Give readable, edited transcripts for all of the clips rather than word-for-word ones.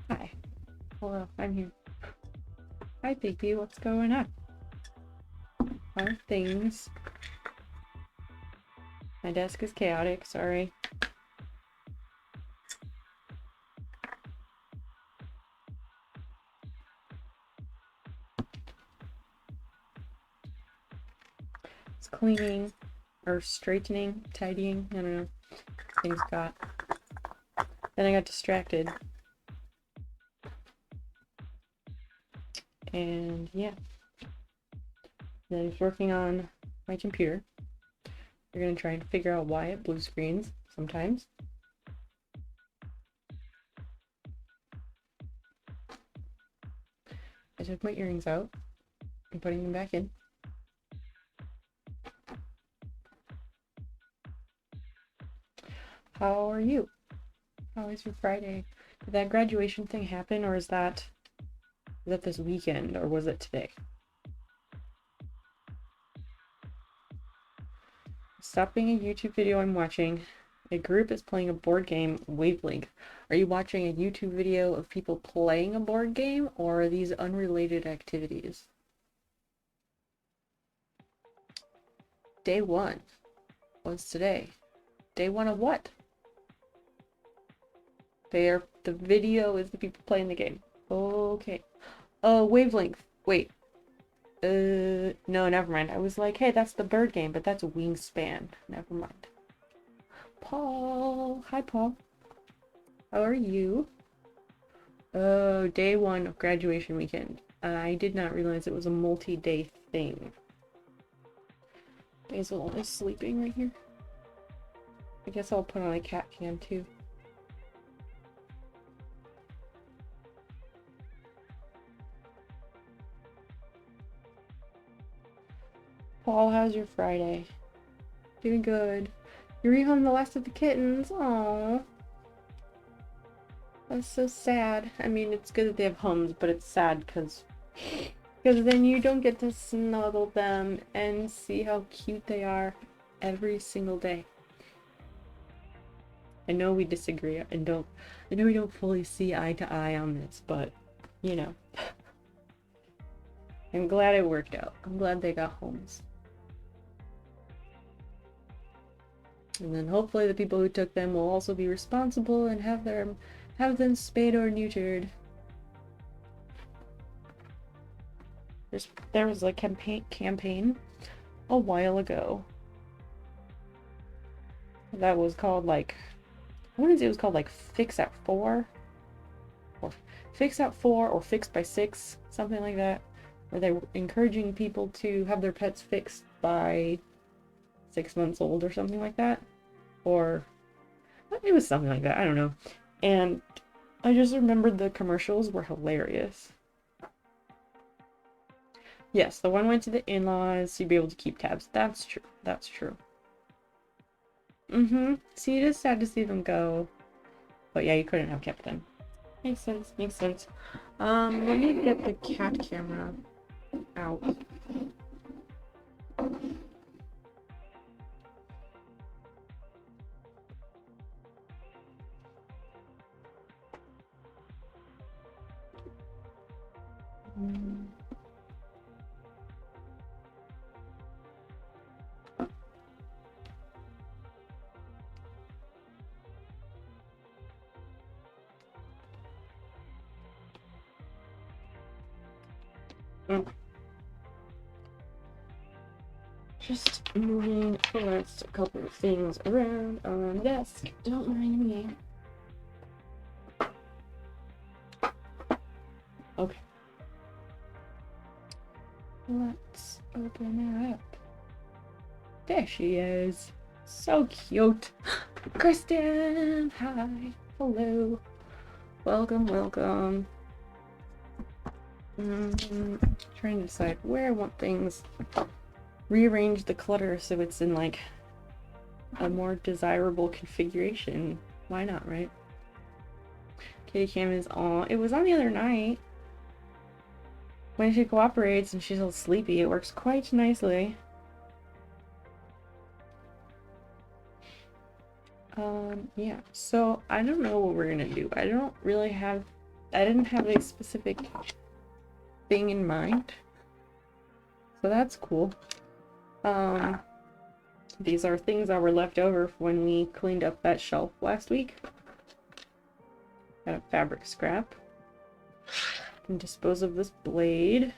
Hi. Hello, I'm here. Hi, Bigby, what's going on? How are things? My desk is chaotic, sorry. It's cleaning, or straightening, tidying, I don't know. Things got. Then I got distracted. And yeah. Then I was working on my computer. We're gonna try and figure out why it blue screens sometimes. I took my earrings out. I'm putting them back in. How are you? How is your Friday? Did that graduation thing happen, or is that this weekend, or was it today? Stopping a YouTube video I'm watching. A group is playing a board game, Wavelength. Are you watching a YouTube video of people playing a board game, or are these unrelated activities? Day 1. What's today? Day 1 of what? The video is the people playing the game. Okay. Oh, Wavelength. Wait. No, never mind. I was like, hey, that's the bird game, but that's a Wingspan. Never mind. Paul. Hi, Paul. How are you? Oh, day 1 of graduation weekend. I did not realize it was a multi-day thing. Basil is sleeping right here. I guess I'll put on a cat cam too. Paul, how's your Friday? Doing good. You rehomed the last of the kittens. Aww. That's so sad. I mean, it's good that they have homes, but it's sad because then you don't get to snuggle them and see how cute they are every single day. I know we disagree and I know we don't fully see eye to eye on this, but you know. I'm glad it worked out. I'm glad they got homes. And then hopefully the people who took them will also be responsible and have them spayed or neutered. There was a campaign a while ago that was called like, I want to say it was called like Fix at 4 or Fix at 4 or Fix by 6, something like that. Or they were encouraging people to have their pets fixed by 6 months old or something like that. Or it was something like that. I don't know. And I just remembered the commercials were hilarious. Yes, the one went to the in-laws. You'd be able to keep tabs. That's true. That's true. So you just sad to see them go. But yeah, you couldn't have kept them. Makes sense. Makes sense. Let me get the cat camera out. Just moving the last couple of things around on the desk. Don't mind me. Okay. Let's open it up. There she is. So cute. Kristen, hi. Hello. Welcome, welcome. Trying to decide where I want things. Rearrange the clutter so it's in like a more desirable configuration. Why not, right? Kitty cam is on. It was on the other night. When she cooperates and she's all sleepy, it works quite nicely. Yeah, so I don't know what we're gonna do. I didn't have a specific thing in mind. So that's cool. These are things that were left over when we cleaned up that shelf last week. Got a fabric scrap. Can dispose of this blade.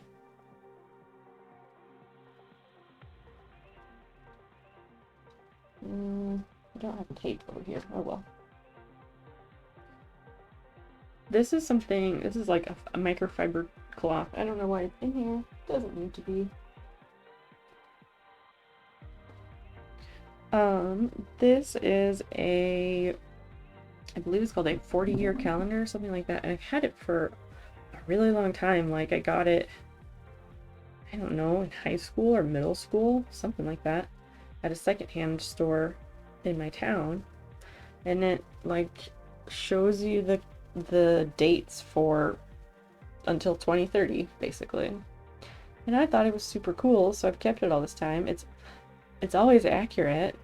I don't have tape over here. Oh well. This is something, this is like a microfiber cloth. I don't know why it's in here. Doesn't need to be. This is I believe it's called a 40-year calendar or something like that. And I've had it for a really long time. Like I got it, I don't know, in high school or middle school, something like that, at a secondhand store in my town. And it like shows you the dates for until 2030 basically. And I thought it was super cool, so I've kept it all this time. It's always accurate.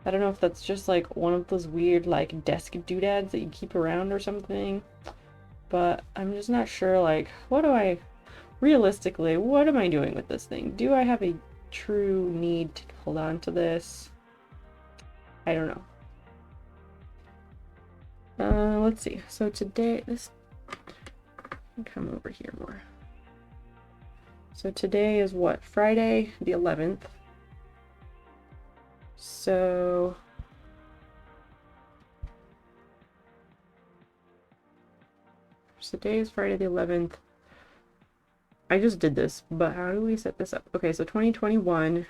I don't know if that's just like one of those weird like desk doodads that you keep around or something, but I'm just not sure, like, realistically, what am I doing with this thing? Do I have a true need to hold on to this? I don't know. Let's see. So today, come over here more. So today is what? Friday the 11th. So today is Friday the 11th. I just did this, but how do we set this up? Okay, so 2021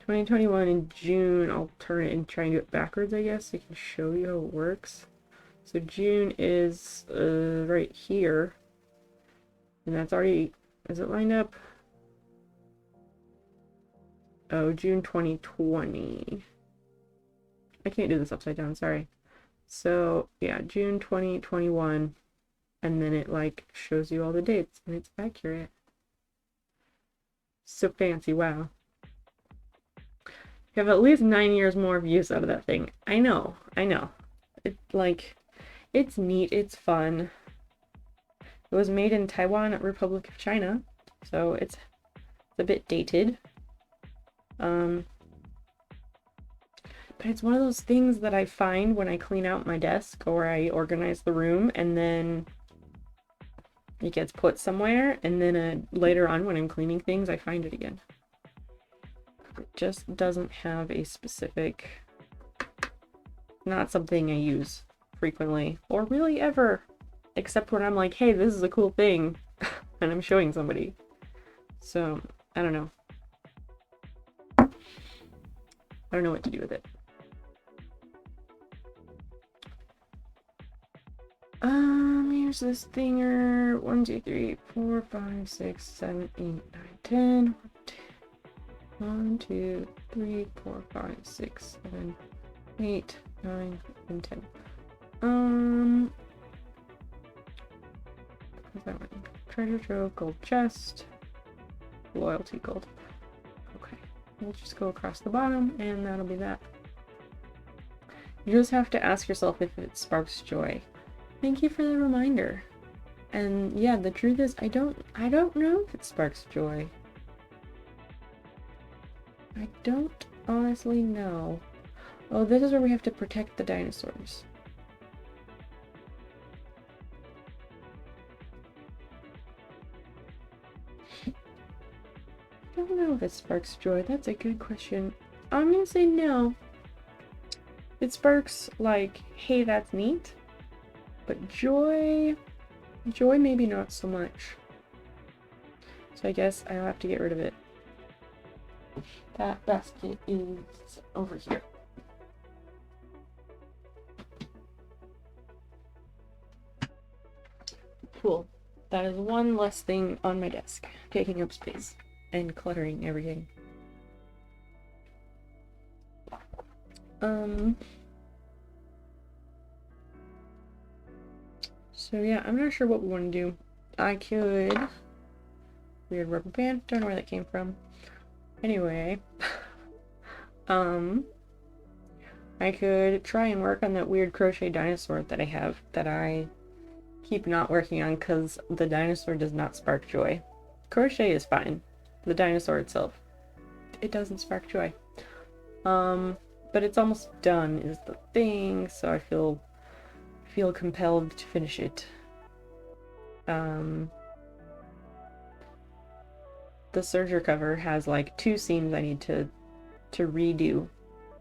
in June, I'll turn it and try and do it backwards, I guess. I can show you how it works. So June is right here, and that's already, is it lined up? Oh, June 2020. I can't do this upside down, sorry. So yeah, June 2021, and then it like shows you all the dates, and it's accurate. So fancy, wow. You have at least 9 years more of use out of that thing. I know. It's like, it's neat, it's fun. It was made in Taiwan, Republic of China, so it's a bit dated. But it's one of those things that I find when I clean out my desk or I organize the room, and then it gets put somewhere, and then later on when I'm cleaning things, I find it again. It just doesn't have a specific, not something I use frequently or really ever, except when I'm like, hey, this is a cool thing. and I'm showing somebody. So, I don't know. I don't know what to do with it. Here's this thinger. 1, 2, 3, 4, 5, 6, 7, 8, 9, 10. 1, 2, 3, 4, 5, 6, 7, 8, 9, and 10. What's that one? Treasure trove, gold chest, loyalty gold. Okay, we'll just go across the bottom, and that'll be that. You just have to ask yourself if it sparks joy. Thank you for the reminder. And yeah, the truth is, I don't know if it sparks joy. I don't honestly know. Oh, this is where we have to protect the dinosaurs. I don't know if it sparks joy. That's a good question. I'm gonna say no. It sparks like, hey, that's neat. But joy maybe not so much. So I guess I'll have to get rid of it. That basket is over here. Cool. That is one less thing on my desk, taking up space and cluttering everything. So yeah, I'm not sure what we want to do. I could... Weird rubber band, don't know where that came from. Anyway, I could try and work on that weird crochet dinosaur that I have, that I keep not working on because the dinosaur does not spark joy. Crochet is fine. The dinosaur itself, it doesn't spark joy. But it's almost done is the thing, so I feel compelled to finish it. The serger cover has like 2 seams I need to redo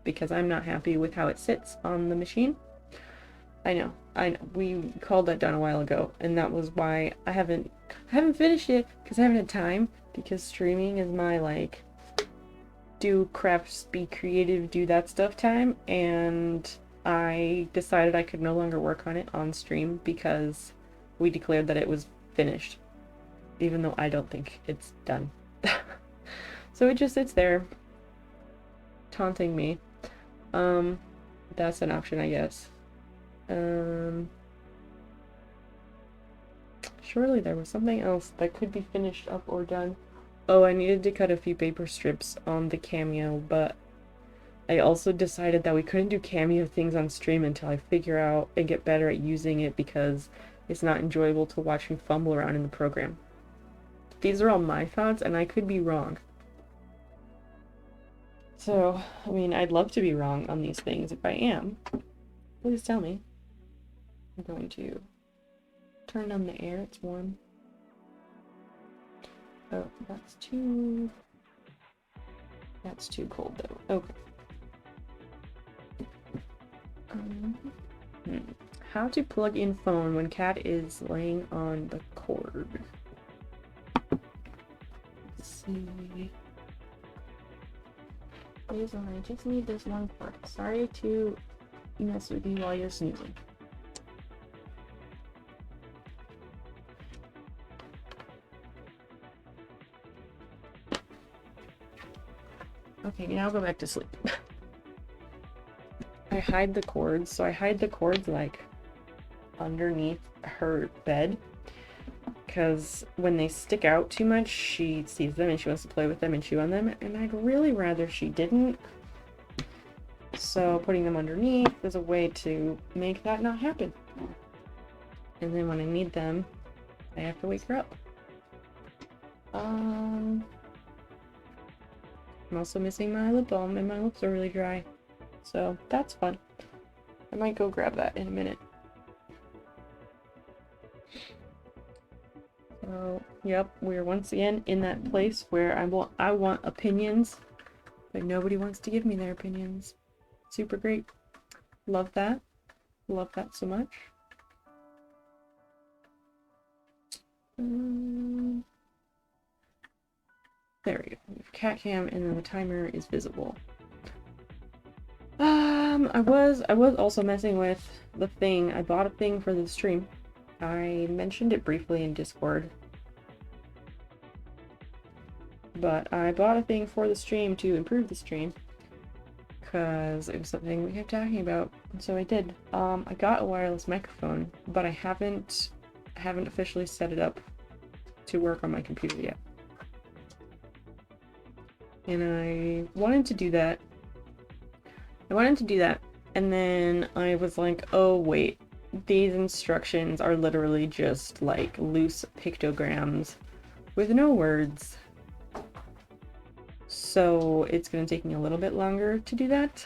because I'm not happy with how it sits on the machine. I know. We called that done a while ago, and that was why I haven't finished it, because I haven't had time, because streaming is my like do crafts, be creative, do that stuff time, and I decided I could no longer work on it on stream because we declared that it was finished, even though I don't think it's done. So it just sits there taunting me. That's an option, I guess. Surely there was something else that could be finished up or done. Oh, I needed to cut a few paper strips on the cameo, but I also decided that we couldn't do cameo things on stream until I figure out and get better at using it, because it's not enjoyable to watch me fumble around in the program. These are all my thoughts, and I could be wrong. So, I mean, I'd love to be wrong on these things. If I am, please tell me. I'm going to turn on the air, it's warm. Oh, that's too cold though. Okay. How to plug in phone when cat is laying on the cord. Let's see. Please, I just need this one part. Sorry to mess with you while you're snoozing. Okay, now I'll go back to sleep. I hide the cords, so I hide the cords like underneath her bed, because when they stick out too much, she sees them and she wants to play with them and chew on them, and I'd really rather she didn't. So putting them underneath is a way to make that not happen. And then when I need them, I have to wake her up. I'm also missing my lip balm, and my lips are really dry. So that's fun. I might go grab that in a minute. So, yep, we're once again in that place where I want opinions, but nobody wants to give me their opinions. Super great. Love that. Love that so much. There we go. We have cat cam, and then the timer is visible. I was also messing with the thing. I bought a thing for the stream. I mentioned it briefly in Discord. But I bought a thing for the stream to improve the stream. Because it was something we kept talking about. And so I did. I got a wireless microphone, but I haven't officially set it up to work on my computer yet. And I wanted to do that. And then I was like, oh wait, these instructions are literally just like loose pictograms with no words. So it's gonna take me a little bit longer to do that.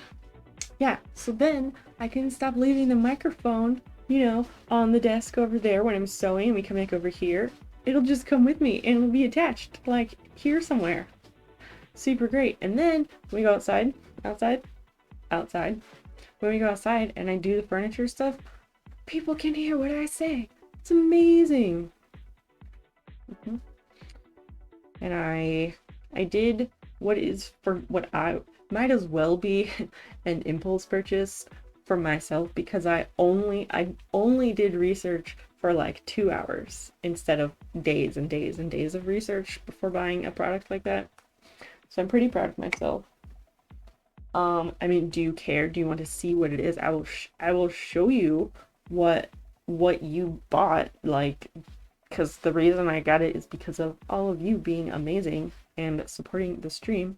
Yeah, so then I can stop leaving the microphone, you know, on the desk over there when I'm sewing and we come back over here. It'll just come with me and it'll be attached, like, here somewhere. Super great. And then we go outside. When we go outside and I do the furniture stuff, people can hear what I say. It's amazing. And I did what I might as well be an impulse purchase for myself, because I only did research for like 2 hours instead of days and days and days of research before buying a product like that. So I'm pretty proud of myself. I mean, do you care? Do you want to see what it is? I will show you what you bought, like, because the reason I got it is because of all of you being amazing and supporting the stream.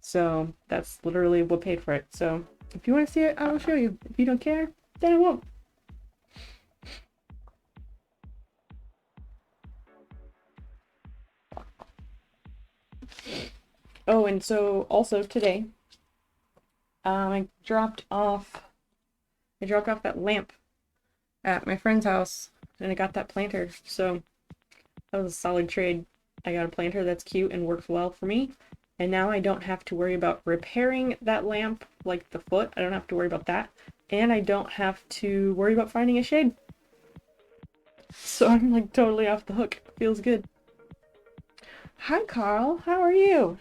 So that's literally what paid for it. So if you want to see it, I will show you. If you don't care, then I won't. Oh, and so also today, I dropped off that lamp at my friend's house, and I got that planter. So that was a solid trade. I got a planter that's cute and works well for me. And now I don't have to worry about repairing that lamp, like the foot. I don't have to worry about that. And I don't have to worry about finding a shade. So I'm like totally off the hook. Feels good. Hi Carl, how are you?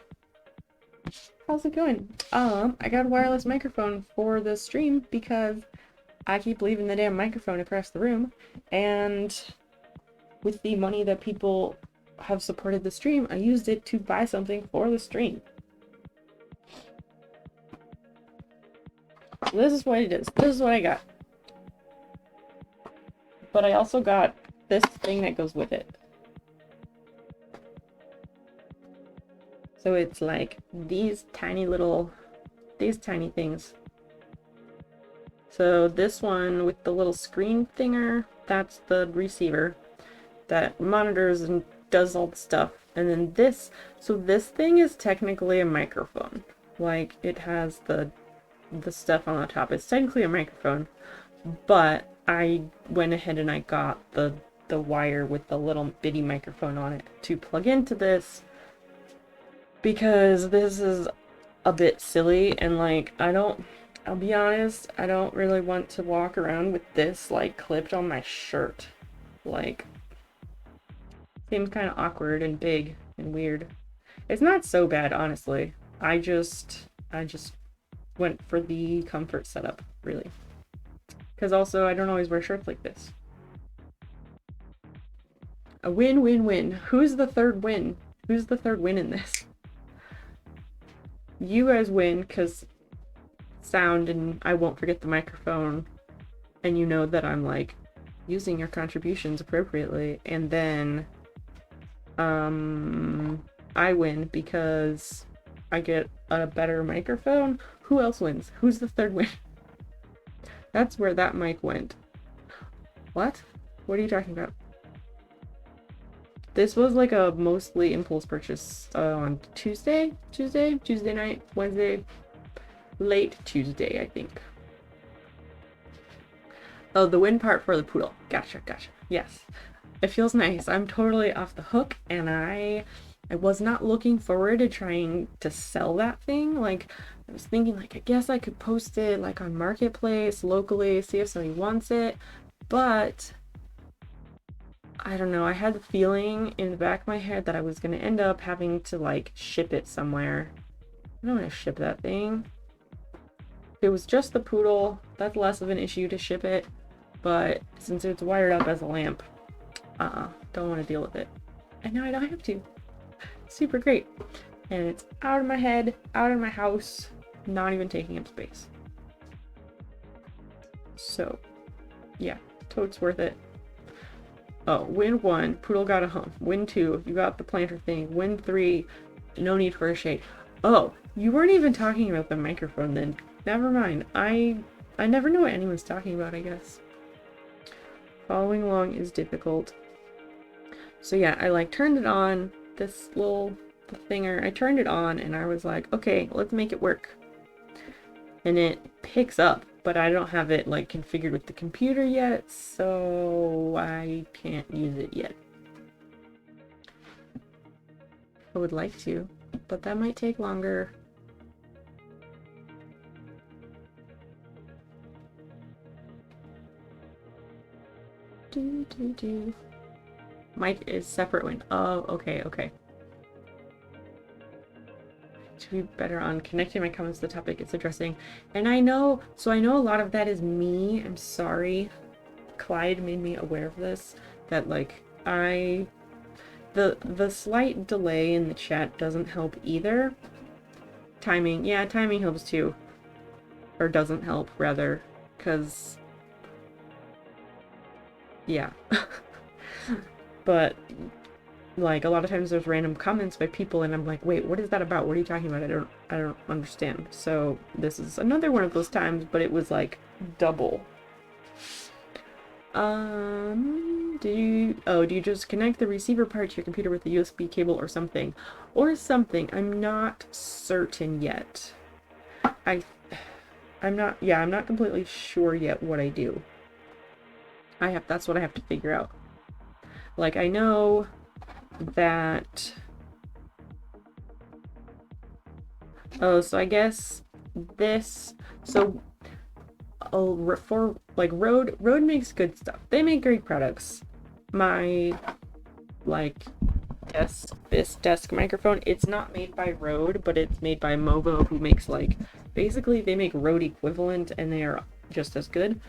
How's it going? I got a wireless microphone for the stream because I keep leaving the damn microphone across the room, and with the money that people have supported the stream, I used it to buy something for the stream. This is what it is. This is what I got. But I also got this thing that goes with it. So it's like these tiny things. So this one with the little screen thinger, that's the receiver that monitors and does all the stuff. And then this thing is technically a microphone. Like, it has the stuff on the top. It's technically a microphone, but I went ahead and I got the wire with the little bitty microphone on it to plug into this, because this is a bit silly, and like, I'll be honest, I don't really want to walk around with this like clipped on my shirt. Like, seems kind of awkward and big and weird. It's not so bad, honestly. I just went for the comfort setup, really. Because also, I don't always wear shirts like this. A win-win-win. Who's the third win? Who's the third win in this? You guys win because sound, and I won't forget the microphone, and you know that I'm like using your contributions appropriately. And then I win because I get a better microphone. Who else wins? Who's the third win? That's where that mic went. What? What are you talking about? This was like a mostly impulse purchase on Tuesday night, Wednesday, late Tuesday, I think. Oh, the win part for the poodle. Gotcha. Yes. It feels nice. I'm totally off the hook, and I was not looking forward to trying to sell that thing. Like, I was thinking, like, I guess I could post it like on Marketplace locally, see if somebody wants it, but I don't know, I had the feeling in the back of my head that I was gonna end up having to like ship it somewhere. I don't want to ship that thing. If it was just the poodle, that's less of an issue to ship it, but since it's wired up as a lamp, don't want to deal with it. And now I don't have to. Super great. And it's out of my head, out of my house, not even taking up space. So, yeah, totes worth it. Oh, win 1, poodle got a home. Win 2, you got the planter thing. Win 3, no need for a shade. Oh, you weren't even talking about the microphone then. Never mind. I never know what anyone's talking about, I guess. Following along is difficult. So yeah, I like turned it on, this little thinger. I turned it on and I was like, okay, let's make it work. And it picks up, but I don't have it like configured with the computer yet, so I can't use it yet. I would like to, but that might take longer. Mic is separate when. Oh, okay, okay. To be better on connecting my comments to the topic it's addressing. And I know a lot of that is me. I'm sorry. Clyde made me aware of this. That like the slight delay in the chat doesn't help either. Timing, yeah, timing helps too. Or doesn't help, rather. Because yeah. But like a lot of times there's random comments by people and I'm like, wait, what is that about? What are you talking about? I don't understand. So this is another one of those times, but it was like double. Do you just connect the receiver part to your computer with a USB cable or something? I'm not certain yet. I'm not completely sure yet what I do. That's what I have to figure out. Like, I know that... Oh, so I guess this... So, for, like, Rode makes good stuff. They make great products. My, like, this desk microphone, it's not made by Rode, but it's made by Movo, who makes, like... Basically, they make Rode equivalent, and they are just as good.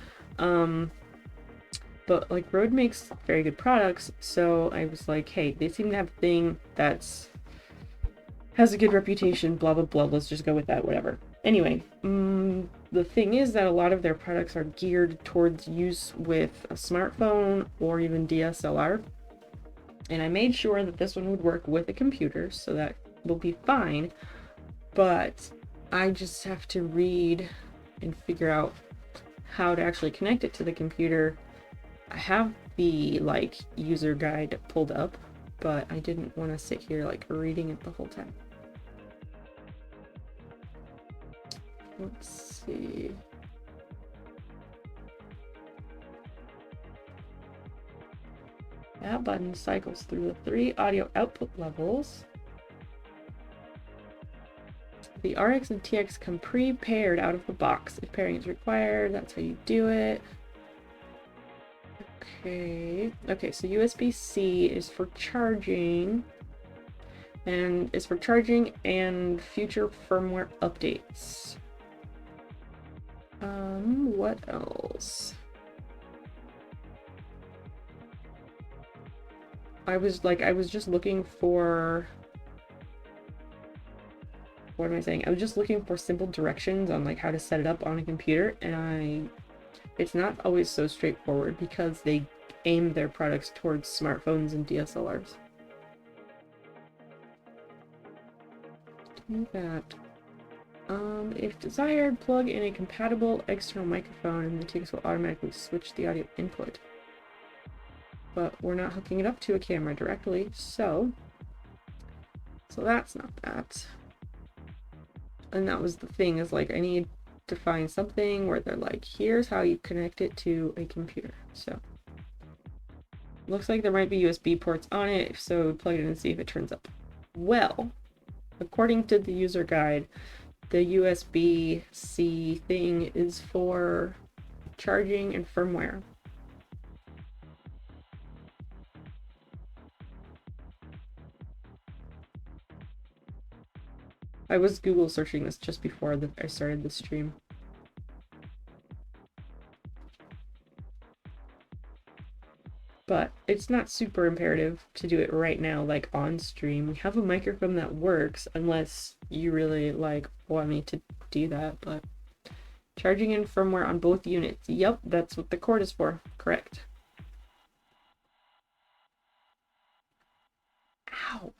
But like Rode makes very good products, so I was like, hey, they seem to have a thing that's has a good reputation, blah blah blah, let's just go with that, whatever. Anyway, the thing is that a lot of their products are geared towards use with a smartphone or even DSLR. And I made sure that this one would work with a computer, so that will be fine. But I just have to read and figure out how to actually connect it to the computer. I have the like user guide pulled up, but I didn't want to sit here like reading it the whole time. Let's see. That button cycles through the 3 audio output levels. The RX and TX come pre-paired out of the box. If pairing is required, that's how you do it. Okay, so USB-C is for charging, and future firmware updates. What else? I was just looking for... What am I saying? I was just looking for simple directions on like how to set it up on a computer, and it's not always so straightforward because they aim their products towards smartphones and DSLRs. Do that. If desired, plug in a compatible external microphone and the TX will automatically switch the audio input. But we're not hooking it up to a camera directly, so that's not that. And that was the thing, is like I need to find something where they're like, here's how you connect it to a computer. So looks like there might be USB ports on it, so plug it in and see if it turns up. Well, according to the user guide, the USB-C thing is for charging and firmware. I was Google searching this just before I started the stream. But it's not super imperative to do it right now, like on stream. We have a microphone that works, unless you really like want me to do that, but charging in firmware on both units. Yep, that's what the cord is for. Correct. Ow.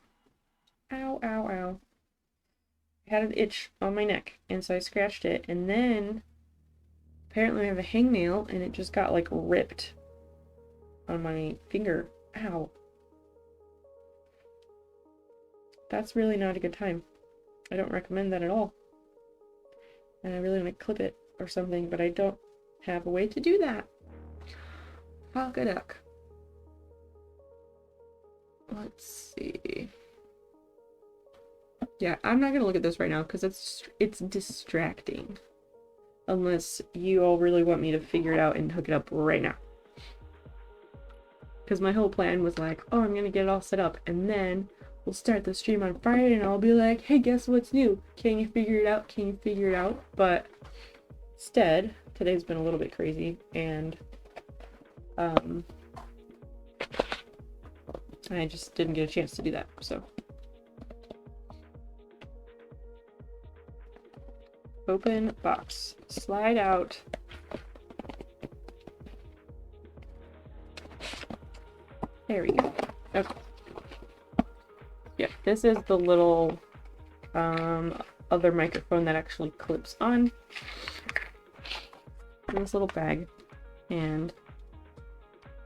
Ow, ow, ow. I had an itch on my neck, and so I scratched it, and then apparently I have a hangnail, and it just got like ripped on my finger. Ow. That's really not a good time. I don't recommend that at all. And I really want to clip it or something, but I don't have a way to do that. Duck. Let's see. Yeah, I'm not gonna look at this right now because it's distracting. Unless you all really want me to figure it out and hook it up right now. Because my whole plan was like, oh, I'm gonna get it all set up, and then we'll start the stream on Friday, and I'll be like, hey, guess what's new? Can you figure it out? Can you figure it out? But instead, today's been a little bit crazy, and I just didn't get a chance to do that, so. Open box. Slide out. There we go. Okay. Yeah, this is the little other microphone that actually clips on in this little bag, and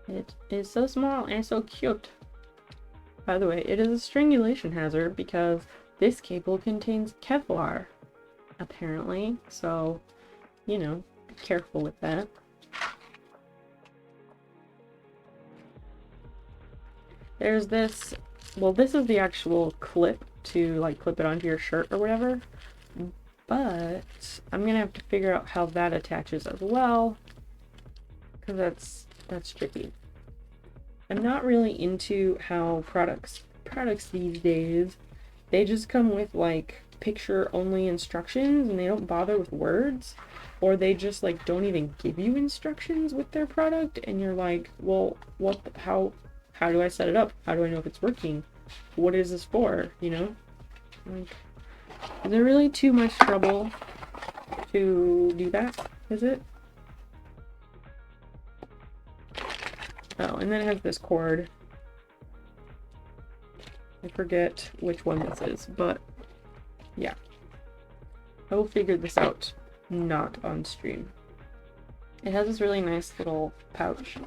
it is so small and so cute. By the way, it is a strangulation hazard because this cable contains Kevlar, apparently, so, you know, be careful with that. There's this, well, this is the actual clip to, like, clip it onto your shirt or whatever, but I'm gonna have to figure out how that attaches as well, because that's tricky. I'm not really into how products these days, they just come with, like, picture-only instructions, and they don't bother with words, or they just, like, don't even give you instructions with their product, and you're like, well, how do I set it up? How do I know if it's working? What is this for, you know? Like, is it really too much trouble to do that? Is it? Oh, and then it has this cord. I forget which one this is, but yeah. I will figure this out, not on stream. It has this really nice little pouch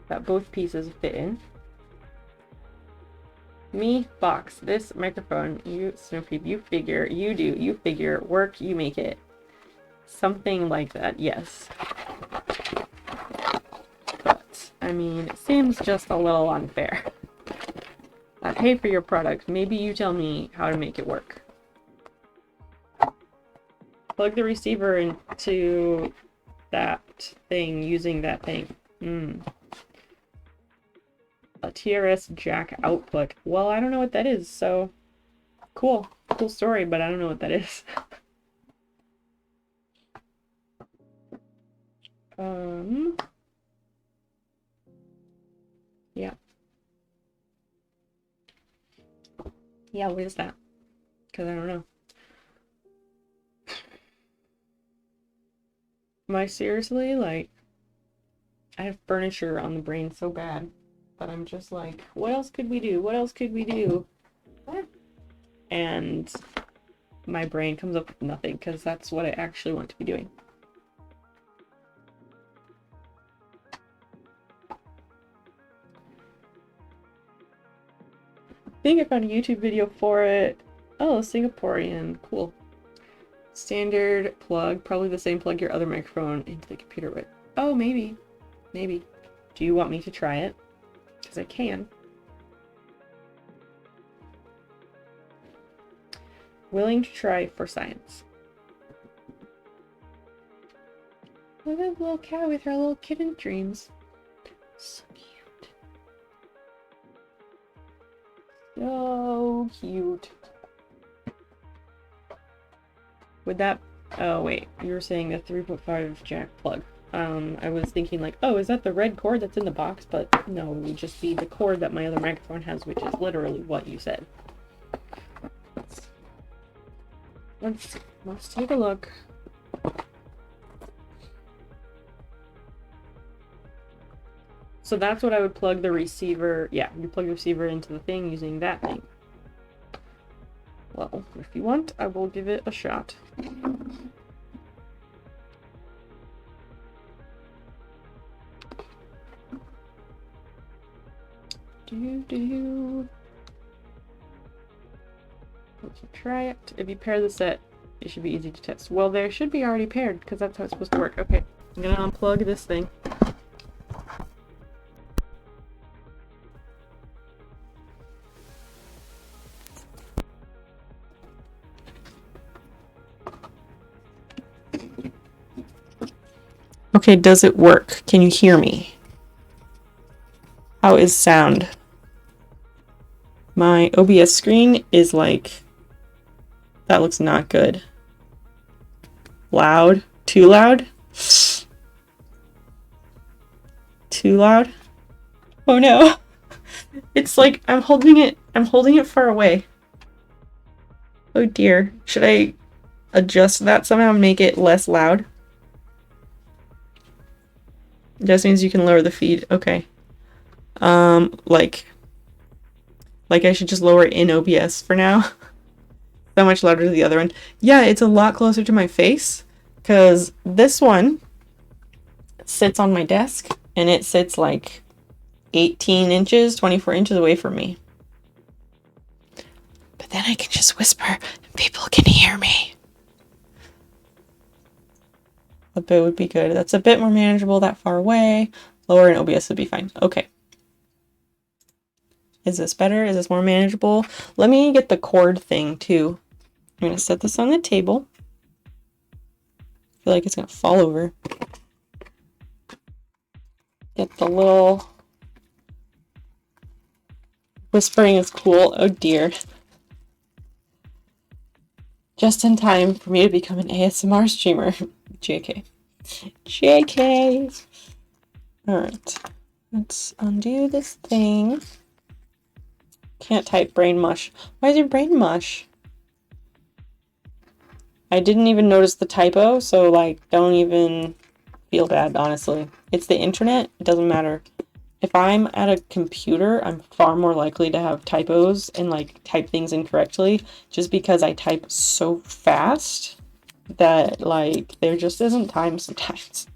that both pieces fit in. Me, box, this microphone, you, Snowpeep, you figure, work, you make it. Something like that, yes. But, I mean, it seems just a little unfair. I pay for your product, maybe you tell me how to make it work. Plug the receiver into that thing using that thing. A TRS jack output. Well, I don't know what that is, so cool. Cool story, but I don't know what that is. Yeah. Yeah, what is that? Because I don't know. Am I seriously, like, I have furniture on the brain so bad, but I'm just like, what else could we do? What else could we do? And my brain comes up with nothing, because that's what I actually want to be doing. I think I found a YouTube video for it. Oh, Singaporean. Cool. Standard plug. Probably the same plug your other microphone into the computer with. Oh, maybe. Maybe. Do you want me to try it? Because I can. Willing to try for science. Look at that little cat with her little kitten dreams. So cute. So cute. Would that... Oh, wait. You were saying a 3.5 jack plug. I was thinking like, oh, is that the red cord that's in the box? But no, it would just be the cord that my other microphone has, which is literally what you said. Let's take a look. So that's what I would plug the receiver. Yeah, you plug the receiver into the thing using that thing. Well, if you want, I will give it a shot. Let's try it. If you pair the set, it should be easy to test. Well, they should be already paired because that's how it's supposed to work. Okay, I'm gonna unplug this thing. Okay, does it work? Can you hear me? How is sound? My OBS screen is like... That looks not good. Loud? Too loud? Too loud? Oh no. It's like I'm holding it far away. Oh dear. Should I adjust that somehow and make it less loud? It just means you can lower the feed. Okay. Like I should just lower it in OBS for now. So much louder than the other one. Yeah, it's a lot closer to my face because this one sits on my desk and it sits like 18 inches, 24 inches away from me. But then I can just whisper and people can hear me. A bit would be good. That's a bit more manageable that far away. Lower in OBS would be fine. Okay. Is this better? Is this more manageable? Let me get the cord thing too. I'm going to set this on the table. I feel like it's going to fall over. Get the little... Whispering is cool. Oh dear. Just in time for me to become an ASMR streamer. JK. JK! Alright. Let's undo this thing. Can't type brain mush. Why is your brain mush? I didn't even notice the typo, so like, don't even feel bad, honestly. It's the internet, it doesn't matter. If I'm at a computer, I'm far more likely to have typos and like type things incorrectly just because I type so fast that like there just isn't time sometimes.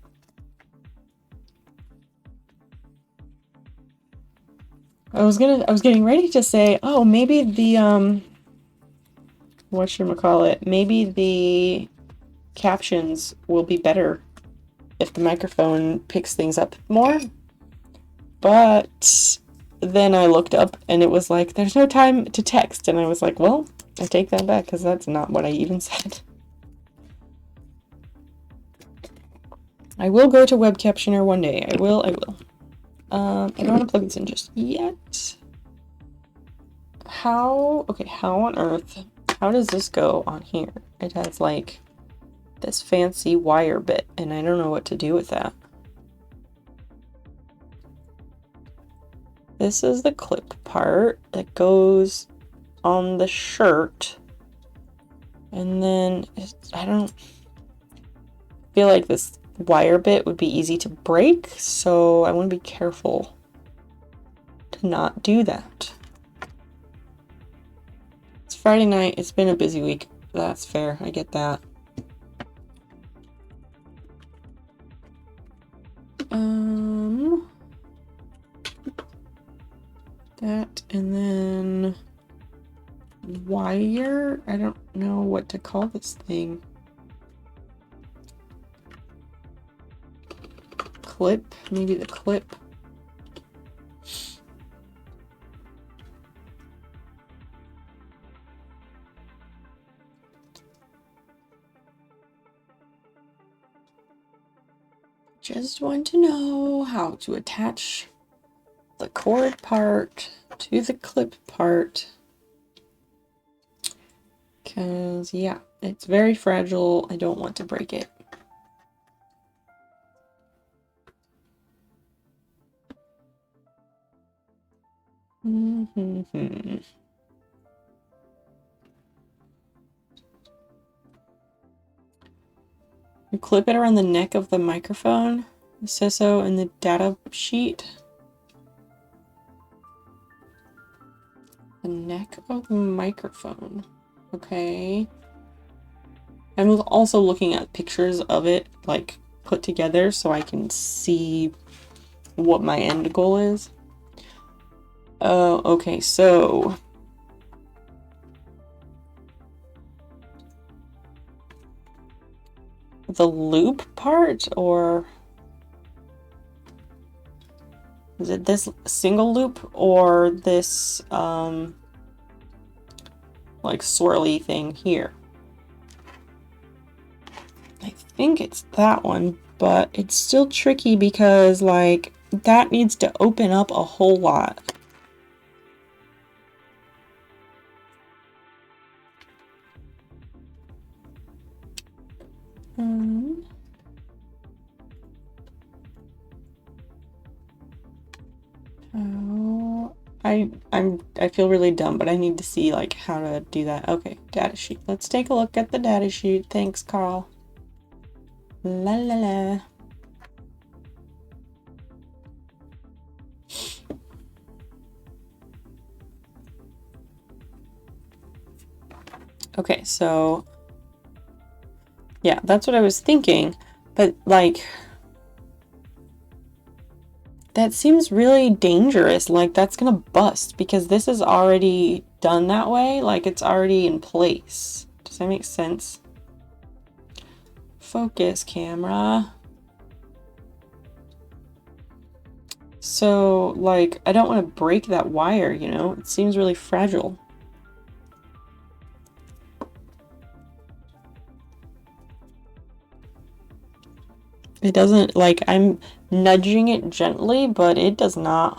I was getting ready to say, oh, maybe the whatchamacallit, maybe the captions will be better if the microphone picks things up more. But then I looked up and it was like, there's no time to text. And I was like, well, I take that back because that's not what I even said. I will go to web captioner one day. I will. I don't want to plug this in just yet. How on earth, how does this go on here? It has like this fancy wire bit and I don't know what to do with that. This is the clip part that goes on the shirt. And then I don't feel like this wire bit would be easy to break, so I want to be careful to not do that. It's Friday night, it's been a busy week. That's fair, I get that. That and then wire. I don't know what to call this thing. Clip, maybe the clip. Just want to know how to attach the cord part to the clip part. Because, yeah, It's very fragile. I don't want to break it. Mm-hmm. You clip it around the neck of the microphone. It says so in the data sheet. The neck of the microphone. Okay. I'm also looking at pictures of it, like, put together so I can see what my end goal is. Oh, okay, so... the loop part, or... is it this single loop, or this, like, swirly thing here? I think it's that one, but it's still tricky because, like, that needs to open up a whole lot. Oh, I feel really dumb, but I need to see, like, how to do that. Okay, data sheet. Let's take a look at the data sheet. Thanks, Carl. La la la. Okay, so yeah, that's what I was thinking, but like that seems really dangerous. Like that's gonna bust because this is already done that way. Like it's already in place. Does that make sense? Focus, camera. So, like, I don't want to break that wire, you know? It seems really fragile. It doesn't, like, I'm nudging it gently, but it does not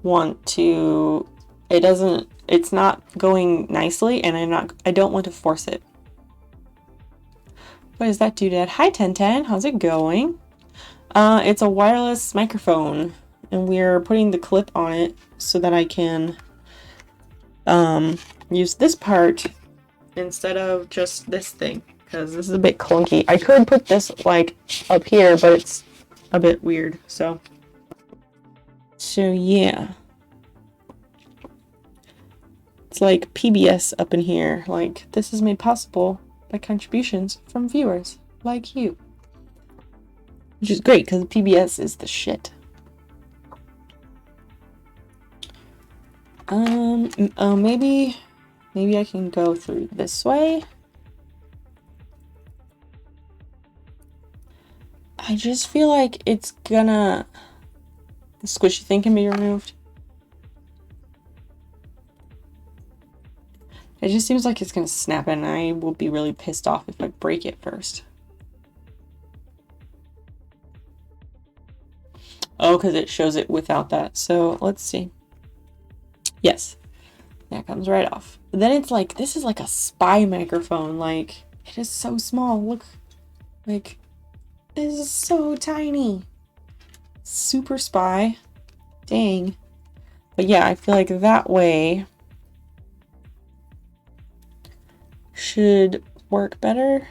want to, it's not going nicely, and I don't want to force it. What is that, doodad? Hi, 1010, how's it going? It's a wireless microphone, and we're putting the clip on it so that I can, use this part instead of just this thing, because this is a bit clunky. I could put this, like, up here, but it's a bit weird, so yeah. It's like PBS up in here. Like, this is made possible by contributions from viewers like you. Which is great, because PBS is the shit. Maybe I can go through this way. I just feel like it's gonna... the squishy thing can be removed. It just seems like it's gonna snap, and I will be really pissed off if I break it first. Oh, because it shows it without that. So let's see. Yes, that comes right off. But then it's like, this is like a spy microphone. Like, it is so small. Look, like, this is so tiny. Super spy. Dang. But yeah, I feel like that way should work better.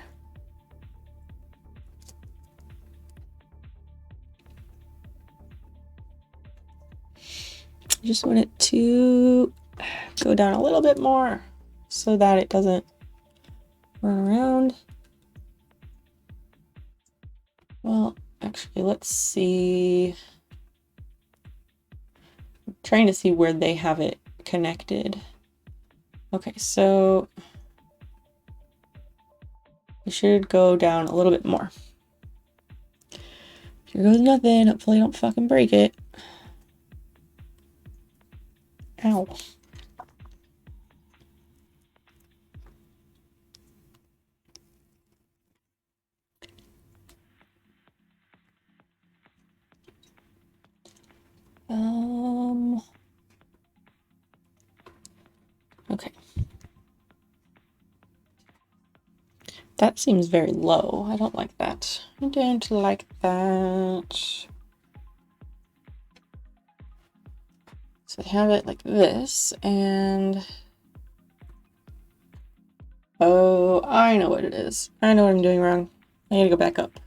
I just want it to go down a little bit more so that it doesn't run around. Well, actually, let's see. I'm trying to see where they have it connected. Okay, so it should go down a little bit more. Here goes nothing. Hopefully I don't fucking break it. Ow. Okay. That seems very low. I don't like that. I don't like that. So I have it like this, and oh, I know what it is. I know what I'm doing wrong. I gotta go back up.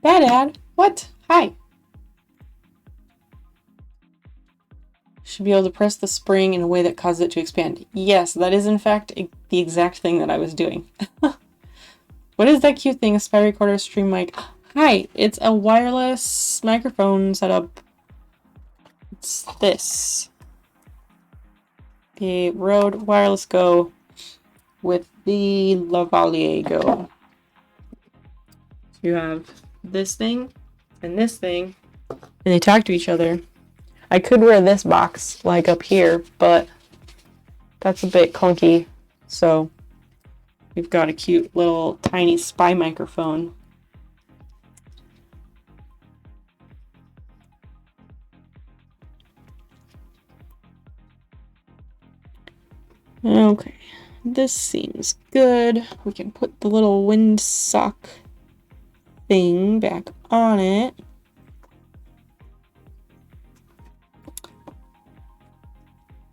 Dad, what? Hi. Should be able to press the spring in a way that causes it to expand. Yes, that is in fact the exact thing that I was doing. What is that cute thing? A spy recorder, stream mic. Hi, it's a wireless microphone setup. It's this. The Rode Wireless Go with the Lavalier Go. So you have this thing and this thing, and they talk to each other. I could wear this box like up here, but that's a bit clunky. So we've got a cute little tiny spy microphone. Okay, this seems good. We can put the little windsock thing back on it.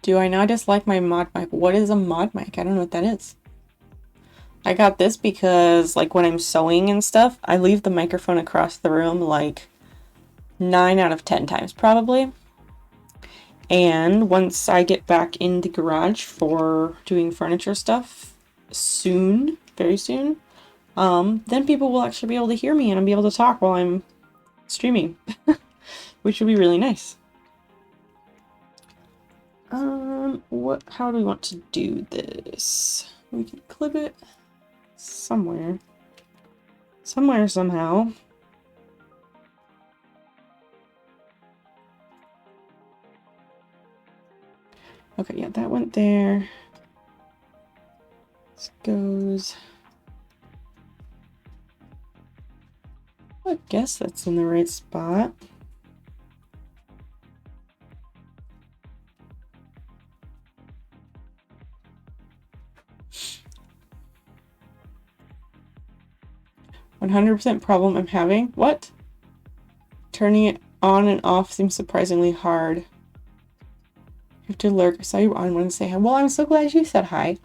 Do I not dislike my mod mic? What is a mod mic? I don't know what that is. I got this because, like, when I'm sewing and stuff, I leave the microphone across the room like 9 out of 10 times probably. And once I get back in the garage for doing furniture stuff soon, very soon, then people will actually be able to hear me and I'll be able to talk while I'm streaming, which would be really nice. How do we want to do this? We can clip it somewhere, somehow. Okay, yeah, that went there. This goes. I guess that's in the right spot. "100% problem I'm having." What? Turning it on and off seems surprisingly hard. You have to lurk. I saw you on, want to say hi. Well, I'm so glad you said hi.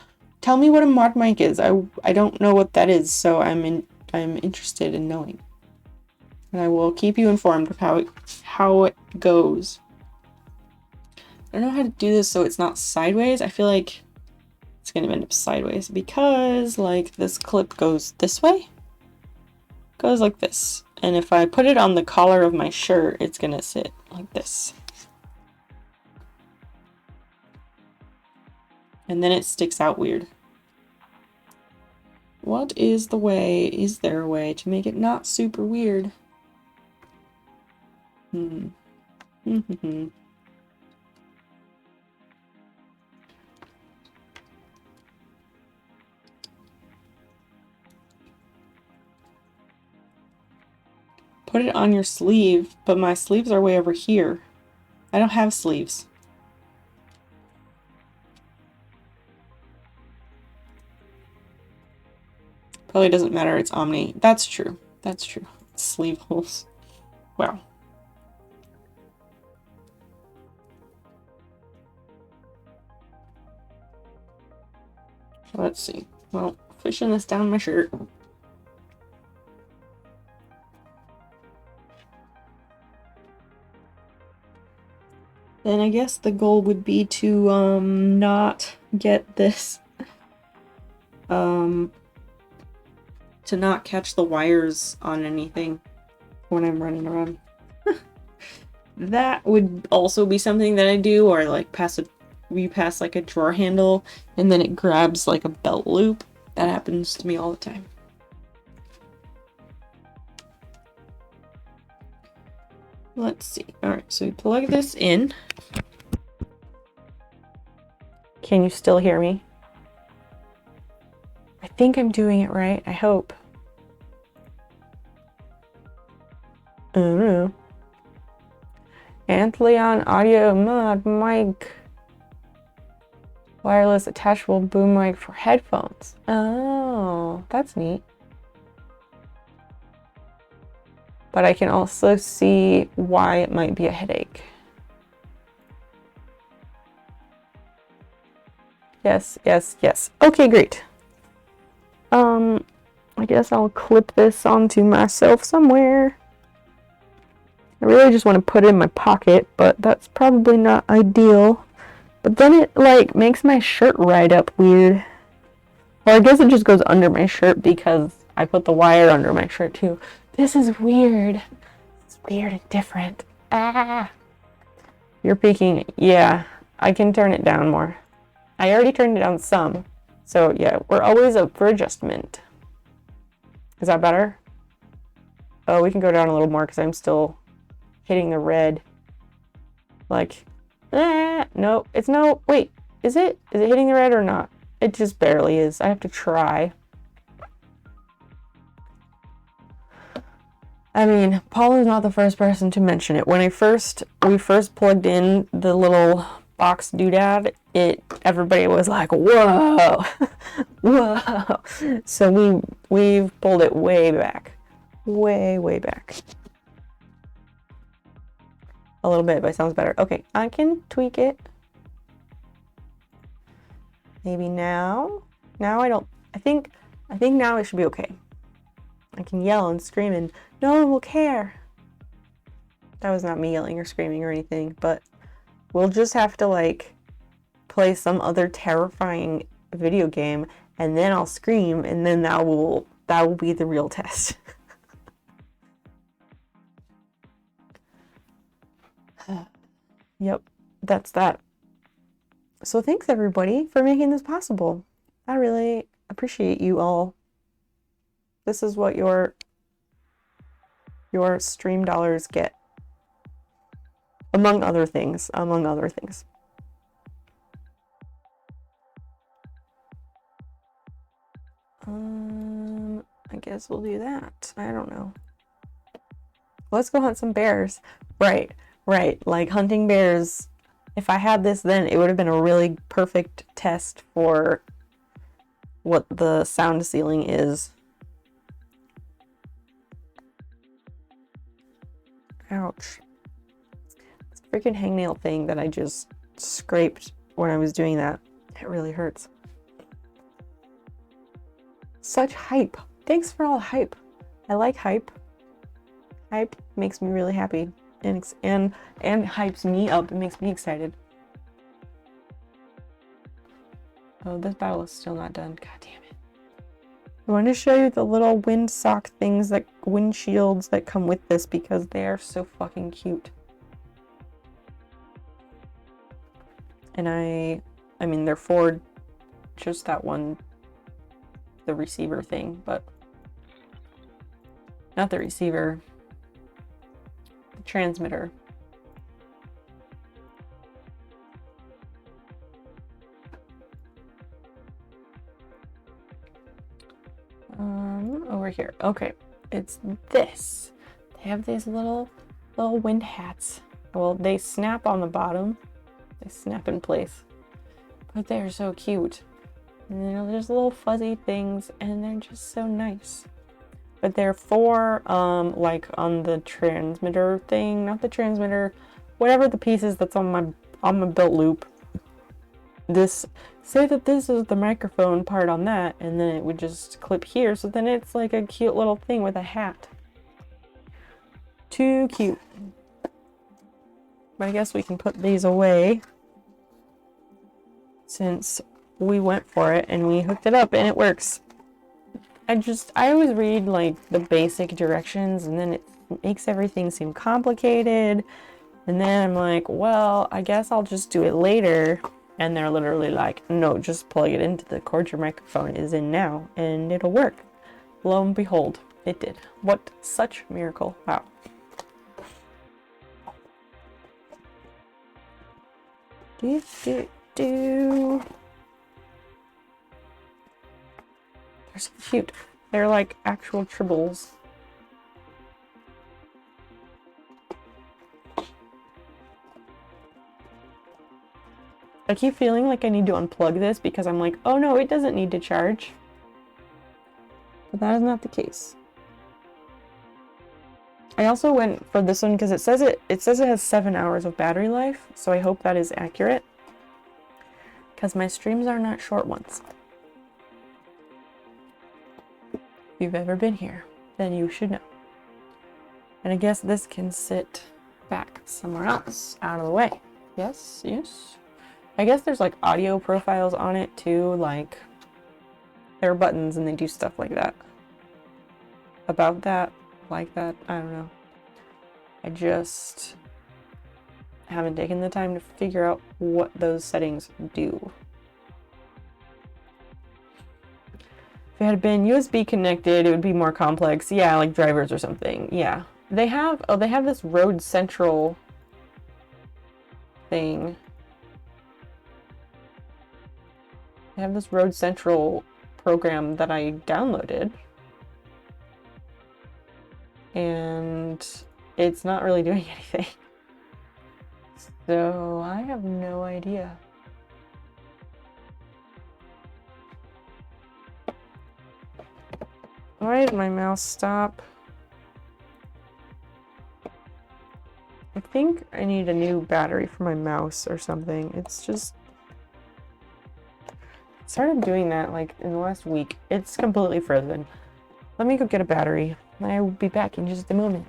Tell me what a mod mic is. I don't know what that is, so I'm interested in knowing. And I will keep you informed of how it goes. I don't know how to do this so it's not sideways. I feel like it's gonna end up sideways because like this clip goes this way. Goes like this. And if I put it on the collar of my shirt, it's gonna sit like this. And then it sticks out weird. What is the way? Is there a way to make it not super weird? Put it on your sleeve, but my sleeves are way over here. I don't have sleeves. Probably doesn't matter, it's Omni. That's true. That's true. Sleeve holes. Wow. Let's see. Well, fishing this down my shirt. Then I guess the goal would be to not get this to not catch the wires on anything when I'm running around. That would also be something that I do, or like we pass like a drawer handle and then it grabs like a belt loop. That happens to me all the time. Let's see. Alright, so we plug this in. Can you still hear me? I think I'm doing it right. I hope. I don't know. Anthleon audio mod mic. Wireless attachable boom mic for headphones. Oh, that's neat. But I can also see why it might be a headache. Yes, yes, yes. Okay, great. I guess I'll clip this onto myself somewhere. I really just want to put it in my pocket, but that's probably not ideal. But then it, like, makes my shirt ride up weird. Well, I guess it just goes under my shirt because I put the wire under my shirt, too. This is weird. It's weird and different. Ah! You're peeking. Yeah, I can turn it down more. I already turned it down some. So, yeah, we're always up for adjustment. Is that better? Oh, we can go down a little more because I'm still hitting the red. Like, no, it's no, wait, is it hitting the red or not? It just barely is. I have to try. I mean, Paul is not the first person to mention it. When we first plugged in the little box doodad, everybody was like, whoa, whoa. So we've pulled it way back, way back. A little bit, but it sounds better. Okay, I can tweak it. Maybe now. Now I think now it should be okay. I can yell and scream and no one will care. That was not me yelling or screaming or anything, but we'll just have to like play some other terrifying video game and then I'll scream and then that will be the real test. Yep, that's that. So thanks everybody for making this possible. I really appreciate you all. This is what your stream dollars get. Among other things. I guess we'll do that. I don't know. Let's go hunt some bears. Right. Like hunting bears. If I had this then, it would have been a really perfect test for what the sound ceiling is. Ouch. This freaking hangnail thing that I just scraped when I was doing that, it really hurts. Such hype. Thanks for all the hype. I like hype. Hype makes me really happy and hypes me up. It makes me excited. Oh, this battle is still not done. God damn it. I want to show you the little windsock things, that windshields that come with this because they are so fucking cute. And I mean, they're for just that one, the receiver thing, but not the receiver, the transmitter. Over here. Okay, it's this. They have these little wind hats. Well, they snap on the bottom. They snap in place. But they're so cute. And they're just little fuzzy things and they're just so nice. But they're for like on the transmitter thing, not the transmitter, whatever the piece is that's on my belt loop. Say that this is the microphone part on that, and then it would just clip here, so then it's like a cute little thing with a hat. Too cute. But I guess we can put these away since we went for it and we hooked it up and it works. I always read like the basic directions and then it makes everything seem complicated. And then I'm like, well, I guess I'll just do it later. And they're literally like, no, just plug it into the cord your microphone is in now and it'll work. Lo and behold, it did. What such miracle. Wow. They're so cute. They're like actual tribbles. I keep feeling like I need to unplug this because I'm like, oh no, it doesn't need to charge. But that is not the case. I also went for this one because it says it has 7 hours of battery life, so I hope that is accurate. Because my streams are not short ones. If you've ever been here, then you should know. And I guess this can sit back somewhere else, out of the way. Yes, yes. I guess there's like audio profiles on it too, like there are buttons and they do stuff like that. About that, like that, I don't know. I just haven't taken the time to figure out what those settings do. If it had been USB connected, it would be more complex. Yeah, like drivers or something. Yeah. They have this Road Central thing. They have this Road Central program that I downloaded. And it's not really doing anything. So I have no idea. Why did my mouse stop? I think I need a new battery for my mouse or something. It's just started doing that like in the last week. It's completely frozen. Let me go get a battery. I will be back in just a moment.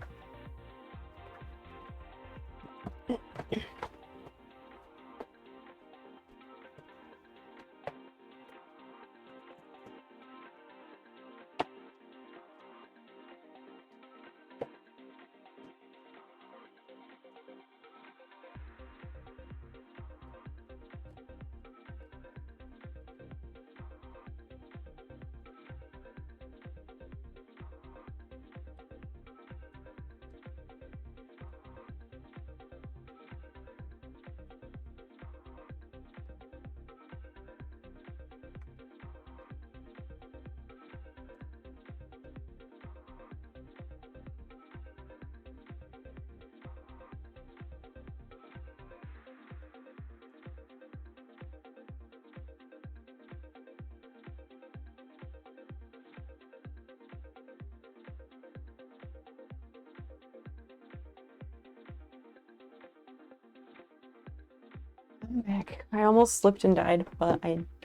I'm back. I almost slipped and died, but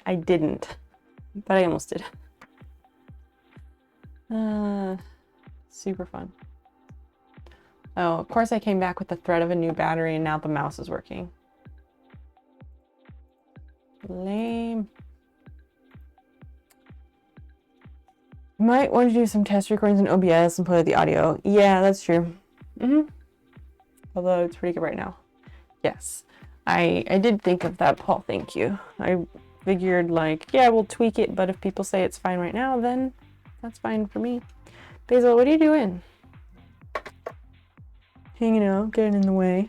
I didn't. But I almost did. Super fun. Oh, of course I came back with the threat of a new battery and now the mouse is working. Lame. Might want to do some test recordings in OBS and play with the audio. Yeah, that's true. Although it's pretty good right now. Yes. I did think of that, Paul. Thank you. I figured like, yeah, we'll tweak it, but if people say it's fine right now, then that's fine for me. Basil, what are you doing? Hanging out, getting in the way.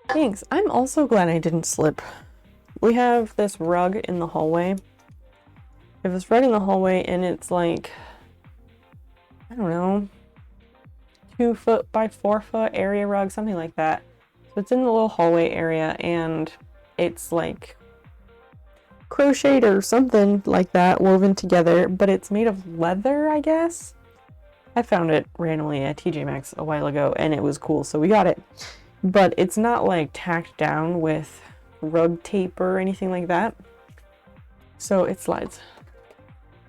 Thanks. I'm also glad I didn't slip. We have this rug in the hallway. We have this rug in the hallway and it's like, I don't know, 2 foot by 4 foot area rug, something like that. So it's in the little hallway area and it's like crocheted or something like that, woven together, but it's made of leather, I guess. I found it randomly at TJ Maxx a while ago and it was cool, so we got it. But it's not like tacked down with rug tape or anything like that. So it slides.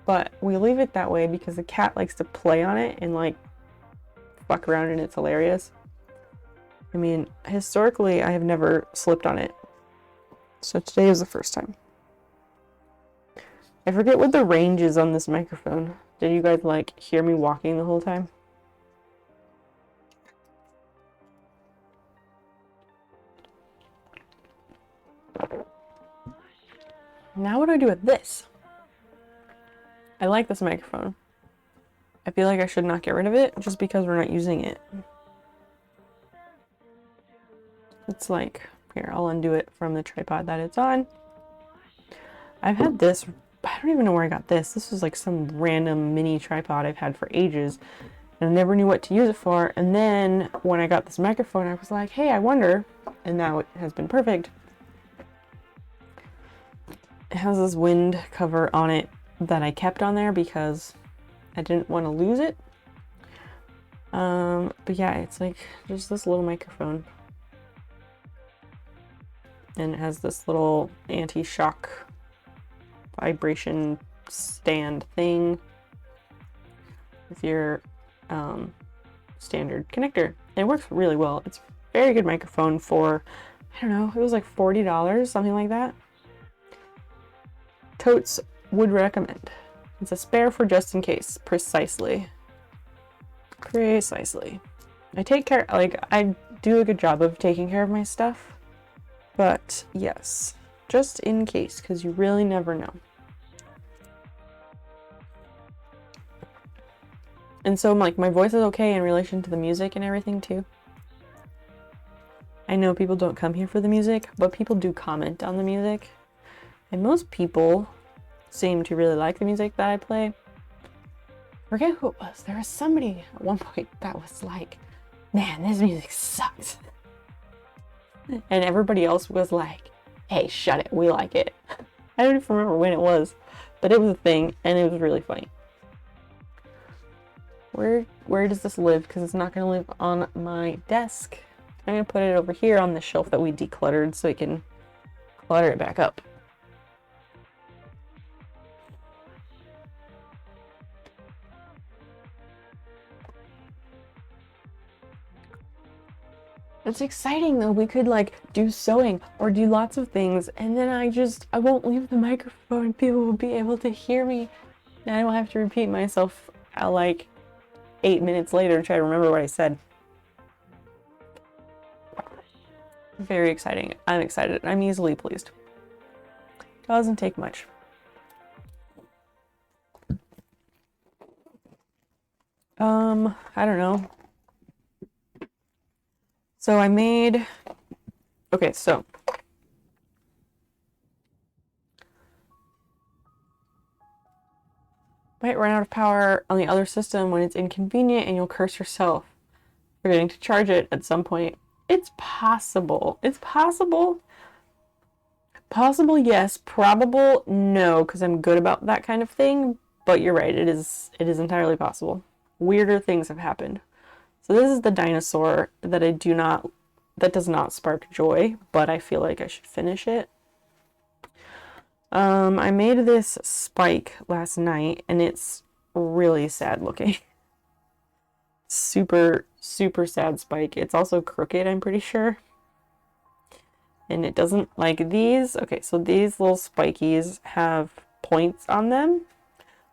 But we leave it that way because the cat likes to play on it and like fuck around and it's hilarious. I mean, historically, I have never slipped on it. So today is the first time. I forget what the range is on this microphone. Did you guys like hear me walking the whole time? Now what do I do with this? I like this microphone. I feel like I should not get rid of it just because we're not using it. It's like, here, I'll undo it from the tripod that it's on. I've had this, I don't even know where I got this. This was like some random mini tripod I've had for ages. and I never knew what to use it for. And then when I got this microphone, I was like, hey, I wonder, and now it has been perfect. It has this wind cover on it that I kept on there because I didn't want to lose it. But yeah, it's like just this little microphone. And it has this little anti-shock vibration stand thing with your standard connector. And it works really well. It's a very good microphone for, I don't know, it was like $40, something like that. Totes would recommend. It's a spare for just in case. Precisely. Precisely. I take care, like, I do a good job of taking care of my stuff. But yes, just in case, because you really never know. And so, like, my voice is okay in relation to the music and everything, too. I know people don't come here for the music, but people do comment on the music. And most people seem to really like the music that I play. I forget who it was. There was somebody at one point that was like, man, this music sucks. And everybody else was like, hey, shut it, we like it. I don't even remember when it was, but it was a thing, and it was really funny. Where does this live? Because it's not going to live on my desk. I'm going to put it over here on the shelf that we decluttered so we can clutter it back up. It's exciting though. We could like do sewing or do lots of things, and then I won't leave the microphone. People will be able to hear me, and I don't have to repeat myself like 8 minutes later to try to remember what I said. Very exciting. I'm excited. I'm easily pleased. Doesn't take much. I don't know. So I made, okay, so might run out of power on the other system when it's inconvenient and you'll curse yourself forgetting to charge it at some point. It's possible. It's possible. Possible, yes. Probable, no, because I'm good about that kind of thing. But you're right, it is entirely possible. Weirder things have happened. So this is the dinosaur that that does not spark joy, but I feel like I should finish it. I made this spike last night, and it's really sad looking. Super, super sad spike. It's also crooked, I'm pretty sure. And it doesn't like these. Okay, so these little spikies have points on them.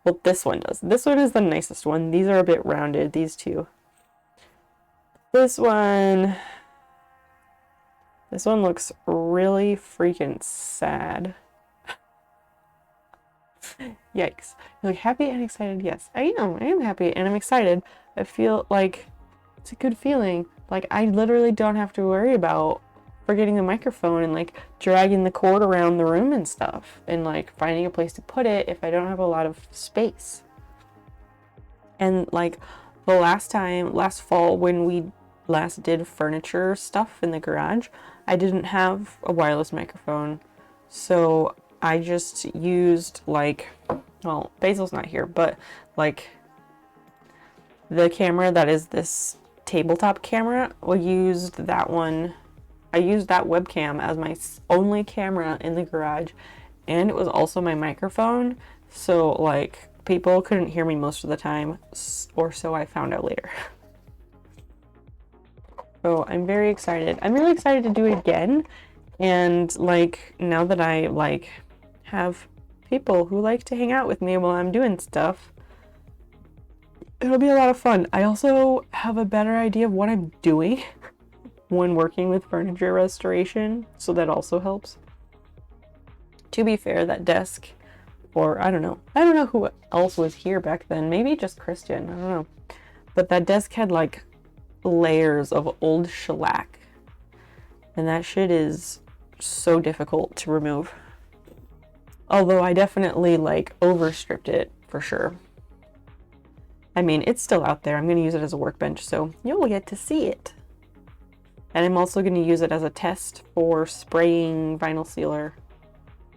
Well, this one does. This one is the nicest one. These are a bit rounded, these two. This one looks really freaking sad. Yikes. You're like, happy and excited? Yes, I am happy and I'm excited. I feel like it's a good feeling. Like, I literally don't have to worry about forgetting the microphone and like dragging the cord around the room and stuff and like finding a place to put it if I don't have a lot of space. And like the last fall when we last did furniture stuff in the garage, I didn't have a wireless microphone, so I just used like, well, Basil's not here, but like the camera that is this tabletop camera, we used that one. I used that webcam as my only camera in the garage, and it was also my microphone, so like people couldn't hear me most of the time, or so I found out later. So I'm very excited. I'm really excited to do it again, and like now that I like have people who like to hang out with me while I'm doing stuff, it'll be a lot of fun. I also have a better idea of what I'm doing when working with furniture restoration, so that also helps. To be fair, that desk, or I don't know who else was here back then, maybe just Christian, I don't know, but that desk had like layers of old shellac, and that shit is so difficult to remove. Although I definitely like overstripped it for sure. I mean, it's still out there. I'm going to use it as a workbench, so you'll get to see it. And I'm also going to use it as a test for spraying vinyl sealer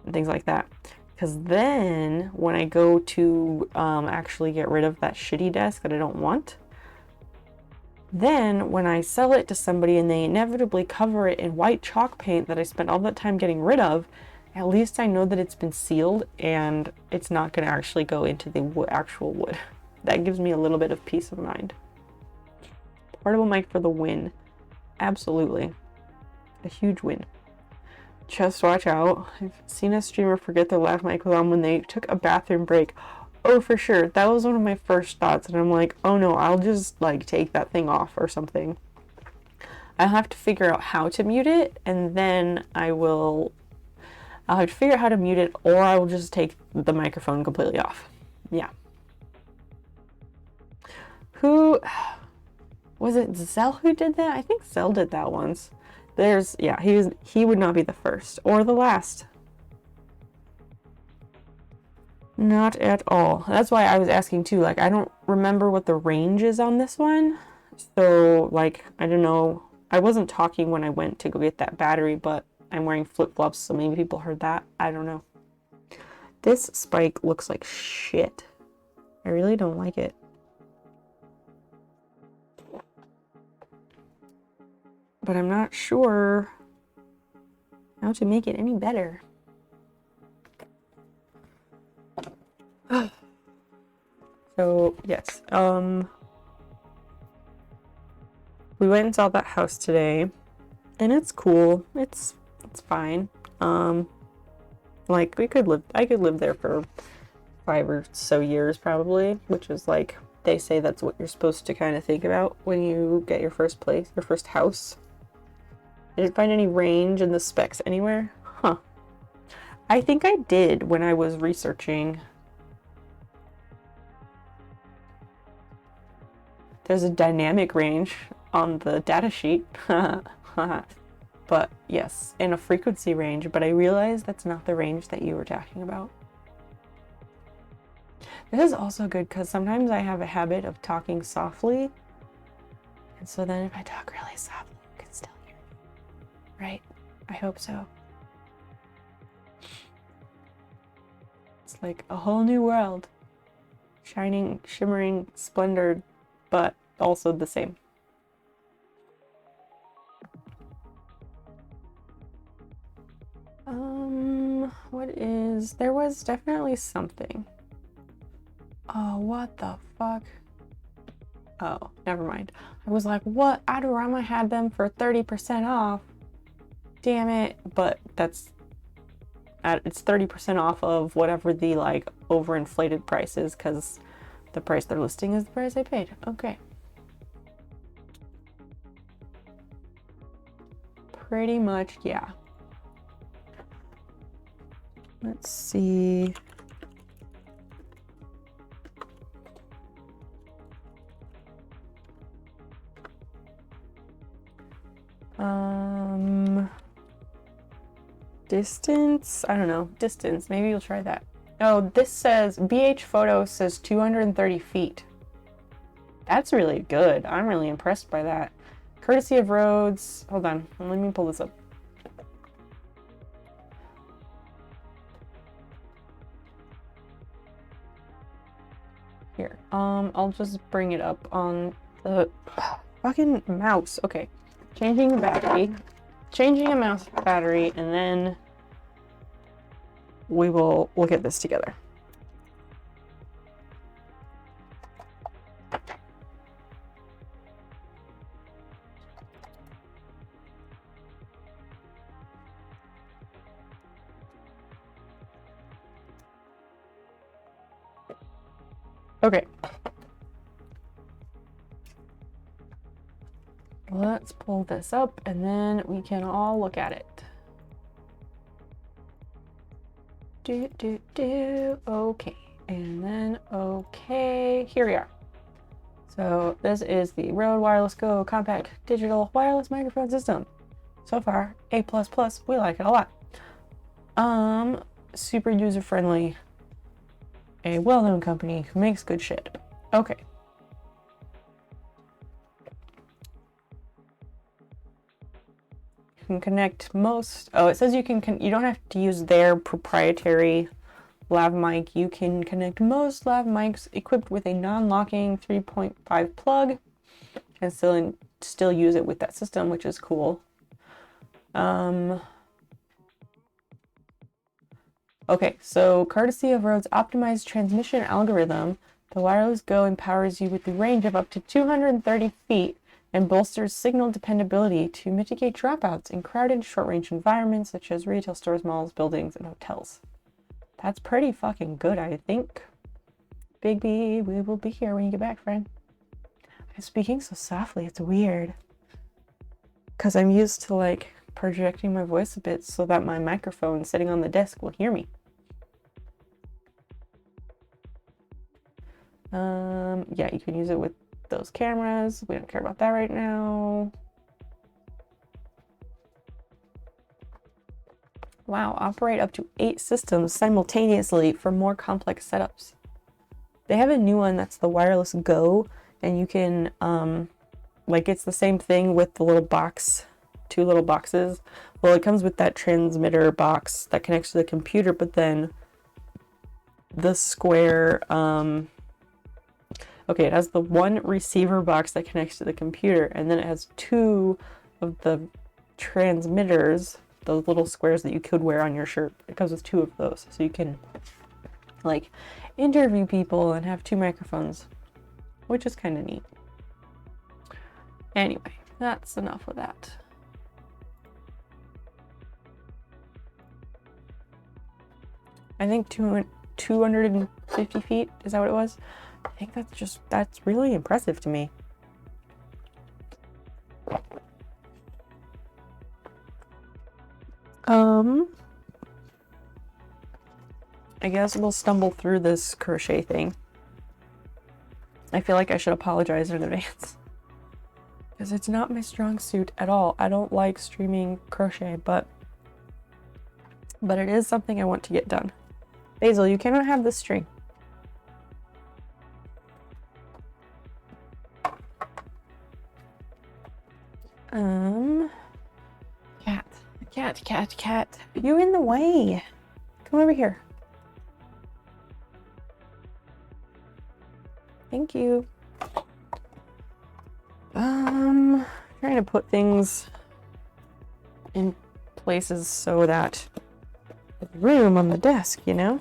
and things like that. Because then when I go to actually get rid of that shitty desk that I don't want, then when I sell it to somebody and they inevitably cover it in white chalk paint that I spent all that time getting rid of, at least I know that it's been sealed and it's not going to actually go into the actual wood. That gives me a little bit of peace of mind. Portable mic for the win. Absolutely. A huge win. Just watch out. I've seen a streamer forget their lav mic was on when they took a bathroom break. Oh, for sure. That was one of my first thoughts. And I'm like, oh no, I'll just like take that thing off or something. I'll have to figure out how to mute it, and then I'll have to figure out how to mute it, or I will just take the microphone completely off. Yeah. Who was it? Zell who did that? I think Zell did that once. Yeah, he would not be the first or the last. Not at all. That's why I was asking too. Like, I don't remember what the range is on this one. So, like, I don't know. I wasn't talking when I went to go get that battery, but I'm wearing flip-flops, so maybe people heard that. I don't know. This spike looks like shit. I really don't like it. But I'm not sure how to make it any better. So, yes. We went and saw that house today, and it's cool. It's fine. Like, I could live there for 5 or so years probably, which is like, they say that's what you're supposed to kind of think about when you get your first place, your first house. Didn't find any range in the specs anywhere? Huh. I think I did when I was researching. There's a dynamic range on the data sheet. But yes, in a frequency range, but I realized that's not the range that you were talking about. This is also good because sometimes I have a habit of talking softly. And so then if I talk really softly, you can still hear me. Right? I hope so. It's like a whole new world. Shining, shimmering, splendor, but also the same. There was definitely something. Oh, what the fuck? Oh, never mind. I was like, what? Adorama had them for 30% off. Damn it. But it's 30% off of whatever the like overinflated price is, because the price they're listing is the price I paid. Okay. Pretty much, yeah. Let's see. Distance? I don't know. Distance. Maybe you'll try that. Oh, this says, BH Photo says 230 feet. That's really good. I'm really impressed by that. Courtesy of Rhodes. Hold on. Let me pull this up. Here. I'll just bring it up on the fucking mouse. Okay. Changing the battery. Changing a mouse battery, and then we will look at this together. Okay. Let's pull this up and then we can all look at it. Okay. And then, okay, here we are. So this is the Rode Wireless Go Compact Digital Wireless Microphone System. So far, A++, we like it a lot. Super user-friendly. A well-known company who makes good shit. Okay, can connect most. Oh, it says you you don't have to use their proprietary lav mic. You can connect most lav mics equipped with a non-locking 3.5 plug and still use it with that system, which is cool. Okay, so courtesy of Rode's optimized transmission algorithm, the wireless Go empowers you with the range of up to 230 feet and bolsters signal dependability to mitigate dropouts in crowded short-range environments such as retail stores, malls, buildings, and hotels. That's pretty fucking good, I think. Big B, we will be here when you get back, friend. I'm speaking so softly, it's weird. Because I'm used to, like, projecting my voice a bit so that my microphone sitting on the desk will hear me. Yeah, you can use it with those cameras. We don't care about that right now. Wow, operate up to 8 systems simultaneously for more complex setups. They have a new one that's the wireless Go, and you can, like, it's the same thing with the little box, 2 little boxes. Well, it comes with that transmitter box that connects to the computer, but then the square, okay, it has the one receiver box that connects to the computer, and then it has 2 of the transmitters, those little squares that you could wear on your shirt. It comes with 2 of those, so you can, like, interview people and have 2 microphones, which is kind of neat. Anyway, that's enough of that. I think 250 feet, is that what it was? I think that's really impressive to me. I guess we'll stumble through this crochet thing. I feel like I should apologize in advance. Because it's not my strong suit at all. I don't like streaming crochet, but it is something I want to get done. Basil, you cannot have this string. Cat. You in the way. Come over here. Thank you. Trying to put things in places so that there's room on the desk, you know?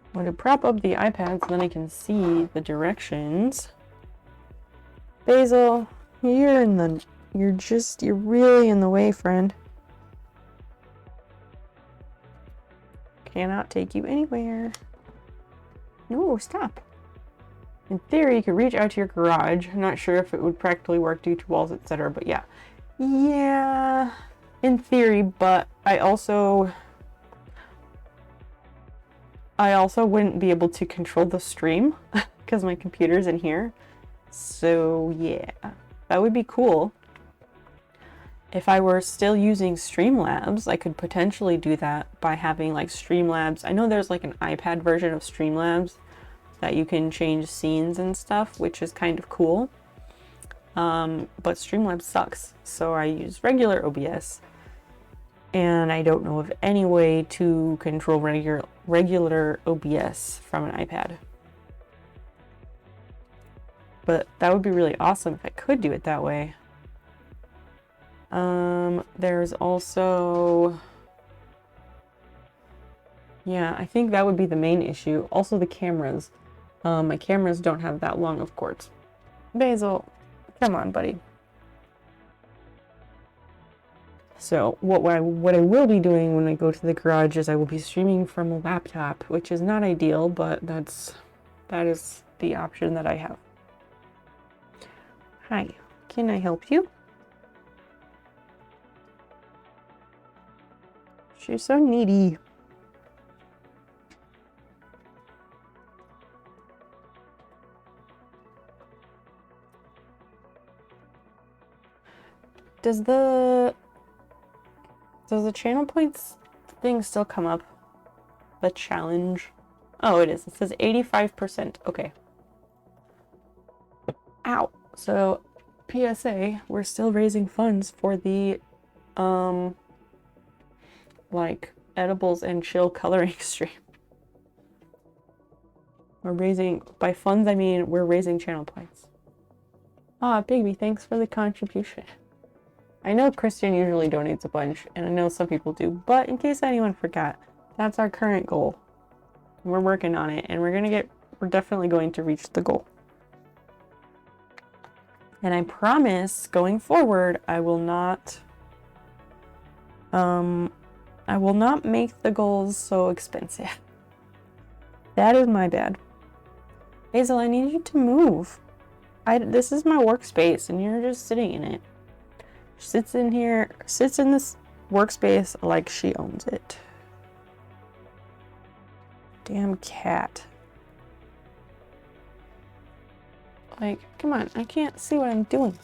I'm going to prop up the iPad so then I can see the directions. Basil, you're really in the way, friend. Cannot take you anywhere. No, stop. In theory, you could reach out to your garage. I'm not sure if it would practically work due to walls, etc., but yeah. Yeah, in theory, but I also wouldn't be able to control the stream because my computer's in here. So yeah, that would be cool. If I were still using Streamlabs, I could potentially do that by having like Streamlabs. I know there's like an iPad version of Streamlabs that you can change scenes and stuff, which is kind of cool. But Streamlabs sucks, so I use regular OBS. And I don't know of any way to control regular OBS from an iPad. But that would be really awesome if I could do it that way. There's also... Yeah, I think that would be the main issue. Also the cameras. My cameras don't have that long of cords. Basil, come on, buddy. So what I will be doing when I go to the garage is I will be streaming from a laptop, which is not ideal, but that is the option that I have. Hi, can I help you? She's so needy. Does the channel points thing still come up? The challenge? Oh, it is. It says 85%. Okay. Ow. So, PSA, we're still raising funds for the, like, edibles and chill coloring stream. We're raising, by funds, I mean we're raising channel points. Ah, Bigby, thanks for the contribution. I know Christian usually donates a bunch, and I know some people do, but in case anyone forgot, that's our current goal. We're working on it, and we're definitely going to reach the goal. And I promise, going forward, I will not make the goals so expensive. That is my bad. Hazel, I need you to move. This is my workspace, and you're just sitting in it. Sits in this workspace like she owns it. Damn cat. Like, come on, I can't see what I'm doing.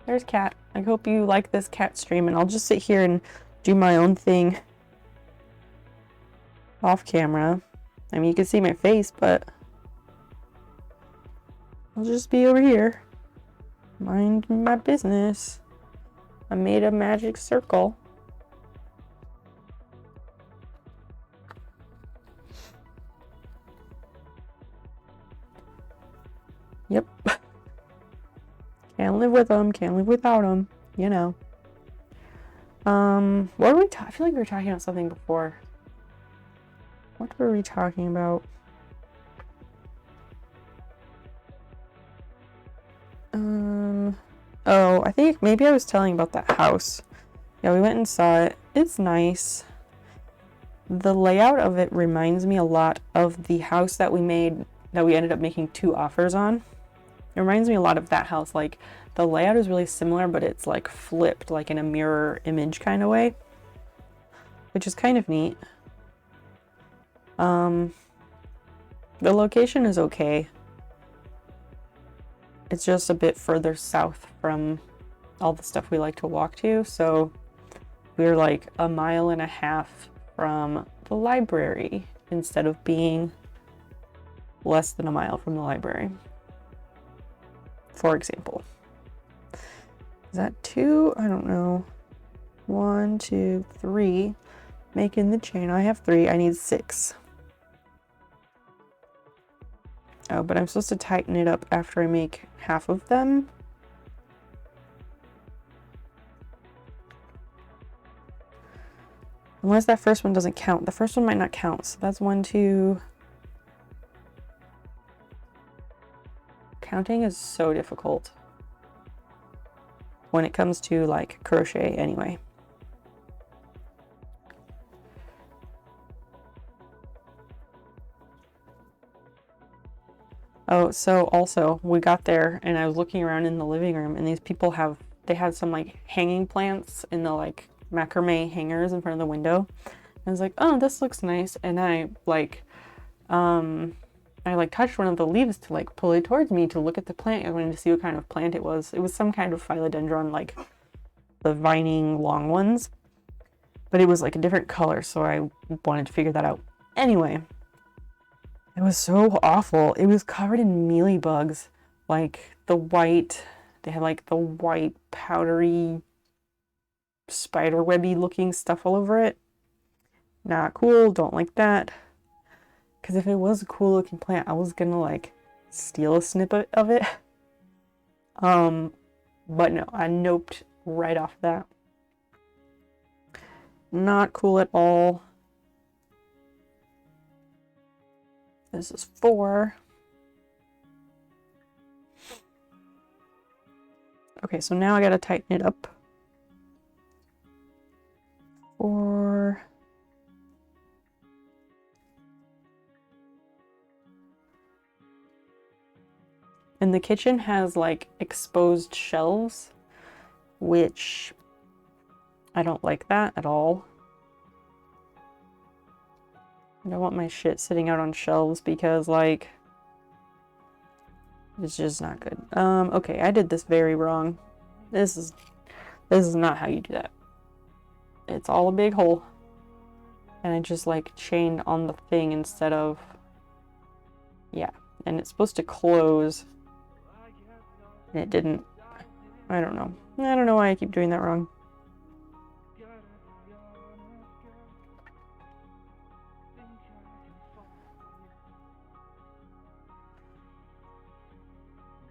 There's cat. I hope you like this cat stream, and I'll just sit here and do my own thing off camera. I mean, you can see my face, but I'll just be over here. Mind my business. I made a magic circle. Yep. Can't live with them, can't live without them, you know. What were we I feel like we were talking about something before. What were we talking about? Oh, I think maybe I was telling about that house. Yeah, we went and saw it. It's nice. The layout of it reminds me a lot of the house that we made, that we ended up making 2 offers on. It reminds me a lot of that house. Like, the layout is really similar, but it's like flipped, like in a mirror image kind of way, which is kind of neat. The location is okay. It's just a bit further south from all the stuff we like to walk to, so we're like a mile and a half from the library instead of being less than a mile from the library, for example. Is that 2? I don't know. 1, 2, 3. Making the chain. I have 3. I need 6. Oh, but I'm supposed to tighten it up after I make half of them. Unless that first one doesn't count. The first one might not count. So that's 1, 2. Counting is so difficult when it comes to like crochet anyway. Oh, so also we got there and I was looking around in the living room, and these people they had some like hanging plants in the like macrame hangers in front of the window. I was like, oh, this looks nice. And I like touched one of the leaves to like pull it towards me to look at the plant. I wanted to see what kind of plant it was. It was some kind of philodendron, like the vining long ones, but it was like a different color, so I wanted to figure that out. Anyway, it was so awful. It was covered in mealybugs, like they had like the white powdery spiderwebby looking stuff all over it. Not cool, don't like that. Because if it was a cool looking plant, I was gonna like steal a snippet of it. But no, I noped right off that. Not cool at all. This is 4. Okay, so now I gotta tighten it up. 4. And the kitchen has like exposed shelves, which I don't like that at all. I don't want my shit sitting out on shelves because like it's just not good. Okay, I did this very wrong. This is not how you do that. It's all a big hole. And I just like chained on the thing instead of, yeah. And it's supposed to close And it didn't. I don't know. I don't know why I keep doing that wrong.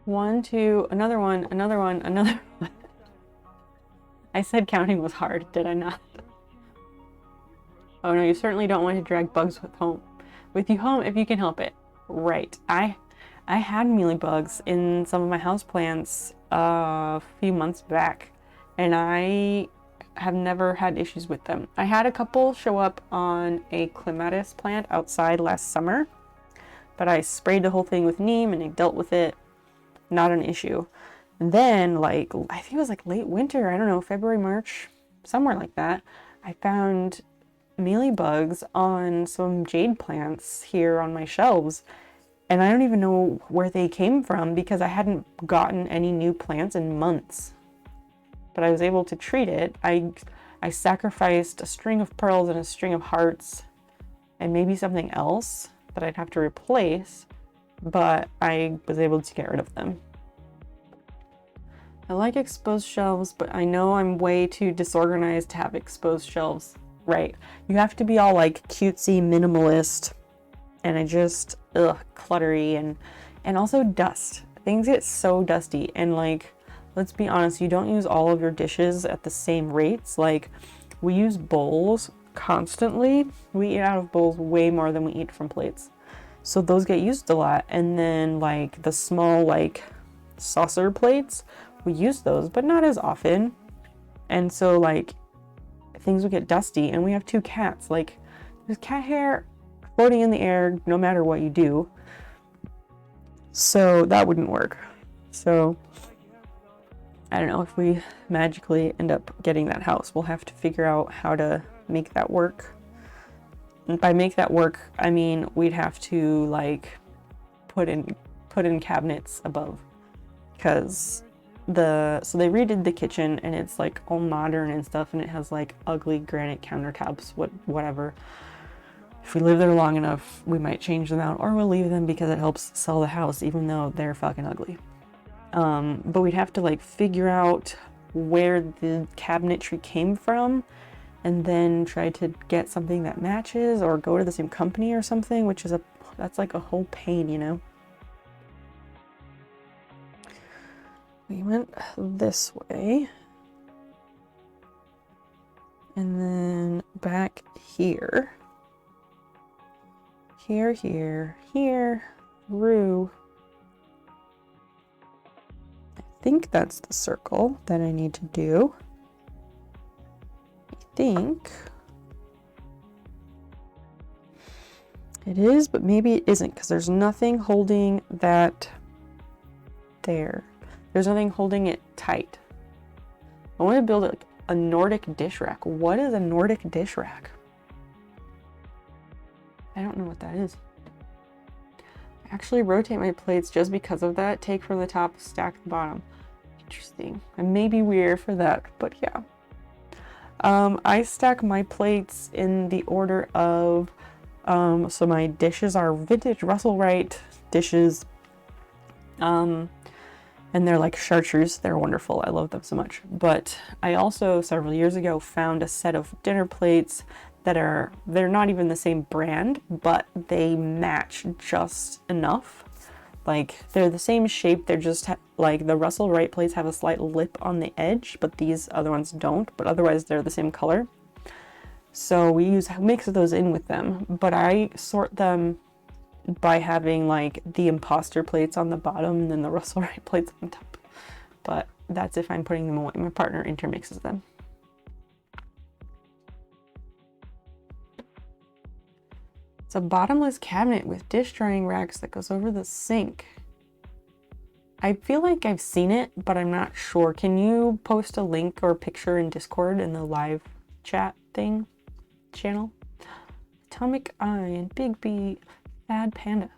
One, two, another one, another one, another one. I said counting was hard, did I not? Oh no, you certainly don't want to drag bugs with you home if you can help it. Right. I had mealybugs in some of my houseplants a few months back, and I have never had issues with them. I had a couple show up on a clematis plant outside last summer, but I sprayed the whole thing with neem and I dealt with it. Not an issue. And then, like, I think it was like late winter, I don't know, February, March, somewhere like that, I found mealybugs on some jade plants here on my shelves. And I don't even know where they came from because I hadn't gotten any new plants in months. But I was able to treat it. I sacrificed a string of pearls and a string of hearts and maybe something else that I'd have to replace, but I was able to get rid of them. I like exposed shelves, but I know I'm way too disorganized to have exposed shelves. Right. You have to be all like cutesy minimalist, and I just, cluttery and also dust. Things get so dusty, and like, let's be honest, you don't use all of your dishes at the same rates. Like, we use bowls constantly. We eat out of bowls way more than we eat from plates. So those get used a lot. And then like the small like saucer plates, we use those, but not as often. And so like things will get dusty, and we have 2 cats. Like, there's cat hair floating in the air no matter what you do. So that wouldn't work. So I don't know if we magically end up getting that house. We'll have to figure out how to make that work. And by make that work, I mean we'd have to like put in cabinets above, because so they redid the kitchen and it's like all modern and stuff, and it has like ugly granite countertops, whatever. If we live there long enough, we might change them out, or we'll leave them because it helps sell the house, even though they're fucking ugly. But we'd have to like figure out where the cabinetry came from, and then try to get something that matches, or go to the same company or something, which is that's like a whole pain, you know? We went this way, and then back here, here, through. I think that's the circle that I need to do. I think it is, but maybe it isn't, because there's nothing holding that there. There's nothing holding it tight. I want to build like a Nordic dish rack. What is a Nordic dish rack? I don't know what that is. I actually rotate my plates just because of that. Take from the top, stack the bottom. Interesting. I may be weird for that, but yeah. I stack my plates in the order of, so my dishes are vintage Russell Wright dishes. And they're like chartreuse. They're wonderful. I love them so much. But I also, several years ago, found a set of dinner plates that they're not even the same brand, but they match just enough. Like, they're the same shape. They're just like the Russell Wright plates have a slight lip on the edge, but these other ones don't. But otherwise, they're the same color. So we mix those in with them. But I sort them by having like the imposter plates on the bottom and then the Russell Wright plates on top. But that's if I'm putting them away. My partner intermixes them. It's a bottomless cabinet with dish drying racks that goes over the sink. I feel like I've seen it, but I'm not sure. Can you post a link or picture in Discord in the live chat thing channel? Atomic Eye and Big B, Bad Panda,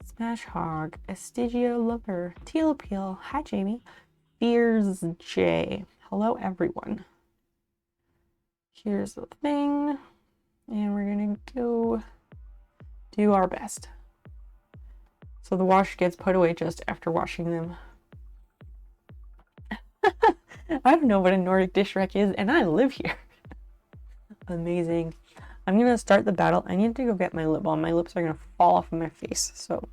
Smash Hog, Estigio Lover, Teal Appeal, hi Jamie, Fears J, hello everyone. Here's the thing, and we're gonna go do our best. So the wash gets put away just after washing them. I don't know what a Nordic dish rack is, and I live here. Amazing. I'm gonna start the battle. I need to go get my lip balm. My lips are gonna fall off of my face. So,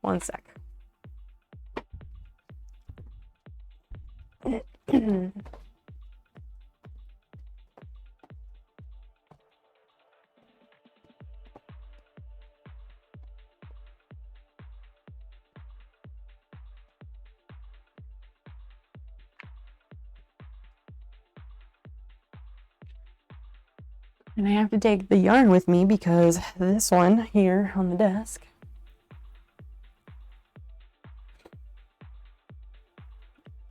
one sec. And I have to take the yarn with me because this one here on the desk.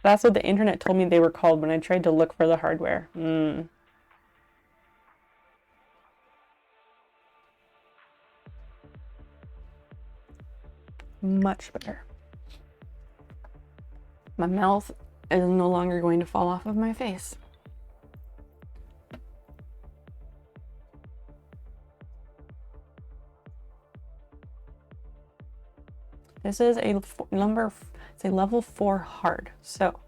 That's what the internet told me they were called when I tried to look for the hardware. Much better. My mouth is no longer going to fall off of my face. This is a it's a level 4 hard. So,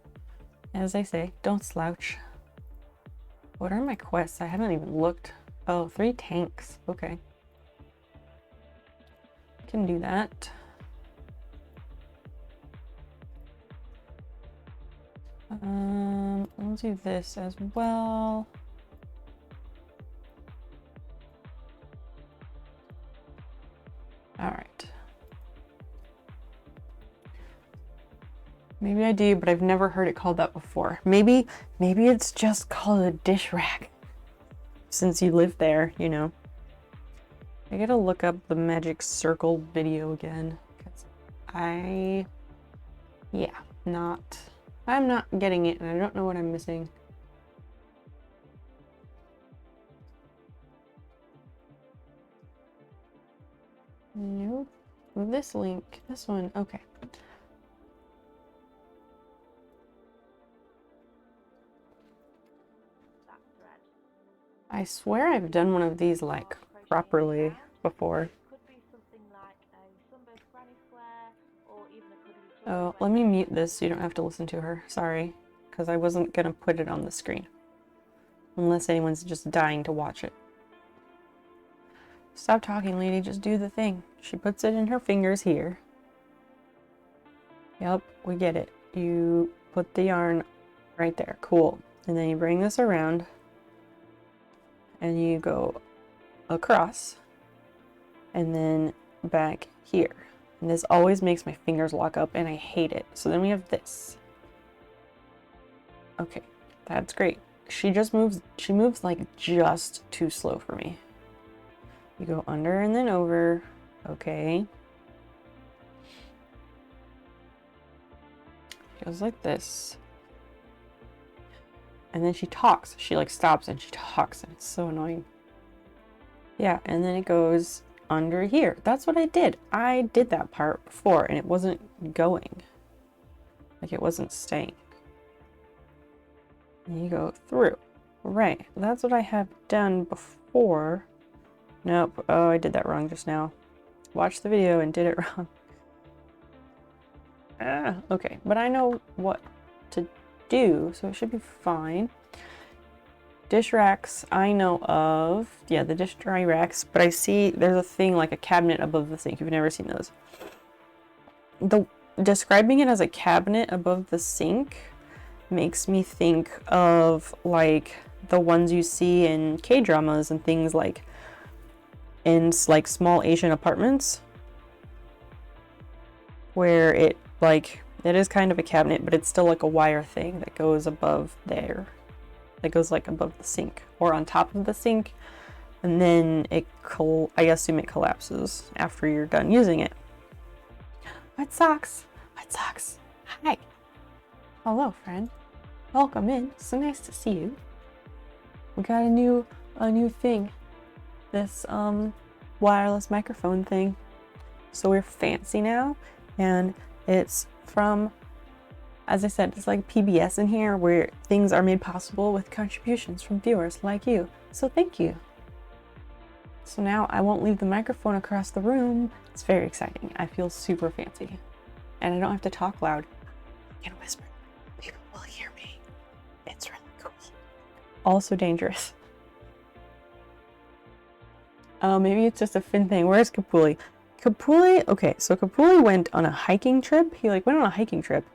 as I say, don't slouch. What are my quests? I haven't even looked. Oh, 3 tanks. Okay. Can do that. I'll do this as well. All right. Maybe I do, but I've never heard it called that before. Maybe it's just called a dish rack. Since you live there, you know. I gotta look up the magic circle video again. Because I'm not getting it, and I don't know what I'm missing. Nope. This link, this one, okay. I swear I've done one of these like properly before. Oh, let me mute this so you don't have to listen to her. Sorry, because I wasn't gonna put it on the screen. Unless anyone's just dying to watch it. Stop talking, lady, just do the thing. She puts it in her fingers here. Yep, we get it. You put the yarn right there, cool. And then you bring this around and you go across and then back here. And this always makes my fingers lock up and I hate it. So then we have this. Okay, that's great. She moves like just too slow for me. You go under and then over. Okay. Goes like this. And then she talks. She like stops and she talks and it's so annoying. Yeah, and then it goes under here. That's what I did. I did that part before and it wasn't going. Like it wasn't staying. And you go through. Right, that's what I have done before. Nope, oh, I did that wrong just now. Watched the video and did it wrong. Okay, but I know what to do, so it should be fine. Dish racks, I know of. Yeah, the dish dry racks, but I see there's a thing like a cabinet above the sink. You've never seen those. Describing it as a cabinet above the sink makes me think of like the ones you see in K-dramas and things like in like small Asian apartments where it is kind of a cabinet, but it's still like a wire thing that goes above there, that goes like above the sink or on top of the sink, and then I assume it collapses after you're done using it. Wet socks. Hi. Hello, friend. Welcome in. So nice to see you. We got a new thing. This wireless microphone thing. So we're fancy now, and it's from, as I said, it's like PBS in here where things are made possible with contributions from viewers like you. So thank you. So now I won't leave the microphone across the room. It's very exciting. I feel super fancy. And I don't have to talk loud. I can whisper. People will hear me. Also dangerous. Oh, maybe it's just a Finn thing. Where's Kapuli? Kapuli, okay, so Kapuli went on a hiking trip. He like went on a hiking trip.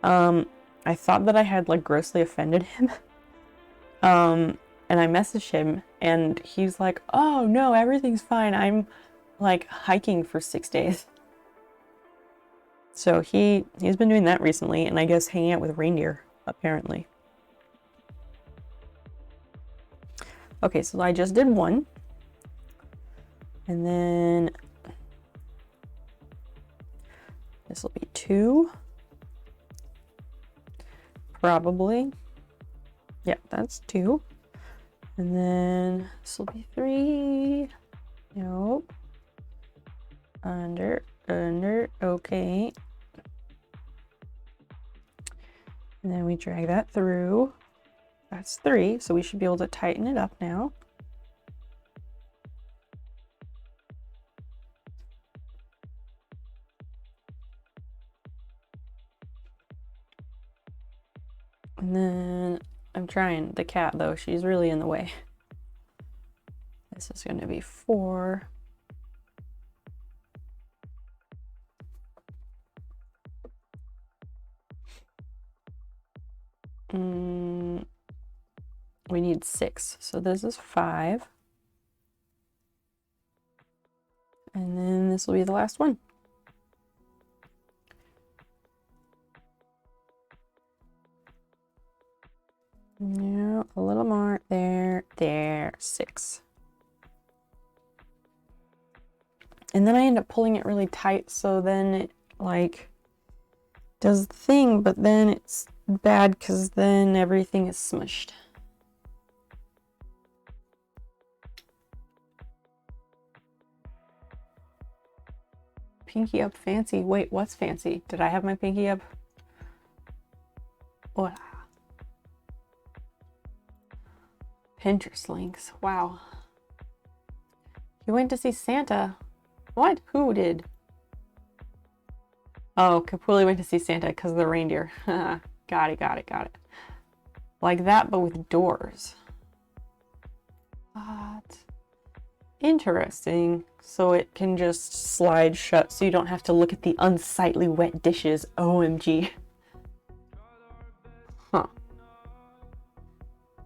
I thought that I had like grossly offended him. And I messaged him and he's like, "Oh no, everything's fine. I'm like hiking for 6 days." So he's been doing that recently, and I guess hanging out with reindeer, apparently. Okay, so I just did one. And then this will be 2. Probably. Yeah, that's 2. And then this will be 3. Nope. Under, okay. And then we drag that through. That's 3, so we should be able to tighten it up now. And then I'm trying the cat though, she's really in the way. This is going to be 4. We need 6, so this is 5. And then this will be the last one. No, a little more. There, 6. And then I end up pulling it really tight, so then it like does the thing, but then it's bad because then everything is smushed. Pinky up fancy. Wait, what's fancy? Did I have my pinky up? Hola. Pinterest links. Wow. You went to see Santa. What? Who did? Oh, Kapuli went to see Santa because of the reindeer. Got it. Like that, but with doors. What? Interesting. So it can just slide shut so you don't have to look at the unsightly wet dishes. OMG. Huh.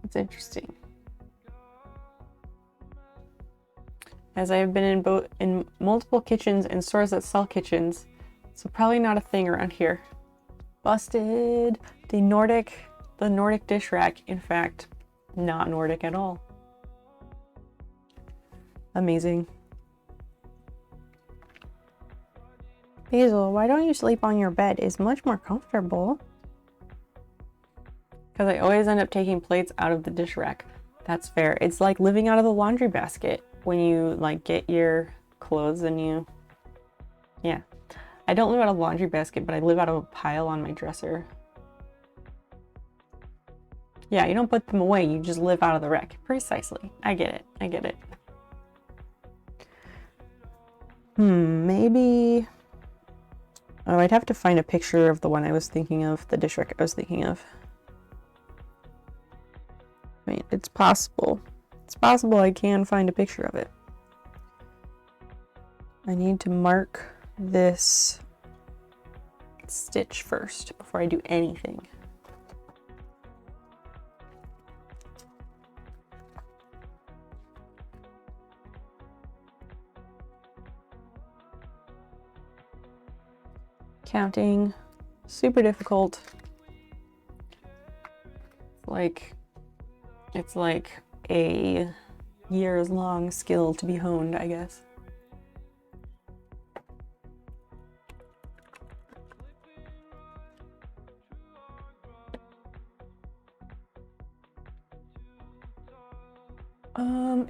That's interesting. As I have been in multiple kitchens and stores that sell kitchens, so probably not a thing around here. Busted. The Nordic dish rack, in fact, not Nordic at all. Amazing. Basil, why don't you sleep on your bed? It's much more comfortable. Because I always end up taking plates out of the dish rack. That's fair. It's like living out of the laundry basket when you like get your clothes and you... Yeah. I don't live out of a laundry basket, but I live out of a pile on my dresser. Yeah, you don't put them away, you just live out of the rack. Precisely. I get it. Maybe... Oh, I'd have to find a picture of the one I was thinking of, the dish rack I was thinking of. I mean, it's possible. It's possible I can find a picture of it. I need to mark this stitch first before I do anything. Counting, super difficult. It's like a years-long skill to be honed, I guess.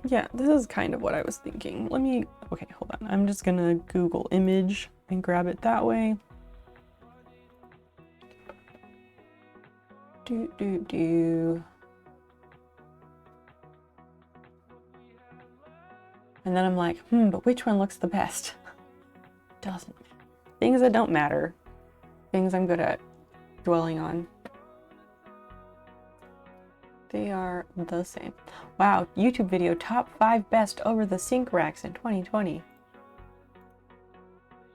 Yeah, this is kind of what I was thinking. Okay, hold on. I'm just gonna Google image and grab it that way. And then I'm like, but which one looks the best? Doesn't. Things that don't matter. Things I'm good at dwelling on. They are the same. Wow, YouTube video top 5 best over the sink racks in 2020.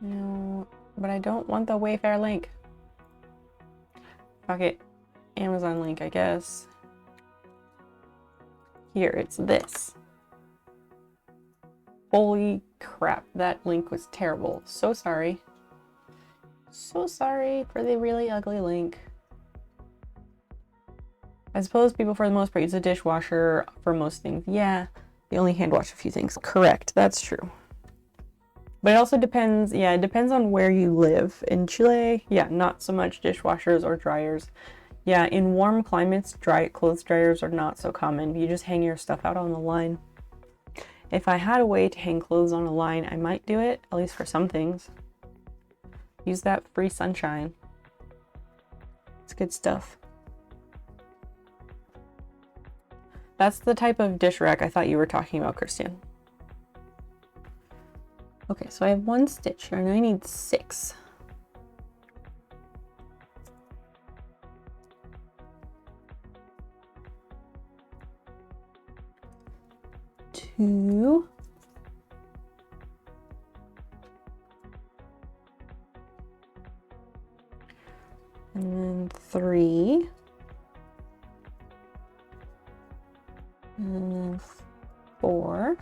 No, but I don't want the Wayfair link. Fuck it. Amazon link, I guess. Here, it's this. Holy crap, that link was terrible. So sorry. So sorry for the really ugly link. I suppose people for the most part use a dishwasher for most things. Yeah, they only hand wash a few things. Correct, that's true. But it also depends, yeah, it depends on where you live. In Chile, yeah, not so much dishwashers or dryers. Yeah, in warm climates, clothes dryers are not so common. You just hang your stuff out on the line. If I had a way to hang clothes on a line, I might do it, at least for some things. Use that free sunshine. It's good stuff. That's the type of dish rack I thought you were talking about, Christian. Okay, so I have 1 stitch here and I need 6. Two. And then 3. And then 4.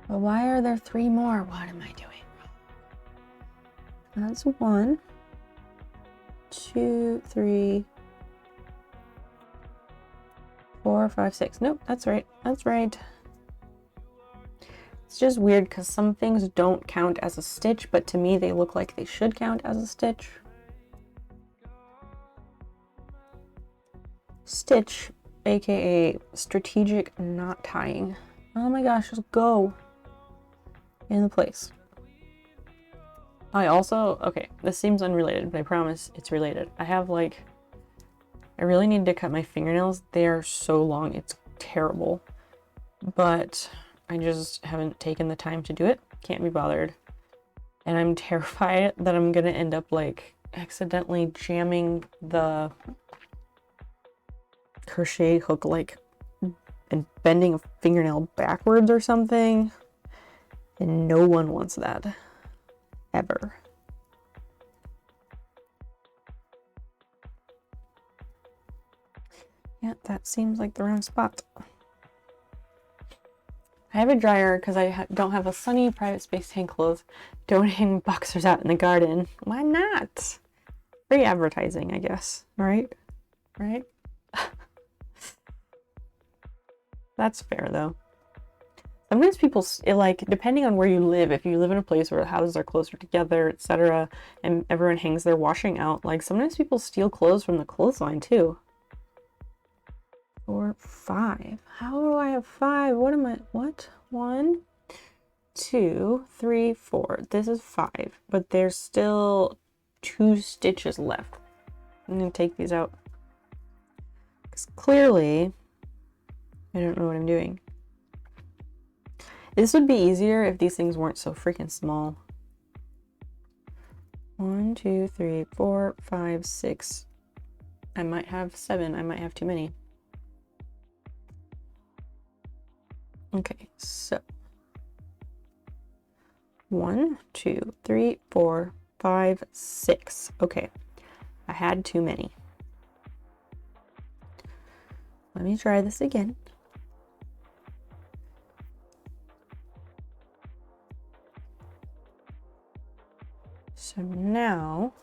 But why are there 3 more? What am I doing wrong? That's 1, 2, 3, 4, 5, 6. Nope, that's right. That's right. It's just weird because some things don't count as a stitch, but to me they look like they should count as a stitch. Stitch, aka strategic knot tying. Oh my gosh, just go in the place. I also, okay, this seems unrelated, but I promise it's related. I have I really need to cut my fingernails. They are so long, it's terrible. But I just haven't taken the time to do it. Can't be bothered. And I'm terrified that I'm gonna end up accidentally jamming the crochet hook and bending a fingernail backwards or something. And no one wants that. Ever. Yeah, that seems like the wrong spot. I have a dryer because I don't have a sunny private space to hang clothes. Don't hang boxers out in the garden. Why not? Free advertising, I guess. Right? Right? That's fair though. Sometimes people, depending on where you live, if you live in a place where the houses are closer together, etc., and everyone hangs their washing out, sometimes people steal clothes from the clothesline too. 4, 5. How do I have 5? What am I? What? 1, 2, 3, 4. This is 5, but there's still 2 stitches left. I'm gonna take these out because clearly I don't know what I'm doing. This would be easier if these things weren't so freaking small. 1, 2, 3, 4, 5, 6. I might have 7. I might have too many. Okay, so 1, 2, 3, 4, 5, 6. Okay, I had too many. Let me try this again. So now,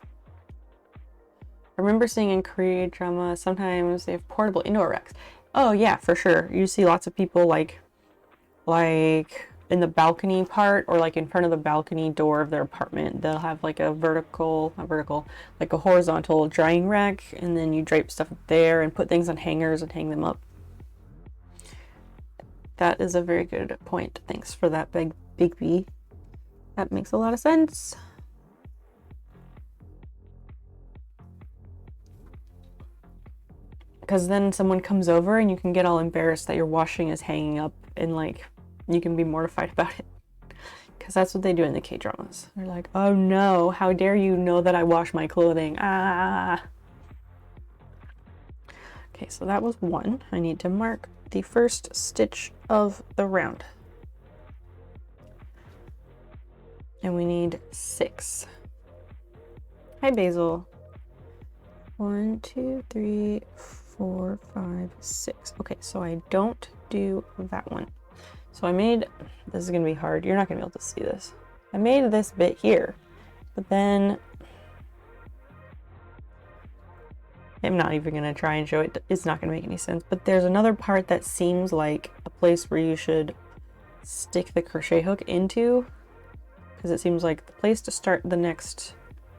I remember seeing in Korea drama, sometimes they have portable indoor racks. Oh yeah, for sure. You see lots of people like in the balcony part or in front of the balcony door of their apartment, they'll have a horizontal drying rack, and then you drape stuff up there and put things on hangers and hang them up. That is a very good point. Thanks for that, Big B. That makes a lot of sense. Because then someone comes over and you can get all embarrassed that your washing is hanging up and like you can be mortified about it. Because that's what they do in the K-dramas. They're like, oh no, how dare you know that I wash my clothing? Ah. Okay, so that was 1. I need to mark the first stitch of the round. And we need 6. Hi, Basil. 1, 2, 3, 4, 5, 6. Okay, so I don't do that one. So I made, this is gonna be hard. You're not gonna be able to see this. I made this bit here, but then I'm not even gonna try and show it. It's not gonna make any sense, but there's another part that seems like a place where you should stick the crochet hook into, because it seems like the place to start the next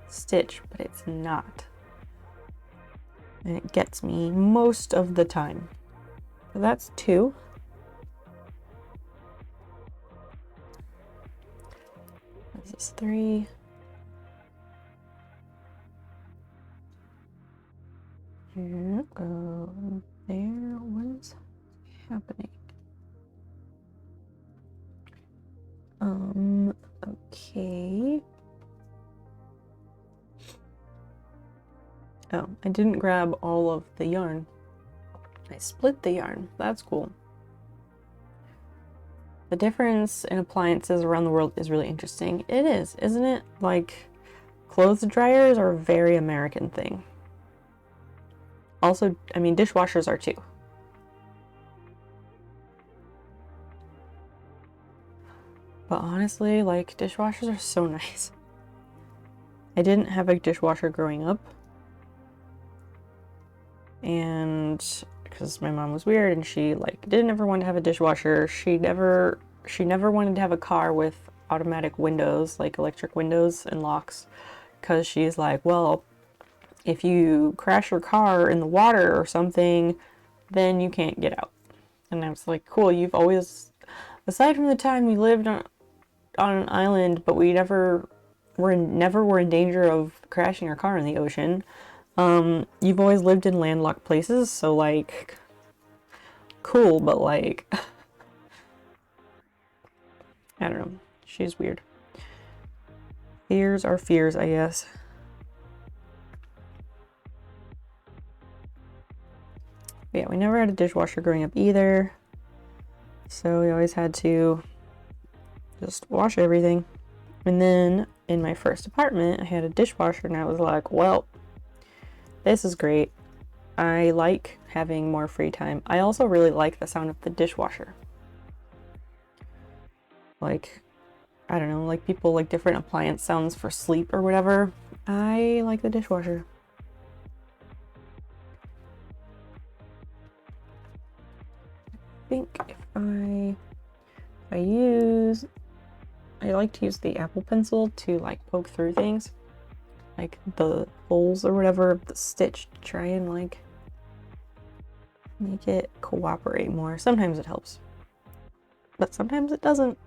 stitch, but it's not. And it gets me most of the time. So that's 2. This is 3. Here go. There. What is happening? Okay. Oh, I didn't grab all of the yarn. I split the yarn. That's cool. The difference in appliances around the world is really interesting. It is, isn't it? Like, clothes dryers are a very American thing. Also, I mean, dishwashers are too. But honestly, like, dishwashers are so nice. I didn't have a dishwasher growing up. And because my mom was weird and she like didn't ever want to have a dishwasher. She never wanted to have a car with automatic windows, like electric windows and locks, because she's like, well, if you crash your car in the water or something, then you can't get out. And I was like, cool, you've always, aside from the time we lived on an island, but we never were in danger of crashing our car in the ocean. You've always lived in landlocked places, so like, cool, but like, I don't know. She's weird. Fears are fears, I guess. But yeah, we never had a dishwasher growing up either. So we always had to just wash everything. And then in my first apartment, I had a dishwasher and I was like, well, this is great. I like having more free time. I also really like the sound of the dishwasher. Like, I don't know, like people like different appliance sounds for sleep or whatever. I like the dishwasher. I think if I like to use the Apple Pencil to like poke through things, like the holes or whatever of the stitch, to try and like make it cooperate more. Sometimes it helps, but sometimes it doesn't.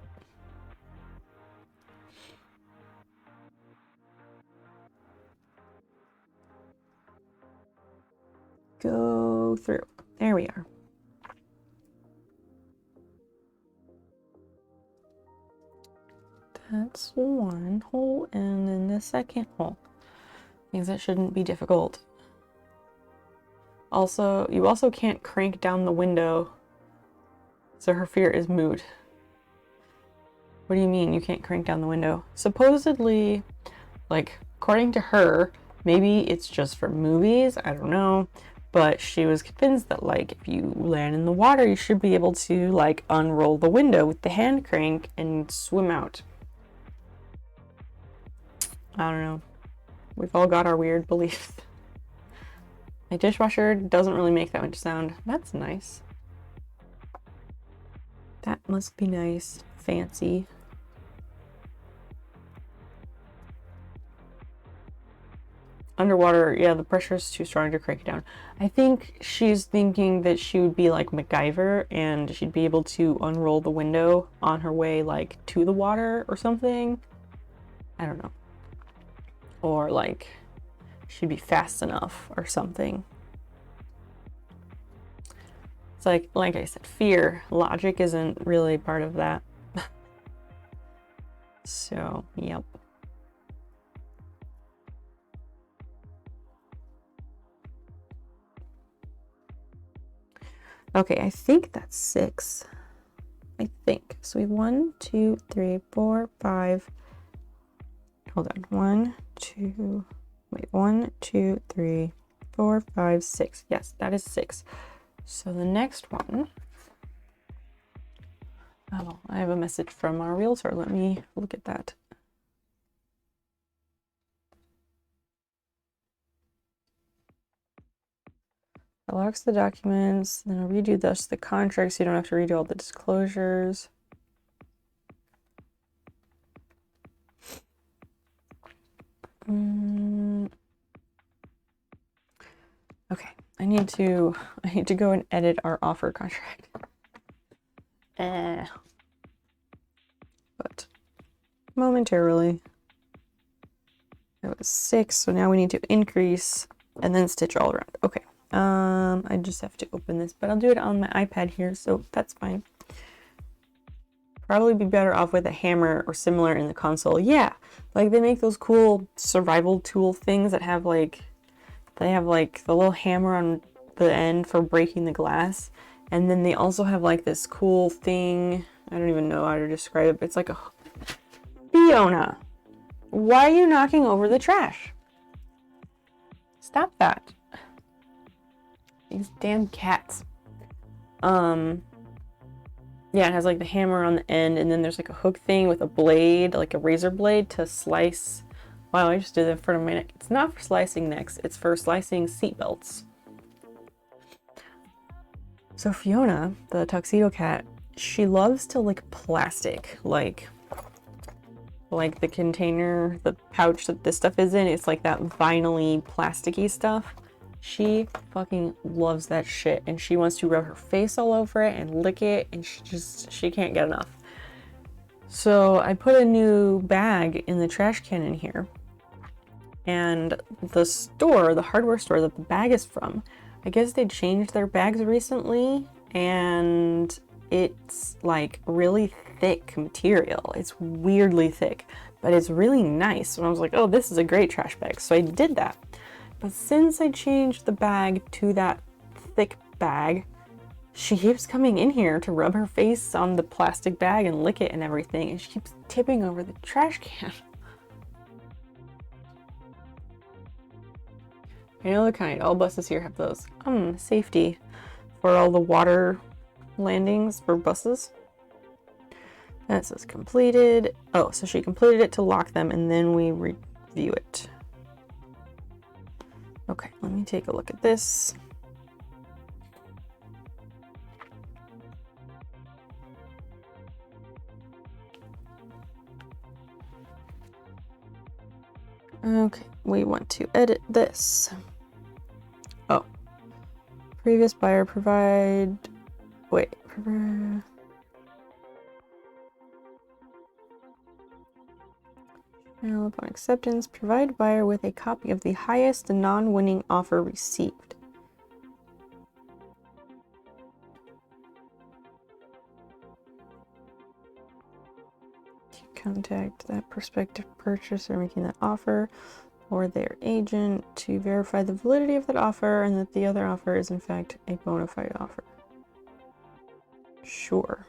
Go through. There we are. That's one hole, and then the second hole. Means that shouldn't be difficult. Also, you also can't crank down the window, so her fear is moot. What do you mean you can't crank down the window? Supposedly, like, according to her, maybe it's just for movies, I don't know, but she was convinced that, like, if you land in the water, you should be able to, like, unroll the window with the hand crank and swim out. I don't know. We've all got our weird beliefs. My dishwasher doesn't really make that much sound. That's nice. That must be nice. Fancy. Underwater, yeah, the pressure is too strong to crank it down. I think she's thinking that she would be like MacGyver and she'd be able to unroll the window on her way like to the water or something. I don't know. Or like she'd be fast enough or something. It's like I said, fear. Logic isn't really part of that. So, yep. Okay, I think that's 6. I think. So we have 1, 2, 3, 4, 5. Hold on. 1, 2, wait, 1, 2, 3, 4, 5, 6. Yes, that is 6. So the next one. Oh, I have a message from our realtor. Let me look at that. It locks the documents, then I'll redo the contract so you don't have to redo all the disclosures. Okay, I need to go and edit our offer contract. But momentarily. It was 6, so now we need to increase and then stitch all around. Okay. I just have to open this, but I'll do it on my iPad here, so that's fine. Probably be better off with a hammer or similar in the console. Yeah, like they make those cool survival tool things that have like, they have like the little hammer on the end for breaking the glass. And then they also have like this cool thing. I don't even know how to describe it, but it's like a... Fiona, why are you knocking over the trash? Stop that. These damn cats. Yeah, it has like the hammer on the end, and then there's like a hook thing with a blade, like a razor blade to slice. Wow, I just did that in front of my neck. It's not for slicing necks, it's for slicing seat belts. So Fiona, the tuxedo cat, she loves to lick plastic, like the container, the pouch that this stuff is in. It's like that vinyl-y, plasticky stuff. She fucking loves that shit, and she wants to rub her face all over it and lick it, and she can't get enough. So I put a new bag in the trash can in here, and the store, the hardware store that the bag is from, I guess they changed their bags recently, and it's like really thick material. It's weirdly thick, but it's really nice. And I was like, oh, this is a great trash bag. So I did that. But since I changed the bag to that thick bag, she keeps coming in here to rub her face on the plastic bag and lick it and everything, and she keeps tipping over the trash can. I know the kind. All buses here have those. Safety for all the water landings for buses. That says completed. Oh, so she completed it to lock them, and then we review it. Okay, let me take a look at this. Okay, we want to edit this. Oh, previous buyer provide, wait, now upon acceptance, provide buyer with a copy of the highest non-winning offer received. Contact that prospective purchaser making that offer or their agent to verify the validity of that offer and that the other offer is in fact a bona fide offer. Sure.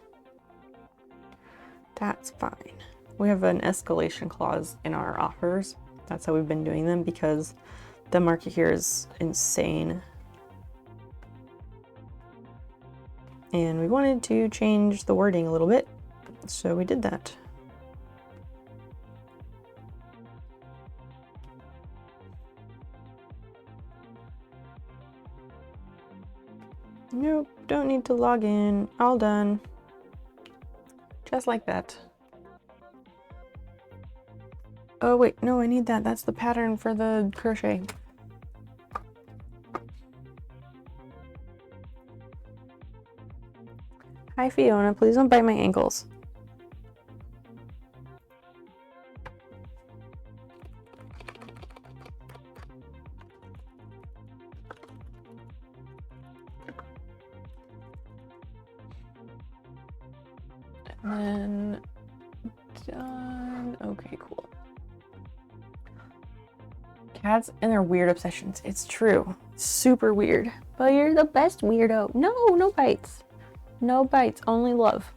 That's fine. We have an escalation clause in our offers. That's how we've been doing them because the market here is insane. And we wanted to change the wording a little bit, so we did that. Nope, don't need to log in. All done. Just like that. Oh wait, no, I need that. That's the pattern for the crochet. Hi Fiona, please don't bite my ankles. And then done. Okay, cool. Cats and their weird obsessions. It's true. Super weird. But you're the best weirdo. No, no bites. No bites. Only love.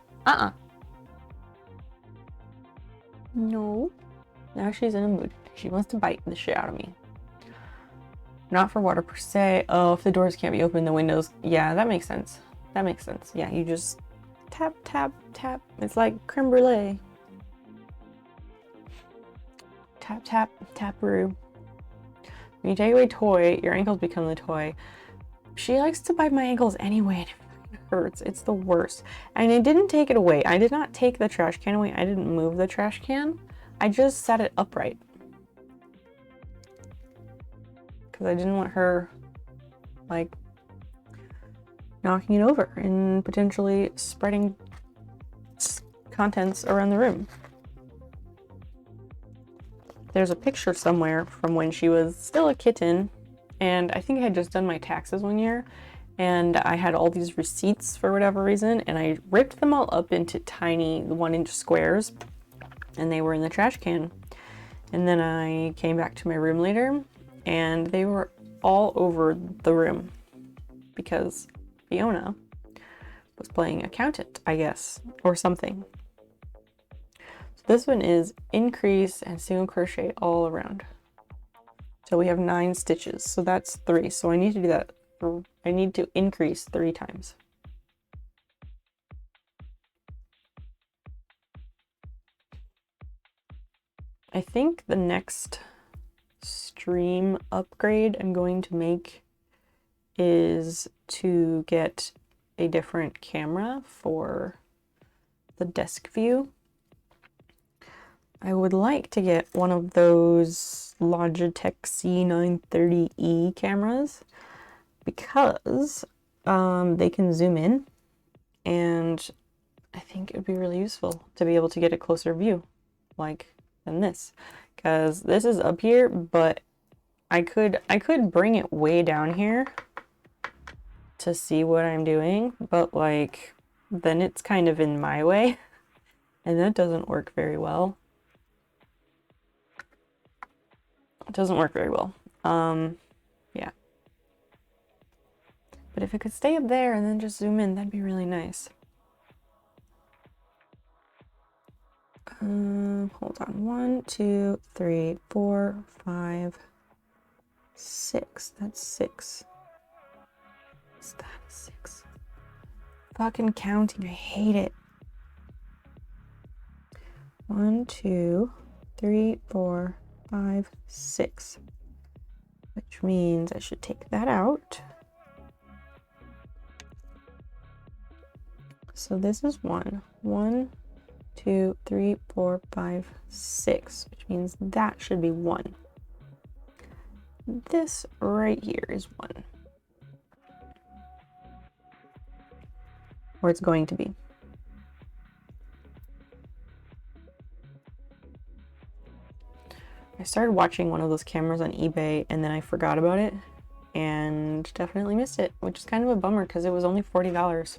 No. Now she's in a mood. She wants to bite the shit out of me. Not for water per se. Oh, if the doors can't be opened, the windows. Yeah, that makes sense. That makes sense. Yeah, you just tap, tap, tap. It's like creme brulee. Tap, tap, taparoo. When you take away toy, your ankles become the toy. She likes to bite my ankles anyway, and it hurts. It's the worst. And I didn't take it away. I did not take the trash can away. I didn't move the trash can. I just set it upright. Because I didn't want her, like, knocking it over and potentially spreading contents around the room. There's a picture somewhere from when she was still a kitten, and I think I had just done my taxes one year, and I had all these receipts for whatever reason, and I ripped them all up into tiny 1-inch squares, and they were in the trash can. And then I came back to my room later, and they were all over the room because Fiona was playing accountant, I guess, or something. So this one is increase and single crochet all around. So we have 9 stitches, so that's 3. So I need to do that. I need to increase 3 times. I think the next stream upgrade I'm going to make is to get a different camera for the desk view. I would like to get one of those Logitech C930E cameras because they can zoom in, and I think it would be really useful to be able to get a closer view like than this, because this is up here, but I could bring it way down here to see what I'm doing, but like then it's kind of in my way and that doesn't work very well. It doesn't work very well. Yeah. But if it could stay up there and then just zoom in, that'd be really nice. Hold on. 1, 2, 3, 4, 5, 6. That's 6. Is that 6? Fucking counting. I hate it. 1, 2, 3, 4, 5, 6. Which means I should take that out. So this is 1. 1, 2, 3, 4, 5, 6, which means that should be 1. This right here is 1. Or it's going to be. I started watching one of those cameras on eBay and then I forgot about it and definitely missed it, which is kind of a bummer because it was only $40.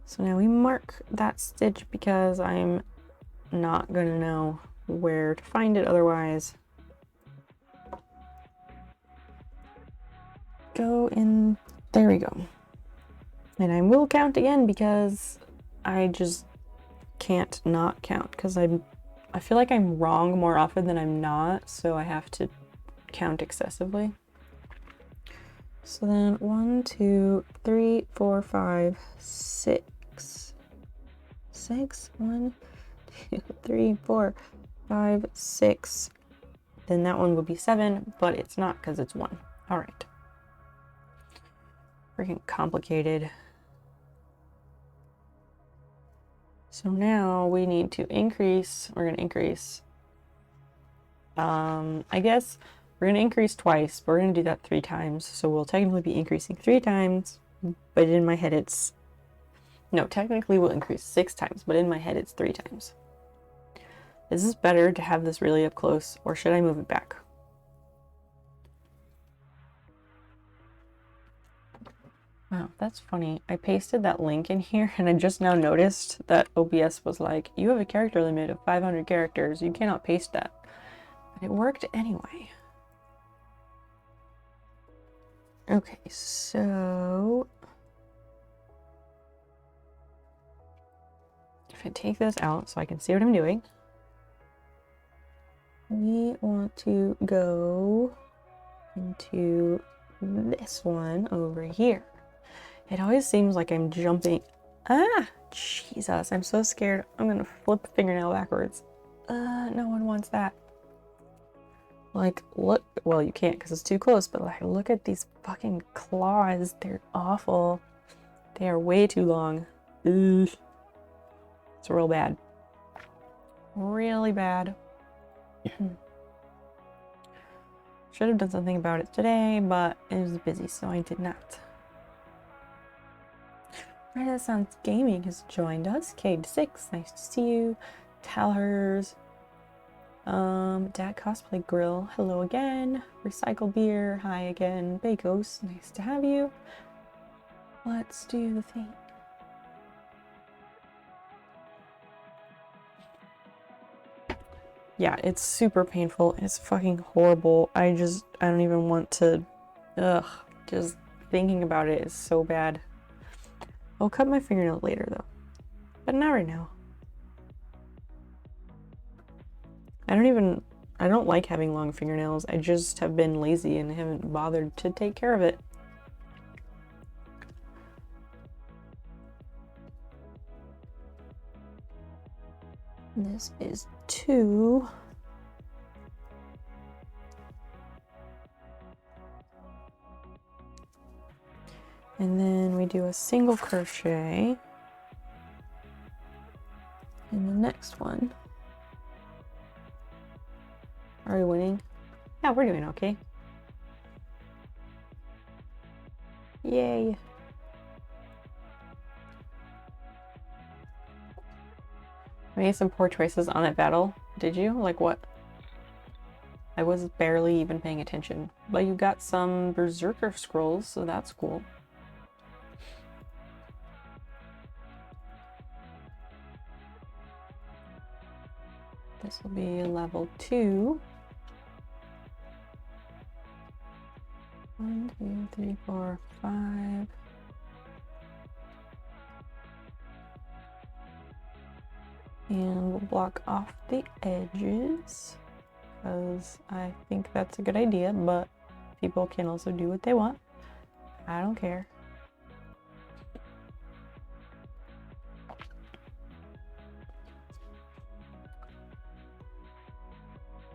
So now we mark that stitch because I'm not gonna know where to find it otherwise. Go in, there we go. And I will count again because I just can't not count because I feel like I'm wrong more often than I'm not, so I have to count excessively. So then 1, 2, 3, 4, 5, 6. 6, 1, 2, 3, 4, 5, 6. Then that one would be 7, but it's not because it's 1. All right. Freaking complicated. So now we need to increase. We're going to increase. I guess we're going to increase twice, but we're going to do that 3 times. So we'll technically be increasing 3 times, but in my head it's... No, technically we'll increase 6 times, but in my head it's 3 times. Is this better to have this really up close, or should I move it back? Wow, that's funny. I pasted that link in here and I just now noticed that OBS was like, you have a character limit of 500 characters. You cannot paste that. But it worked anyway. Okay, so if I take this out so I can see what I'm doing, we want to go into this one over here. It always seems like I'm jumping. Ah, Jesus, I'm so scared. I'm gonna flip the fingernail backwards. No one wants that. Like, look, well, you can't because it's too close, but like, look at these fucking claws. They're awful. They are way too long. Ugh. It's real bad. Really bad. Should have done something about it today, but it was busy, so I did not. Renaissance Gaming has joined us. Cade6, nice to see you. Talhers. Dad Cosplay Grill, hello again. Recycle Beer, hi again. Bakos, nice to have you. Let's do the thing. Yeah, it's super painful. It's fucking horrible. I don't even want to, just thinking about it is so bad. I'll cut my fingernail later though, but not right now. I don't like having long fingernails. I just have been lazy and haven't bothered to take care of it. This is 2. And then we do a single crochet in the next one. Are we winning? Yeah, we're doing okay. Yay. I made some poor choices on that battle. Did you? Like what? I was barely even paying attention. But you got some Berserker scrolls, so that's cool. This will be level 2. 1, 2, 3, 4, 5. And we'll block off the edges because I think that's a good idea, but people can also do what they want. I don't care.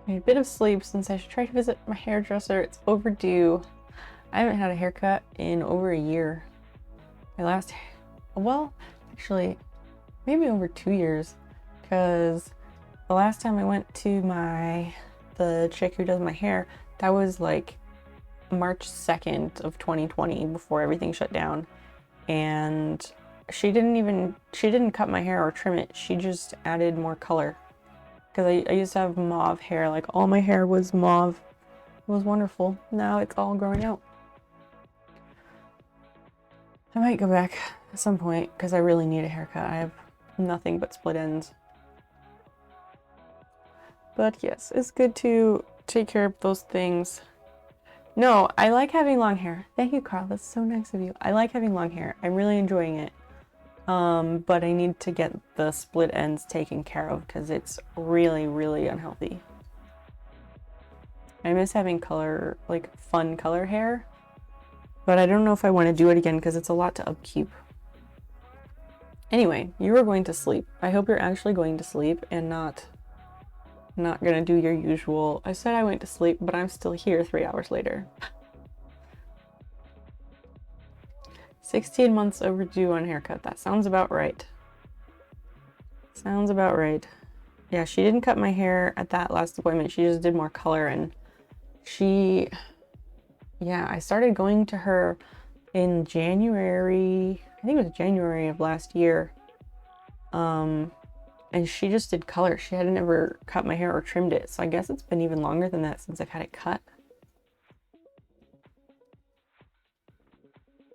I need a bit of sleep since I should try to visit my hairdresser. It's overdue. I haven't had a haircut in over a year. My last, well, actually, maybe over 2 years, because the last time I went to the chick who does my hair, that was like March 2nd of 2020 before everything shut down. And she didn't cut my hair or trim it. She just added more color. Because I used to have mauve hair, like all my hair was mauve. It was wonderful. Now it's all growing out. I might go back at some point because I really need a haircut. I have nothing but split ends. But yes, it's good to take care of those things. No, I like having long hair. Thank you, Carl. That's so nice of you. I like having long hair. I'm really enjoying it. But I need to get the split ends taken care of because it's really, really unhealthy. I miss having color, like fun color hair. But I don't know if I want to do it again because it's a lot to upkeep. Anyway, you are going to sleep. I hope you're actually going to sleep and not gonna do your usual, I said I went to sleep, but I'm still here 3 hours later. 16 months overdue on haircut. That sounds about right. Sounds about right. Yeah, she didn't cut my hair at that last appointment. She just did more color, and yeah, I started going to her in January. I think it was January of last year. And she just did color. She hadn't ever cut my hair or trimmed it. So I guess it's been even longer than that since I've had it cut.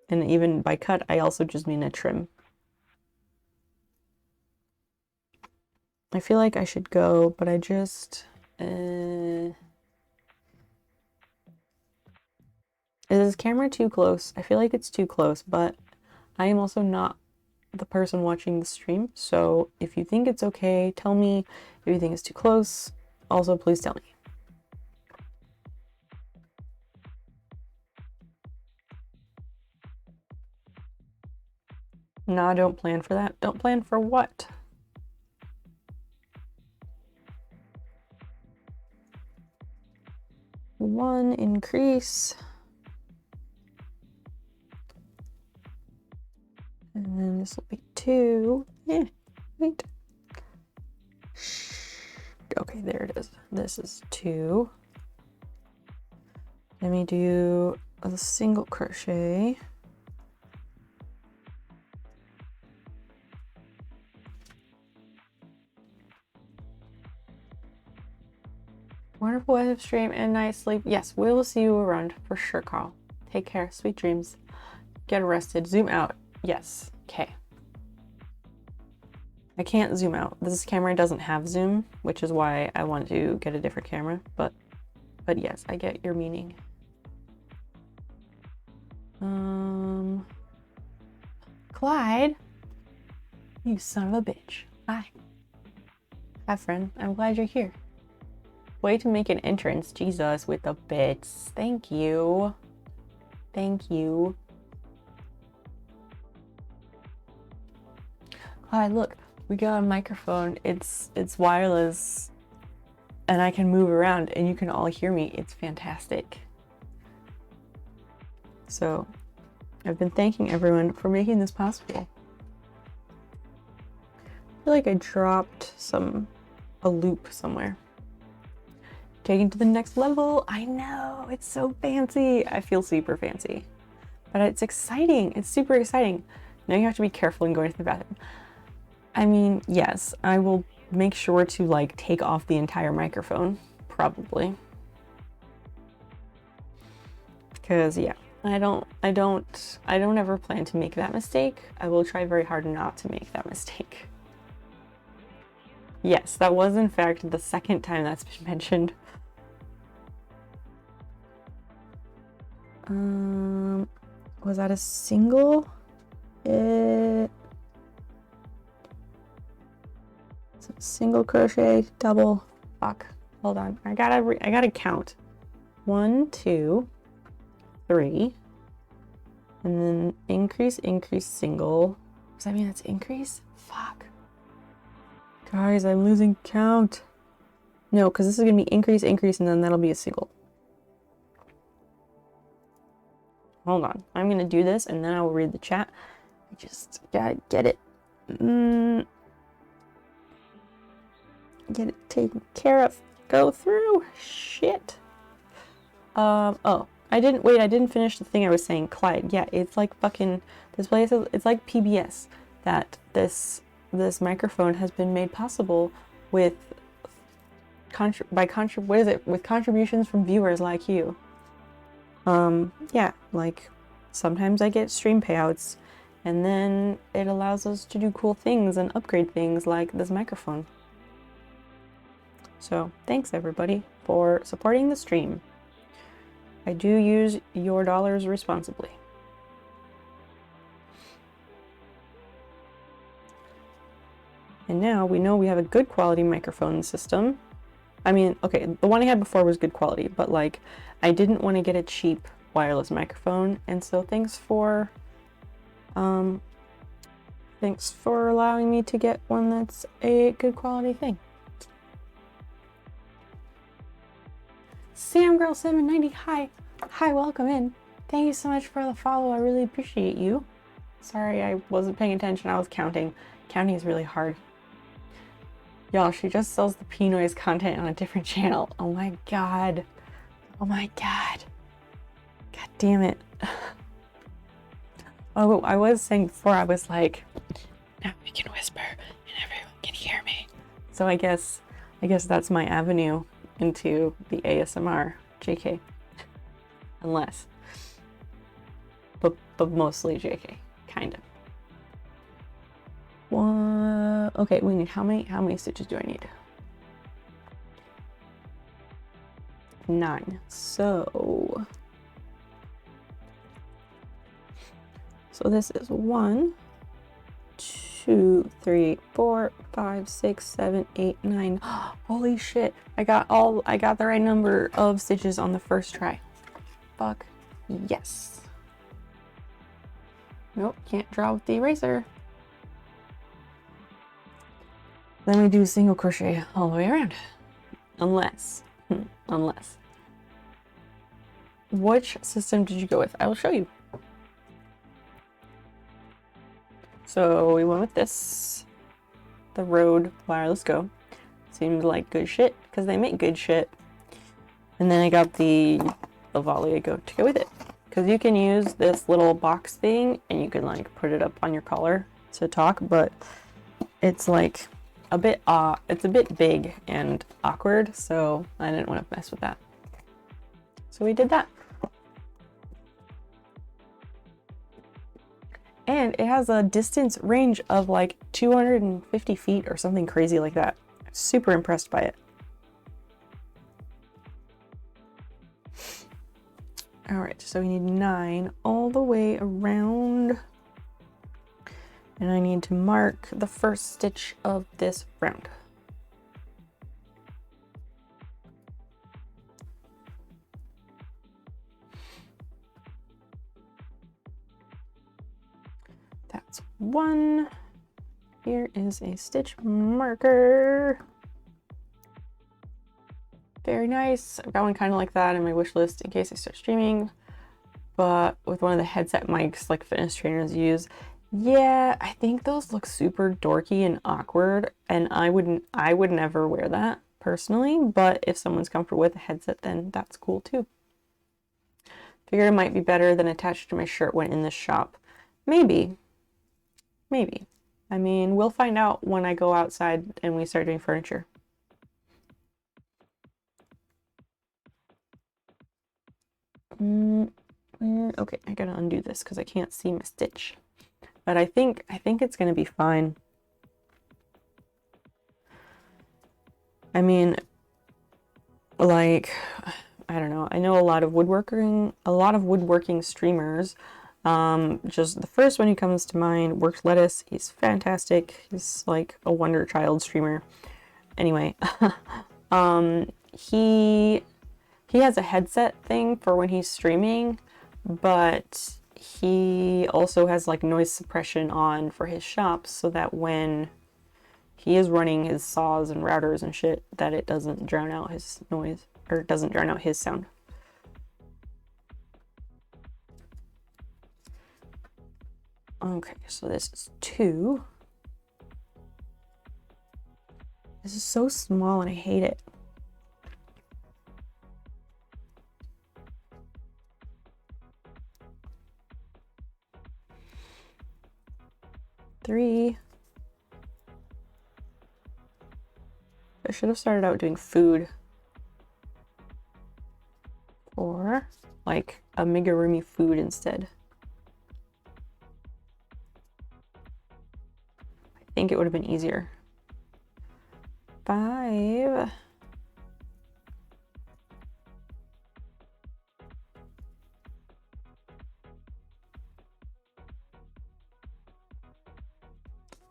And even by cut, I also just mean a trim. I feel like I should go, but I just... is this camera too close? I feel like it's too close, but I am also not the person watching the stream, so if you think it's okay, tell me. If you think it's too close, also please tell me. Nah, don't plan for that. Don't plan for what? One increase. And then this will be 2. Wait. Okay, there it is. This is 2. Let me do a single crochet. Wonderful live stream and nice sleep. Yes, we will see you around for sure, Carl. Take care. Sweet dreams. Get arrested. Zoom out. Yes. Okay. I can't zoom out. This camera doesn't have zoom, which is why I want to get a different camera. But yes, I get your meaning. Clyde, you son of a bitch. Hi. Hi, friend. I'm glad you're here. Way to make an entrance, Jesus, with the bits. Thank you. Thank you. Clyde, look, we got a microphone. It's wireless, and I can move around, and you can all hear me. It's fantastic. So, I've been thanking everyone for making this possible. I feel like I dropped a loop somewhere. Taken to the next level. I know, it's so fancy. I feel super fancy, but it's exciting. It's super exciting. Now you have to be careful in going to the bathroom. I mean, yes, I will make sure to like take off the entire microphone, probably. Because yeah, I don't ever plan to make that mistake. I will try very hard not to make that mistake. Yes, that was in fact the second time that's been mentioned. Was that a single? Single crochet, double, fuck. Hold on, I gotta count. 1, 2, 3, and then increase, single. Does that mean that's increase? Fuck. Guys, I'm losing count. No, because this is gonna be increase, and then that'll be a single. Hold on, I'm gonna do this and then I will read the chat. I just gotta get it. Get it taken care of. Go through. Shit. Oh, I didn't finish the thing I was saying. Clyde, yeah, it's like fucking, this place, it's like PBS, that this microphone has been made possible with with contributions from viewers like you. Yeah, like sometimes I get stream payouts and then it allows us to do cool things and upgrade things like this microphone. So thanks everybody for supporting the stream. I do use your dollars responsibly. And now we know we have a good quality microphone system. I mean, okay, the one I had before was good quality, but like I didn't want to get a cheap wireless microphone, and so thanks for allowing me to get one that's a good quality thing. SamGirl790, hi, welcome in. Thank you so much for the follow. I really appreciate you. Sorry, I wasn't paying attention. I was counting. Counting is really hard. Y'all, she just sells the P-Noise content on a different channel. Oh my god. Oh my god. God damn it. Oh, I was saying before, I was like, now we can whisper and everyone can hear me. So I guess that's my avenue into the ASMR. JK. Unless. but mostly JK, kind of. One, okay, we need how many stitches do I need? 9. So this is 1, 2, 3, 4, 5, 6, 7, 8, 9. Holy shit. I got the right number of stitches on the first try. Fuck. Yes. Nope, can't draw with the eraser. Then we do single crochet all the way around. Unless. Which system did you go with? I will show you. So we went with this. The Rode Wireless Go. Seemed like good shit, because they make good shit. And then I got the Volley Go to go with it. Because you can use this little box thing, and you can like put it up on your collar to talk, but it's like a bit it's a bit big and awkward, so I didn't want to mess with that. So we did that. And it has a distance range of like 250 feet or something crazy like that. Super impressed by it. All right, so we need 9 all the way around. And I need to mark the first stitch of this round. That's 1. Here is a stitch marker. Very nice. I've got one kind of like that in my wish list in case I start streaming, but with one of the headset mics like fitness trainers use. Yeah, I think those look super dorky and awkward, and I would never wear that personally, but if someone's comfortable with a headset, then that's cool too. Figured it might be better than attached to my shirt when in the shop. Maybe. I mean, we'll find out when I go outside and we start doing furniture. Okay, I gotta undo this because I can't see my stitch. But I think it's gonna be fine. I mean, like, I don't know. I know a lot of woodworking streamers. Just the first one who comes to mind, Worked Lettuce. He's fantastic. He's like a wonder child streamer. Anyway, he has a headset thing for when he's streaming, but he also has like noise suppression on for his shop so that when he is running his saws and routers and shit, that it doesn't drown out his noise, or it doesn't drown out his sound. Okay, so this is 2. This is so small and I hate it. Three. I should have started out doing food. 4. Like amigurumi food instead. I think it would have been easier. 5.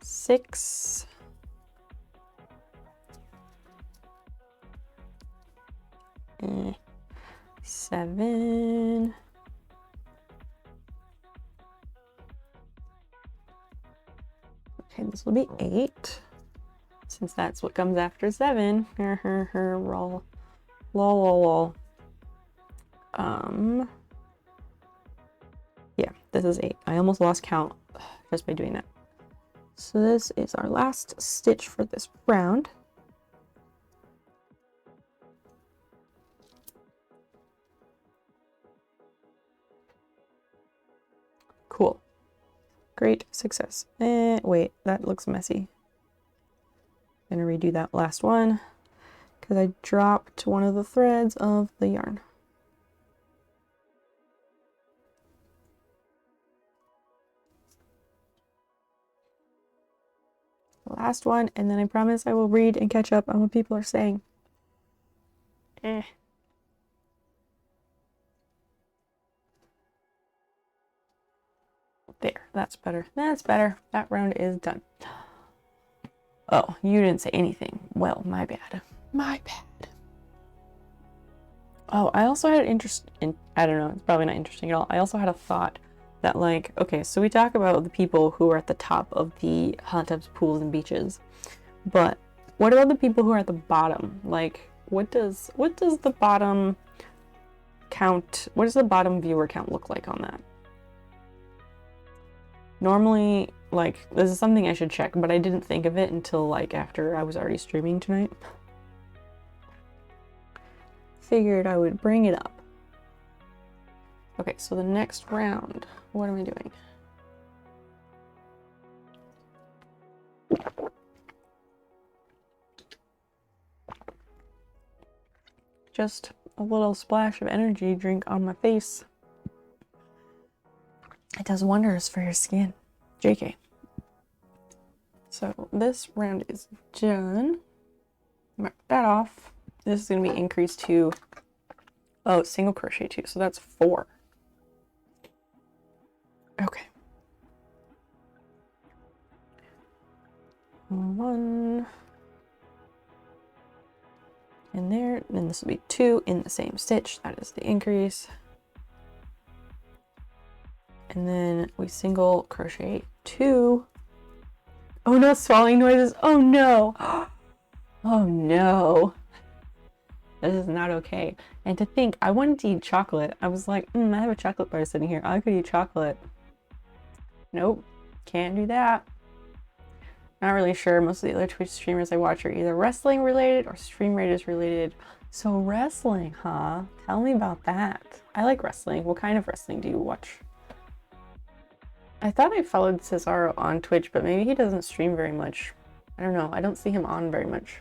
Six. 7. Okay, this will be 8, since that's what comes after 7. Roll. Lol. Yeah, this is 8. I almost lost count just by doing that. So this is our last stitch for this round. Cool. Great success. Wait, that looks messy. I'm gonna redo that last one because I dropped one of the threads of the yarn. last one, and then I promise I will read and catch up on what people are saying. There, that's better. That's better. That round is done. Oh, you didn't say anything. Well, my bad. My bad. Oh, I also had I don't know, it's probably not interesting at all. I also had a thought that, like, okay, so we talk about the people who are at the top of the hot tubs, pools, and beaches, but what about the people who are at the bottom? Like, what does the bottom count, what does the bottom viewer count look like on that? Normally, like, this is something I should check, but I didn't think of it until, like, after I was already streaming tonight. Figured I would bring it up. Okay, so the next round, what am I doing? Just a little splash of energy drink on my face. It does wonders for your skin. JK. So this round is done. Mark that off. This is going to be increased to, oh, single crochet too, so that's 4. Okay. 1 in there, and this will be 2 in the same stitch. That is the increase. And then we single crochet 2. Oh no, swallowing noises. Oh no. Oh no. This is not okay. And to think, I wanted to eat chocolate. I was like, I have a chocolate bar sitting here. I could eat chocolate. Nope, can't do that. Not really sure. Most of the other Twitch streamers I watch are either wrestling related or Stream Raiders related. So wrestling, huh? Tell me about that. I like wrestling. What kind of wrestling do you watch? I thought I followed Cesaro on Twitch, but maybe he doesn't stream very much. I don't know. I don't see him on very much.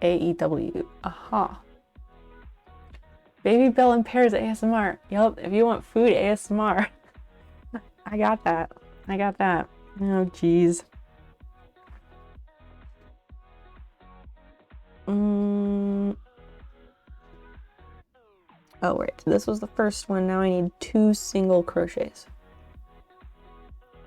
AEW. Aha. Baby Bell and Pears ASMR. Yup, if you want food ASMR. I got that. I got that. Oh, jeez. Oh, right. So this was the first one. Now I need 2 single crochets.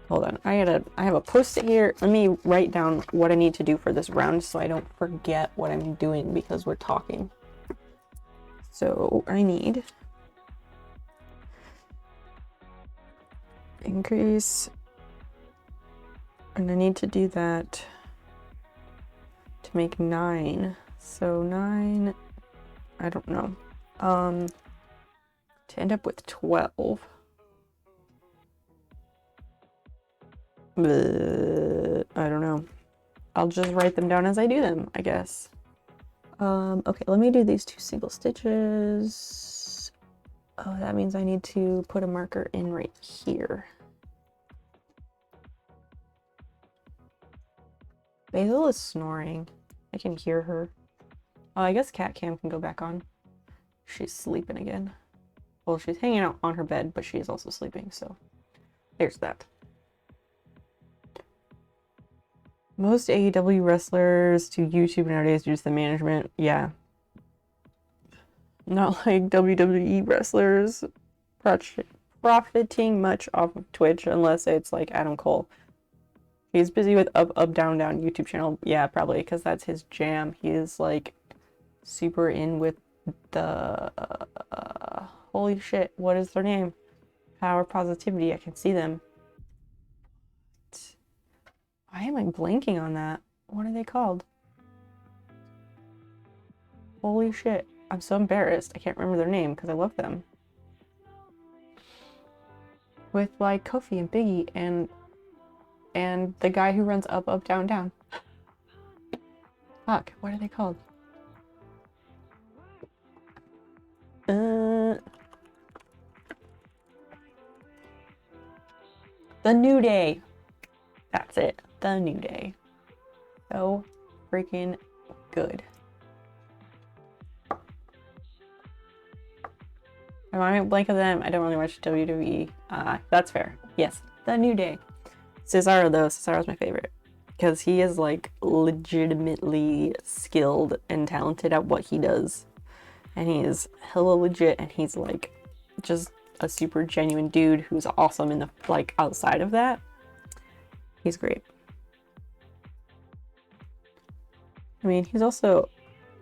Hold on. I have a post-it here. Let me write down what I need to do for this round so I don't forget what I'm doing because we're talking. So I need increase, and I need to do that to make 9. So 9, I don't know. To end up with 12. I don't know. I'll just write them down as I do them, I guess. Okay, let me do these 2 single stitches. Oh, that means I need to put a marker in right here. Basil is snoring. I can hear her. Oh, I guess cat cam can go back on. She's sleeping again. Well, she's hanging out on her bed, but she is also sleeping, so there's that. Most AEW wrestlers to YouTube nowadays due to the management. Yeah. Not like WWE wrestlers profiting much off of Twitch unless it's like Adam Cole. He's busy with up, up, down, down YouTube channel. Yeah, probably, because that's his jam. He is like super in with the holy shit, what is their name? Power Positivity. I can see them. Why am I blanking on that? What are they called? Holy shit. I'm so embarrassed. I can't remember their name because I love them. With like Kofi and Biggie and the guy who runs up, up, down, down. Fuck, what are they called? The New Day. That's it. The New Day. So freaking good. Am I blank of them? I don't really watch WWE. That's fair. Yes, The New Day. Cesaro though. Cesaro's my favorite. because he is like legitimately skilled and talented at what he does. And he is hella legit, and he's like just a super genuine dude who's awesome in the like outside of that. He's great. I mean, he's also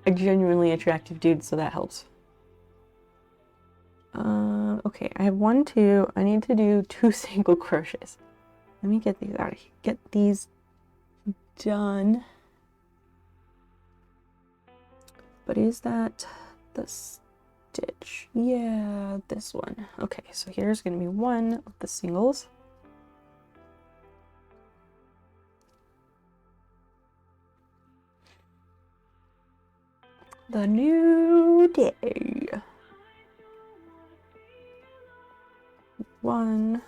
a genuinely attractive dude, so that helps. Okay, I have 1, 2. I need to do 2 single crochets. Let me get these out of here. Get these done. But is that the stitch? Yeah, this one. Okay, so here's gonna be 1 of the singles. The new day. 1.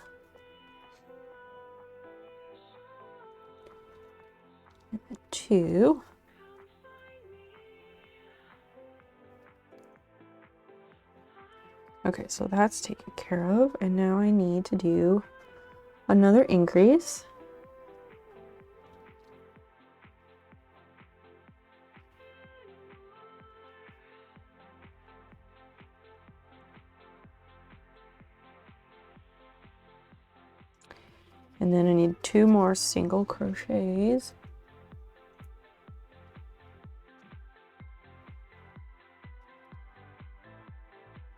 And 2. Okay, so that's taken care of, and now I need to do another increase. And then I need 2 more single crochets.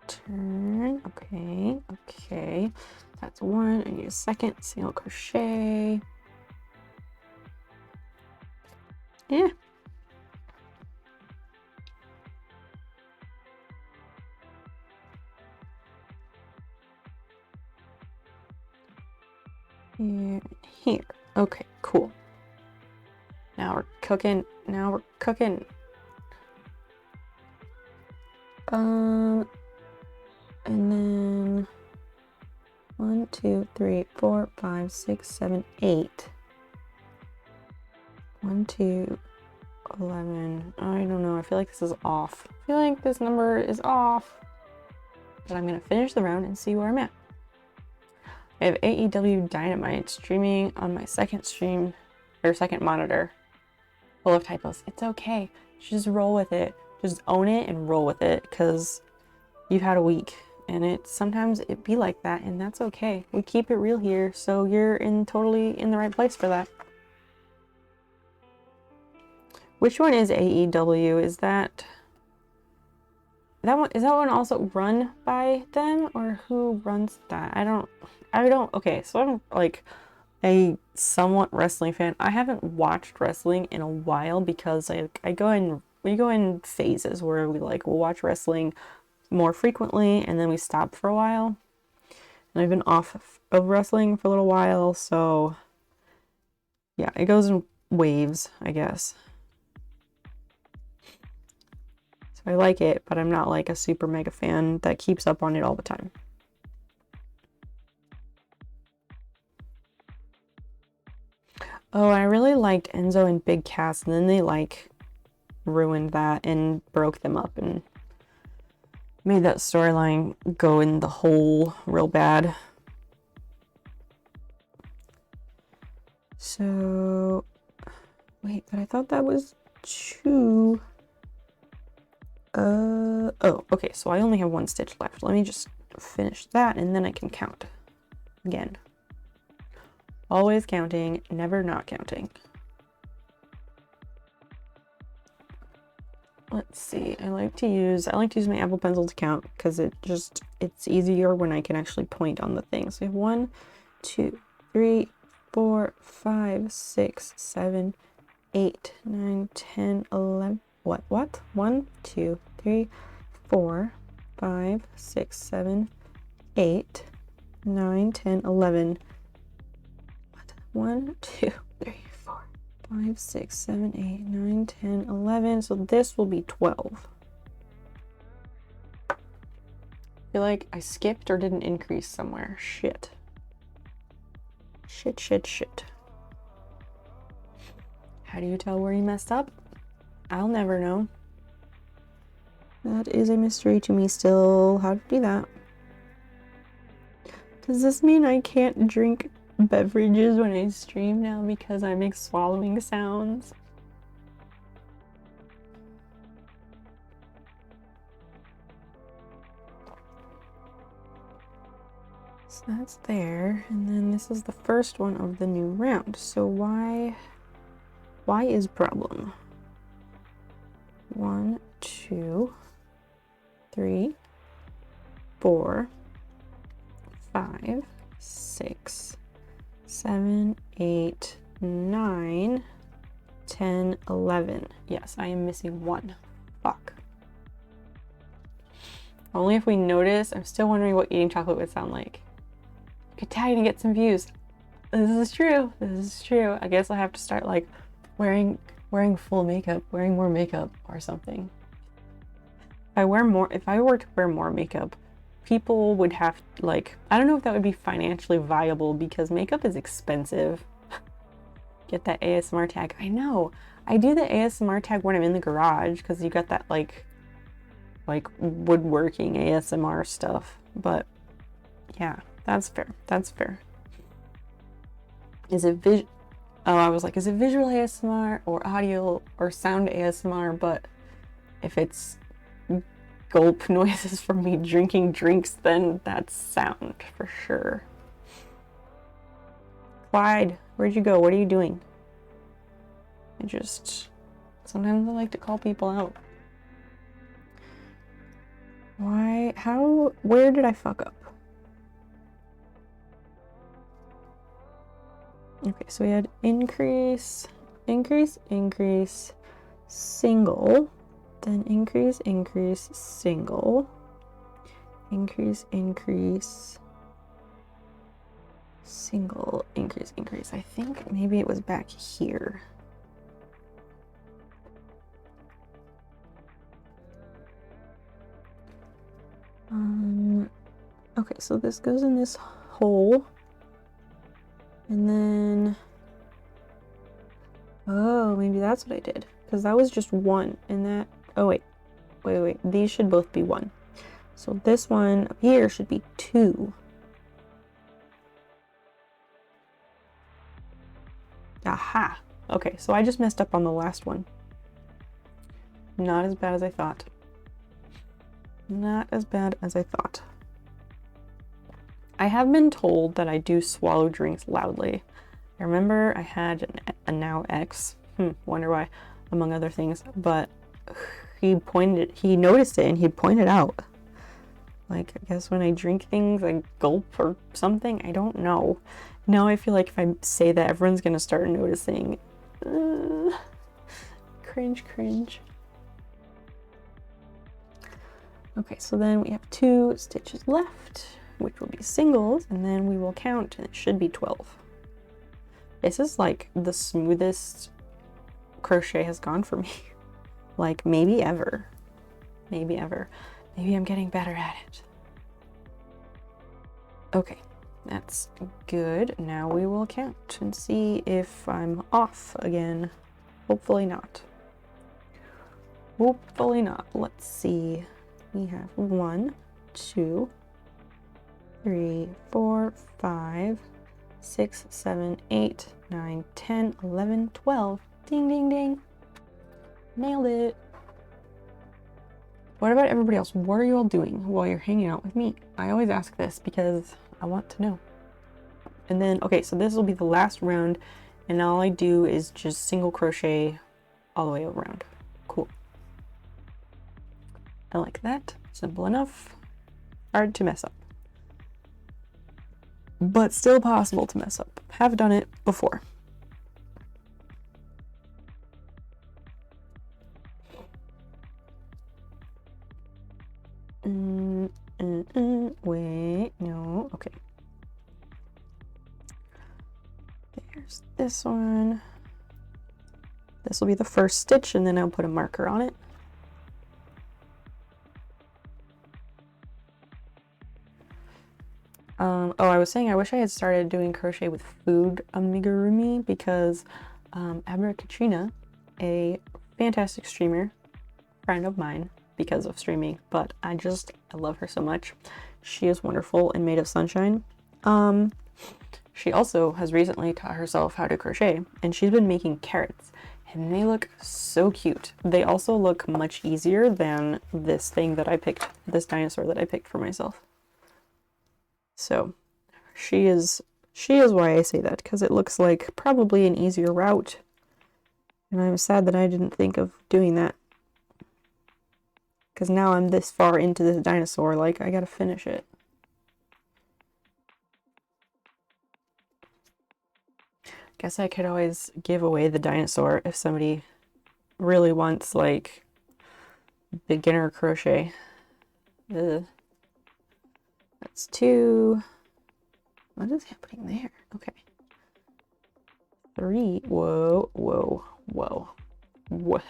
Turn, okay, that's 1. I need a second single crochet. Yeah. And here. Okay, cool. Now we're cooking. And then 1, 2, 3, 4, 5, 6, 7, 8. 1, 2, 11. I don't know. I feel like this is off. I feel like this number is off. But I'm gonna finish the round and see where I'm at. I have AEW Dynamite streaming on my second stream, or second monitor. Full of typos. It's okay. Just roll with it. Just own it and roll with it, because you've had a week. And sometimes it be like that, and that's okay. We keep it real here, so you're totally in the right place for that. Which one is AEW? Is that one? Is that one also run by them, or who runs that? I don't. Okay, so I'm like a somewhat wrestling fan. I haven't watched wrestling in a while because we go in phases where we'll watch wrestling more frequently, and then we stop for a while. And I've been off of wrestling for a little while, so yeah, it goes in waves, I guess. So I like it, but I'm not like a super mega fan that keeps up on it all the time. Oh, I really liked Enzo and Big Cass, and then they ruined that and broke them up and made that storyline go in the hole real bad. So, wait, but I thought that was 2. Oh, okay, so I only have 1 stitch left. Let me just finish that, and then I can count again. Always counting, never not counting. Let's see. I like to use my Apple Pencil to count because it's easier when I can actually point on the thing. So we have 1, 2, 3, 4, 5, 6, 7, 8, 9, 10, 11. What? 1, 2, 3, 4, 5, 6, 7, 8, 9, 10, 11. 1, 2, 3, 4, 5, 6, 7, 8, 9, 10, 11. So this will be 12. I feel like I skipped or didn't increase somewhere. Shit. How do you tell where you messed up? I'll never know. That is a mystery to me still. How to do that? Does this mean I can't drink beverages when I stream now because I make swallowing sounds. So that's there, and then this is the first one of the new round. So why is problem? 1, 2, 3, 4, 5, 6, 7, 8, 9, 10, 11. Yes, I am missing 1. Fuck. Only if we notice. I'm still wondering what eating chocolate would sound like. Could tag and get some views. This is true. This is true. I guess I'll have to start like wearing full makeup, wearing more makeup or something. If I were to wear more makeup, people would have like, I don't know if that would be financially viable because makeup is expensive. Get that ASMR tag. I know. I do the ASMR tag when I'm in the garage because you got that like woodworking ASMR stuff. But yeah, that's fair. That's fair. Is it I was like, is it visual ASMR or audio or sound ASMR? But if it's gulp noises from me drinking drinks, then that's sound for sure. Clyde, where'd you go? What are you doing? Sometimes I like to call people out. Where did I fuck up? Okay, so we had increase, single, then increase, single, increase, single, increase. I think maybe it was back here. Okay, so this goes in this hole. And then, oh, maybe that's what I did. Because that was just 1. And that, oh wait. These should both be 1. So this one up here should be 2. Aha. Okay, so I just messed up on the last one. Not as bad as I thought. Not as bad as I thought. I have been told that I do swallow drinks loudly. I remember I had a now ex, wonder why, among other things, but he noticed it and he pointed out. Like, I guess when I drink things, I gulp or something, I don't know. Now I feel like if I say that, everyone's gonna start noticing. Cringe. Okay, so then we have 2 stitches left, which will be singles, and then we will count, and it should be 12. This is like the smoothest crochet has gone for me. Like maybe ever. Maybe I'm getting better at it. Okay, that's good. Now we will count and see if I'm off again. Hopefully not. Let's see. We have 1, 2, 3, 4, 5, 6, 7, 8, 9, 10, 11, 12. Ding, ding, ding. Nailed it. What about everybody else? What are you all doing while you're hanging out with me? I always ask this because I want to know. And then, okay, so this will be the last round, and all I do is just single crochet all the way around. Cool. I like that. Simple enough. Hard to mess up. But still possible to mess up. Have done it before. Wait, no, okay. There's this one. This will be the first stitch, and then I'll put a marker on it. Oh, I was saying I wish I had started doing crochet with food amigurumi because Abra Katrina, a fantastic streamer, friend of mine because of streaming, but I love her so much. She is wonderful and made of sunshine. she also has recently taught herself how to crochet, and she's been making carrots, and they look so cute. They also look much easier than this thing that I picked, this dinosaur that I picked for myself. So she is why I say that, because it looks like probably an easier route, and I'm sad that I didn't think of doing that. Because now I'm this far into this dinosaur, like, I gotta finish it. Guess I could always give away the dinosaur if somebody really wants, like, beginner crochet. Ugh. That's 2. What is happening there? Okay. 3. Whoa, whoa, whoa, whoa.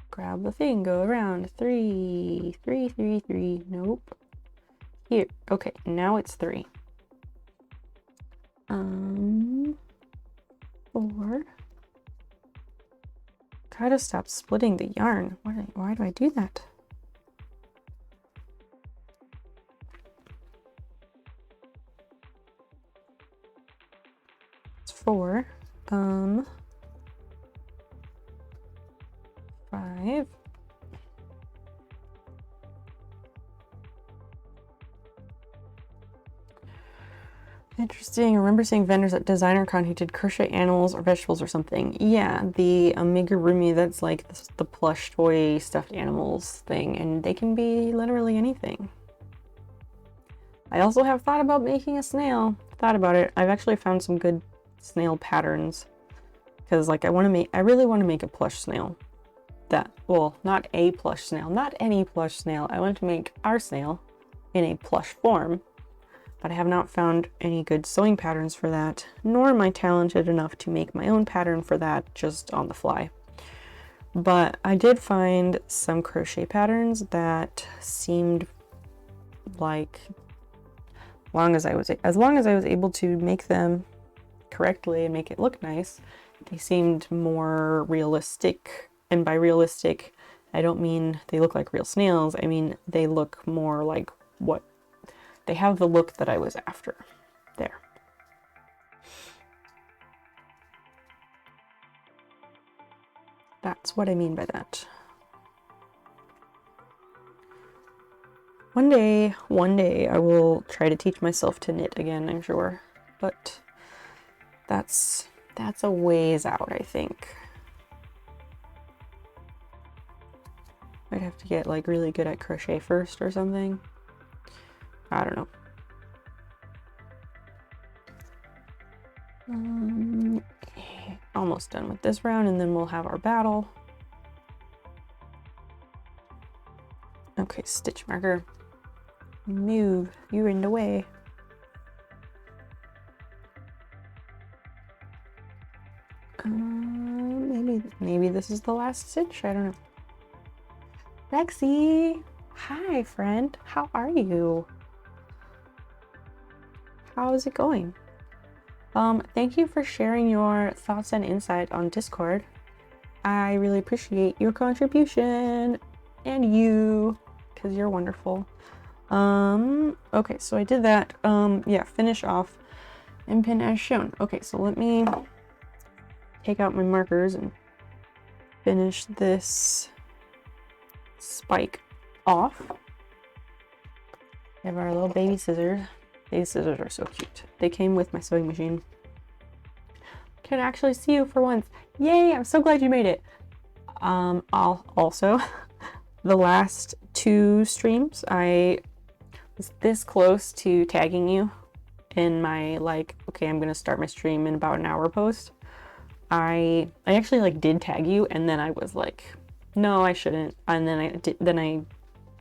Grab the thing, go around. 3, 3, 3, 3. Nope. Here. Okay, now it's 3. 4. Gotta stop splitting the yarn. Why do I do that? It's 4. 5. Interesting. I remember seeing vendors at DesignerCon who did crochet animals or vegetables or something. Yeah, the amigurumi, that's like the plush toy stuffed animals thing, and they can be literally anything. I also have thought about making a snail. Thought about it. I've actually found some good snail patterns because, like, I really want to make a plush snail. Well, not a plush snail, not any plush snail. I want to make our snail in a plush form. But I have not found any good sewing patterns for that, nor am I talented enough to make my own pattern for that just on the fly. But I did find some crochet patterns that seemed like, as long as I was able to make them correctly and make it look nice, they seemed more realistic. And by realistic, I don't mean they look like real snails. I mean they look more like what they have, the look that I was after. There. That's what I mean by that. One day I will try to teach myself to knit again, I'm sure. But that's a ways out, I think. I'd have to get like really good at crochet first or something. I don't know. Almost done with this round, and then we'll have our battle. Okay, stitch marker. Move. You're in the way. Maybe this is the last stitch. I don't know. Rexy! Hi, friend. How are you? How's it going? Thank you for sharing your thoughts and insight on Discord. I really appreciate your contribution and you, because you're wonderful. Okay, so I did that. Yeah, finish off and pin as shown. Okay, so let me take out my markers and finish this spike off. We have our little baby scissors. These scissors are so cute. They came with my sewing machine. Can actually see you for once. Yay, I'm so glad you made it. I'll also, the last 2 streams, I was this close to tagging you in my, like, okay, I'm gonna start my stream in about an hour post. I actually like did tag you, and then I was like, no, I shouldn't. And then I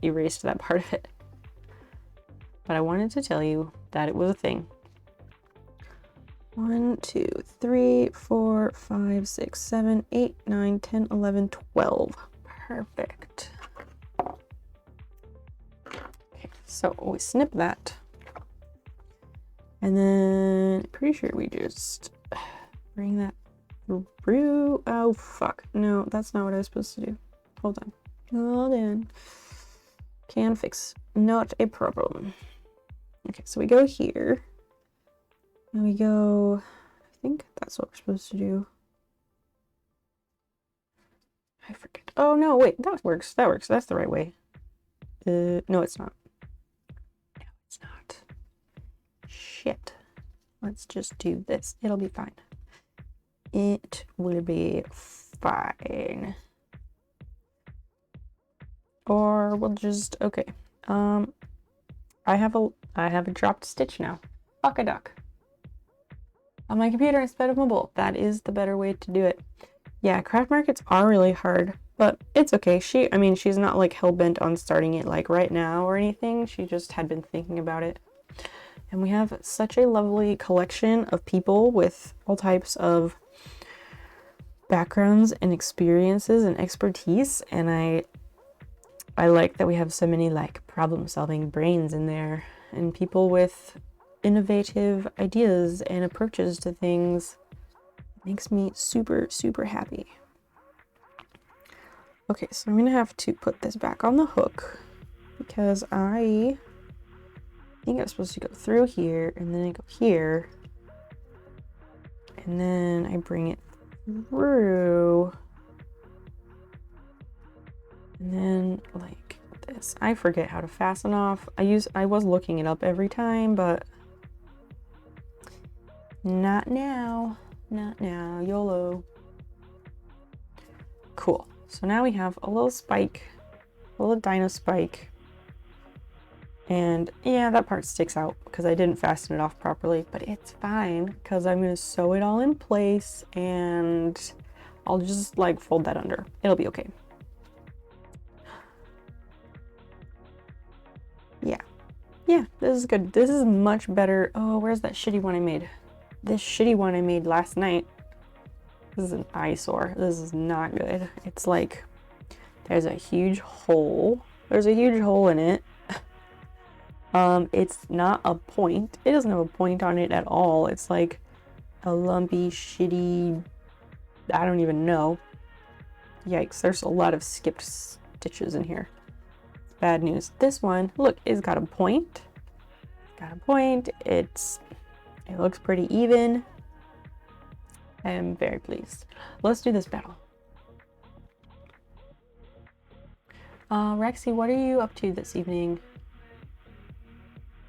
erased that part of it. But I wanted to tell you that it was a thing. 1, 2, 3, 4, 5, 6, 7, 8, 9, 10, 11, 12. Perfect. Okay, so we snip that. And then pretty sure we just bring that through. Oh, fuck. No, that's not what I was supposed to do. Hold on. Hold on. Can fix. Not a problem. Okay, so we go here. And we go, I think that's what we're supposed to do. I forget. Oh no, wait, that works. That works. That's the right way. No, it's not. No, it's not. Shit. Let's just do this. It'll be fine. It will be fine. Or we'll just, okay. I have a dropped stitch now. Fuck a duck. On my computer instead of mobile. That is the better way to do it. Yeah, craft markets are really hard, but it's okay. I mean, she's not like hell-bent on starting it like right now or anything. She just had been thinking about it. And we have such a lovely collection of people with all types of backgrounds and experiences and expertise, and I like that we have so many like problem-solving brains in there and people with innovative ideas and approaches to things. It makes me super, super happy. Okay, so I'm gonna have to put this back on the hook because I think I'm supposed to go through here and then I go here and then I bring it through and then like this. I forget how to fasten off. I was looking it up every time, but not now. Not now. YOLO. Cool. So now we have a little spike, a little dino spike. And yeah, that part sticks out because I didn't fasten it off properly, but it's fine because I'm going to sew it all in place and I'll just like fold that under. It'll be okay. Yeah. Yeah, this is good. This is much better. Oh, where's that shitty one I made? This shitty one I made last night. This is an eyesore. This is not good. It's like there's a huge hole. There's a huge hole in it. It's not a point. It doesn't have a point on it at all. It's like a lumpy, shitty, I don't even know. Yikes, there's a lot of skipped stitches in here. Bad news. This one, look, it's got a point. Got a point. It looks pretty even. I am very pleased. Let's do this battle. Rexy, what are you up to this evening?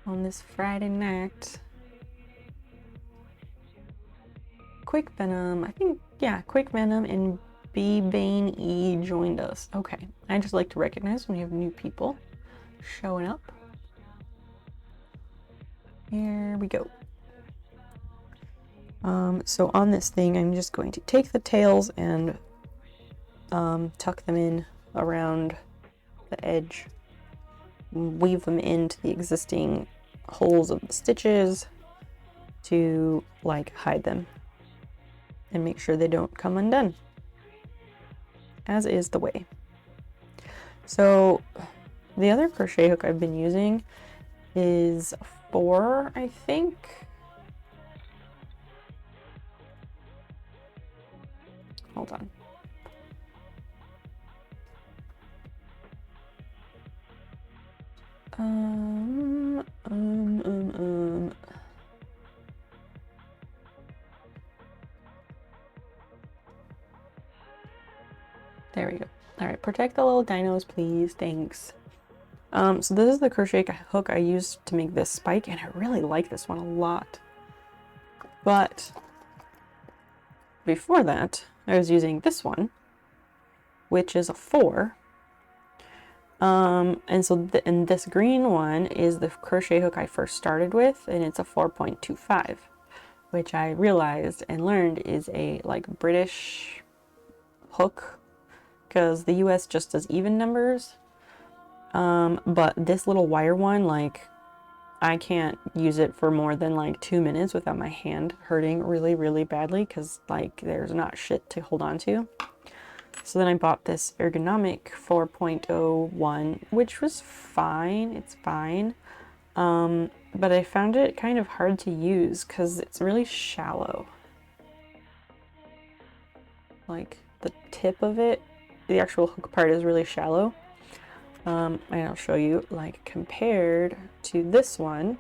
On this Friday night? Quick Venom, I think, yeah, Quick Venom and B Bane E joined us. Okay, I just like to recognize when you have new people showing up. Here we go. So on this thing, I'm just going to take the tails and tuck them in around the edge, weave them into the existing holes of the stitches to like hide them and make sure they don't come undone, as is the way. So the other crochet hook I've been using is 4, I think. Hold on. There we go. All right, protect the little dinos, please. Thanks. So this is the crochet hook I used to make this spike, and I really like this one a lot. But before that, I was using this one, which is a 4. And so and this green one is the crochet hook I first started with, and it's a 4.25, which I realized and learned is a like British hook because the US just does even numbers. But this little wire one, like I can't use it for more than like 2 minutes without my hand hurting really, really badly because like there's not shit to hold on to. So then I bought this ergonomic 4.01, which was fine. It's fine. But I found it kind of hard to use because it's really shallow. Like the tip of it, the actual hook part is really shallow. And I'll show you, like compared to this one,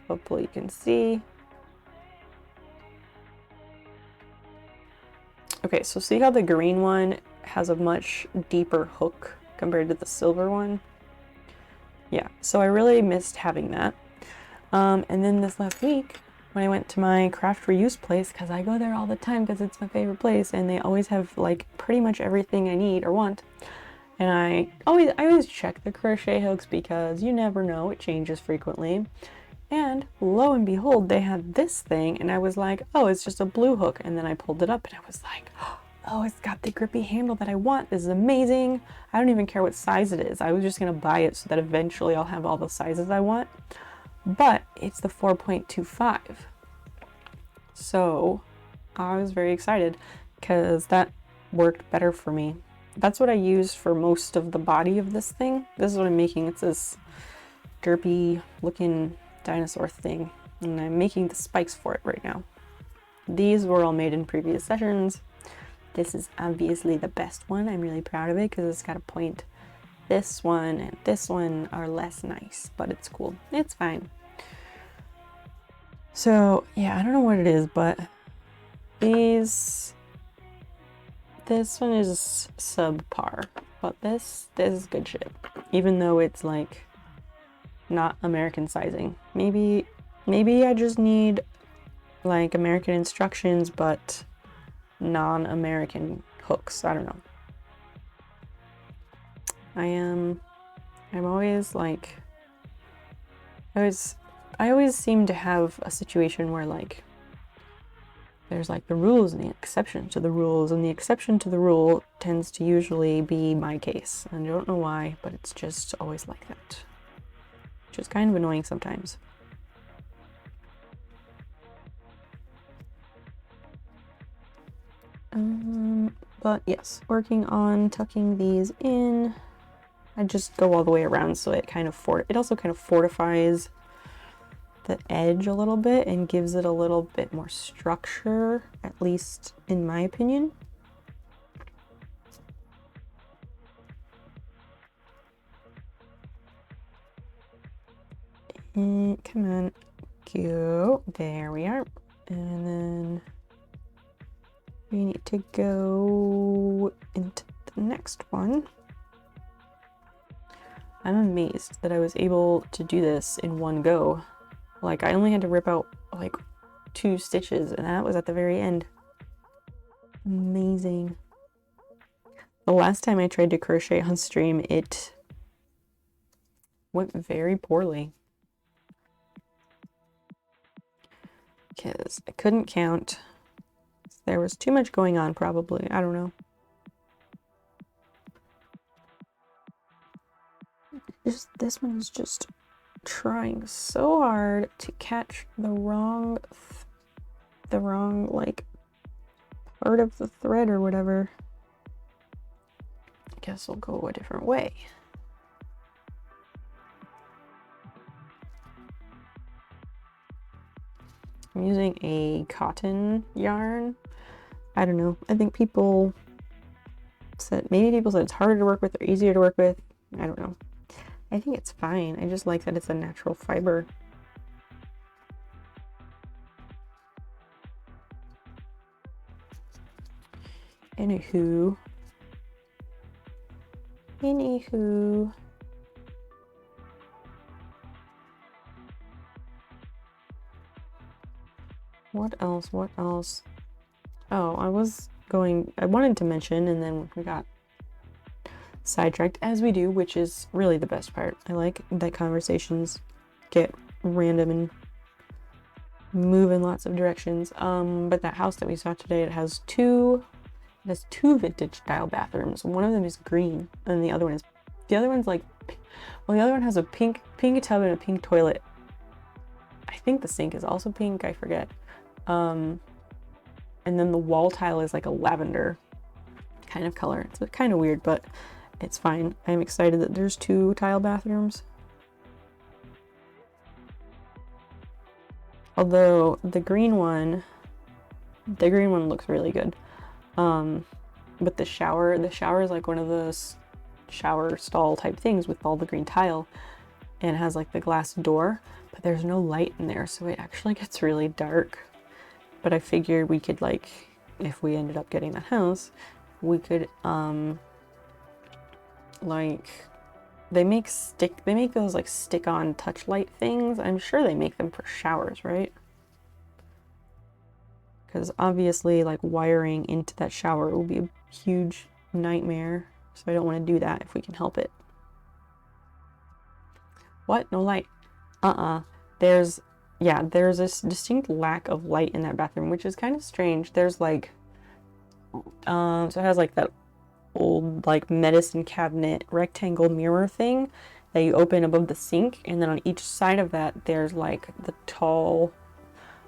Hopefully you can see. Okay, so see how the green one has a much deeper hook compared to the silver one? Yeah, so I really missed having that. And then this last week, when I went to my craft reuse place, because I go there all the time because it's my favorite place, and they always have like pretty much everything I need or want. And I always check the crochet hooks because you never know, it changes frequently. And lo and behold, they had this thing, and I was like, oh, it's just a blue hook. And then I pulled it up and I was like, oh, it's got the grippy handle that I want. This is amazing. I don't even care what size it is. I was just gonna buy it so that eventually I'll have all the sizes I want. But it's the 4.25. So I was very excited because that worked better for me. That's what I use for most of the body of this thing. This is what I'm making. It's this derpy looking dinosaur thing, and I'm making the spikes for it right now. These were all made in previous sessions. This is obviously the best one. I'm really proud of it because it's got a point. This one and this one are less nice, but it's cool. It's fine. So yeah, I don't know what it is, but this one is subpar, but this is good shit. Even though it's like not American sizing. Maybe I just need like American instructions, but non-American hooks. I don't know. I'm always like, I always seem to have a situation where like there's like the rules and the exception to the rules, and the exception to the rule tends to usually be my case. And I don't know why, but it's just always like that. Which is kind of annoying sometimes. But yes, working on tucking these in. I just go all the way around so it kind of it also kind of fortifies the edge a little bit and gives it a little bit more structure, at least in my opinion. And come on, go. There we are. And then we need to go into the next one. I'm amazed that I was able to do this in one go. Like, I only had to rip out like 2 stitches, and that was at the very end. Amazing. The last time I tried to crochet on stream, it went very poorly. Because I couldn't count. There was too much going on, probably. I don't know. This one is just trying so hard to catch the wrong like part of the thread or whatever. I guess I'll go a different way. I'm using a cotton yarn. I don't know. I think maybe people said it's harder to work with or easier to work with. I don't know. I think it's fine. I just like that it's a natural fiber. Anywho. What else? Oh, I wanted to mention, and then we got sidetracked, as we do, which is really the best part. I like that conversations get random and move in lots of directions. But that house that we saw today, it has two vintage style bathrooms. One of them is green, and the other one's like, well, the other one has a pink tub and a pink toilet. I think the sink is also pink, I forget. And then the wall tile is like a lavender kind of color. It's kind of weird, but it's fine. I'm excited that there's 2 tile bathrooms. Although the green one looks really good. But the shower is like one of those shower stall type things with all the green tile, and it has like the glass door. but there's no light in there, so it actually gets really dark. But I figured we could, like, if we ended up getting the house, we could like, they make those like stick-on touch light things. I'm sure they make them for showers, right? Because obviously, like, wiring into that shower will be a huge nightmare, so I don't want to do that if we can help it. What? No light? There's this distinct lack of light in that bathroom, which is kind of strange. There's like so it has like that old like medicine cabinet rectangle mirror thing that you open above the sink, and then on each side of that there's like the tall,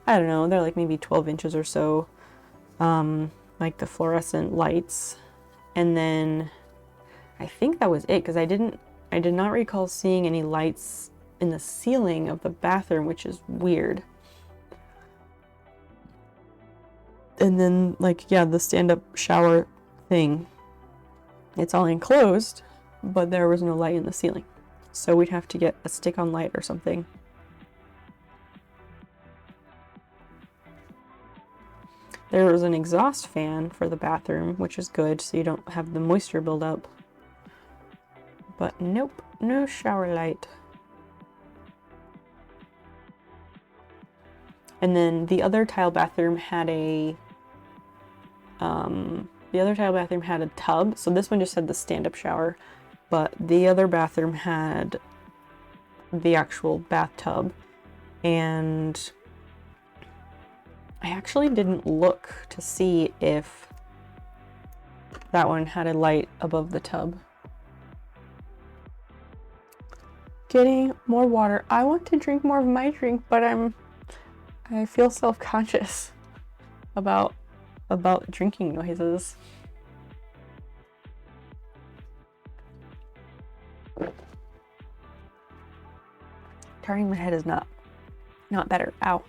I don't know, they're like maybe 12 inches or so, like the fluorescent lights. And then I think that was it, because I did not recall seeing any lights in the ceiling of the bathroom, which is weird. And then, like, yeah, the stand-up shower thing, it's all enclosed, but there was no light in the ceiling. So we'd have to get a stick-on light or something. There was an exhaust fan for the bathroom, which is good, so you don't have the moisture build up. But nope, no shower light. And then the other tile bathroom had a tub. So this one just had the stand-up shower, but the other bathroom had the actual bathtub. And I actually didn't look to see if that one had a light above the tub. Getting more water. I want to drink more of my drink, but I feel self-conscious about drinking noises. Turning my head is not better. Ow.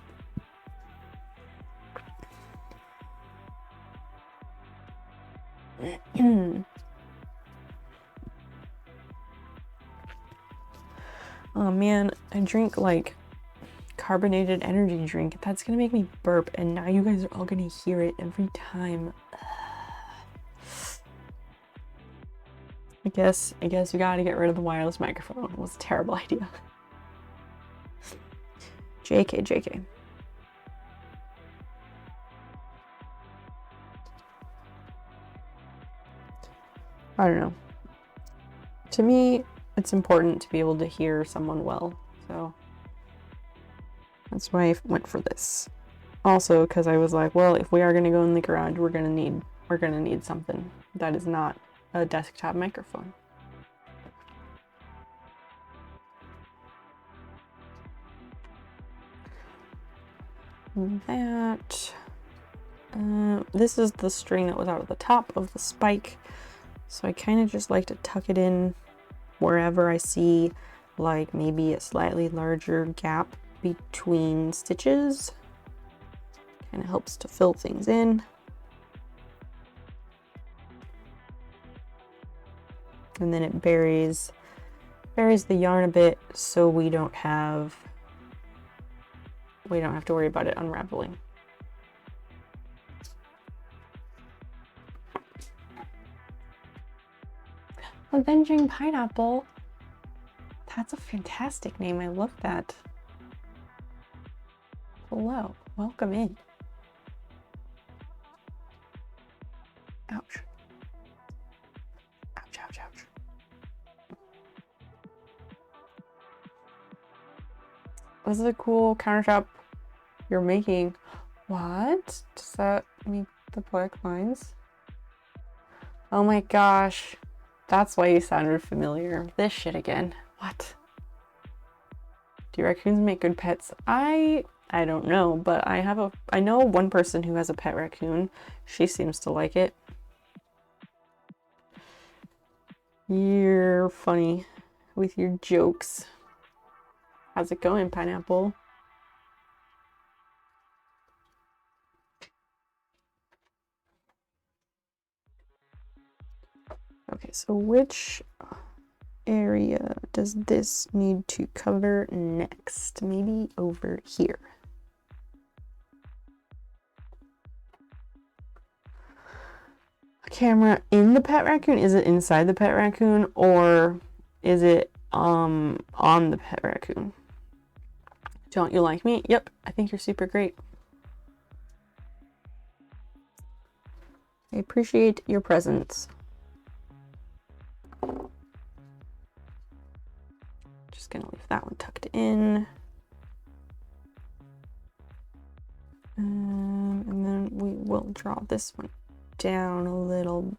Oh man, I drink like carbonated energy drink. That's gonna make me burp, and now you guys are all gonna hear it every time. I guess you gotta get rid of the wireless microphone. It was a terrible idea. JK. I don't know. To me, it's important to be able to hear someone well, so that's why I went for this. Also, because I was like, well, if we are gonna go in the garage, we're gonna need something that is not a desktop microphone. That this is the string that was out of the top of the spike, so I kind of just like to tuck it in wherever I see like maybe a slightly larger gap between stitches. Kind of helps to fill things in. And then it buries the yarn a bit, so we don't have to worry about it unraveling. Avenging Pineapple. That's a fantastic name. I love that. Hello, welcome in. Ouch. Ouch, ouch, ouch. This is a cool countertop you're making. What? Does that make the poetic lines? Oh my gosh. That's why you sounded familiar. This shit again. What? Do raccoons make good pets? I don't know, but I know one person who has a pet raccoon. She seems to like it. You're funny with your jokes. How's it going, Pineapple? Okay, so which area does this need to cover next? Maybe over here. A camera in the pet raccoon? Is it inside the pet raccoon, or is it on the pet raccoon? Don't you like me? Yep, I think you're super great. I appreciate your presence. Just gonna leave that one tucked in. And then we will draw this one down a little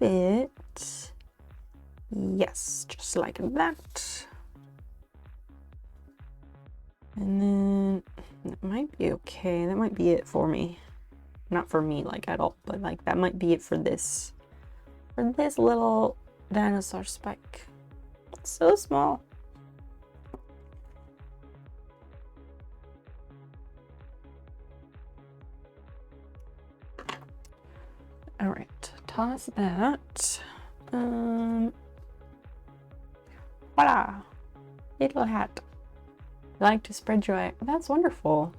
bit. Yes, just like that. And then that might be okay. That might be it for me. Not for me, like, at all, but like that might be it for this little dinosaur spike. It's so small. All right, toss that. Voila, little hat. I like to spread joy. That's wonderful.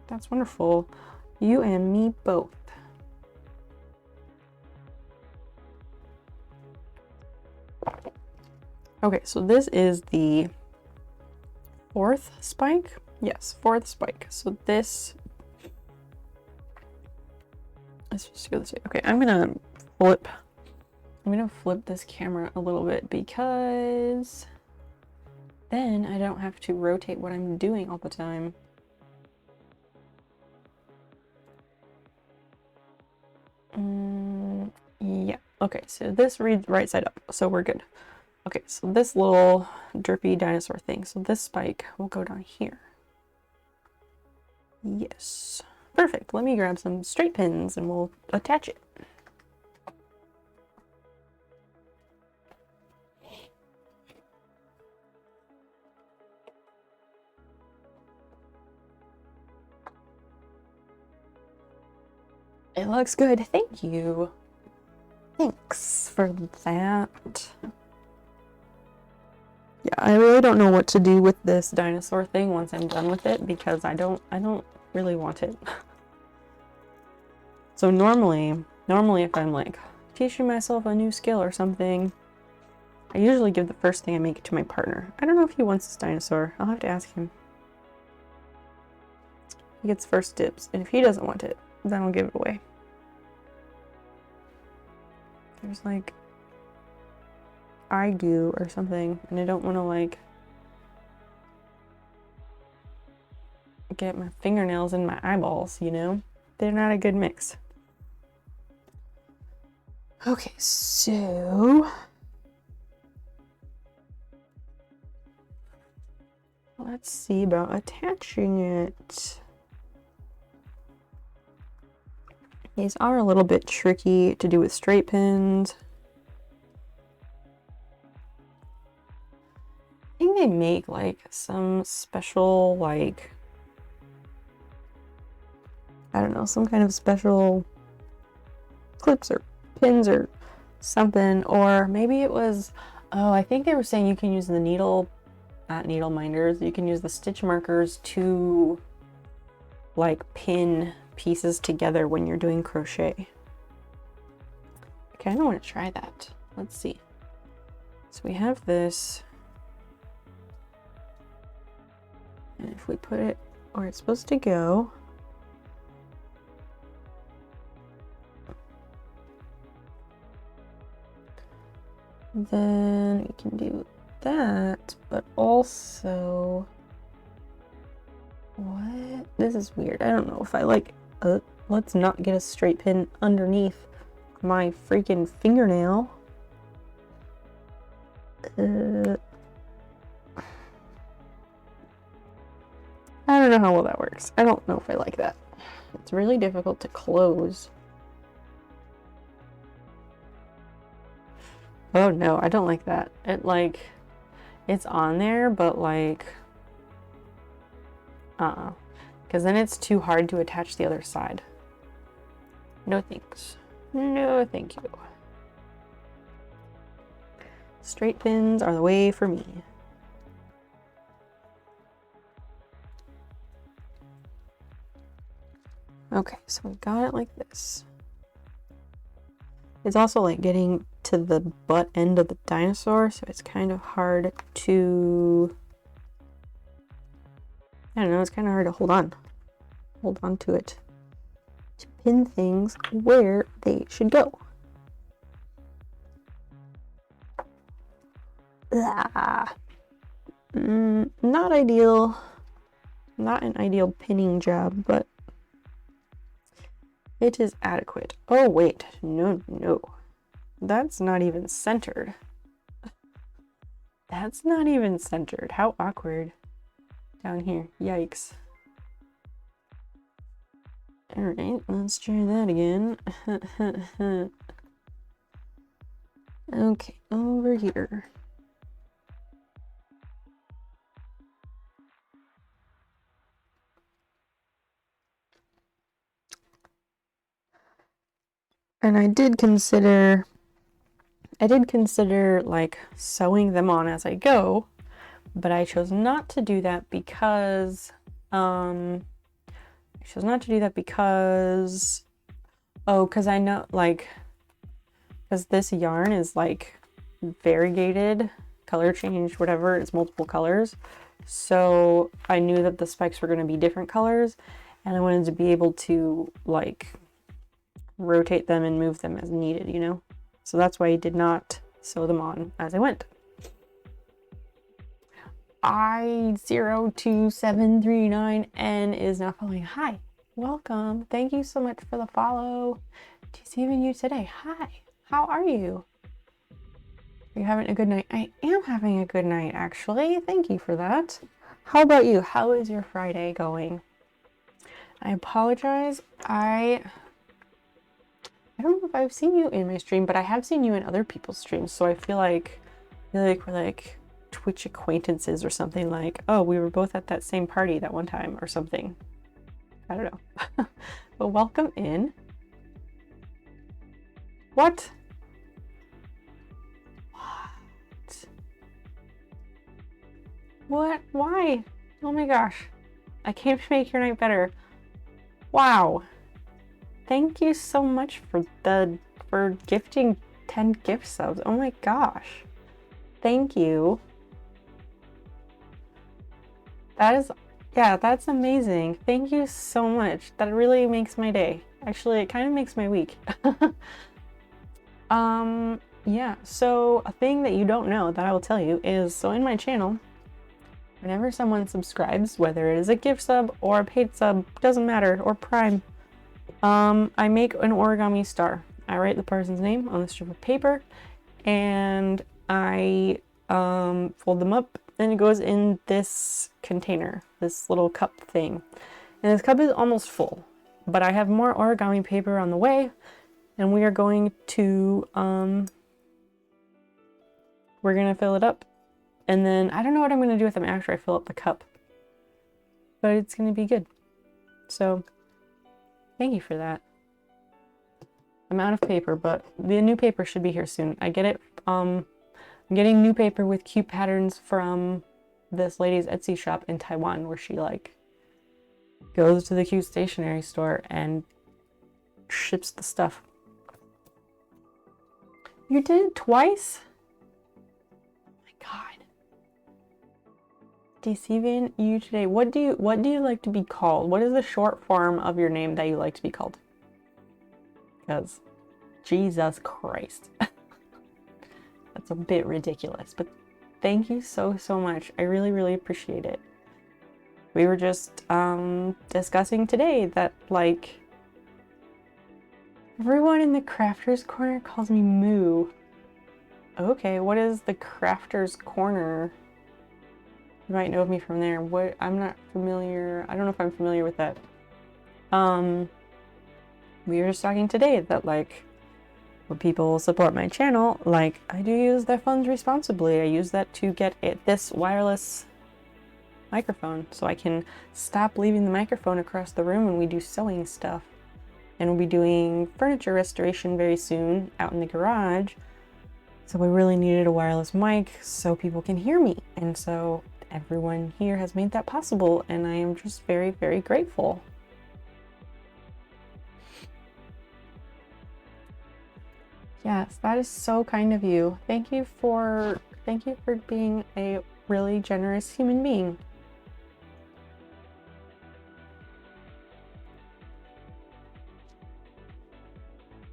That's wonderful. You and me both. Okay, so this is the 4th spike. Yes, 4th spike. So this. Let's just go this way. Okay, I'm gonna flip this camera a little bit because then I don't have to rotate what I'm doing all the time. Yeah, okay, so this reads right side up, so we're good. Okay, so this little derpy dinosaur thing, so this spike will go down here. Yes, perfect. Let me grab some straight pins and we'll attach it. It looks good, thank you. Thanks for that. Yeah, I really don't know what to do with this dinosaur thing once I'm done with it because I don't really want it. So normally if I'm like teaching myself a new skill or something, I usually give the first thing I make to my partner. I don't know if he wants this dinosaur. I'll have to ask him. He gets first dibs, and if he doesn't want it, then I'll give it away. There's like eye goo or something, and I don't want to like get my fingernails in my eyeballs, you know? They're not a good mix. Okay, so let's see about attaching it. These are a little bit tricky to do with straight pins. I think they make like some special, like, I don't know, some kind of special clips or pins or something. Or maybe it was, oh, I think they were saying you can use the needle, not needle minders, you can use the stitch markers to like pin pieces together when you're doing crochet. I kind of want to try that. Let's see. So we have this, and if we put it where it's supposed to go, then we can do that, but also, what? This is weird. I don't know if I like, let's not get a straight pin underneath my freaking fingernail. I don't know how well that works. I don't know if I like that. It's really difficult to close. Oh no, I don't like that. It like, it's on there, but like, because then it's too hard to attach the other side. No thanks. No thank you. Straight pins are the way for me. Okay, so we got it like this. It's also like getting to the butt end of the dinosaur, so it's kind of hard to, I don't know, it's kind of hard to hold on to it, to pin things where they should go. Not ideal, not an ideal pinning job, but it is adequate. Oh wait, no, that's not even centered. That's not even centered. How awkward. Down here, yikes. All right, let's try that again. Okay, over here. And I did consider like sewing them on as I go, but I chose not to do that because because I know, like, because this yarn is like variegated, color change, whatever, it's multiple colors. So I knew that the spikes were going to be different colors, and I wanted to be able to like rotate them and move them as needed, you know? So that's why I did not sew them on as I went. I02739N is now following. Hi, welcome. Thank you so much for the follow. Deceiving you today. Hi, how are you? Are you having a good night? I am having a good night, actually. Thank you for that. How about you? How is your Friday going? I apologize. I don't know if I've seen you in my stream, but I have seen you in other people's streams. So I feel like we're like Twitch acquaintances or something, like, oh, we were both at that same party that one time or something. I don't know. But welcome in. What? What? Why? Oh my gosh. I came to make your night better. Wow. Thank you so much for gifting 10 gift subs. Oh my gosh. Thank you. That's amazing. Thank you so much. That really makes my day. Actually, it kind of makes my week. Yeah, so a thing that you don't know that I will tell you is, so in my channel, whenever someone subscribes, whether it is a gift sub or a paid sub, doesn't matter, or Prime, I make an origami star. I write the person's name on a strip of paper, and I fold them up, and it goes in this container, this little cup thing. And this cup is almost full, but I have more origami paper on the way, and we are going to, we're gonna fill it up. And then I don't know what I'm gonna do with them after I fill up the cup, but it's gonna be good. So thank you for that. I'm out of paper, but the new paper should be here soon. I get it, I'm getting new paper with cute patterns from this lady's Etsy shop in Taiwan, where she like goes to the cute stationery store and ships the stuff. You did it twice? Oh my God. Deceiving you today. What do you like to be called? What is the short form of your name that you like to be called? Because Jesus Christ. That's a bit ridiculous, but thank you so much. I really appreciate it. We were just discussing today that like everyone in the crafters corner calls me Moo. Okay, what is the crafters corner? You might know of me from there. What? I'm not familiar. I don't know if I'm familiar with that. We were just talking today that like when people support my channel, like I do use their funds responsibly. I use that to get this wireless microphone so I can stop leaving the microphone across the room when we do sewing stuff. And we'll be doing furniture restoration very soon out in the garage. So I really needed a wireless mic so people can hear me. And so everyone here has made that possible, and I am just very, very grateful. Yes, that is so kind of you. Thank you for being a really generous human being.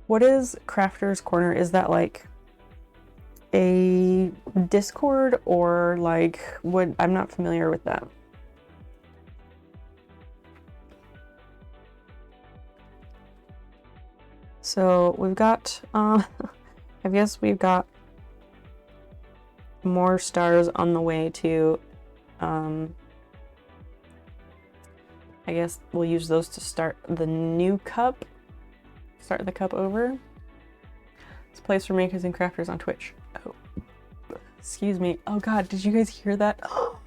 What is Crafter's Corner? Is that like a Discord or like what? I'm not familiar with that. So we've got, I guess we've got more stars on the way to, I guess we'll use those to start the new cup. Start the cup over. It's a place for makers and crafters on Twitch. Oh, excuse me. Oh God, did you guys hear that? Oh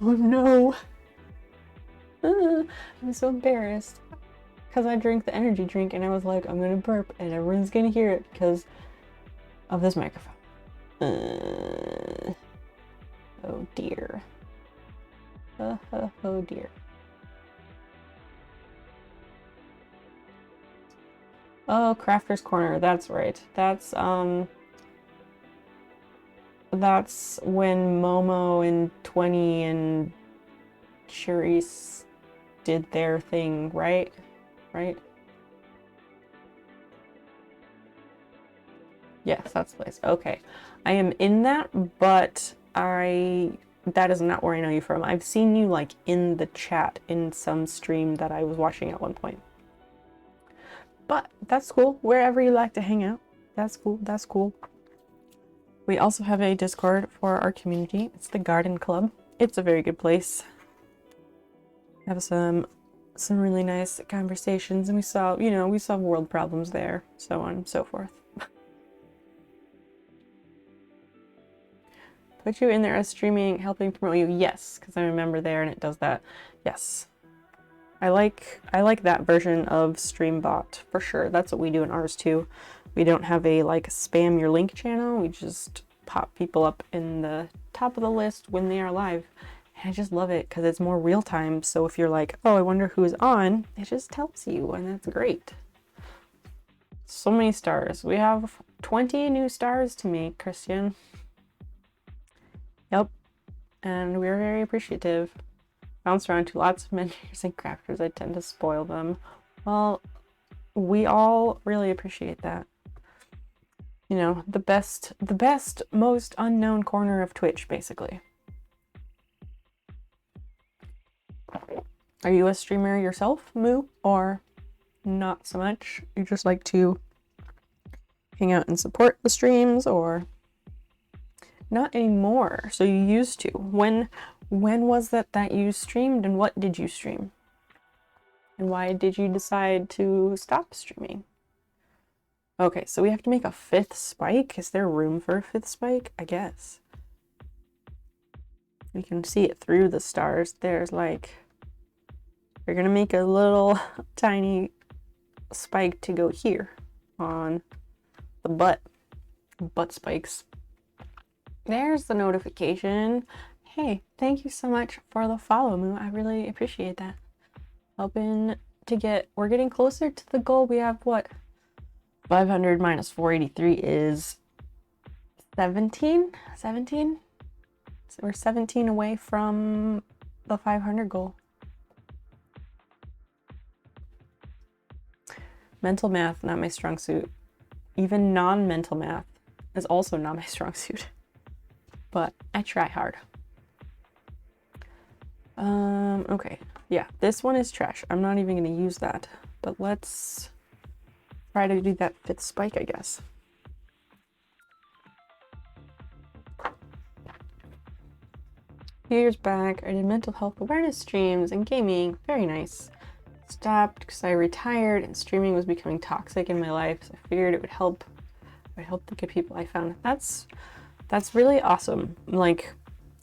no. I'm so embarrassed because I drank the energy drink and I was like, I'm gonna burp and everyone's gonna hear it because of this microphone. Oh dear. Oh dear. Oh, Crafter's Corner, that's right. That's when Momo and 20 and Charisse did their thing, right? Right? Yes, that's the place. Okay. I am in that, but that is not where I know you from. I've seen you like in the chat in some stream that I was watching at one point. But that's cool. Wherever you like to hang out. That's cool. That's cool. We also have a Discord for our community. It's the Garden Club. It's a very good place. Have some really nice conversations, and we solve world problems there, so on and so forth. Put you in there as streaming, helping promote you. Yes, because I'm a member there and it does that. Yes. I like that version of Streambot for sure. That's what we do in ours too. We don't have a like spam your link channel. We just pop people up in the top of the list when they are live. And I just love it because it's more real time. So if you're like, oh, I wonder who is on, it just tells you, and that's great. So many stars. We have 20 new stars to make, Christian. Yep. And we're very appreciative. Bounce around to lots of mentors and crafters. I tend to spoil them. Well, we all really appreciate that. You know, the best, most unknown corner of Twitch, basically. Are you a streamer yourself, Moo? Or not so much? You just like to hang out and support the streams, or not anymore? So you used to. When was that you streamed, and what did you stream? And why did you decide to stop streaming? Okay, so we have to make a 5th spike. Is there room for a 5th spike? I guess. We can see it through the stars. There's like, we're gonna make a little tiny spike to go here on the butt spikes. There's the notification. Hey, thank you so much for the follow, Moo. I really appreciate that. Helping to get, we're getting closer to the goal. We have what? 500 minus 483 is 17? 17? So we're 17 away from the 500 goal. Mental math, not my strong suit. Even non-mental math is also not my strong suit. But I try hard. Okay. Yeah, this one is trash. I'm not even going to use that. But let's try to do that 5th spike, I guess. A few years back, I did mental health awareness streams and gaming. Very nice. Stopped because I retired and streaming was becoming toxic in my life. So I figured it would help. It would help the good people I found. That's really awesome. Like,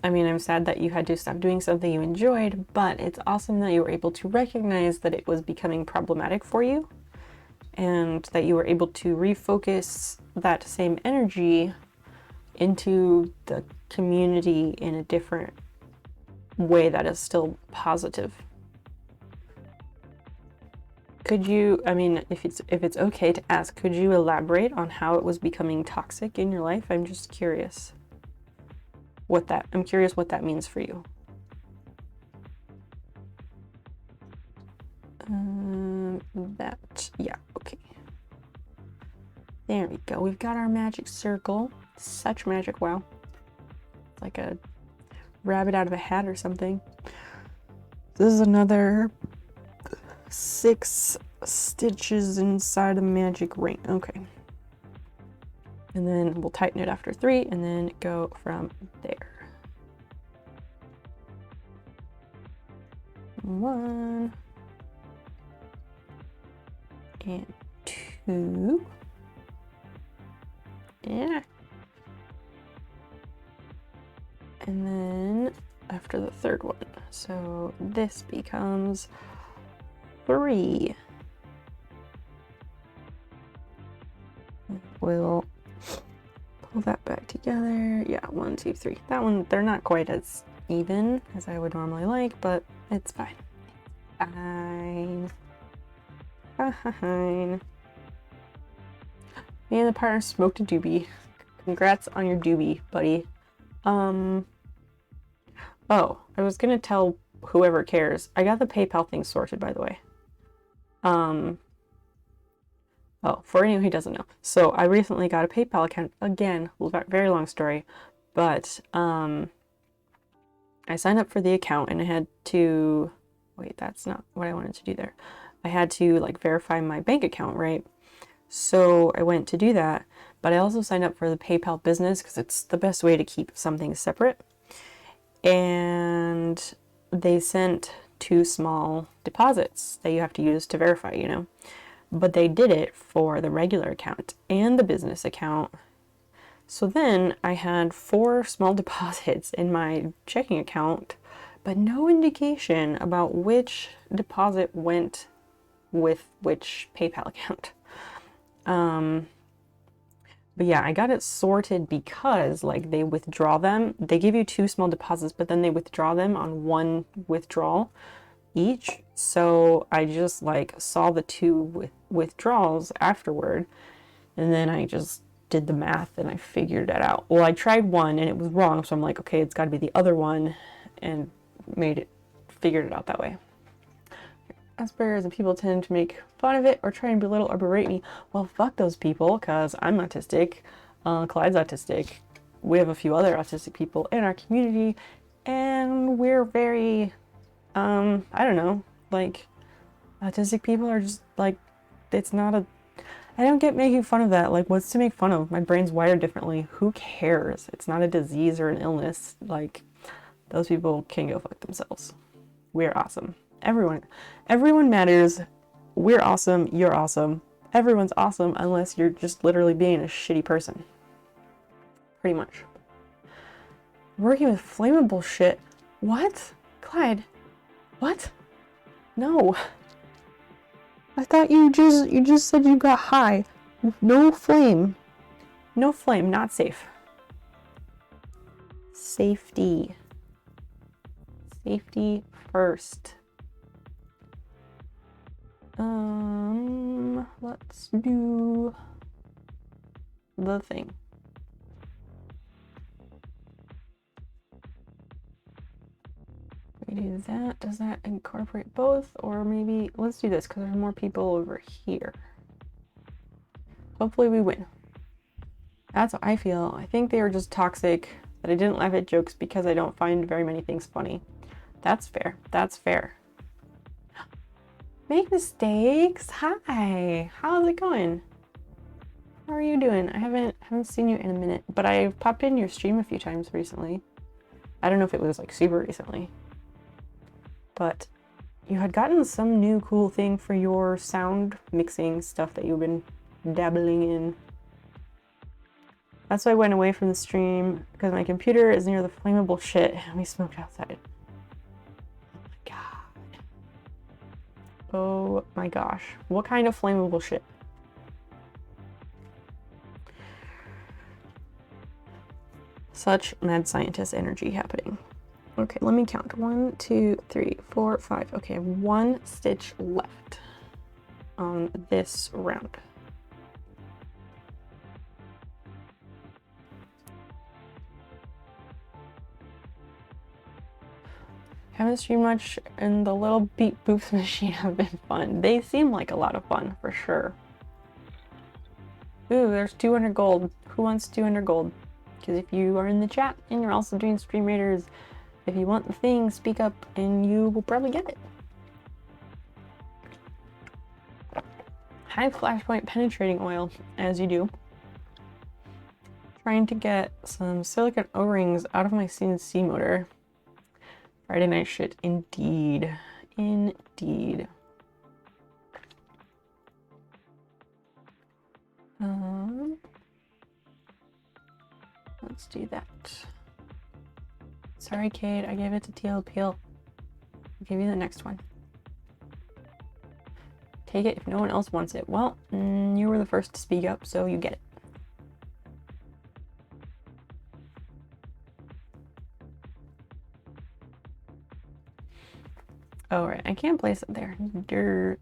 I mean, I'm sad that you had to stop doing something you enjoyed, but it's awesome that you were able to recognize that it was becoming problematic for you, and that you were able to refocus that same energy into the community in a different way that is still positive. Could you, I mean, if it's okay to ask, could you elaborate on how it was becoming toxic in your life? I'm just curious I'm curious what that means for you. Yeah, okay. There we go. We've got our magic circle. Such magic, wow. It's like a rabbit out of a hat or something. This is another 6 stitches inside a magic ring. Okay. And then we'll tighten it after 3 and then go from there. 1 and 2. Yeah. And then after the 3rd one. So this becomes 3. We'll pull that back together. Yeah, 1, 2, 3. That one, they're not quite as even as I would normally like, but it's fine. Fine. Fine. Me and the partner smoked a doobie. Congrats on your doobie, buddy. Oh, I was gonna tell whoever cares. I got the PayPal thing sorted, by the way. Oh, for anyone who doesn't know. So I recently got a PayPal account. Again, very long story, but I signed up for the account and I had to, wait, that's not what I wanted to do there. I had to like verify my bank account, right? So I went to do that, but I also signed up for the PayPal business because it's the best way to keep something separate. And they sent 2 small deposits that you have to use to verify, you know? But they did it for the regular account and the business account. So then I had 4 small deposits in my checking account, but no indication about which deposit went with which PayPal account. But yeah, I got it sorted because like they withdraw them. They give you 2 small deposits, but then they withdraw them on 1 withdrawal each. So I just like saw the 2 withdrawals afterward, and then I just did the math and I figured it out. Well, I tried one and it was wrong, so I'm like, okay, it's got to be the other one, and figured it out that way. Asperger's and people tend to make fun of it or try and belittle or berate me. Well, fuck those people, because I'm autistic. Clyde's autistic. We have a few other autistic people in our community, and we're very, I don't know, like, autistic people are just, like, it's not a, I don't get making fun of that. Like, what's to make fun of? My brain's wired differently. Who cares? It's not a disease or an illness. Like, those people can go fuck themselves. We're awesome. Everyone matters. We're awesome. You're awesome. Everyone's awesome unless you're just literally being a shitty person. Pretty much. Working with flammable shit. What? Clyde? What? No. I thought you just said you got high. No flame. No flame, not safe. Safety. Safety first. Let's do the thing. We do that. Does that incorporate both? Or maybe let's do this because there's more people over here. Hopefully we win. That's what I feel. I think they were just toxic, that I didn't laugh at jokes because I don't find very many things funny. That's fair. That's fair. Make mistakes. Hi. How's it going? How are you doing? I haven't seen you in a minute, but I've popped in your stream a few times recently. I don't know if it was like super recently, but you had gotten some new cool thing for your sound mixing stuff that you've been dabbling in. That's why I went away from the stream, because my computer is near the flammable shit and we smoked outside. Oh my gosh. What kind of flammable shit? Such mad scientist energy happening. Okay, let me count. 1, 2, 3, 4, 5. Okay, I have 1 stitch left on this round. Haven't streamed much, and the little beep boops machine have been fun. They seem like a lot of fun, for sure. Ooh, there's 200 gold. Who wants 200 gold? Because if you are in the chat and you're also doing Stream Raiders, if you want the thing, speak up and you will probably get it. High flashpoint penetrating oil, as you do. Trying to get some silicone O-rings out of my CNC motor. Friday night shit, indeed. Indeed. Let's do that. Sorry, Kate, I gave it to TL Peel. I'll give you the next one. Take it if no one else wants it. Well, you were the first to speak up, so you get it. Oh, right, I can't place it there. Dirt.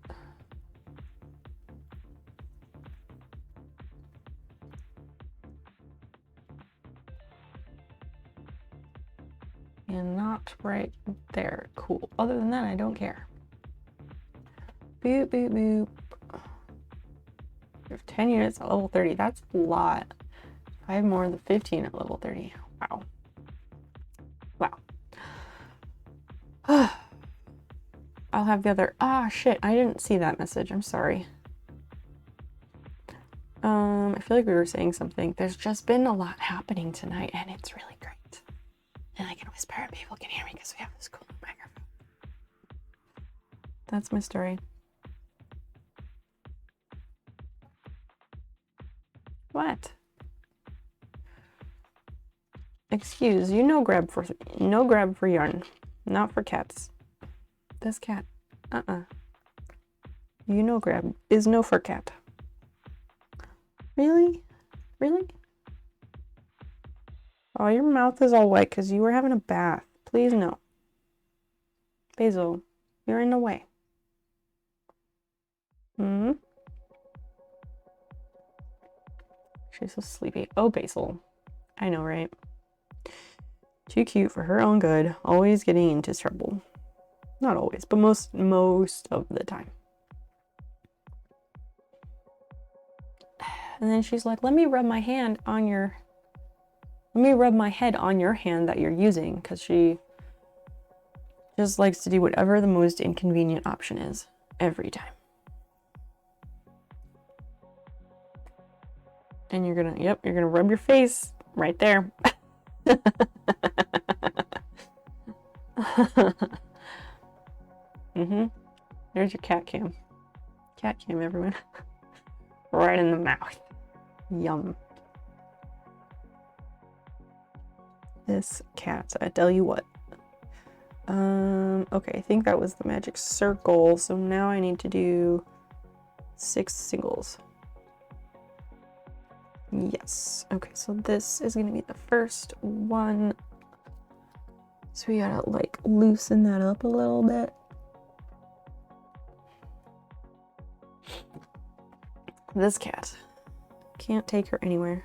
And not right there. Cool. Other than that, I don't care. Boop, boop, boop. You have 10 units at level 30. That's a lot. 5 more than 15 at level 30. Wow. Wow. I'll have the other. Ah, shit. I didn't see that message. I'm sorry. I feel like we were saying something. There's just been a lot happening tonight, and it's really great. And I can whisper and people can hear me because we have this cool microphone. That's my story. What? Excuse, you no grab for yarn. Not for cats. This cat. You no grab is no for cat. Really? Really? Oh, your mouth is all wet because you were having a bath. Please no. Basil, you're in the way. She's so sleepy. Oh, Basil. I know, right? Too cute for her own good. Always getting into trouble. Not always, but most of the time. And then she's like, let me rub my head on your hand that you're using, because she just likes to do whatever the most inconvenient option is every time. And you're gonna rub your face right there. There's your cat cam. Cat cam, everyone. Right in the mouth. Yum. This cat, I tell you what. Okay, I think that was the magic circle, so now I need to do 6 singles. Yes. Okay, so this is gonna be the first one. So we gotta like loosen that up a little bit. This cat. Can't take her anywhere.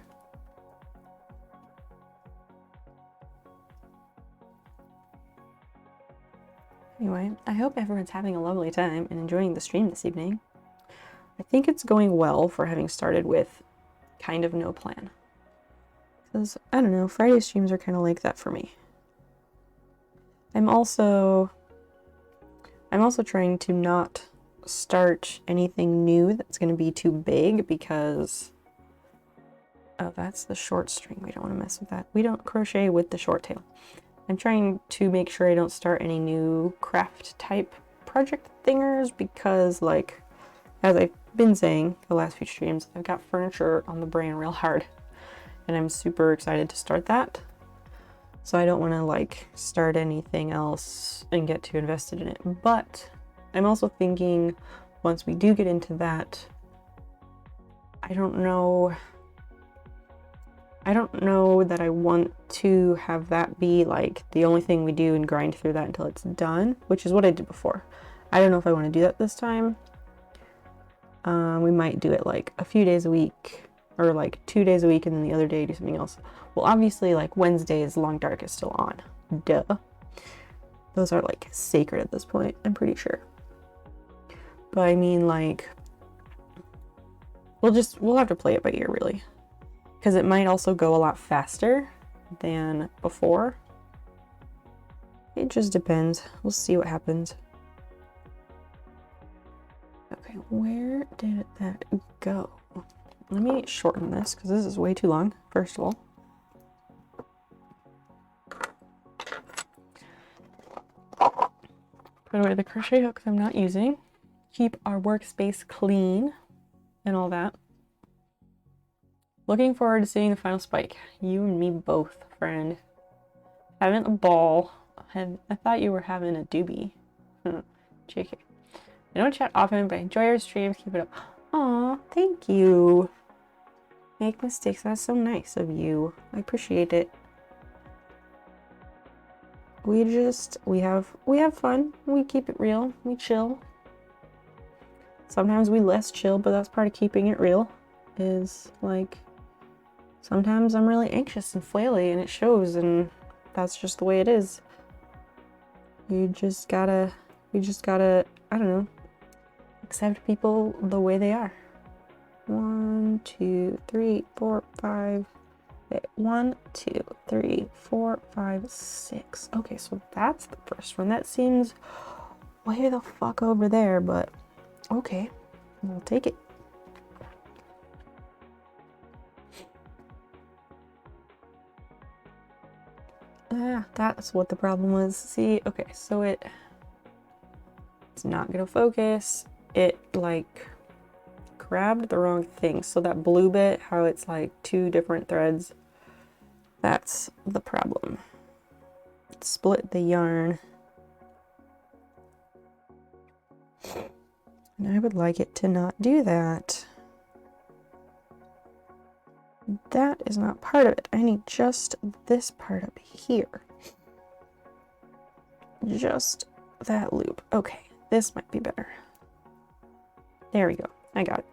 Anyway, I hope everyone's having a lovely time and enjoying the stream this evening. I think it's going well for having started with kind of no plan. Because, I don't know, Friday streams are kind of like that for me. I'm also trying to not start anything new that's going to be too big because... Oh, that's the short string. We don't want to mess with that. We don't crochet with the short tail. I'm trying to make sure I don't start any new craft type project thingers because, like, as I've been saying the last few streams, I've got furniture on the brain real hard and I'm super excited to start that. So I don't want to like start anything else and get too invested in it. But I'm also thinking once we do get into that, I don't know I don't know that I want to have that be like the only thing we do and grind through that until it's done, which is what I did before. I don't know if I want to do that this time. We might do it like a few days a week, or like 2 days a week, and then the other day do something else. Well, obviously, like Wednesdays, Long Dark is still on. Duh. Those are like sacred at this point, I'm pretty sure. But I mean, like, we'll have to play it by ear, really. Because it might also go a lot faster than before. It just depends. We'll see what happens. Okay, where did that go? Let me shorten this because this is way too long, first of all. Put away the crochet hooks I'm not using. Keep our workspace clean and all that. Looking forward to seeing the final spike. You and me both, friend. Having a ball. I thought you were having a doobie. JK. I don't chat often, but I enjoy your streams. Keep it up. Aw, thank you. Make mistakes. That's so nice of you. I appreciate it. We have fun. We keep it real. We chill. Sometimes we less chill, but that's part of keeping it real. Is like, sometimes I'm really anxious and flaily and it shows, and that's just the way it is. We just gotta, I don't know, accept people the way they are. 1, 2, 3, 4, 5. Okay, 1, 2, 3, 4, 5, 6. Okay, so that's the first one. That seems way the fuck over there, but okay, we'll take it. That's what the problem was. See, okay, so it's not gonna focus. It like grabbed the wrong thing. So that blue bit, how it's like 2 different threads, that's the problem. Split the yarn. And I would like it to not do that. That is not part of it. I need just this part up here. Just that loop. Okay, this might be better. There we go. I got it.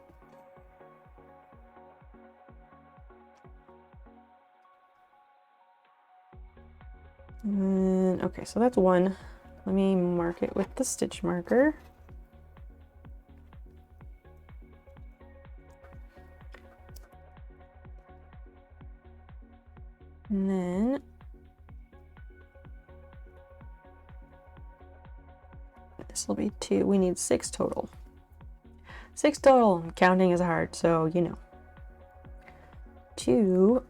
And, okay, so that's one. Let me mark it with the stitch marker. And then this will be 2. We need 6 total. 6 total. Counting is hard, so you know. 2,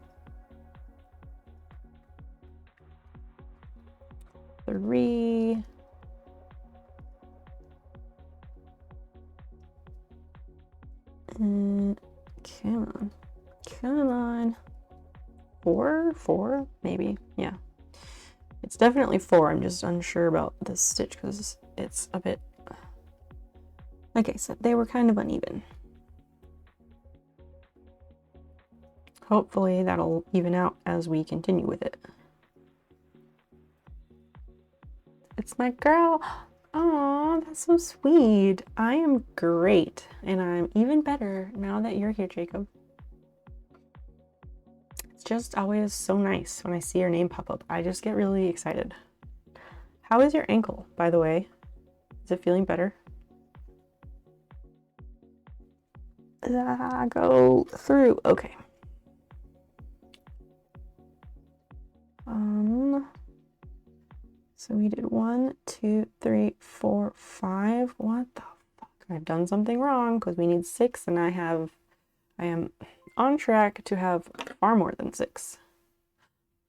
3, and come on. 4, maybe, yeah. It's definitely 4. I'm just unsure about this stitch because it's a bit, like I said, they were kind of uneven. Hopefully that'll even out as we continue with it. It's my girl. Oh, that's so sweet. I am great, and I'm even better now that you're here, Jacob. It's just always so nice when I see your name pop up. I just get really excited. How is your ankle, by the way? Is it feeling better? Go through. Okay. So we did 1, 2, 3, 4, 5. What the fuck? I've done something wrong because we need 6, and I am on track to have far more than 6.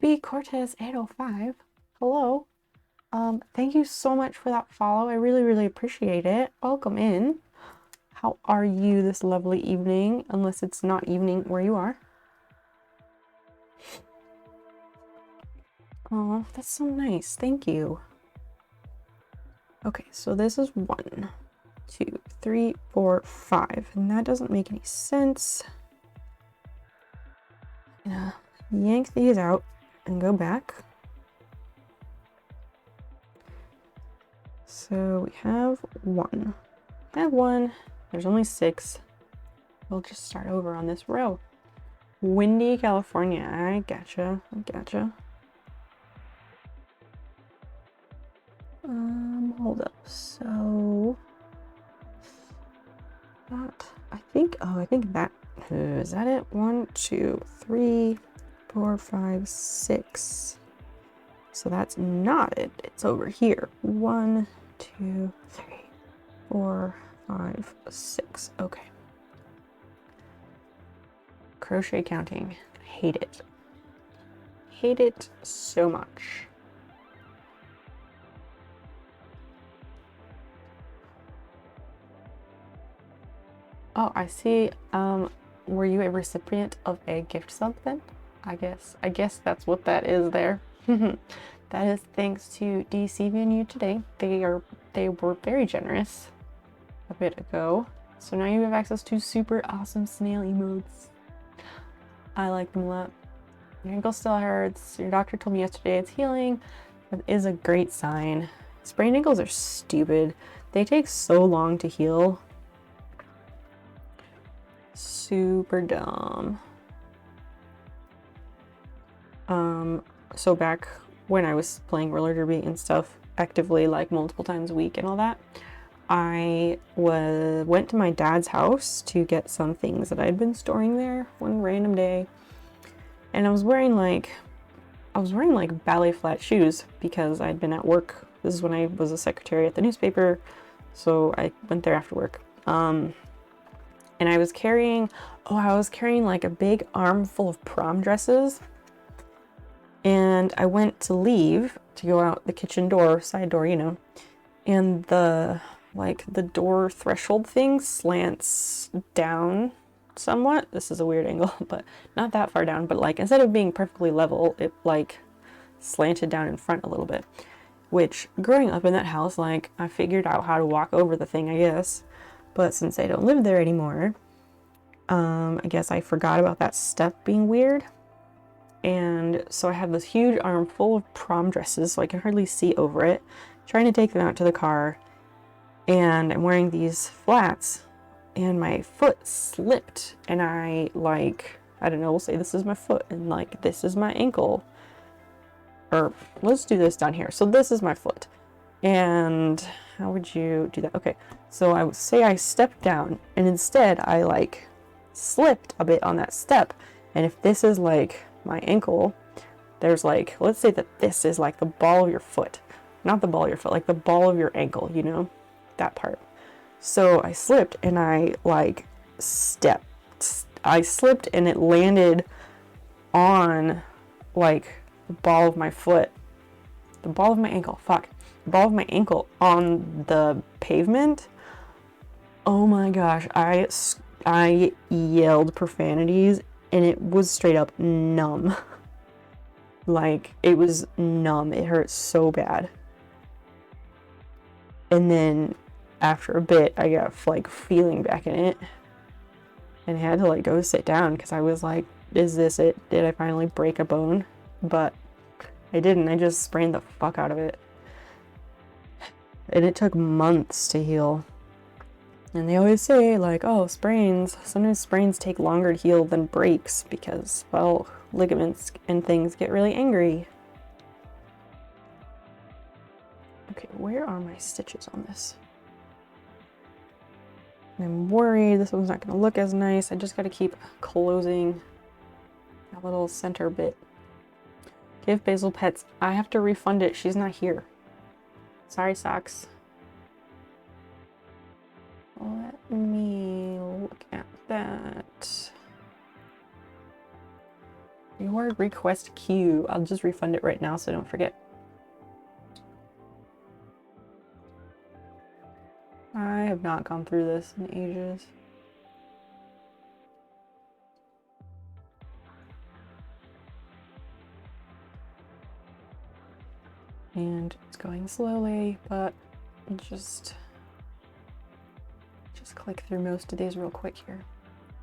B Cortez 805. Hello. Thank you so much for that follow. I really, really appreciate it. Welcome in. How are you this lovely evening? Unless it's not evening where you are. Oh, that's so nice. Thank you. Okay, so this is 1, 2, 3, 4, 5, and that doesn't make any sense. yank these out and go back. So we have one. There's only 6. We'll just start over on this row. Windy, California. I gotcha. Hold up. So that I think that is that it? 1, 2, 3, 4, 5, 6. So that's not it. It's over here. 1, 2, 3, 4, 5, 6. Okay. Crochet counting. Hate it. Hate it so much. Oh, I see. Were you a recipient of a gift something? I guess that's what that is there. That is thanks to deceiving you today. They were very generous a bit ago. So now you have access to super awesome snail emotes. I like them a lot. Your ankle still hurts. Your doctor told me yesterday it's healing. That is a great sign. Sprained ankles are stupid. They take so long to heal. Super dumb. So back when I was playing roller derby and stuff actively, like multiple times a week and all that, I went to my dad's house to get some things that I'd been storing there one random day, and I was wearing like ballet flat shoes because I'd been at work. This is when I was a secretary at the newspaper, so I went there after work. And I was carrying like a big armful of prom dresses. And I went to leave to go out the kitchen door, side door, you know, and the door threshold thing slants down somewhat. This is a weird angle, but not that far down, but like instead of being perfectly level, it like slanted down in front a little bit, which growing up in that house, like I figured out how to walk over the thing, I guess. But since I don't live there anymore, I guess I forgot about that step being weird. And so I have this huge arm full of prom dresses, so I can hardly see over it, trying to take them out to the car. And I'm wearing these flats, and my foot slipped, and I don't know, we'll say this is my foot, and like this is my ankle. Or let's do this down here. So this is my foot. And how would you do that? Okay, so I would say I stepped down, and instead I like slipped a bit on that step. And if this is like my ankle, there's like, let's say that this is like the ball of your foot, not the ball of your foot, like the ball of your ankle, you know, that part. So I slipped and I like I slipped and it landed on like the ball of my foot, the ball of my ankle, the ball of my ankle on the pavement. Oh my gosh, I yelled profanities, and it was straight up numb. Like, it was numb. It hurt so bad. And then after a bit, I got like feeling back in it, and had to like go sit down because I was like, is this it? Did I finally break a bone? But I didn't. I just sprained the fuck out of it. And it took months to heal. And they always say, like, oh, sometimes sprains take longer to heal than breaks because, well, ligaments and things get really angry. Okay, where are my stitches on this? I'm worried this one's not going to look as nice. I just got to keep closing that little center bit. Give Basil pets. I have to refund it. She's not here. Sorry, Socks. Let me look at that. Reward request queue. I'll just refund it right now so don't forget. I have not gone through this in ages. And it's going slowly, but just click through most of these real quick here.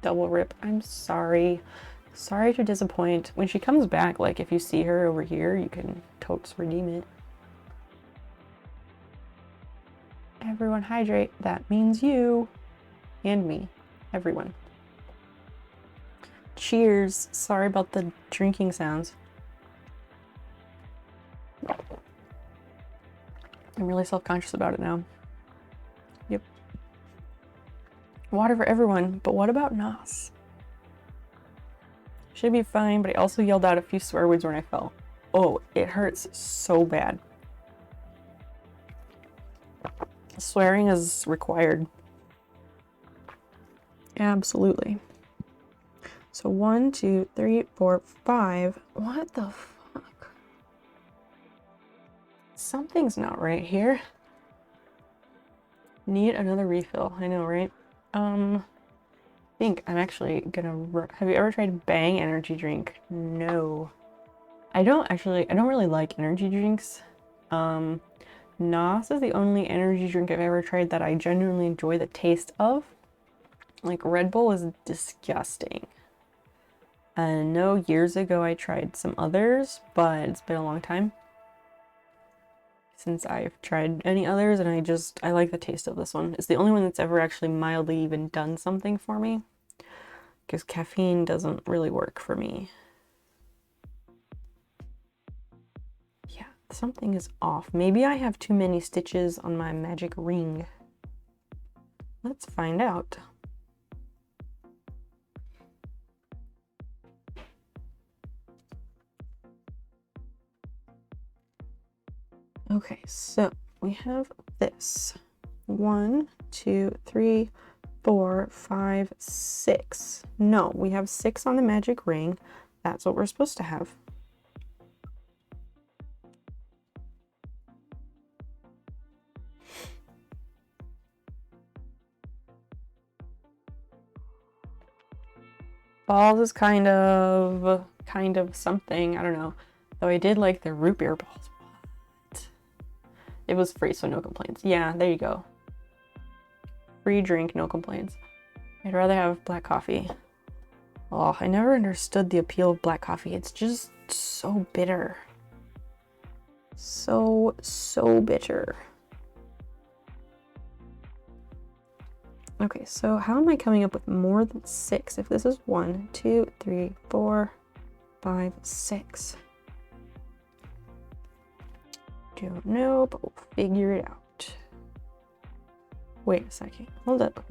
Double rip. I'm sorry. Sorry to disappoint. When she comes back, like if you see her over here, you can totes redeem it. Everyone hydrate. That means you and me. Everyone. Cheers. Sorry about the drinking sounds. I'm really self-conscious about it now. Yep. Water for everyone, but what about Nas? Should be fine, but I also yelled out a few swear words when I fell. Oh, it hurts so bad. Swearing is required. Absolutely. So 1, 2, 3, 4, 5. What the fuck? Something's not right here. Need another refill. I know, right? I think I'm actually gonna... Have you ever tried Bang energy drink? No. I don't really like energy drinks. Nos is the only energy drink I've ever tried that I genuinely enjoy the taste of. Like, Red Bull is disgusting. I know years ago I tried some others, but it's been a long time since I've tried any others, and I like the taste of this one. It's the only one that's ever actually mildly even done something for me, because caffeine doesn't really work for me. Yeah, something is off. Maybe I have too many stitches on my magic ring. Let's find out. Okay, so we have this. 1, 2, 3, 4, 5, 6. No, we have 6 on the magic ring. That's what we're supposed to have. Balls is kind of something. I don't know. Though I did like the root beer balls. What? It was free, so no complaints. Yeah, there you go. Free drink, no complaints. I'd rather have black coffee. Oh, I never understood the appeal of black coffee. It's just so bitter. So bitter. Okay, so how am I coming up with more than 6? If this is 1, 2, 3, 4, 5, 6. Don't know, but we'll figure it out. Wait a second. Hold up.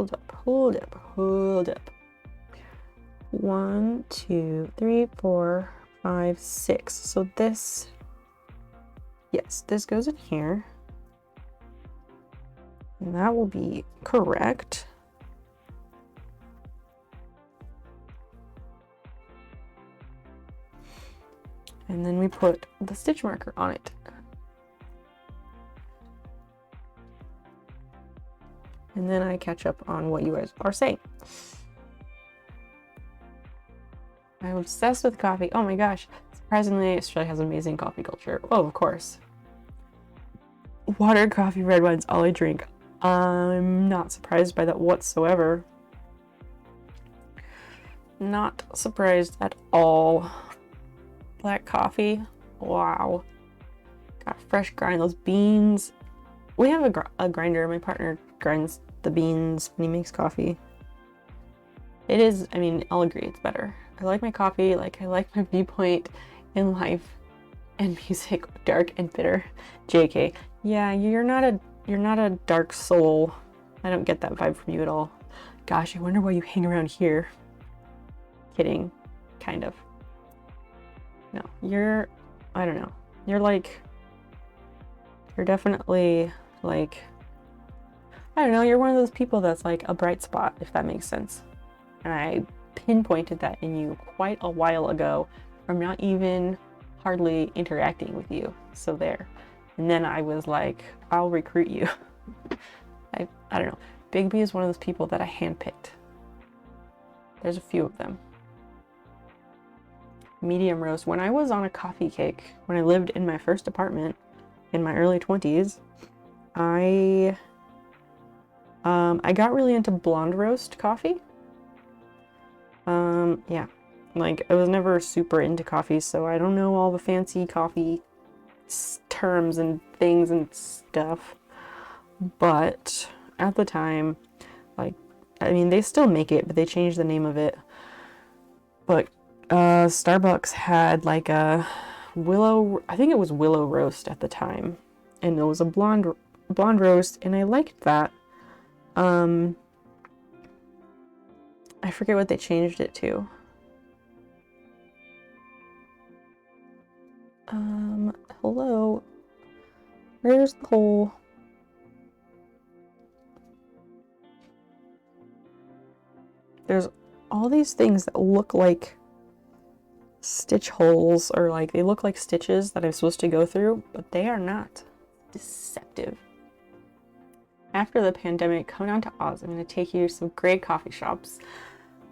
1, 2, 3, 4, 5, 6. So this, yes, this goes in here. And that will be correct. And then we put the stitch marker on it. And then I catch up on what you guys are saying. I'm obsessed with coffee. Oh my gosh. Surprisingly, Australia has amazing coffee culture. Oh, of course. Water, coffee, red wine's all I drink. I'm not surprised by that whatsoever. Not surprised at all. Black coffee. Wow. Got a fresh grind. Those beans. We have a grinder. My partner grinds the beans when he makes coffee. It is, I mean, I'll agree, it's better. I like my coffee, like I like my viewpoint in life and music, dark and bitter. JK. Yeah, you're not a dark soul. I don't get that vibe from you at all. Gosh, I wonder why you hang around here. Kidding. Kind of. No, I don't know. You're definitely like, I don't know, you're one of those people that's like a bright spot, if that makes sense. And I pinpointed that in you quite a while ago from not even hardly interacting with you. So there. And then I was like, I'll recruit you. I don't know. Big B is one of those people that I handpicked. There's a few of them. Medium roast. When I was on a coffee kick, when I lived in my first apartment in my early 20s, I got really into blonde roast coffee. Yeah. Like, I was never super into coffee, so I don't know all the fancy coffee terms and things and stuff. But at the time, like, I mean, they still make it, but they changed the name of it. But Starbucks had like a I think it was willow roast at the time, and it was a blonde roast, and I liked that. I forget what they changed it to. Hello. Where's the hole? There's all these things that look like stitch holes, or like they look like stitches that I'm supposed to go through, but they are not. Deceptive. After the pandemic, come down to Oz. I'm going to take you to some great coffee shops.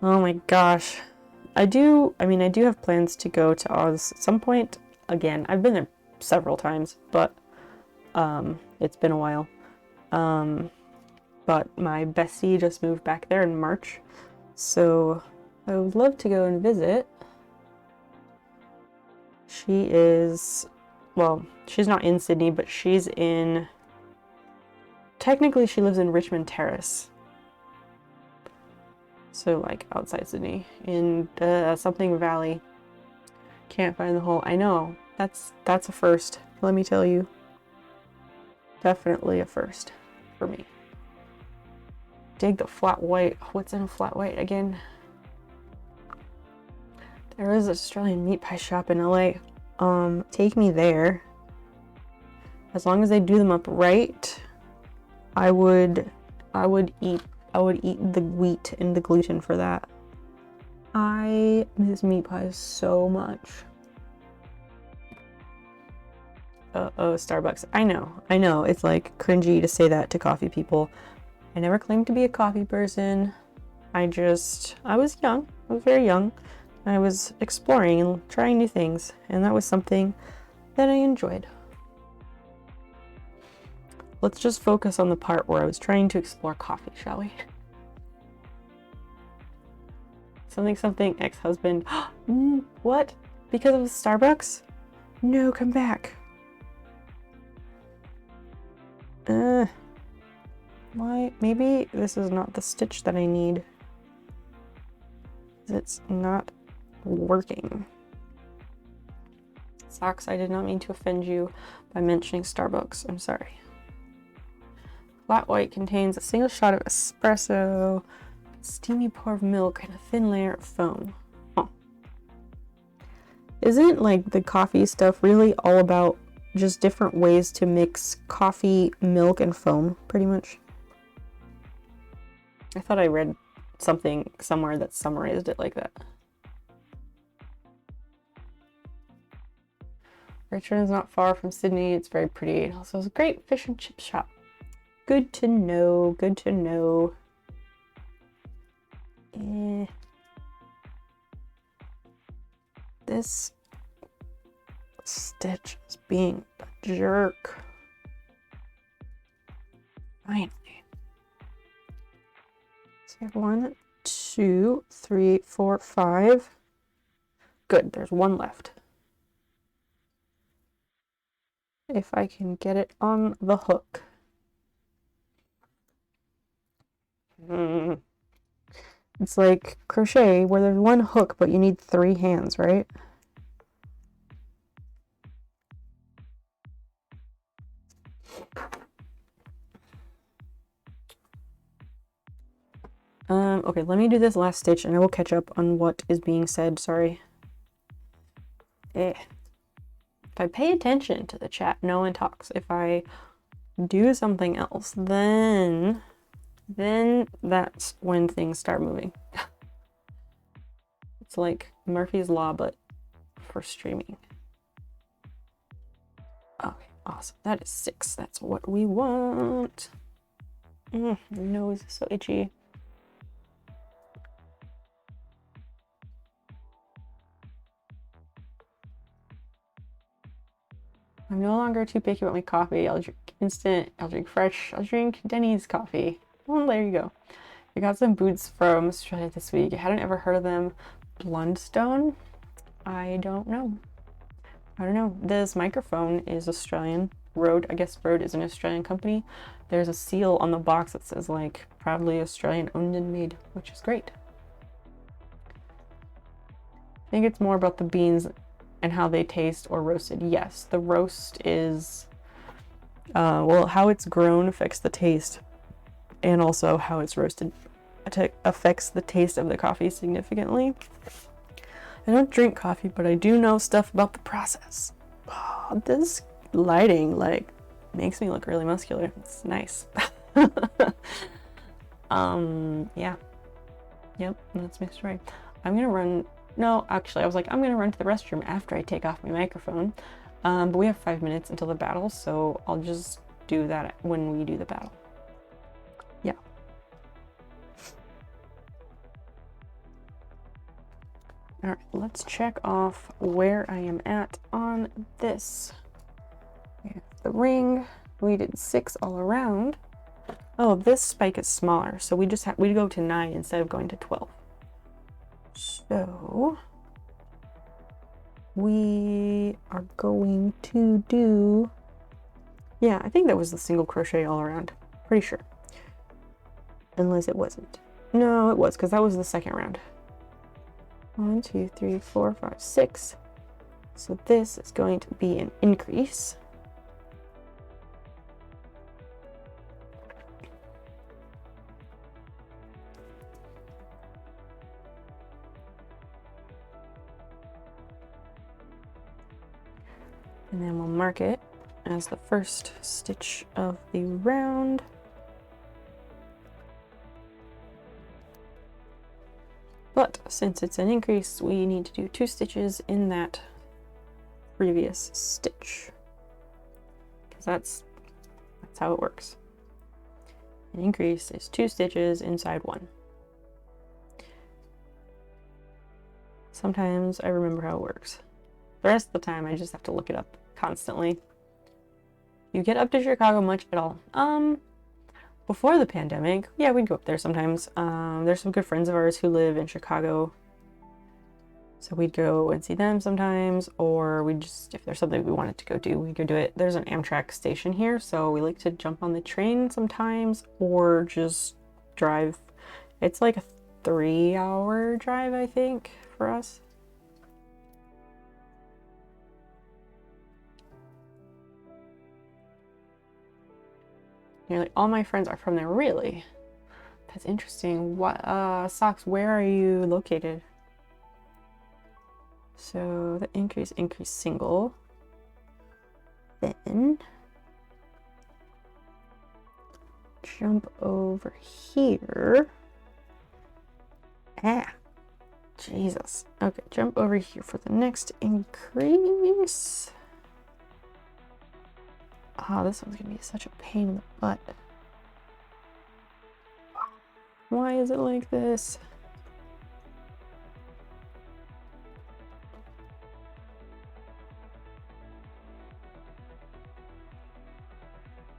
Oh my gosh. I do have plans to go to Oz at some point. Again, I've been there several times, but it's been a while. But my bestie just moved back there in March, so I would love to go and visit. She is, well, she's not in Sydney, but she's in, technically she lives in Richmond Terrace. So like outside Sydney, in something valley. Can't find the hole. I know, that's a first, let me tell you. Definitely a first for me. Dig the flat white. What's in a flat white again? There is an Australian meat pie shop in LA. Take me there. As long as they do them up right, I would eat the wheat and the gluten for that. I miss meat pies so much. Uh-oh, Starbucks. I know, it's like cringy to say that to coffee people. I never claimed to be a coffee person. I was young. I was very young. I was exploring and trying new things, and that was something that I enjoyed. Let's just focus on the part where I was trying to explore coffee, shall we? Something, ex-husband. What? Because of Starbucks? No, come back. Why? Maybe this is not the stitch that I need. It's not working. Socks, I did not mean to offend you by mentioning Starbucks. I'm sorry. Flat white contains a single shot of espresso, steamy pour of milk, and a thin layer of foam. Huh. Isn't like the coffee stuff really all about just different ways to mix coffee, milk, and foam, pretty much? I thought I read something somewhere that summarized it like that. Richmond is not far from Sydney. It's very pretty. It also has a great fish and chip shop. Good to know. Good to know. This stitch is being a jerk. Finally. So I have 1, 2, 3, 4, 5. Good, there's one left. If I can get it on the hook. It's like crochet where there's one hook, but you need 3 hands, right? Okay, let me do this last stitch and I will catch up on what is being said. Sorry. If I pay attention to the chat, no one talks. If I do something else, then that's when things start moving. It's like Murphy's Law, but for streaming. Okay, awesome. That is 6. That's what we want. My nose is so itchy. I'm no longer too picky about my coffee. I'll drink instant, I'll drink fresh, I'll drink Denny's coffee. Well, there you go. I got some boots from Australia this week. I hadn't ever heard of them. Blundstone? I don't know. I don't know. This microphone is Australian. Rode, I guess Rode is an Australian company. There's a seal on the box that says like proudly Australian owned and made, which is great. I think it's more about the beans and how they taste or roasted. Yes, the roast is, well, how it's grown affects the taste, and also how it's roasted affects the taste of the coffee significantly. I don't drink coffee, but I do know stuff about the process. Oh, this lighting like makes me look really muscular. It's nice. Yeah. Yep, that's my story. I'm gonna run. No, actually, I was like, I'm gonna run to the restroom after I take off my microphone. But we have 5 minutes until the battle, so I'll just do that when we do the battle. Yeah. All right, let's check off where I am at on this. We have the ring. We did 6 all around. Oh, this spike is smaller, so we go to 9 instead of going to 12. So we are going to do, yeah, I think that was the single crochet all around. Pretty sure. Unless it wasn't. No, it was, because that was the second round. 1, 2, 3, 4, 5, 6. So this is going to be an increase. And then we'll mark it as the first stitch of the round. But since it's an increase, we need to do 2 stitches in that previous stitch, because that's how it works. An increase is 2 stitches inside 1. Sometimes I remember how it works. The rest of the time I just have to look it up constantly. You get up to Chicago much at all? Before the pandemic, yeah, we'd go up there sometimes. There's some good friends of ours who live in Chicago, so we'd go and see them sometimes, or we just, if there's something we wanted to go do, we'd go do it. There's an Amtrak station here, so we like to jump on the train sometimes, or just drive. It's like a 3-hour drive, I think, for us. Nearly all my friends are from there. Really? That's interesting. What, Socks, where are you located? So the increase single. Then jump over here. Ah, Jesus. Okay, jump over here for the next increase. Oh, this one's gonna be such a pain in the butt. Why is it like this?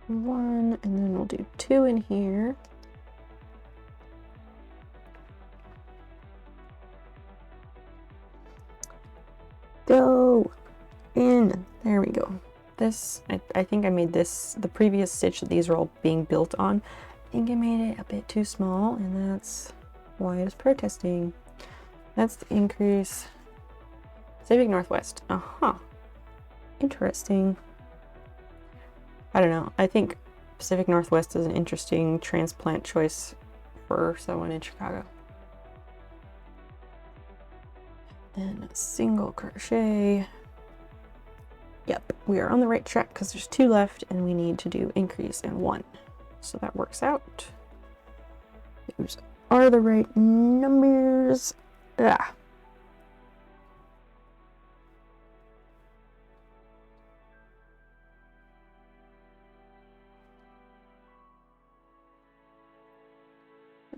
One, and then we'll do 2 in here. Go in. There we go. This, I think I made this, the previous stitch that these are all being built on, I think I made it a bit too small, and that's why it's protesting. That's the increase. Pacific Northwest. Interesting. I don't know. I think Pacific Northwest is an interesting transplant choice for someone in Chicago. And a single crochet. Yep, we are on the right track because there's 2 left and we need to do increase in 1. So that works out. Those are the right numbers. Ah.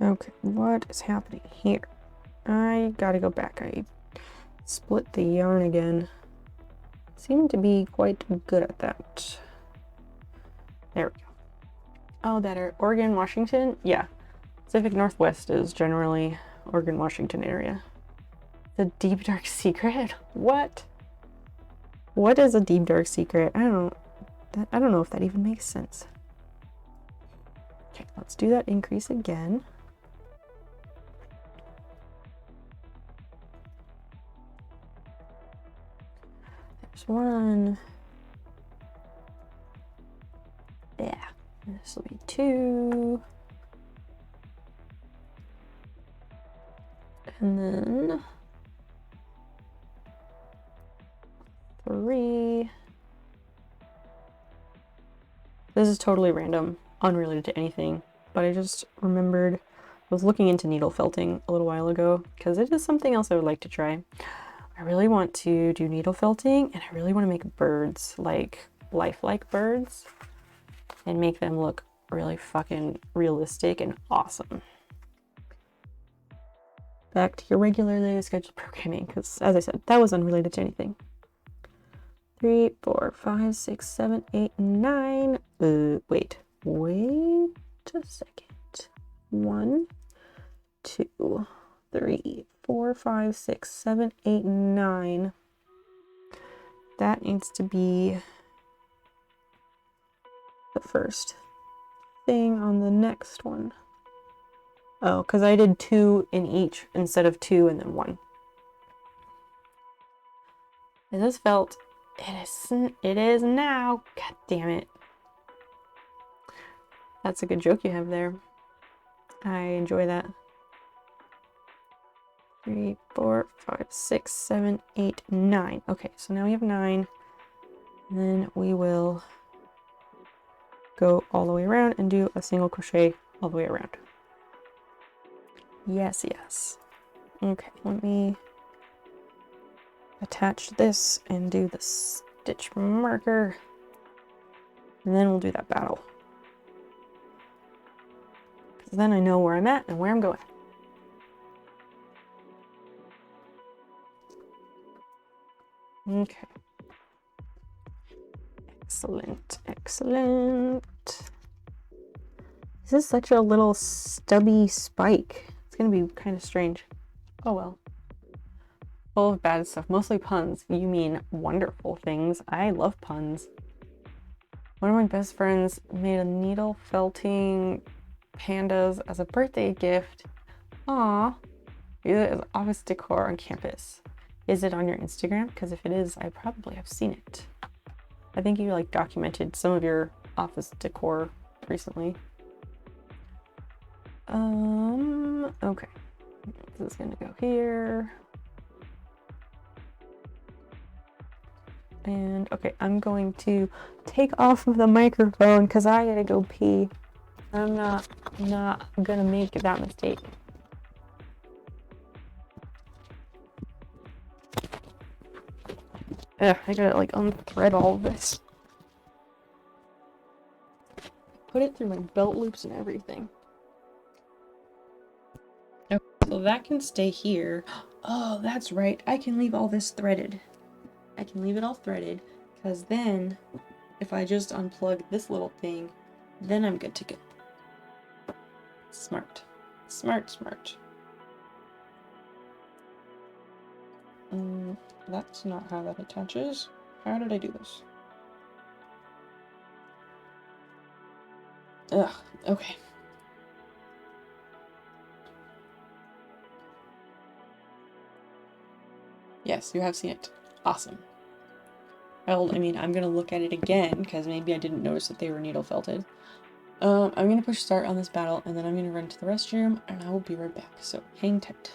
Okay, what is happening here? I gotta go back. I split the yarn again. Seem to be quite good at that. There we go. Oh, better. Oregon, Washington? Yeah. Pacific Northwest is generally Oregon, Washington area. The deep dark secret? What? What is a deep dark secret? I don't know if that even makes sense. Okay, let's do that increase again. There's one. Yeah, this will be 2. And then 3. This is totally random, unrelated to anything, but I just remembered I was looking into needle felting a little while ago because it is something else I would like to try. I really want to do needle felting, and I really want to make birds, like lifelike birds, and make them look really fucking realistic and awesome. Back to your regularly scheduled programming, because as I said, that was unrelated to anything. 3, 4, 5, 6, 7, 8, 9. Wait a second. 1, 2, 3, 4, 5, 6, 7, 8, 9. That needs to be the first thing on the next one. Oh, because I did 2 in each instead of 2 and then 1. Is this felt? It is now. God damn it. That's a good joke you have there. I enjoy that. 3, 4, 5, 6, 7, 8, 9. Okay, so now we have 9. And then we will go all the way around and do a single crochet all the way around. Yes, yes. Okay, let me attach this and do the stitch marker. And then we'll do that battle. Because then I know where I'm at and where I'm going. Okay. Excellent, excellent. This is such a little stubby spike. It's gonna be kind of strange. Oh well. Full of bad stuff, mostly puns. You mean wonderful things. I love puns. One of my best friends made a needle felting pandas as a birthday gift. Aw. Use it as office decor on campus. Is it on your Instagram? Because if it is, I probably have seen it. I think you like documented some of your office decor recently. Okay. This is gonna go here. And okay, I'm going to take off of the microphone because I gotta go pee. I'm not gonna make that mistake. Ugh, I gotta like unthread all of this. Put it through my belt loops and everything. Okay, so that can stay here. Oh, that's right. I can leave all this threaded. I can leave it all threaded because then if I just unplug this little thing, then I'm good to go. Smart. Smart, smart. That's not how that attaches. How did I do this? Ugh, okay. Yes, you have seen it. Awesome. Well, I mean, I'm gonna look at it again, because maybe I didn't notice that they were needle felted. I'm gonna push start on this battle, and then I'm gonna run to the restroom, and I will be right back, so hang tight.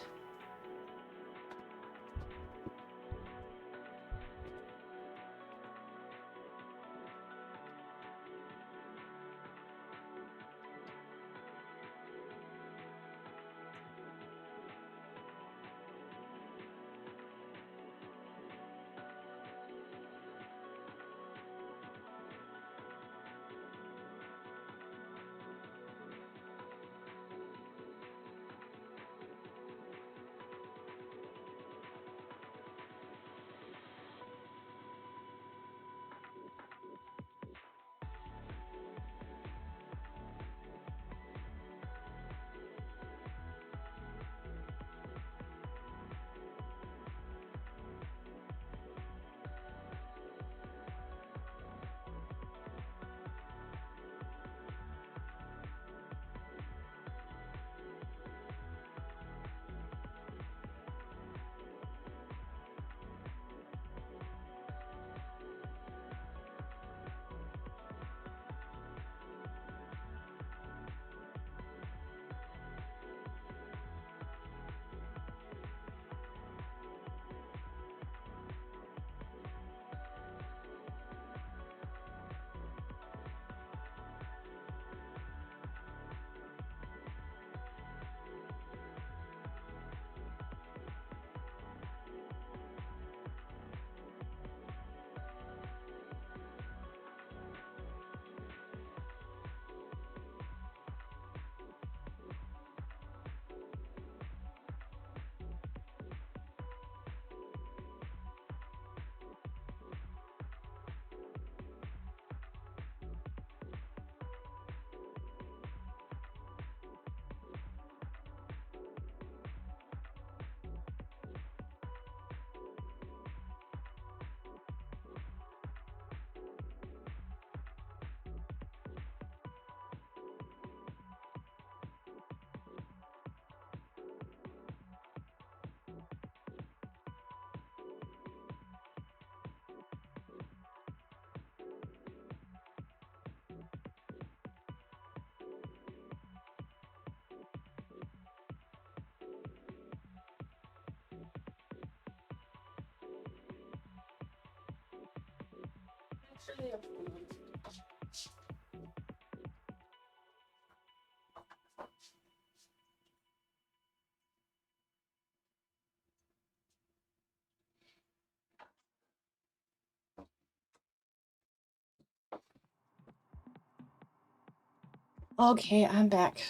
Okay, I'm back.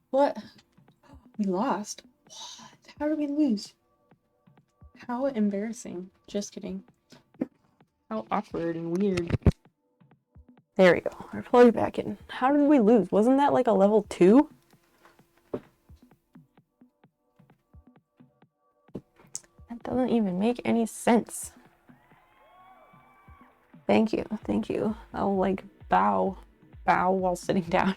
What? We lost? What? How did we lose? How embarrassing. Just kidding. How awkward and weird. There we go. I plugged it back in. How did we lose? Wasn't that like a level 2? That doesn't even make any sense. Thank you. Thank you. I'll like bow while sitting down.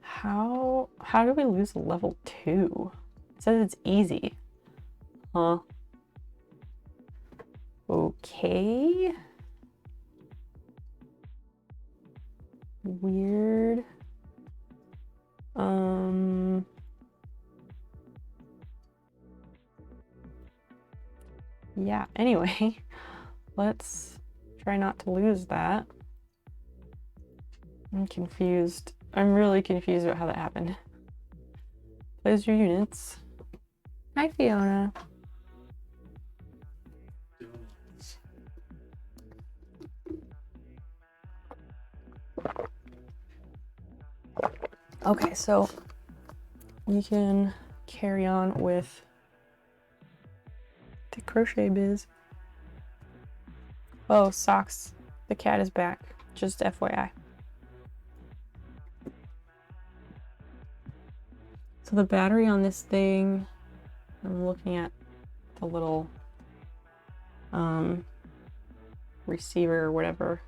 How do we lose a level 2? It says it's easy. Huh? Okay. Weird. Yeah, anyway, let's try not to lose that. I'm confused. I'm really confused about how that happened. Plays your units. Hi, Fiona. Okay, so we can carry on with the crochet biz. Oh, socks. The cat is back. Just FYI. So the battery on this thing, I'm looking at the little receiver or whatever.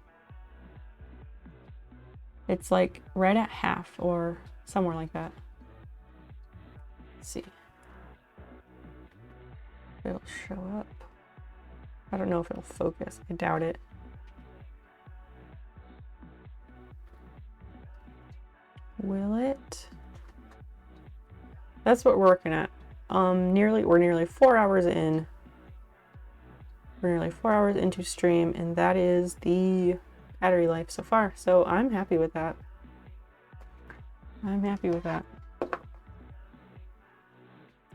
It's like right at half or somewhere like that. Let's see. It'll show up. I don't know if it'll focus. I doubt it. Will it? That's what we're working at. We're nearly 4 hours in. We're nearly 4 hours into stream, and that is the battery life so far. So I'm happy with that. I'm happy with that.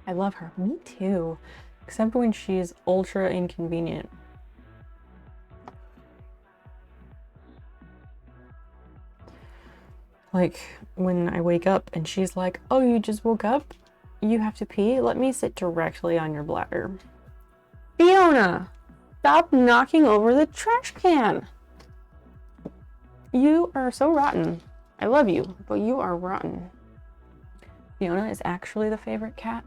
I love her. Me too. Except when she's ultra inconvenient. Like when I wake up and she's like, "Oh, you just woke up? You have to pee? Let me sit directly on your bladder." Fiona! Stop knocking over the trash can! You are so rotten. I love you, but you are rotten. Fiona is actually the favorite cat.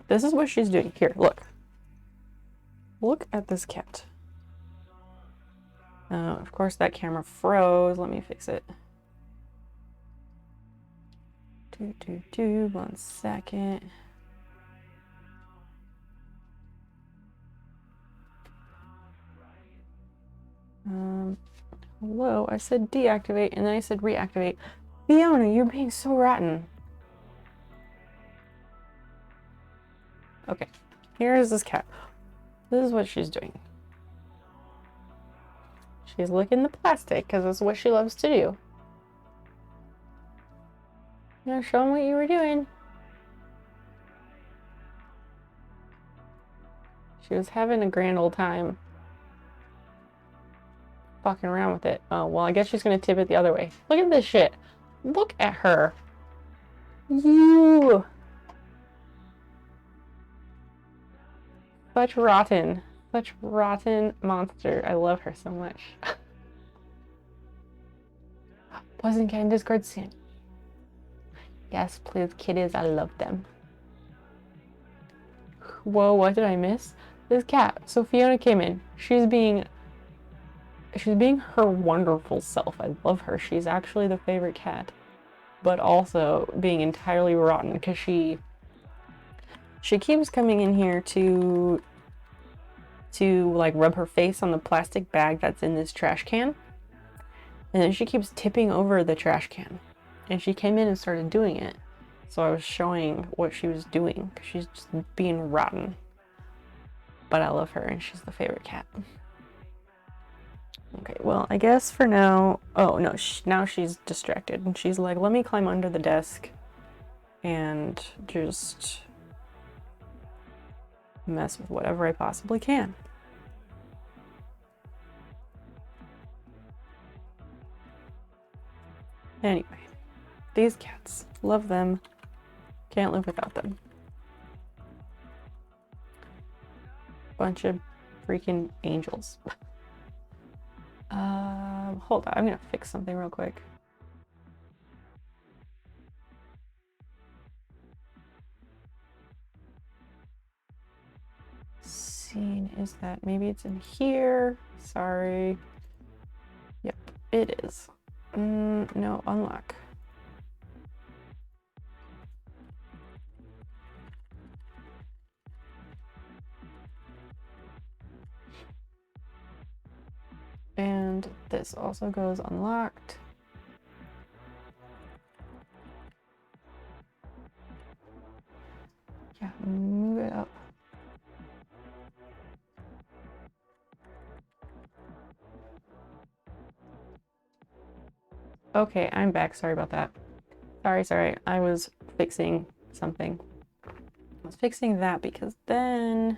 This is what she's doing. Here, look. Look at this cat. Of course, that camera froze. Let me fix it. 1 second. Hello, I said deactivate and then I said reactivate. Fiona, you're being so rotten. Okay, here's this cat. This is what she's doing. She's licking the plastic because that's what she loves to do. Now show them what you were doing. She was having a grand old time fucking around with it. Oh, well, I guess she's gonna tip it the other way. Look at this shit. Look at her. You. Such rotten monster. I love her so much. Poison Cat in Discord soon. Yes, please, kitties. I love them. Whoa, what did I miss? This cat. So Fiona came in. She's being her wonderful self. I love her. She's actually the favorite cat. But also being entirely rotten because she keeps coming in here to like rub her face on the plastic bag that's in this trash can. And then she keeps tipping over the trash can. And she came in and started doing it. So I was showing what she was doing. She's just being rotten. But I love her and she's the favorite cat. Okay, well, I guess for now... Oh, no, now she's distracted. And she's like, let me climb under the desk and just mess with whatever I possibly can. Anyway, these cats. Love them. Can't live without them. Bunch of freaking angels. Hold on, I'm gonna fix something real quick. Scene is that maybe it's in here? Sorry. Yep, it is. No, unlock. And this also goes unlocked. Yeah, move it up. Okay, I'm back. Sorry about that. Sorry. I was fixing something. I was fixing that because then...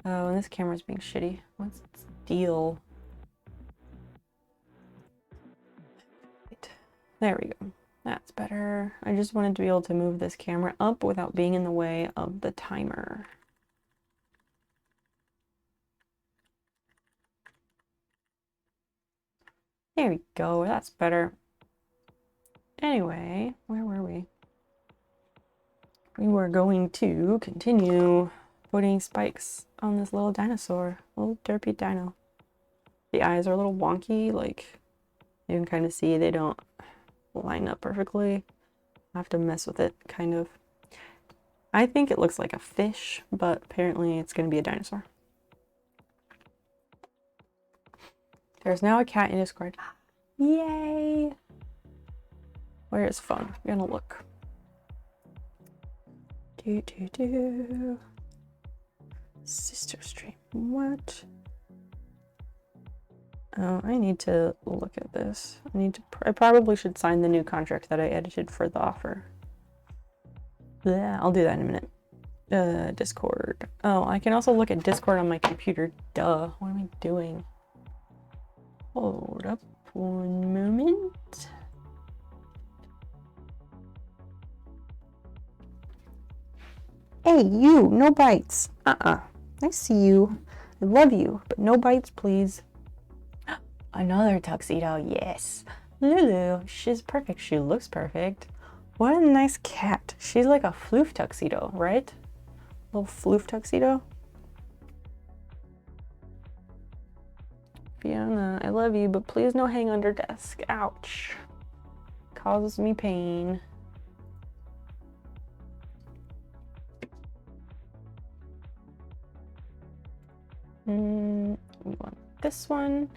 Oh, and this camera's being shitty. What's its deal? There we go. That's better. I just wanted to be able to move this camera up without being in the way of the timer. There we go. That's better. Anyway, where were we? We were going to continue putting spikes on this little dinosaur. Little derpy dino. The eyes are a little wonky, like you can kind of see they don't line up perfectly. I have to mess with it, kind of. I think it looks like a fish, but apparently it's going to be a dinosaur. There's now a cat in Discord. Yay! Where is phone? I'm gonna look. Sister stream. What? Oh, I need to look at this. I probably should sign the new contract that I edited for the offer. Yeah, I'll do that in a minute. Discord. Oh, I can also look at Discord on my computer. Duh. What am I doing? Hold up one moment. Hey, you! No bites! I see you. I love you, but no bites, please. Another tuxedo, yes. Lulu, she's perfect. She looks perfect. What a nice cat. She's like a floof tuxedo, right? Little floof tuxedo. Fiona, I love you, but please no hang under desk. Ouch. Causes me pain. We want this one.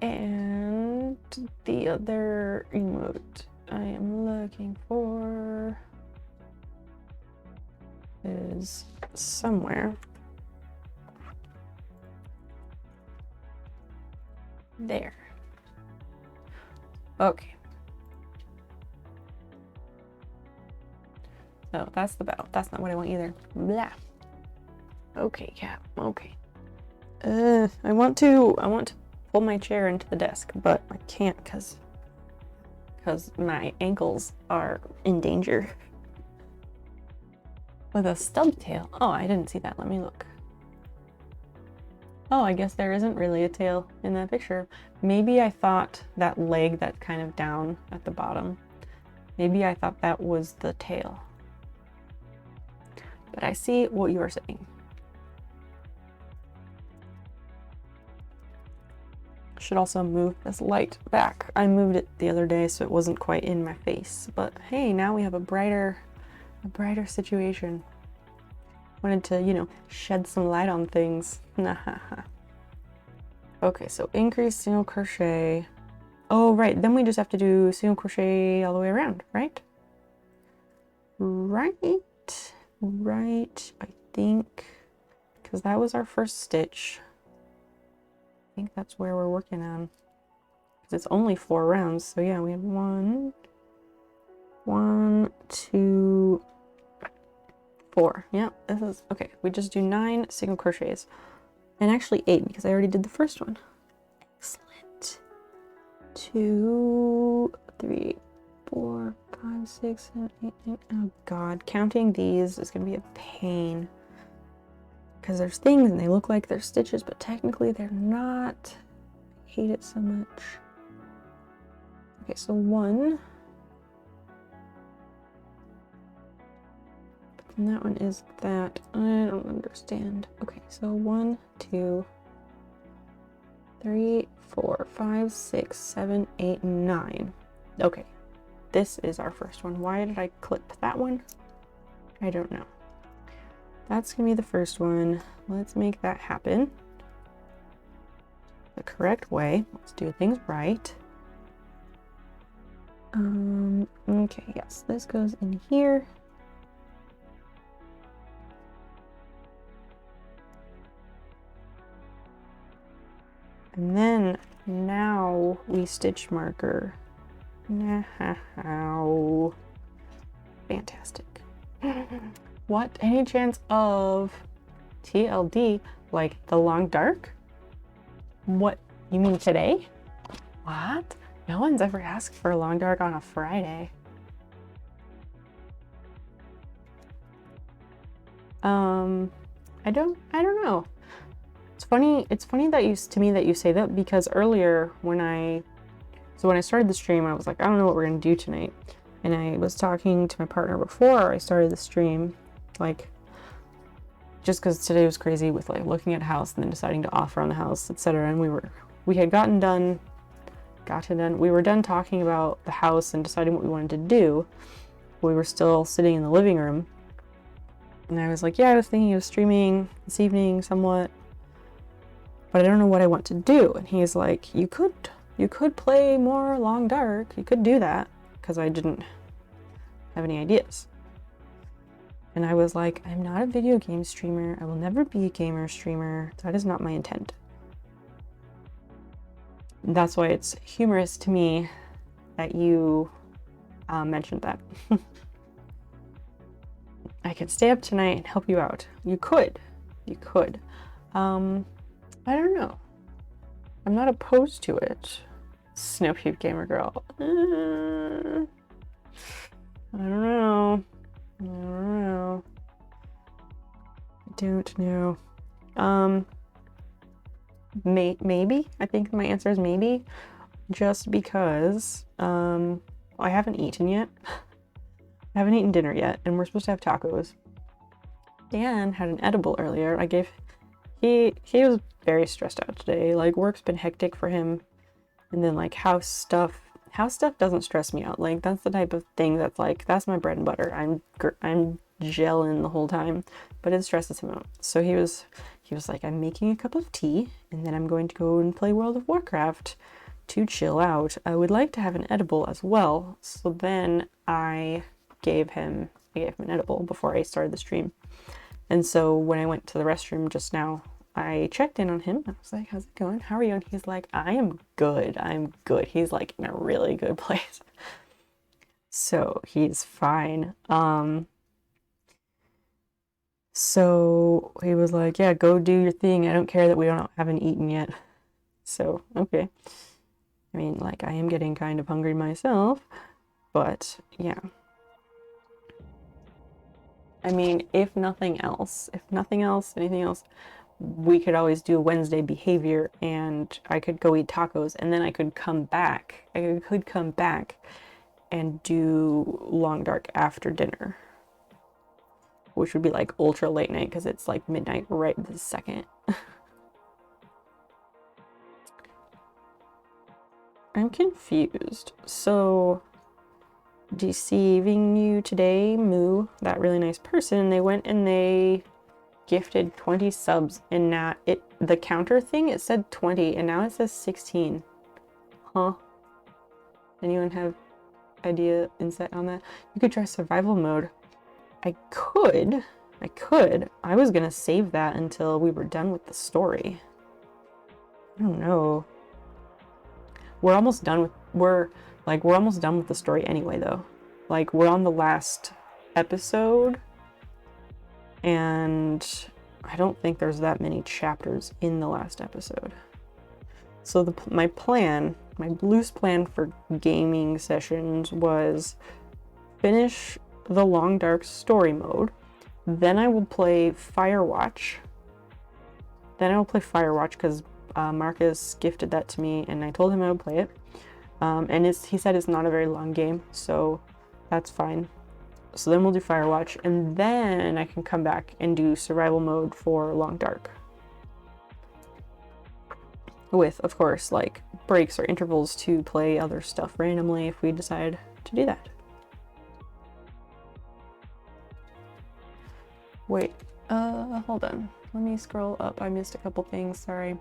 And the other emote I am looking for is somewhere. There. Okay. No, that's the bell. That's not what I want either. Blah. Okay, cat. Okay. I want to pull my chair into the desk, but I can't because my ankles are in danger. With a stub tail. Oh, I didn't see that. Let me look. Oh, I guess there isn't really a tail in that picture. Maybe I thought that leg that's kind of down at the bottom. Maybe I thought that was the tail. But I see what you are saying. Should also move this light back. I moved it the other day so it wasn't quite in my face. But hey, now we have a brighter situation. Wanted to, you know, shed some light on things. Okay, so increase single crochet. Oh, right. Then we just have to do single crochet all the way around, right? right, I think, because that was our first stitch. I think that's where we're working on, because it's only 4 rounds. So yeah, we have 1, 2, 4. Yeah, this is okay. We just do 9 single crochets, and actually 8 because I already did the first one. Excellent. 2, 3, 4, 5, 6, 7, 8, 9. Oh god, counting these is gonna be a pain, because there's things and they look like they're stitches, but technically they're not. I hate it so much. Okay, so 1. And that one is that. I don't understand. Okay, so 1, 2, 3, 4, 5, 6, 7, 8, 9. Okay, this is our first one. Why did I clip that one? I don't know. That's gonna be the first one. Let's make that happen the correct way. Let's do things right. Okay, yes, this goes in here. And then now we stitch marker. Now, fantastic. What? Any chance of TLD, like the long dark? What? You mean today? What? No one's ever asked for a long dark on a Friday. I don't know. It's funny that to me that you say that, because earlier when I started the stream, I was like, I don't know what we're gonna do tonight. And I was talking to my partner before I started the stream, like, just because today was crazy with like looking at a house and then deciding to offer on the house, etc. And we were done talking about the house and deciding what we wanted to do. We were still sitting in the living room, and I was like, yeah, I was thinking of streaming this evening somewhat, but I don't know what I want to do. And he's like, you could play more long dark. You could do that, because I didn't have any ideas. And I was like, I'm not a video game streamer. I will never be a gamer streamer. That is not my intent. And that's why it's humorous to me that you mentioned that. I could stay up tonight and help you out. You could. I don't know. I'm not opposed to it. Snow Peep Gamer Girl. I don't know. Maybe. I think my answer is maybe. Just because I haven't eaten yet. I haven't eaten dinner yet, and we're supposed to have tacos. Dan had an edible earlier. He was very stressed out today. Like, work's been hectic for him, and then like house stuff doesn't stress me out. Like, that's the type of thing that's like, that's my bread and butter. I'm gelling the whole time, but it stresses him out. So he was like, I'm making a cup of tea, and then I'm going to go and play World of Warcraft to chill out. I would like to have an edible as well. So then I gave him an edible before I started the stream. And so when I went to the restroom just now, I checked in on him. I was like, how's it going? How are you? And he's like, I'm good. He's like in a really good place. So he's fine. So he was like, yeah, go do your thing. I don't care that we haven't eaten yet. So, okay. I mean, like, I am getting kind of hungry myself, but yeah. I mean, if nothing else, anything else, we could always do a Wednesday behavior, and I could go eat tacos, and then I could come back. And do long dark after dinner, which would be like ultra late night, because it's like midnight right this second. I'm confused. So, deceiving you today, Moo, that really nice person, they went and they gifted 20 subs, and now the counter thing, it said 20 and now it says 16. Huh? Anyone have insight on that? You could try survival mode. I could. I was gonna save that until we were done with the story. I don't know. We're almost done with we're almost done with the story anyway though. Like we're on the last episode and I don't think there's that many chapters in the last episode. So my loose plan for gaming sessions was finish the Long Dark story mode. Then I will play Firewatch. Because Marcus gifted that to me and I told him I would play it. And he said it's not a very long game, so that's fine. So then we'll do Firewatch, and then I can come back and do survival mode for Long Dark. With, of course, like breaks or intervals to play other stuff randomly if we decide to do that. Wait, hold on. Let me scroll up. I missed a couple things, sorry.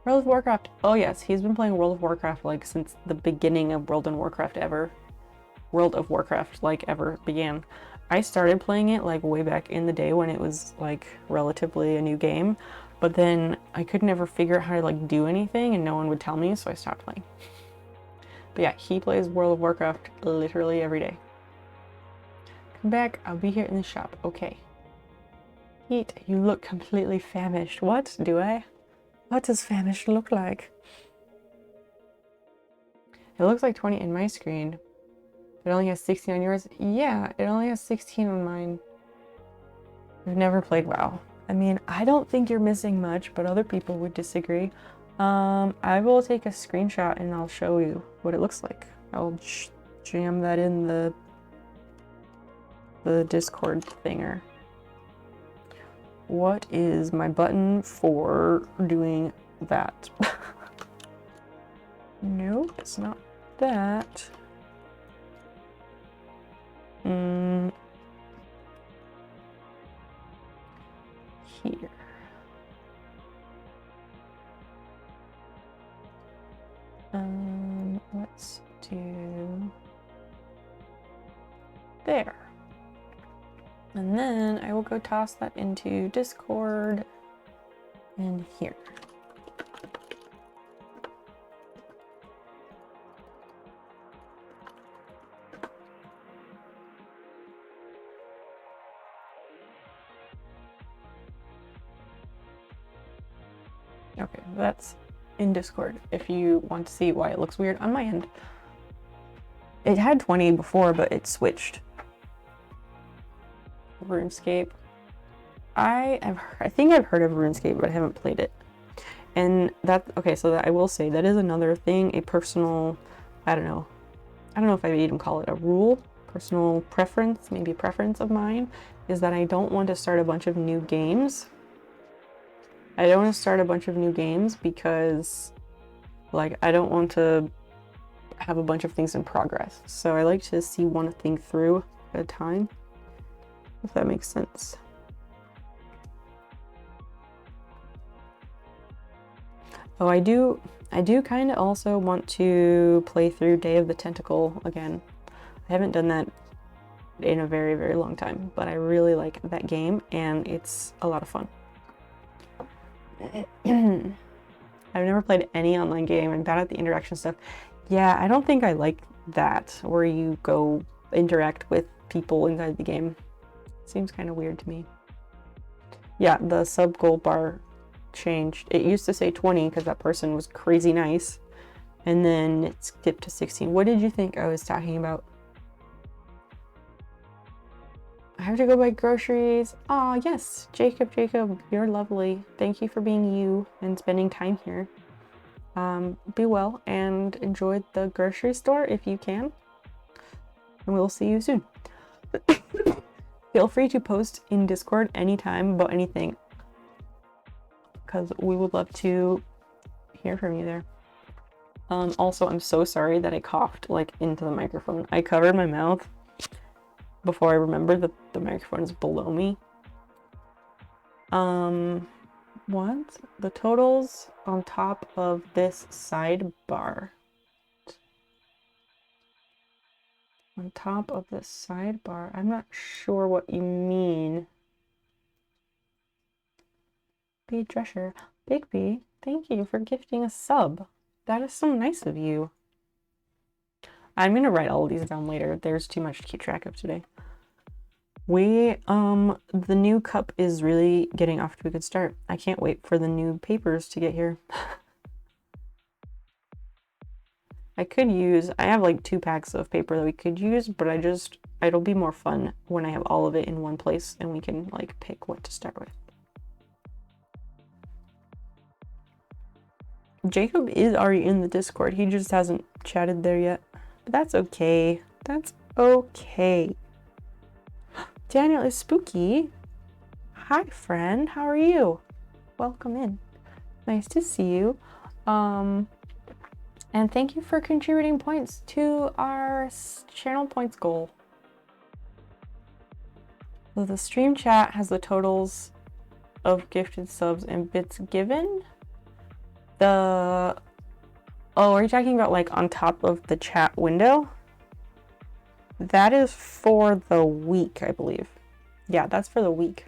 World of Warcraft. Oh yes, he's been playing World of Warcraft like since the beginning of World of Warcraft like ever began. I started playing it like way back in the day when it was like relatively a new game, but then I could never figure out how to like do anything and no one would tell me, so I stopped playing. But yeah, he plays World of Warcraft literally every day. Come back, I'll be here in the shop. Okay. Eat, you look completely famished. What do I? What does famished look like? It looks like 20 in my screen. It only has 16 on yours? Yeah, it only has 16 on mine. I've never played WoW. I mean, I don't think you're missing much, but other people would disagree. I will take a screenshot and I'll show you what it looks like. I'll jam that in the Discord thinger. What is my button for doing that? Nope, it's not that. Here. Let's do there. And then I will go toss that into Discord and here. Okay, that's in Discord if you want to see why it looks weird on my end. It had 20 before, but it switched. RuneScape. I think I've heard of RuneScape, but I haven't played it. And that, okay, so that I will say that is another thing, a personal, I don't know if I would even call it a rule, personal preference, maybe a preference of mine, is that I don't want to start a bunch of new games. I don't want to start a bunch of new games because, like, I don't want to have a bunch of things in progress. So I like to see one thing through at a time, if that makes sense. Oh, I do kind of also want to play through Day of the Tentacle again. I haven't done that in a very, very long time, but I really like that game and it's a lot of fun. I've never played any online game. I'm bad at the interaction stuff. Yeah, I don't think I like that, where you go interact with people inside the game. Seems kind of weird to me. Yeah, the sub goal bar changed. It used to say 20 because that person was crazy nice, and then it skipped to 16. What did you think I was talking about? I have to go buy groceries. Aw, yes, Jacob, you're lovely. Thank you for being you and spending time here. Be well and enjoy the grocery store if you can. And we'll see you soon. Feel free to post in Discord anytime about anything, because we would love to hear from you there. Also, I'm so sorry that I coughed like into the microphone. I covered my mouth before I remembered that the microphone is below me. What? The totals on top of this sidebar. On top of the sidebar. I'm not sure what you mean. B Drescher. Big B, thank you for gifting a sub. That is so nice of you. I'm gonna write all of these down later. There's too much to keep track of today. The new cup is really getting off to a good start. I can't wait for the new papers to get here. I have like 2 packs of paper that we could use, but it'll be more fun when I have all of it in one place and we can like pick what to start with. Jacob is already in the Discord. He just hasn't chatted there yet. But that's okay. That's okay. Daniel is spooky. Hi, friend. How are you? Welcome in. Nice to see you. And thank you for contributing points to our channel points goal. So the stream chat has the totals of gifted subs and bits given. Oh, are you talking about like on top of the chat window? That is for the week, I believe. Yeah, that's for the week.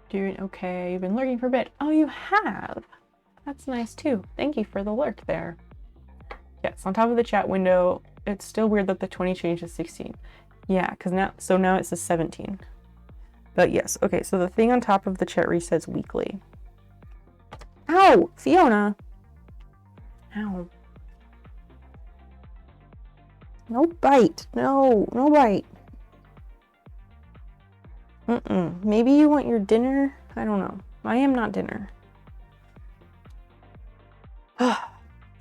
Doing okay. You've been lurking for a bit. Oh, you have? That's nice too. Thank you for the lurk there. Yes, on top of the chat window. It's still weird that the 20 changed to 16. Yeah, because now it says 17. But yes, okay, so the thing on top of the chat resets weekly. Ow! Fiona! Ow. No bite. No bite. Maybe you want your dinner? I don't know. I am not dinner.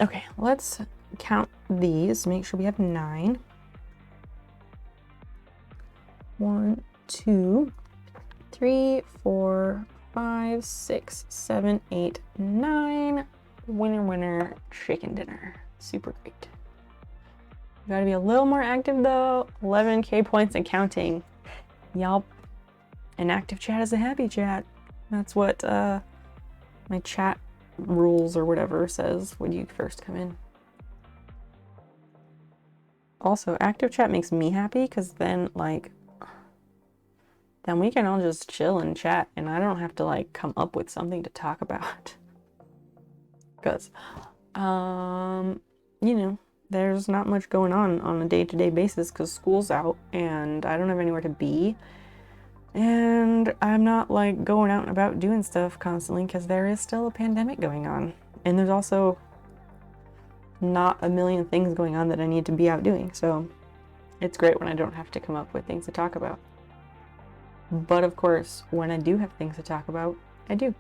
Okay, let's count these. Make sure we have 9. 1, 2, 3, 4, 5, 6, 7, 8, 9. Winner, chicken dinner. Super great. You gotta be a little more active though. 11k points and counting. Yup. An active chat is a happy chat. That's what my chat rules or whatever says when you first come in. Also, active chat makes me happy because then we can all just chill and chat and I don't have to like come up with something to talk about. Because, you know, there's not much going on a day-to-day basis because school's out and I don't have anywhere to be. And I'm not like going out and about doing stuff constantly because there is still a pandemic going on. And there's also not a million things going on that I need to be out doing. So it's great when I don't have to come up with things to talk about. But of course, when I do have things to talk about, I do.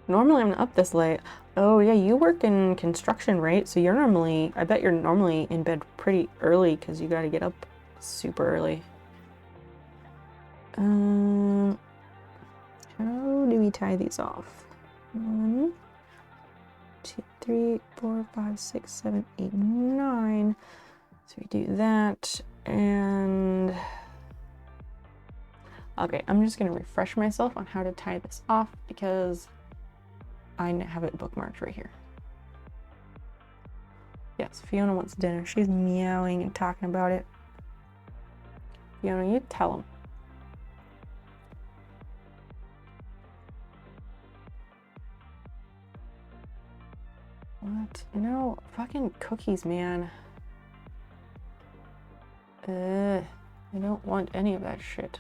Normally I'm up this late. Oh yeah, you work in construction, right? So I bet you're normally in bed pretty early because you got to get up super early. How do we tie these off? 1, 2, 3, 4, 5, 6, 7, 8, 9. So we do that and okay, I'm just gonna refresh myself on how to tie this off because I have it bookmarked right here. Yes, Fiona wants dinner. She's meowing and talking about it. Fiona, you tell him. What? No, fucking cookies, man. I don't want any of that shit.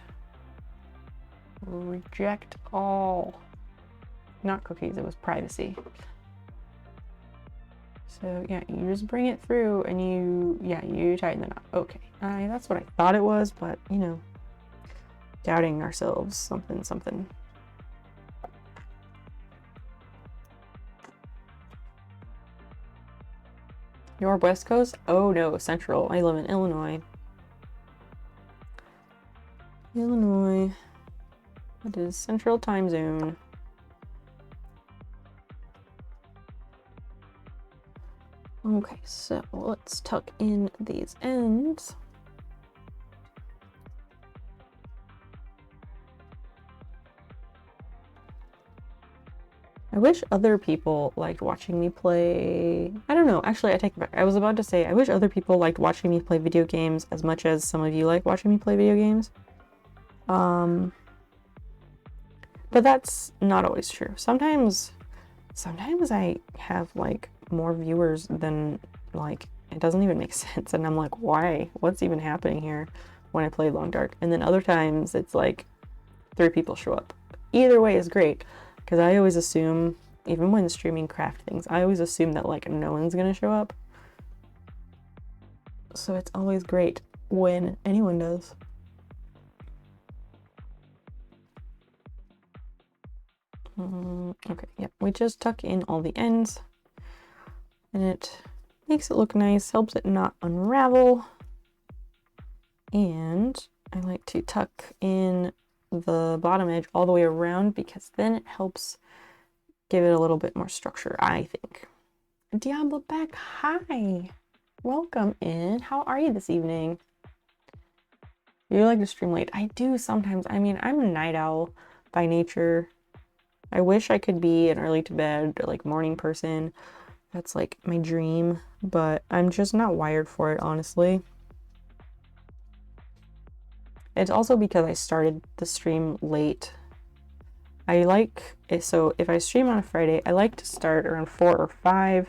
Reject all. Not cookies, it was privacy. So yeah, you just bring it through and you tighten it up. Okay, that's what I thought it was, but you know, doubting ourselves, something. You're West Coast? Oh no, Central. I live in Illinois. It is Central Time Zone. Okay, so let's tuck in these ends. I wish other people liked watching me play. I don't know. Actually, I take it back. I was about to say, I wish other people liked watching me play video games as much as some of you like watching me play video games. But that's not always true. Sometimes I have like more viewers than like it doesn't even make sense, and I'm like, why? What's even happening here when I play Long Dark? And then other times it's like 3 people show up. Either way is great, because I always assume, even when streaming craft things, I always assume that like no one's gonna show up. So it's always great when anyone does. Okay, yeah, we just tuck in all the ends, and it makes it look nice, helps it not unravel. And I like to tuck in the bottom edge all the way around, because then it helps give it a little bit more structure, I think. Diablo back, hi! Welcome in. How are you this evening? You like to stream late? I do sometimes. I mean, I'm a night owl by nature. I wish I could be an early to bed or like morning person. That's like my dream, but I'm just not wired for it, honestly. It's also because I started the stream late. I like it, so if I stream on a Friday, I like to start around 4 or 5.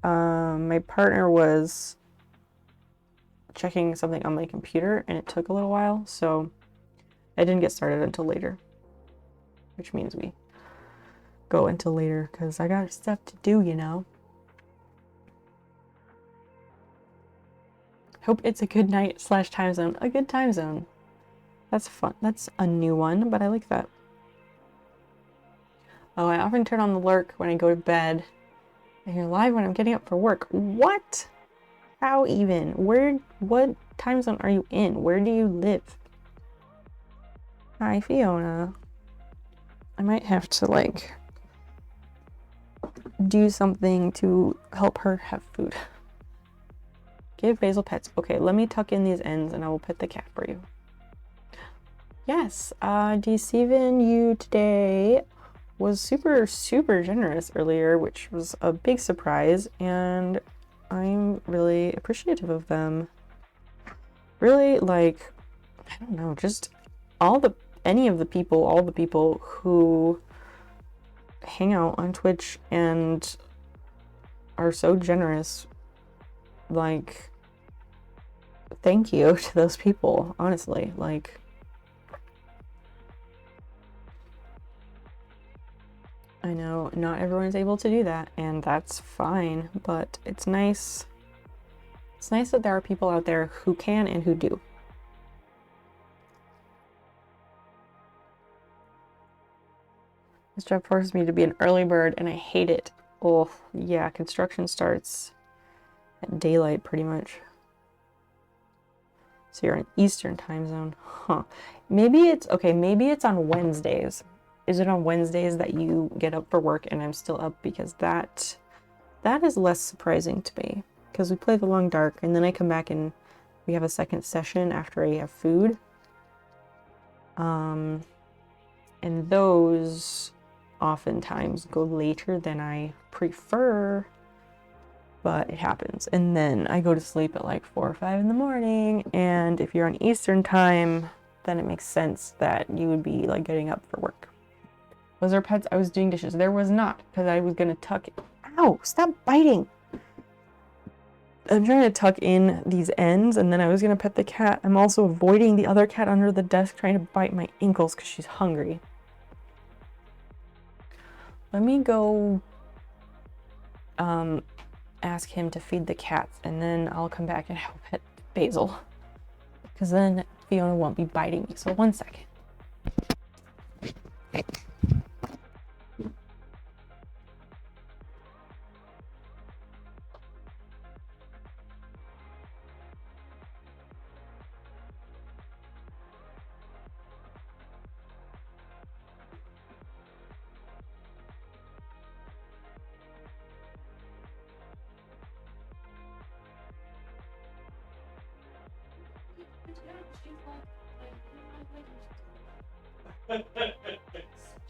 My partner was checking something on my computer and it took a little while, so I didn't get started until later, which means we go until later because I got stuff to do, you know. Hope it's a good night / time zone. A good time zone. That's fun. That's a new one, but I like that. Oh, I often turn on the lurk when I go to bed. And you're live when I'm getting up for work. What? How even? What time zone are you in? Where do you live? Hi, Fiona. I might have to like do something to help her have food. Give Basil pets. Okay, let me tuck in these ends and I will pet the cat for you. Yes, Steven, you today was super, super generous earlier, which was a big surprise, and I'm really appreciative of them. Really, like, I don't know, just all the people who hang out on Twitch and are so generous, like, thank you to those people, honestly. Like, I know not everyone's able to do that, and that's fine, but it's nice. It's nice that there are people out there who can and who do. This job forces me to be an early bird, and I hate it. Oh, yeah, construction starts at daylight, pretty much. So you're in Eastern time zone. Huh. Maybe it's, okay, maybe it's on Wednesdays. Is it on Wednesdays that you get up for work and I'm still up? Because that is less surprising to me. Because we play the Long Dark, and then I come back and we have a second session after I have food. And those oftentimes go later than I prefer, but it happens. And then I go to sleep at like 4 or 5 in the morning, and if you're on Eastern time, then it makes sense that you would be like getting up for work. Was there pets? I was doing dishes. There was not, because I was gonna tuck it. Ow, stop biting. I'm trying to tuck in these ends, and then I was gonna pet the cat. I'm also avoiding the other cat under the desk trying to bite my ankles because she's hungry. Let me go ask him to feed the cats, and then I'll come back and help pet Basil, because then Fiona won't be biting me. So 1 second.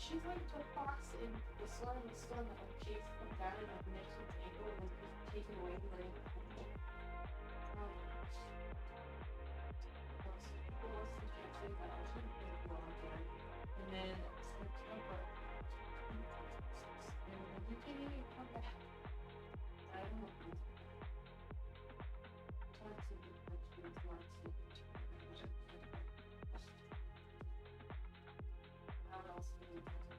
she's like the fox in the Sword in the Stone that like chases them down and like nips its ankle and was just taken away and letting it go. People listen to Jack say that I shouldn't think well again. And then September and like, you can't even come back. I don't know if it's lots of questions, lots of how else do we do it?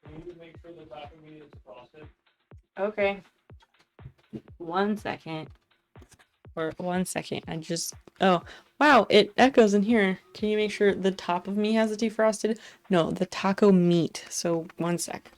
Can you make sure the top of me is frosted? Okay. 1 second. Or 1 second. Oh, wow, it echoes in here. Can you make sure the top of me has it defrosted? No, the taco meat. So 1 sec.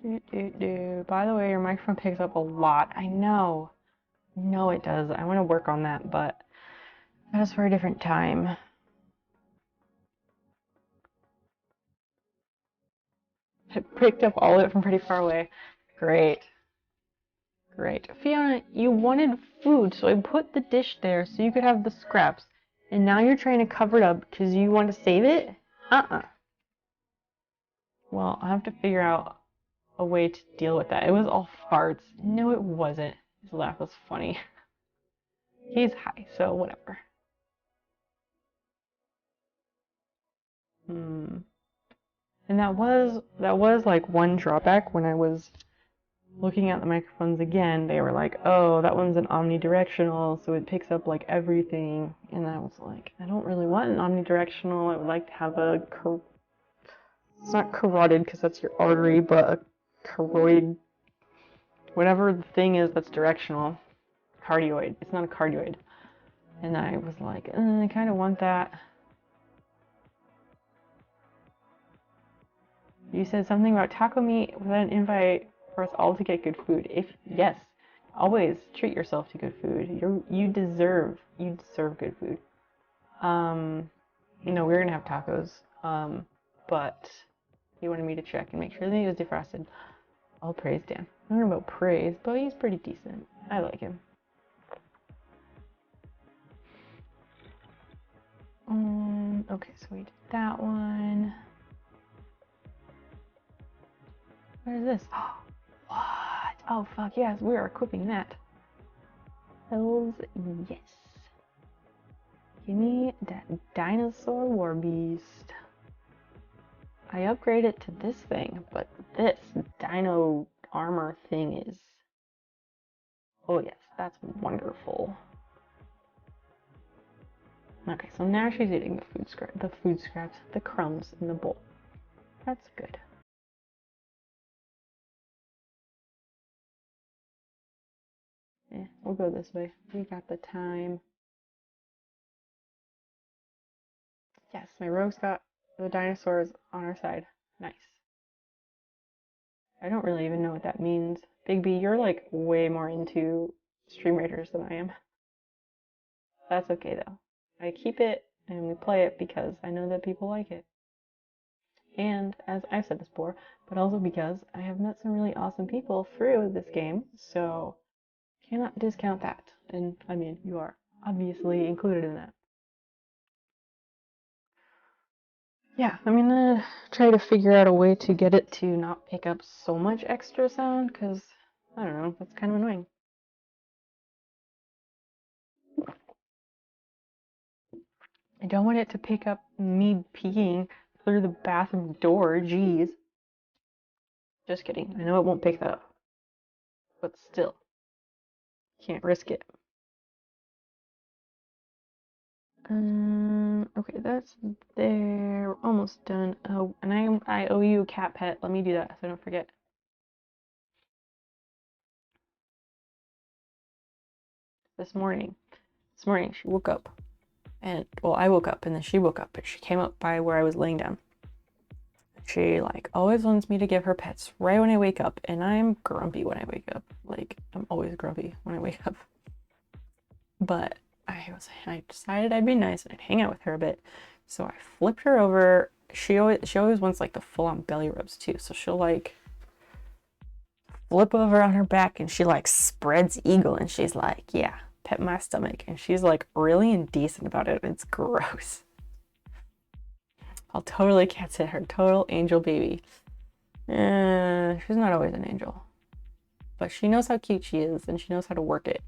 By the way, your microphone picks up a lot. I know. No, it does. I want to work on that, but that's for a different time. It picked up all of it from pretty far away. Great. Great. Fiona, you wanted food, so I put the dish there so you could have the scraps. And now you're trying to cover it up because you want to save it? Uh-uh. Well, I have to figure out a way to deal with that. It was all farts. No, it wasn't. His laugh was funny. He's high, so whatever. And that was like one drawback when I was looking at the microphones again. They were like, oh, that one's an omnidirectional, so it picks up like everything. And I was like, I don't really want an omnidirectional. I would like to have it's not carotid because that's your artery, but a choroid, whatever the thing is that's directional. Cardioid. It's not a cardioid. And I was like, I kind of want that. You said something about taco meat. Was that an invite for us all to get good food? If yes, always treat yourself to good food. You deserve good food. We're gonna have tacos. But he wanted me to check and make sure that he was defrosted. All praise Dan. I don't know about praise, but he's pretty decent. I like him. Okay, so we did that one. What is this? What? Oh, fuck yes, we are equipping that. Hells yes. Give me that dinosaur war beast. I upgraded to this thing, but this dino armor thing is... Oh yes, that's wonderful. Okay, so now she's eating the food scraps, the crumbs in the bowl. That's good. Yeah, we'll go this way. We got the time. Yes, my rogue's got the dinosaurs on our side. Nice. I don't really even know what that means. Big B, you're like way more into Stream Raiders than I am. That's okay though. I keep it and we play it because I know that people like it. And as I've said this before, but also because I have met some really awesome people through this game, so cannot discount that. And I mean, you are obviously included in that. Yeah, I'm gonna try to figure out a way to get it to not pick up so much extra sound, because, I don't know, that's kind of annoying. I don't want it to pick up me peeing through the bathroom door, jeez. Just kidding, I know it won't pick that up. But still, can't risk it. Okay, that's there. We're almost done. Oh, and I owe you a cat pet. Let me do that so I don't forget. This morning she woke up. And, well, I woke up and then she woke up and she came up by where I was laying down. She, like, always wants me to give her pets right when I wake up. And I'm grumpy when I wake up. Like, I'm always grumpy when I wake up. But I decided I'd be nice and I'd hang out with her a bit. So I flipped her over. She always wants like the full-on belly rubs too. So she'll like flip over on her back and she like spreads eagle and she's like, yeah, pet my stomach. And she's like really indecent about it. It's gross. I'll totally cat sit her. Total angel baby. She's not always an angel. But she knows how cute she is and she knows how to work it.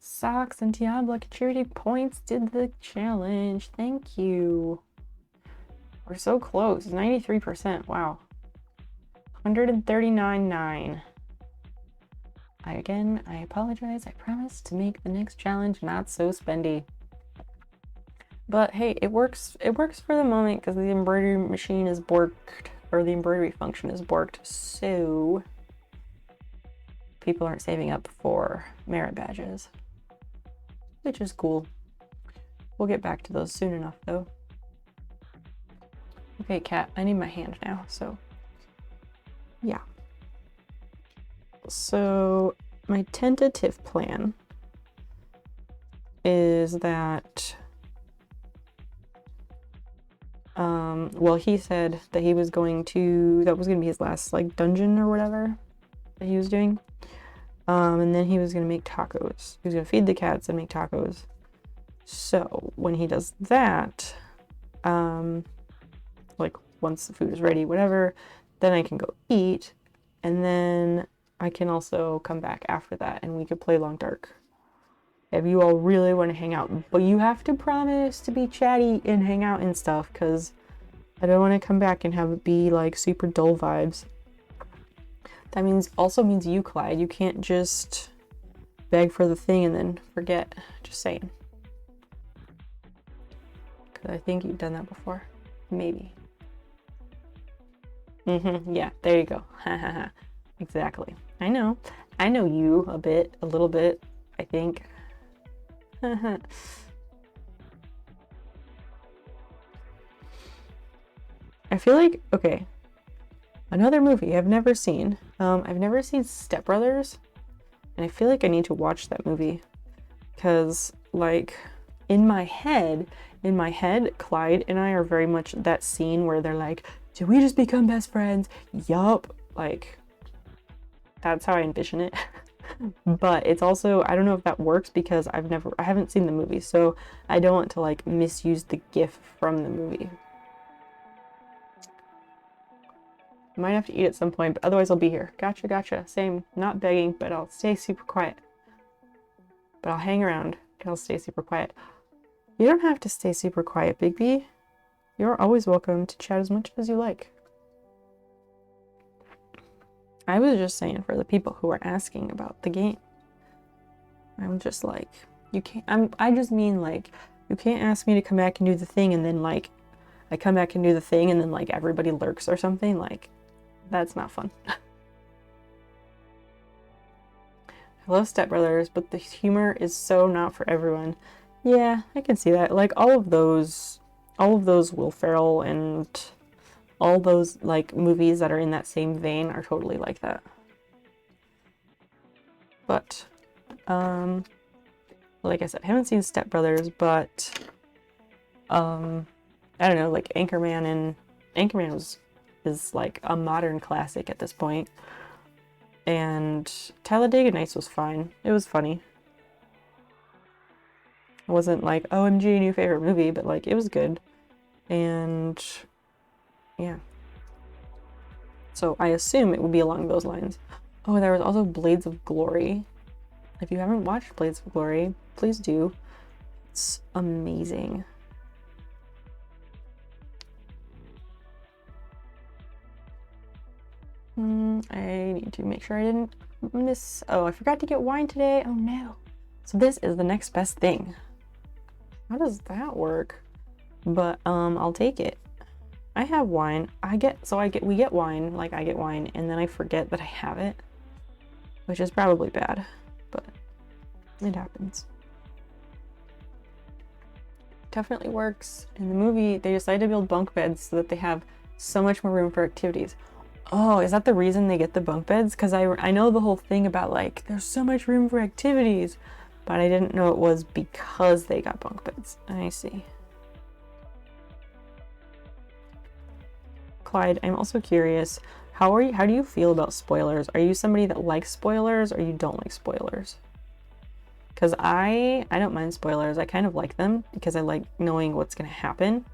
Socks and Diablo contributing points did the challenge. Thank you. We're so close. 93%. Wow. 139.9. I apologize. I promise to make the next challenge not so spendy. But hey, it works. It works for the moment because the embroidery machine is borked, or the embroidery function is borked. So people aren't saving up for merit badges, which is cool. We'll get back to those soon enough, though. Okay, cat, I need my hand now, so yeah. So my tentative plan is that, well, he said that he was going to, that was going to be his last, like, dungeon or whatever that he was doing. And then he was going to make tacos. He was going to feed the cats and make tacos. So when he does that, like once the food is ready, whatever, then I can go eat. And then I can also come back after that and we could play Long Dark. If you all really want to hang out. But you have to promise to be chatty and hang out and stuff, because I don't want to come back and have it be like super dull vibes. That also means you, Clyde. You can't just beg for the thing and then forget. Just saying. Because I think you've done that before. Maybe. Yeah, there you go. Exactly. I know you a little bit, I think. I feel like, okay, another movie I've never seen. I've never seen Step Brothers, and I feel like I need to watch that movie because, like, in my head, Clyde and I are very much that scene where they're like, "Did we just become best friends?" Yup, like, that's how I envision it. But it's also, I don't know if that works because I haven't seen the movie, so I don't want to like misuse the gif from the movie. I might have to eat at some point, but otherwise I'll be here. Gotcha, gotcha. Same, not begging, but I'll stay super quiet. But I'll hang around and I'll stay super quiet. You don't have to stay super quiet, Bigby. You're always welcome to chat as much as you like. I was just saying for the people who are asking about the game. I'm just like, you can't, I just mean like, you can't ask me to come back and do the thing and then like, I come back and do the thing and then like everybody lurks or something. Like, that's not fun. I love Step Brothers, but the humor is so not for everyone. Yeah, I can see that. Like all of those Will Ferrell and all those like movies that are in that same vein are totally like that. But like I said, I haven't seen Step Brothers, but I don't know, like Anchorman is like a modern classic at this point. And Talladega Nights was fine. It was funny. It wasn't like OMG new favorite movie, but like it was good. And yeah. So I assume it would be along those lines. Oh, there was also Blades of Glory. If you haven't watched Blades of Glory, please do. It's amazing. I need to make sure I didn't miss. Oh, I forgot to get wine today. Oh no. So this is the next best thing. How does that work? But I'll take it. I have wine. We get wine, like I get wine, and then I forget that I have it, which is probably bad, but it happens. Definitely works. In the movie, they decide to build bunk beds so that they have so much more room for activities. Oh, is that the reason they get the bunk beds? Because I know the whole thing about like, there's so much room for activities, but I didn't know it was because they got bunk beds. I see. Clyde, I'm also curious, how do you feel about spoilers? Are you somebody that likes spoilers or you don't like spoilers? Because I don't mind spoilers. I kind of like them because I like knowing what's going to happen.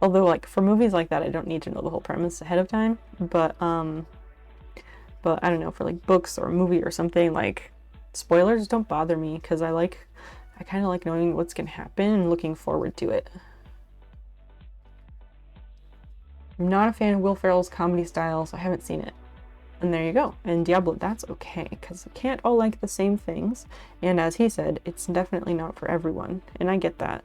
Although, like, for movies like that, I don't need to know the whole premise ahead of time. But I don't know, for like books or a movie or something, like, spoilers don't bother me because I kind of like knowing what's going to happen and looking forward to it. I'm not a fan of Will Ferrell's comedy style, so I haven't seen it. And there you go. And Diablo, that's okay, because we can't all like the same things. And as he said, it's definitely not for everyone. And I get that.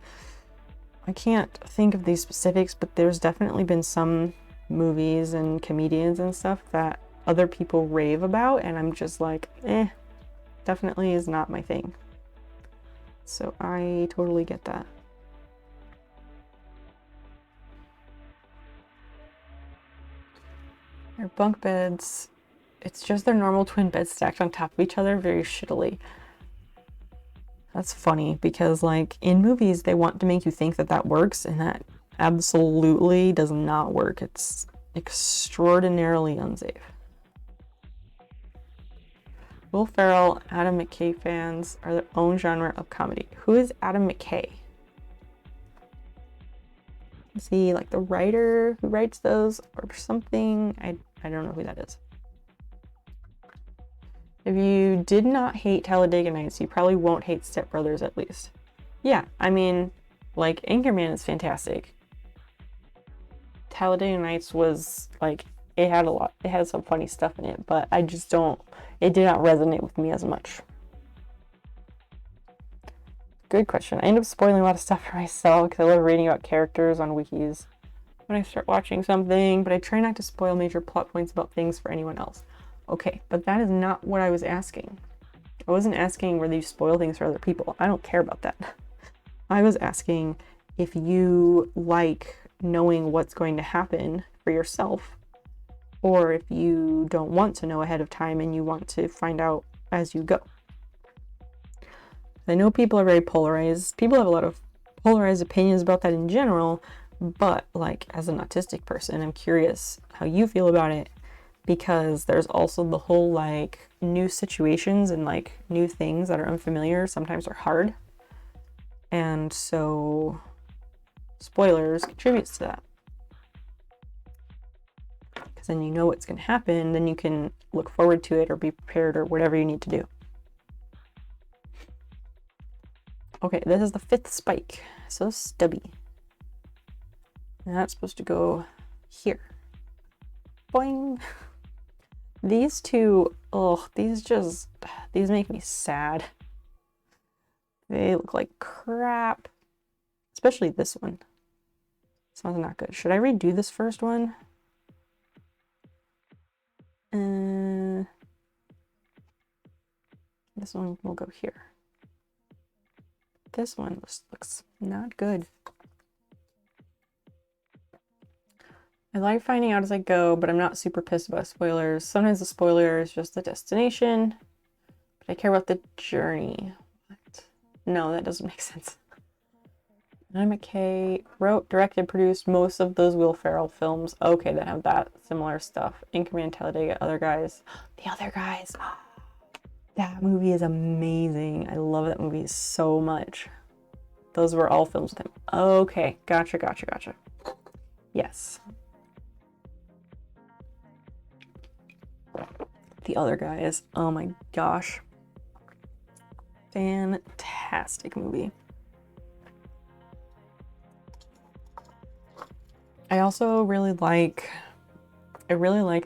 I can't think of these specifics, but there's definitely been some movies and comedians and stuff that other people rave about, and I'm just like, definitely is not my thing. So I totally get that. Their bunk beds, it's just their normal twin beds stacked on top of each other very shittily. That's funny because, like, in movies, they want to make you think that that works, and that absolutely does not work. It's extraordinarily unsafe. Will Ferrell, Adam McKay fans are their own genre of comedy. Who is Adam McKay? Is he like the writer who writes those or something? I don't know who that is. If you did not hate Talladega Nights, you probably won't hate Step Brothers at least. Yeah, I mean, like, Anchorman is fantastic. Talladega Nights was, like, it had some funny stuff in it, but it did not resonate with me as much. Good question. I end up spoiling a lot of stuff for myself because I love reading about characters on wikis when I start watching something, but I try not to spoil major plot points about things for anyone else. Okay, but that is not what I was asking. I wasn't asking whether you spoil things for other people. I don't care about that. I was asking if you like knowing what's going to happen for yourself, or if you don't want to know ahead of time and you want to find out as you go. I know people are very polarized. People have a lot of polarized opinions about that in general, but like as an autistic person, I'm curious how you feel about it, because there's also the whole like new situations and like new things that are unfamiliar sometimes are hard. And so spoilers contributes to that. because then you know what's going to happen. Then you can look forward to it or be prepared or whatever you need to do. Okay, this is the 5th spike. So stubby. And that's supposed to go here. Boing. These two, oh, these make me sad. They look like crap. Especially this one. This one's not good. Should I redo this first one? This one will go here. This one looks not good. I like finding out as I go, but I'm not super pissed about spoilers. Sometimes the spoiler is just the destination, but I care about the journey. What? No, that doesn't make sense. Anna McKay wrote, directed, produced most of those Will Ferrell films. Okay, that have that similar stuff. Anchorman, Talladega, Other Guys. The Other Guys. That movie is amazing. I love that movie so much. Those were all films with him. Okay, gotcha. Yes. The Other Guys. Oh my gosh. Fantastic movie. I also really like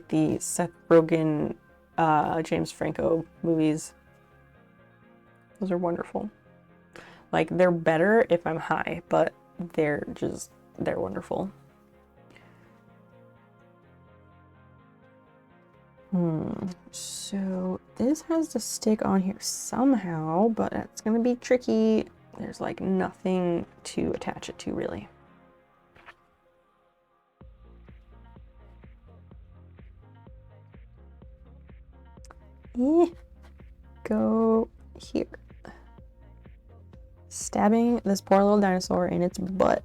the Seth Rogen, James Franco movies. Those are wonderful. Like, they're better if I'm high, but they're wonderful. So this has to stick on here somehow, but it's gonna be tricky. There's like nothing to attach it to really. Go here. Stabbing this poor little dinosaur in its butt.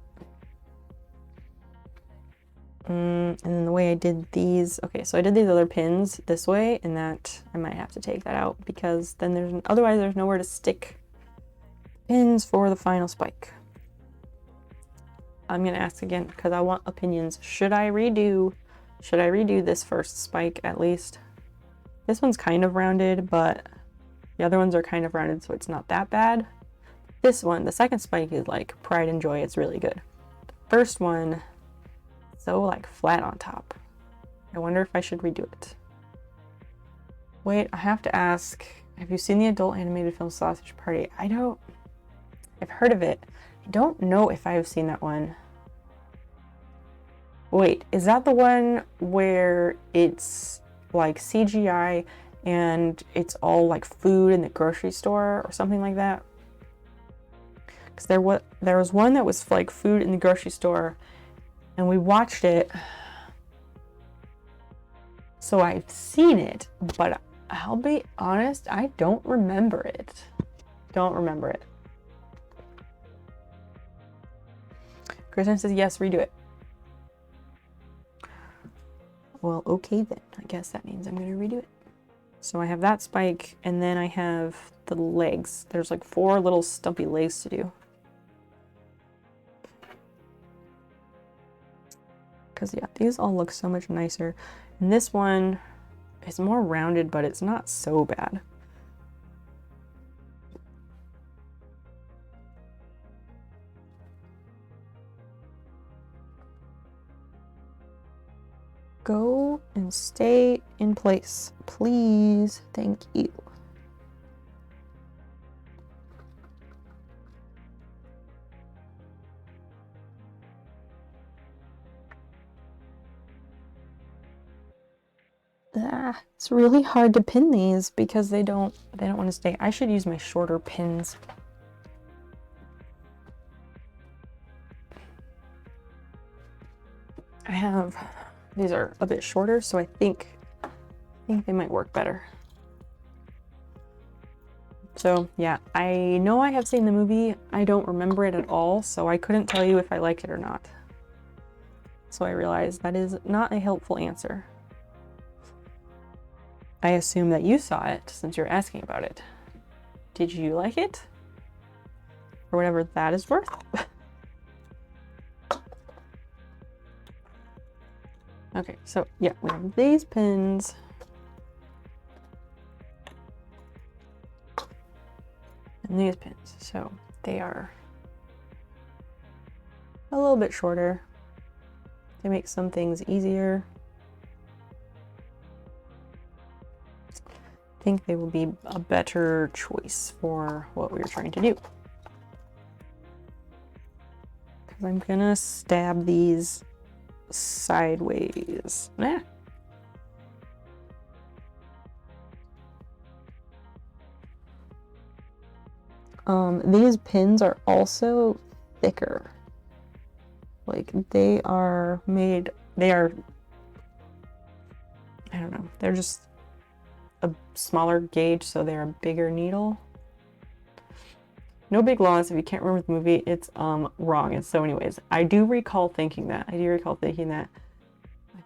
And then the way I did these, okay, so I did these other pins this way, and that I might have to take that out because then otherwise there's nowhere to stick pins for the final spike. I'm gonna ask again because I want opinions. Should I redo this first spike at least? This one's kind of rounded, but the other ones are kind of rounded, so it's not that bad. This one, the second spike, is like pride and joy. It's really good. The first one, so like flat on top. I wonder if I should redo it. Wait, I have to ask, have you seen the adult animated film Sausage Party? I've heard of it. I don't know if I've seen that one. Wait, is that the one where it's like CGI and it's all like food in the grocery store or something like that? Because there was one that was like food in the grocery store and we watched it, so I've seen it, but I'll be honest, I don't remember it. Kristen says yes, redo it. Well, okay then. I guess that means I'm gonna redo it. So I have that spike, and then I have the legs. There's like 4 little stumpy legs to do. Because yeah, these all look so much nicer. And this one is more rounded, but it's not so bad. Go and stay in place, please. Thank you. It's really hard to pin these because they don't want to stay. I should use my shorter pins. These are a bit shorter, so I think they might work better. So yeah, I know I have seen the movie. I don't remember it at all, so I couldn't tell you if I liked it or not. So I realized that is not a helpful answer. I assume that you saw it since you're asking about it. Did you like it? For whatever that is worth. Okay, so yeah, we have these pins. And these pins. So they are a little bit shorter. They make some things easier. I think they will be a better choice for what we were trying to do. Because I'm gonna stab these sideways. Nah. These pins are also thicker. Like they are made, I don't know, they're just a smaller gauge, so they're a bigger needle. No big loss. If you can't remember the movie, it's wrong in so many ways. I do recall thinking that. I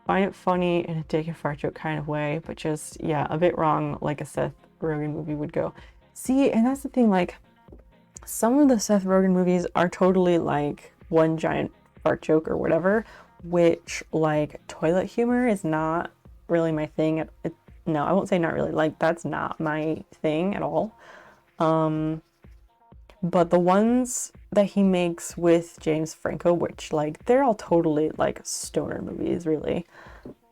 find it funny in a dick and fart joke kind of way, but just, yeah, a bit wrong, like a Seth Rogen movie would go. See, and that's the thing, like, some of the Seth Rogen movies are totally like one giant fart joke or whatever, which, like, toilet humor is not really my thing. No, I won't say not really. Like, that's not my thing at all. But the ones that he makes with James Franco, which, like, they're all totally, like, stoner movies, really.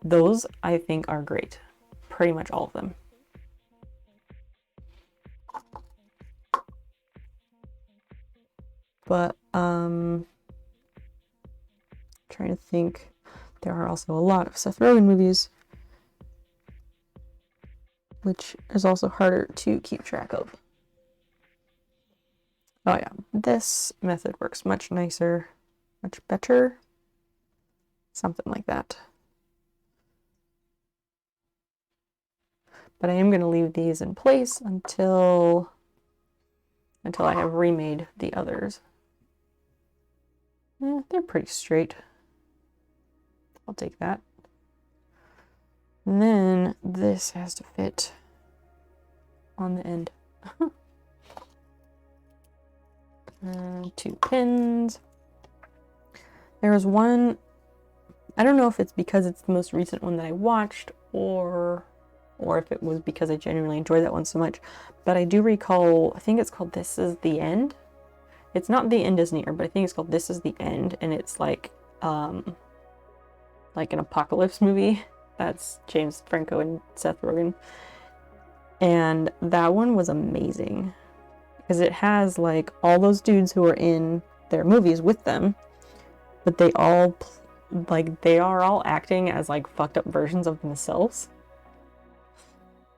Those, I think, are great. Pretty much all of them. But, trying to think. There are also a lot of Seth Rogen movies, which is also harder to keep track of. Oh yeah, this method works much nicer, much better. Something like that. But I am going to leave these in place until I have remade the others. They're pretty straight. I'll take that. And then this has to fit on the end. 2 pins. There was one, I don't know if it's because it's the most recent one that I watched or if it was because I genuinely enjoyed that one so much, but I do recall, I think it's called This Is the End. It's not The End Is Near, but I think it's called This Is the End, and it's like an apocalypse movie. That's James Franco and Seth Rogen. And that one was amazing. Because it has, like, all those dudes who are in their movies with them, but they are all acting as, like, fucked up versions of themselves,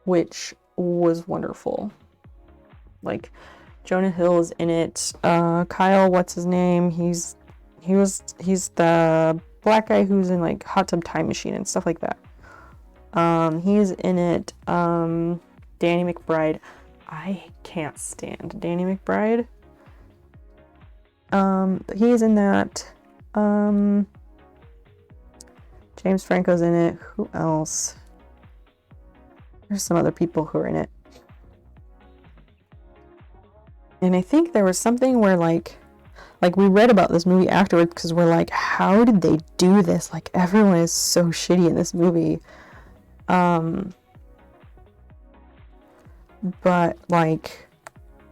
which was wonderful. Like, Jonah Hill is in it. Kyle, what's his name? He's the black guy who's in, like, Hot Tub Time Machine and stuff like that. He's in it. Danny McBride. I can't stand Danny McBride. He's in that. James Franco's in it. Who else? There's some other people who are in it. And I think there was something where like we read about this movie afterwards because we're like, how did they do this? Like, everyone is so shitty in this movie. But, like,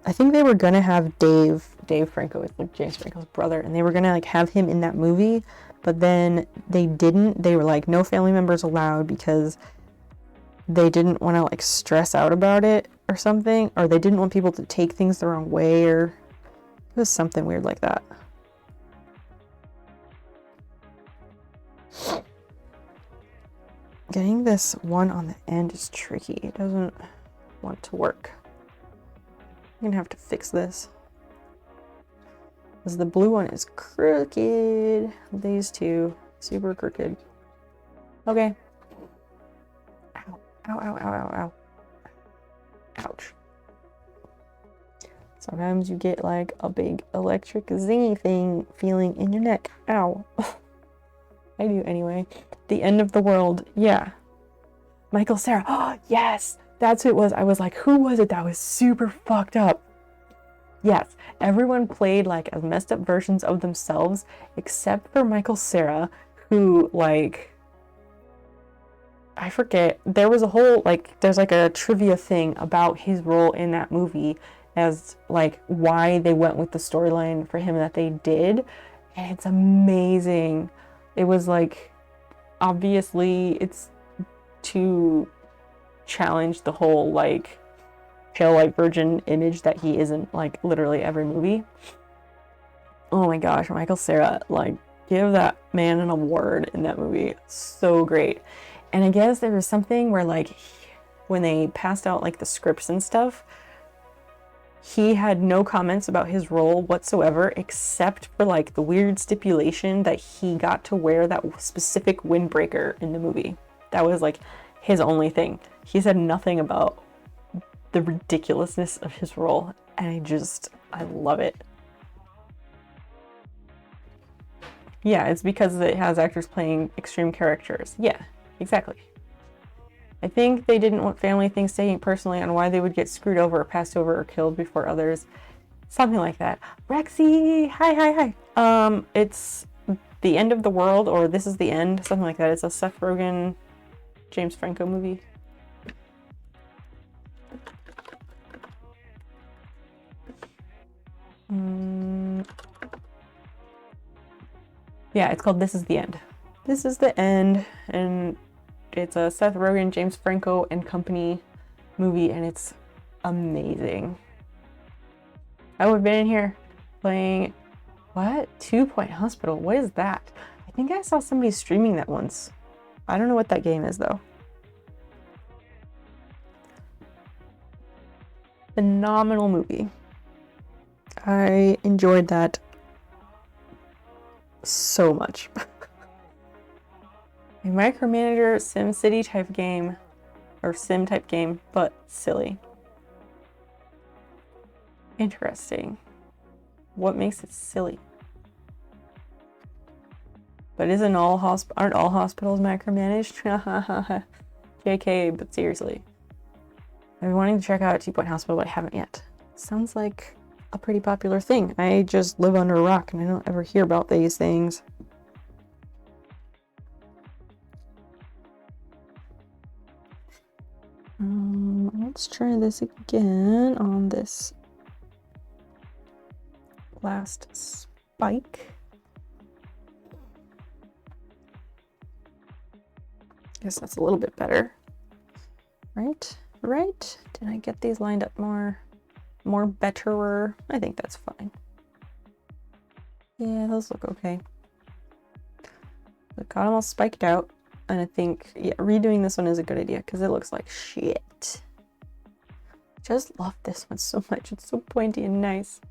I think they were gonna have Dave Franco, is like James Franco's brother, and they were gonna, like, have him in that movie, but then they didn't. They were like, no family members allowed, because they didn't want to, like, stress out about it or something, or they didn't want people to take things the wrong way, or it was something weird like that. Getting this one on the end is tricky. It doesn't want to work. I'm gonna have to fix this, because the blue one is crooked. These two, super crooked. Okay. Ow, ow, ow, ow, ow, ow. Ouch. Sometimes you get like a big electric zingy thing feeling in your neck. Ow. I do anyway. The End of the World. Yeah. Michael Cera. Oh, yes. That's who it was. I was like, who was it that was super fucked up? Yes. Everyone played like as messed up versions of themselves, except for Michael Cera, who, like, I forget, there was a whole, like, there's like a trivia thing about his role in that movie as like why they went with the storyline for him that they did. And it's amazing. It was like, obviously, it's to challenge the whole like pale white virgin image that he isn't like literally every movie. Oh my gosh, Michael Cera, like, give that man an award in that movie. So great. And I guess there was something where like when they passed out like the scripts and stuff, he had no comments about his role whatsoever, except for like the weird stipulation that he got to wear that specific windbreaker in the movie. That was like his only thing. He said nothing about the ridiculousness of his role, and I love it. Yeah, it's because it has actors playing extreme characters. Yeah, exactly. I think they didn't want family things taking personally on why they would get screwed over or passed over or killed before others. Something like that. Rexy! Hi. It's The End of the World, or This Is the End, something like that. It's a Seth Rogen, James Franco movie. Yeah, it's called This Is the End. This is the End, and it's a Seth Rogen, James Franco, and company movie, and it's amazing. I would have been in here playing, what? 2 Point Hospital, what is that? I think I saw somebody streaming that once. I don't know what that game is, though. Phenomenal movie. I enjoyed that so much. A micromanager SimCity type game, or sim type game, but silly. Interesting. What makes it silly? But aren't all hospitals micromanaged? JK, but seriously. I've been wanting to check out 2 Point Hospital, but I haven't yet. Sounds like a pretty popular thing. I just live under a rock and I don't ever hear about these things. Let's try this again on this last spike. Guess that's a little bit better. Right? Did I get these lined up more betterer? I think that's fine. Yeah, those look okay. It got them all spiked out. And I think, yeah, redoing this one is a good idea because it looks like shit. Just love this one so much. It's so pointy and nice.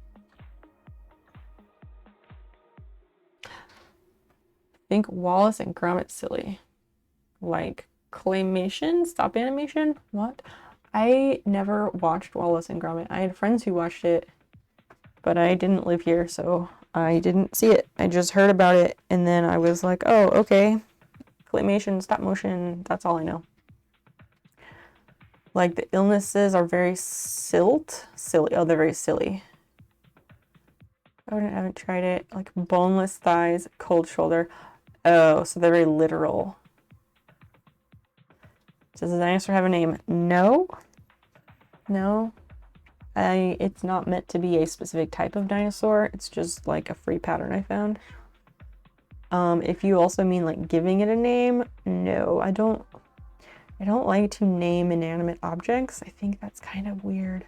I think Wallace and Gromit silly. Like claymation? Stop animation? What? I never watched Wallace and Gromit. I had friends who watched it, but I didn't live here, so I didn't see it. I just heard about it, and then I was like, oh, okay. Claymation, stop motion, that's all I know. Like, the illnesses are very silly. Oh, they're very silly. I haven't tried it. Like, boneless thighs, cold shoulder. Oh, so they're very literal. Does the dinosaur have a name? No. It's not meant to be a specific type of dinosaur. It's just like a free pattern I found. If you also mean like giving it a name, no, I don't like to name inanimate objects. I think that's kind of weird.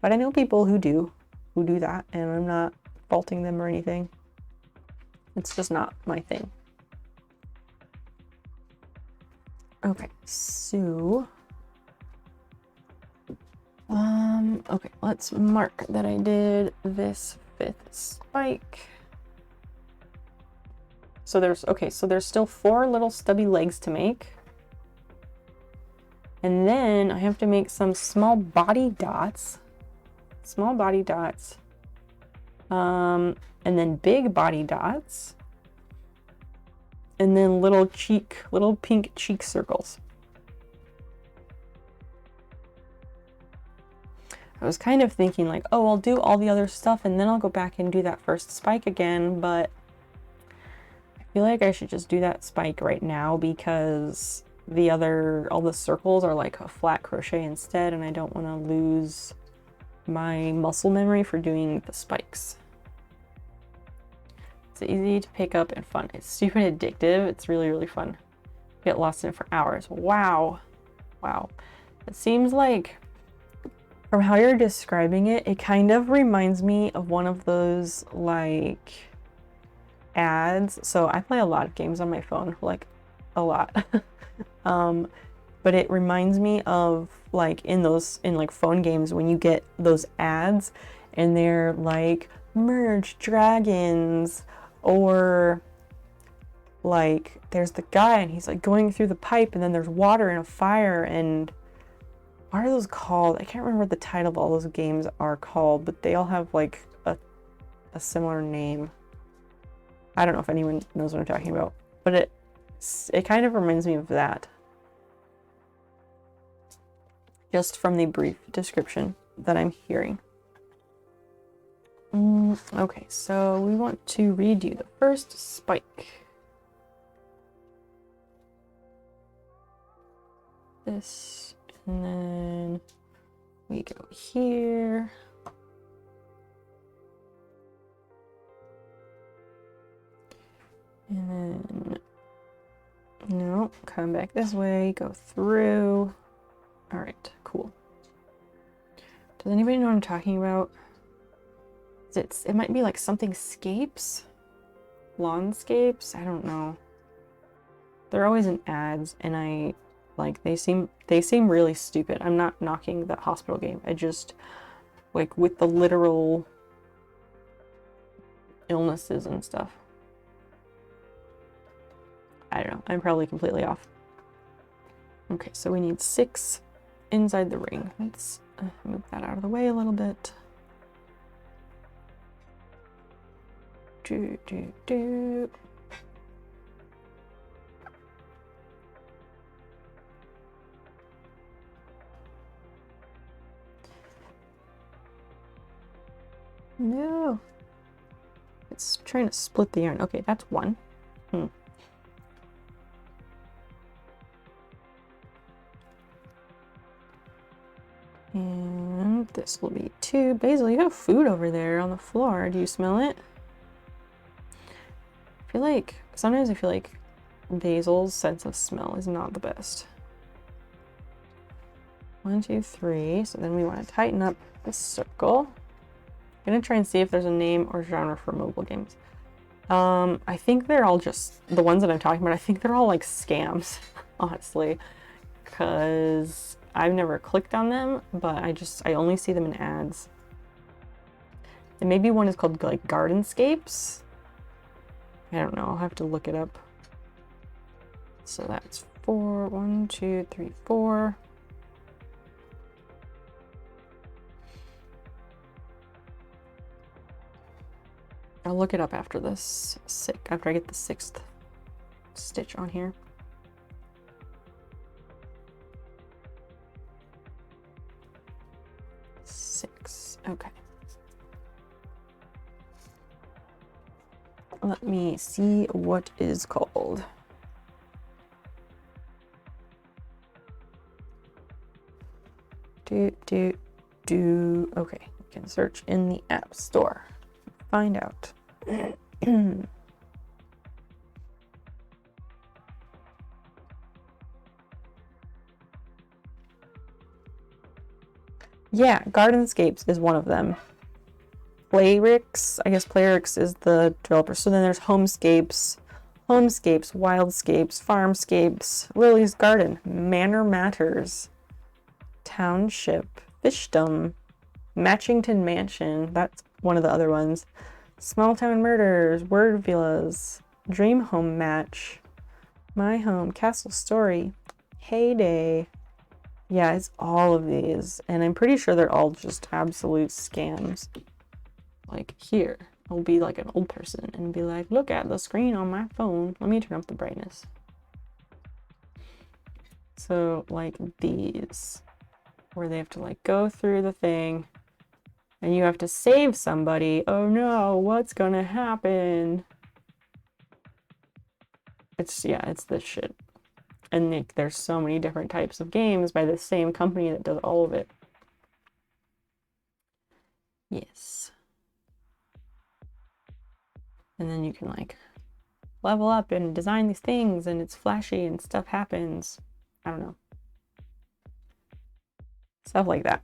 But I know people who do that, and I'm not faulting them or anything. It's just not my thing. Okay, so okay, let's mark that I did this 5th spike. So there's still 4 little stubby legs to make. And then I have to make some small body dots. And then big body dots. And then little pink cheek circles. I was kind of thinking like, oh, I'll do all the other stuff and then I'll go back and do that first spike again, but I feel like I should just do that spike right now because all the circles are like a flat crochet instead, and I don't want to lose my muscle memory for doing the spikes. It's easy to pick up and fun. It's stupid addictive. It's really, really fun. Get lost in it for hours. Wow. Wow. It seems like, from how you're describing it, it kind of reminds me of one of those, like, ads. So I play a lot of games on my phone, like, a lot. But it reminds me of, like, in like phone games when you get those ads and they're like merge dragons, or like there's the guy and he's like going through the pipe and then there's water and a fire, and what are those called? I can't remember what the title of all those games are called, but they all have like a similar name. I don't know if anyone knows what I'm talking about, but it kind of reminds me of that. Just from the brief description that I'm hearing. Okay, so we want to redo the first spike. This, and then we go here. And then, no, come back this way, go through. All right, cool. Does anybody know what I'm talking about? It might be like something scapes? Lawnscapes? I don't know. They're always in ads, and they seem really stupid. I'm not knocking the hospital game. I just, like, with the literal illnesses and stuff. I don't know. I'm probably completely off. Okay, so we need 6 inside the ring. Let's move that out of the way a little bit. No. It's trying to split the yarn. Okay, that's 1. And this will be 2. Basil, you have food over there on the floor. Do you smell it? Sometimes I feel like Basil's sense of smell is not the best. 1, 2, 3. So then we want to tighten up this circle. I'm gonna try and see if there's a name or genre for mobile games. I think they're all just the ones that I'm talking about. I think they're all like scams, honestly, because I've never clicked on them, but I only see them in ads. And maybe one is called like Gardenscapes. I don't know. I'll have to look it up. So that's 4. 1, 2, 3, 4. I'll look it up after this. After I get the 6th stitch on here. Okay. Let me see what is called. Okay, we can search in the App Store. Find out. Yeah, Gardenscapes is one of them. Playrix, I guess Playrix is the developer. So then there's Homescapes, Wildscapes, Farmscapes, Lily's Garden, Manor Matters, Township, Fishdom, Matchington Mansion, that's one of the other ones. Small Town Murders, Word Villas, Dream Home Match, My Home, Castle Story, Heyday. Yeah, it's all of these, and I'm pretty sure they're all just absolute scams. Like here, I'll be like an old person and be like, look at the screen on my phone. Let me turn up the brightness. So like these, where they have to like go through the thing and you have to save somebody. Oh no, what's gonna happen? It's this shit. And like, there's so many different types of games by the same company that does all of it. Yes. And then you can like level up and design these things, and it's flashy and stuff happens. I don't know. Stuff like that.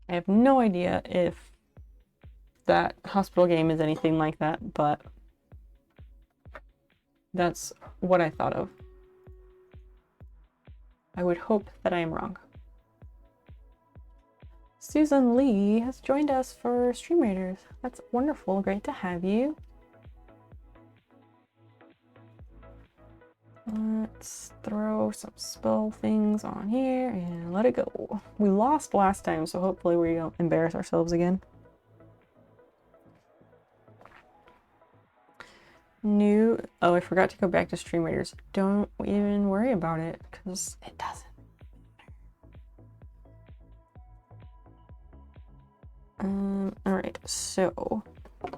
I have no idea if that hospital game is anything like that, but that's what I thought of. I would hope that I am wrong. Susan Lee has joined us for Stream Raiders. That's wonderful. Great to have you. Let's throw some spell things on here and let it go. We lost last time, so hopefully we don't embarrass ourselves again. Oh, I forgot to go back to Stream Raiders. Don't even worry about it, because it doesn't. Alright, so I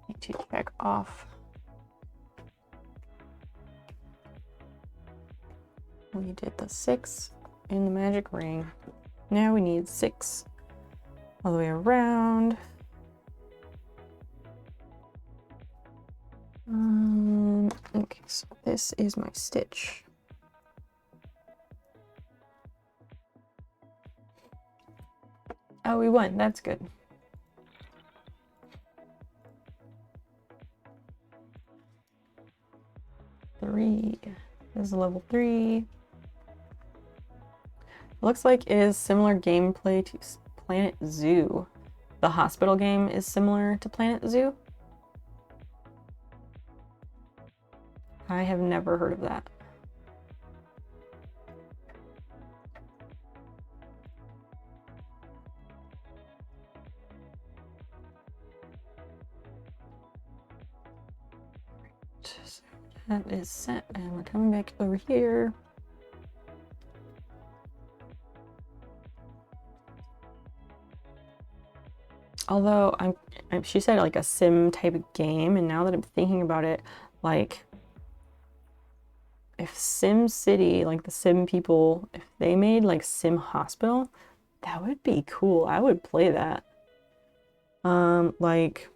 need to check off. We did the 6 in the magic ring. Now we need 6 all the way around. Okay, so this is my stitch. Oh, we won. That's good. Three. This is level 3. It looks like it is similar gameplay to Planet Zoo. The hospital game is similar to Planet Zoo. I have never heard of that. So that is set, and we're coming back over here. Although she said like a sim type of game, and now that I'm thinking about it, like if Sim City, like the Sim people, if they made like Sim Hospital, that would be cool. I would play that. Like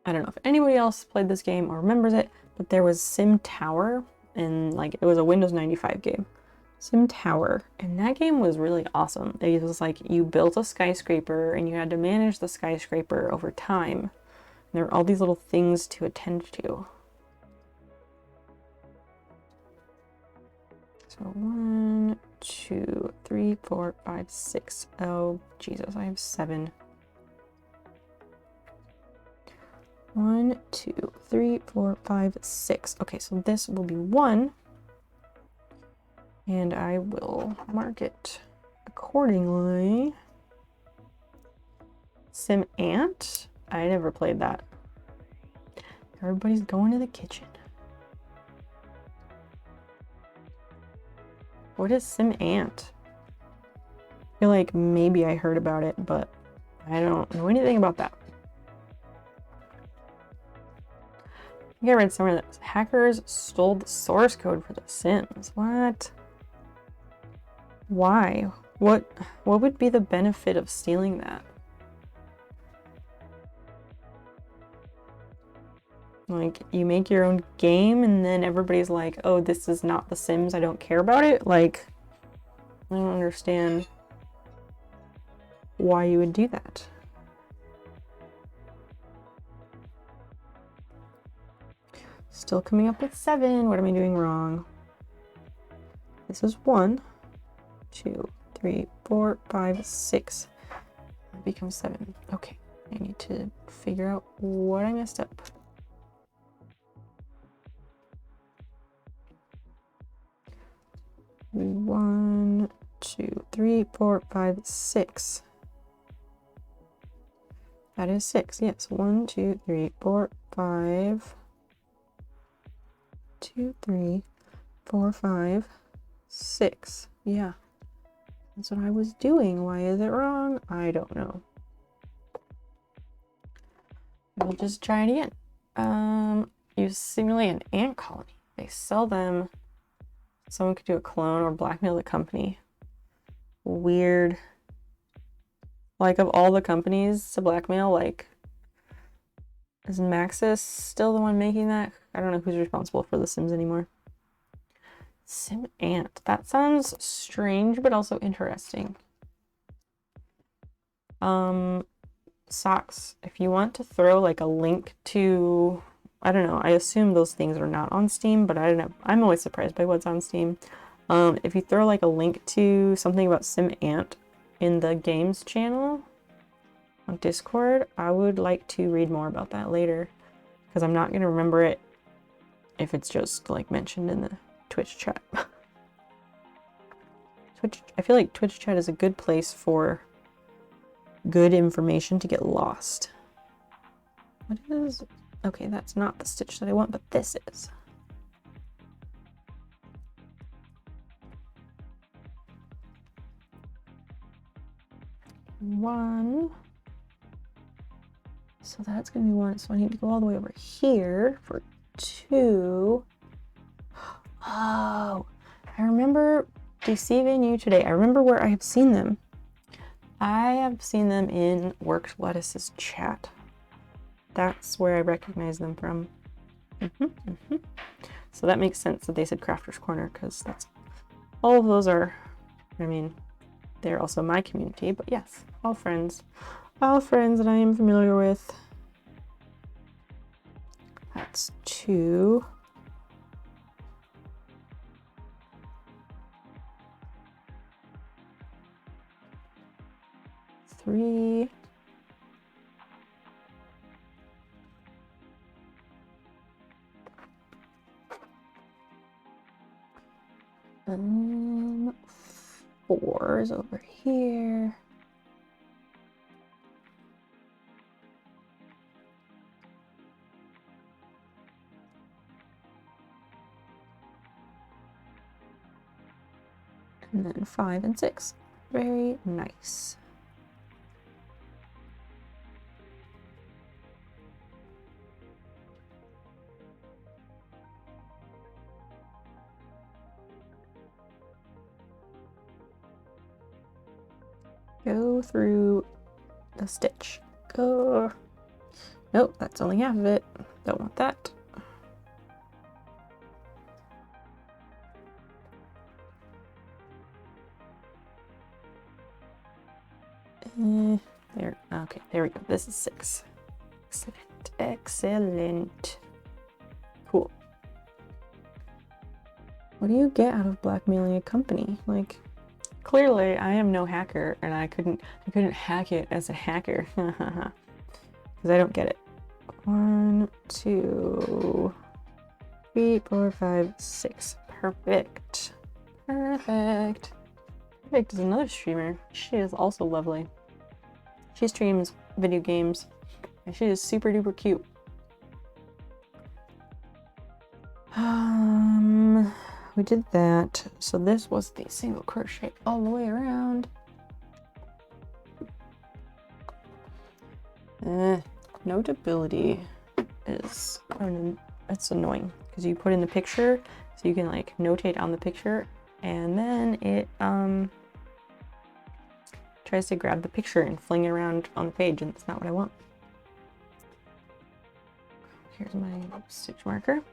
I don't know if anybody else played this game or remembers it, but there was Sim Tower, and like it was a Windows 95 game. Sim Tower, and that game was really awesome. It was like you built a skyscraper and you had to manage the skyscraper over time. And there were all these little things to attend to. So 1, 2, 3, 4, 5, 6. Oh, Jesus, I have 7. 1, 2, 3, 4, 5, 6. Okay, so this will be 1. And I will mark it accordingly. Sim Ant? I never played that. Everybody's going to the kitchen. What is Sim Ant? I feel like maybe I heard about it, but I don't know anything about that. I think I read somewhere that hackers stole the source code for The Sims. What? Why? What would be the benefit of stealing that? Like, you make your own game and then everybody's like, oh, this is not The Sims, I don't care about it? Like, I don't understand why you would do that. Still coming up with 7. What am I doing wrong? This is 1, 2, 3, 4, 5, 6. It becomes 7. Okay, I need to figure out what I messed up. One, 2, 3, 4, 5, 6. That is 6. Yes. 1, 2, 3, 4, 5. 2, 3, 4, 5, 6. Yeah. That's what I was doing. Why is it wrong? I don't know. We'll just try it again. You simulate an ant colony. They sell them. Someone could do a clone or blackmail the company. Weird. Like, of all the companies to blackmail, like, is Maxis still the one making that? I don't know who's responsible for The Sims anymore. Sim Ant. That sounds strange, but also interesting. Socks. If you want to throw like a link to, I don't know, I assume those things are not on Steam, but I don't know. I'm always surprised by what's on Steam. If you throw like a link to something about Sim Ant in the games channel on Discord, I would like to read more about that later, because I'm not going to remember it if it's just like mentioned in the Twitch chat. I feel like Twitch chat is a good place for good information to get lost. What is... Okay, that's not the stitch that I want, but this is. One. So that's going to be one. So I need to go all the way over here for two. Oh, I remember deceiving you today. I remember where I have seen them. I have seen them in Worked Lettuce's chat. That's where I recognize them from. So that makes sense that they said Crafter's Corner, because that's all of those are, I mean, they're also my community, but yes, all friends that I am familiar with. That's two. Three. Four is over here. And then 5 and 6. Very nice. Go through the stitch. Go. Nope, that's only half of it. Don't want that. There. Okay, there we go. This is 6. Excellent. Excellent. Cool. What do you get out of blackmailing a company? Like, clearly I am no hacker, and I couldn't hack it as a hacker. Because I don't get it. 1, 2, 3, 4, 5, 6. Perfect. Perfect. Perfect is another streamer. She is also lovely. She streams video games, and she is super duper cute. We did that. So this was the single crochet all the way around. Notability is, it's annoying because you put in the picture, so you can like notate on the picture, and then it tries to grab the picture and fling it around on the page, and that's not what I want. Here's my stitch marker.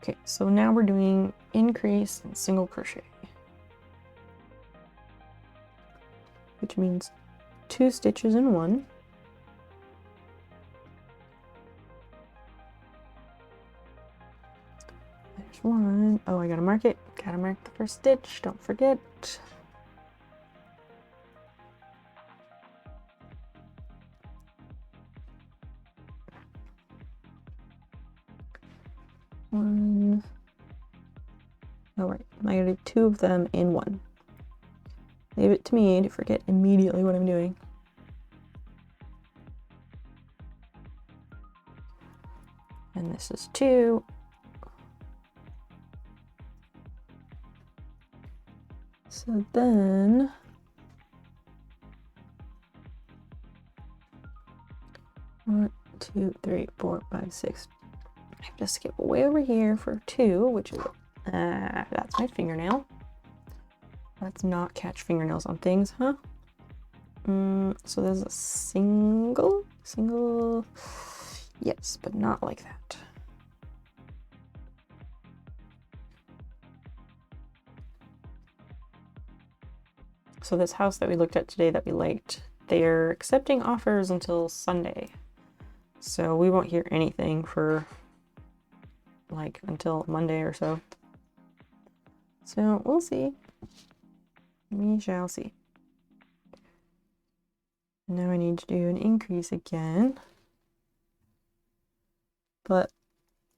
Okay, so now we're doing increase and single crochet, which means 2 stitches in one. There's one. Oh, I gotta mark it. Gotta mark the first stitch. Don't forget. One. All right, I gotta do 2 of them in one. Leave it to me to forget immediately what I'm doing. And this is 2. So then one, two, three, four, five, six. I have to skip way over here for 2, which is that's my fingernail. Let's not catch fingernails on things, huh? So there's a single, yes, but not like that. So this house that we looked at today that we liked, they're accepting offers until Sunday. So we won't hear anything for like until Monday or so. So we'll see. We shall see. Now I need to do an increase again. But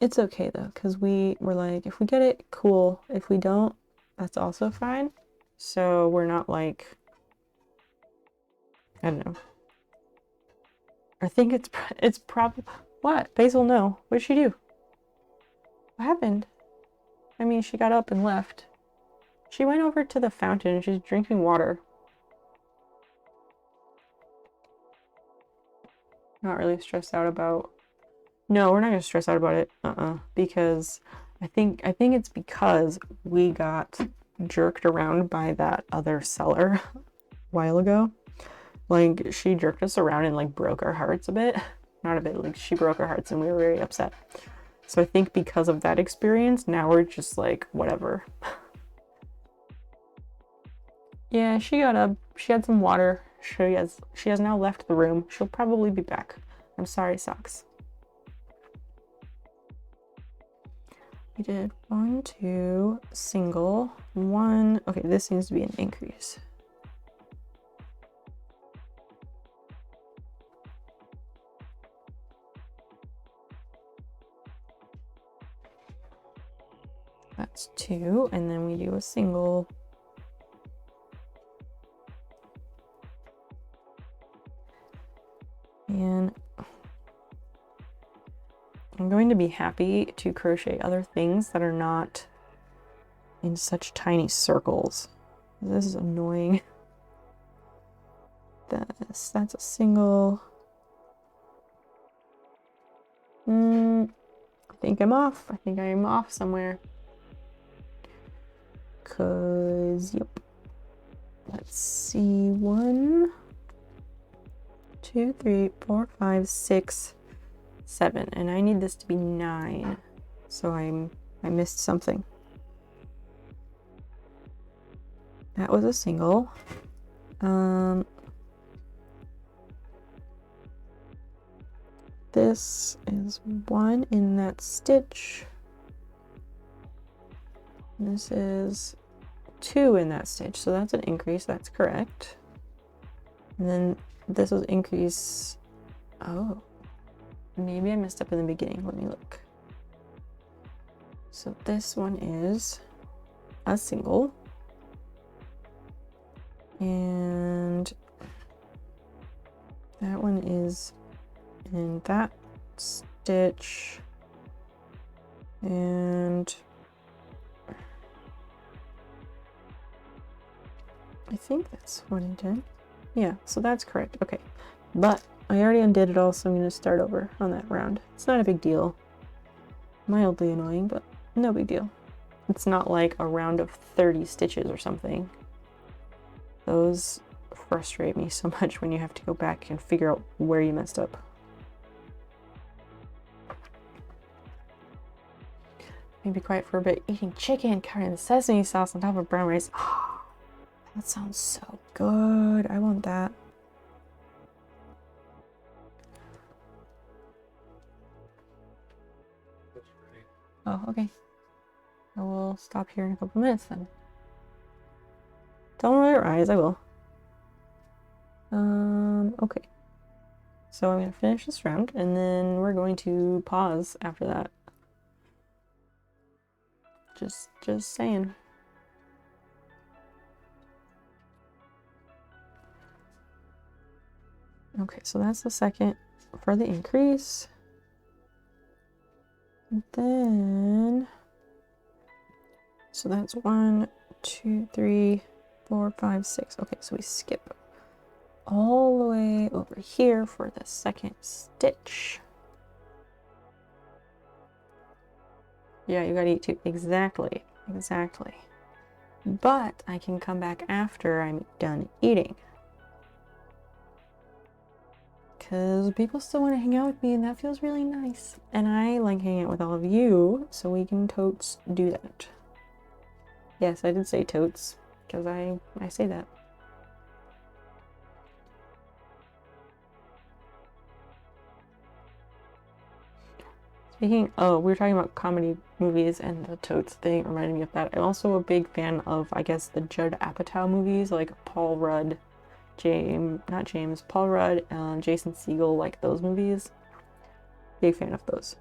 it's okay though, because we were like, if we get it, cool. If we don't, that's also fine. So we're not like, I don't know. I think it's probably, what? Basil, no. What did she do? What happened? I mean, she got up and left. She went over to the fountain and she's drinking water. Not really stressed out about... No, we're not gonna stress out about it. Because I think it's because we got jerked around by that other seller a while ago. Like, she jerked us around and like broke our hearts a bit. Not a bit, like she broke our hearts and we were very upset. So I think because of that experience, now we're just like, whatever. Yeah, she got up, she had some water. She has now left the room. She'll probably be back. I'm sorry, Socks. We did 1, 2, single, 1. Okay, this needs to be an increase. That's 2, and then we do a single. And I'm going to be happy to crochet other things that are not in such tiny circles. This is annoying. That's a single. I think I'm off. I think I'm off somewhere. Cause, yep. Let's see. 1, 2, 3, 4, 5, 6, 7. And I need this to be 9. So I missed something. That was a single. This is 1 in that stitch. This is 2 in that stitch, so that's an increase, that's correct. And then this was increase, oh, maybe I messed up in the beginning, let me look. So this one is a single. And that one is in that stitch. And I think that's 1 and 10. Yeah, so that's correct. Okay, but I already undid it all, so I'm going to start over on that round. It's not a big deal. Mildly annoying, but no big deal. It's not like a round of 30 stitches or something. Those frustrate me so much when you have to go back and figure out where you messed up. Maybe quiet for a bit. Eating chicken covered in sesame sauce on top of brown rice. Oh, that sounds so good. I want that. Oh, okay. I will stop here in a couple minutes then. Don't roll your eyes, I will. Okay. So I'm gonna finish this round and then we're going to pause after that. Just saying. Okay, so that's the second for the increase. And then, so that's 1, 2, 3, 4, 5, 6. Okay, so we skip all the way over here for the second stitch. Yeah, you gotta eat too. Exactly. Exactly. But I can come back after I'm done eating. Because people still want to hang out with me, and that feels really nice. And I like hanging out with all of you, so we can totes do that. Yes, I did say totes, because I say that. Speaking, oh, we were talking about comedy movies, and the totes thing reminded me of that. I'm also a big fan of, I guess, the Judd Apatow movies, like Paul Rudd, Paul Rudd, Jason Segel, like those movies. Big fan of those.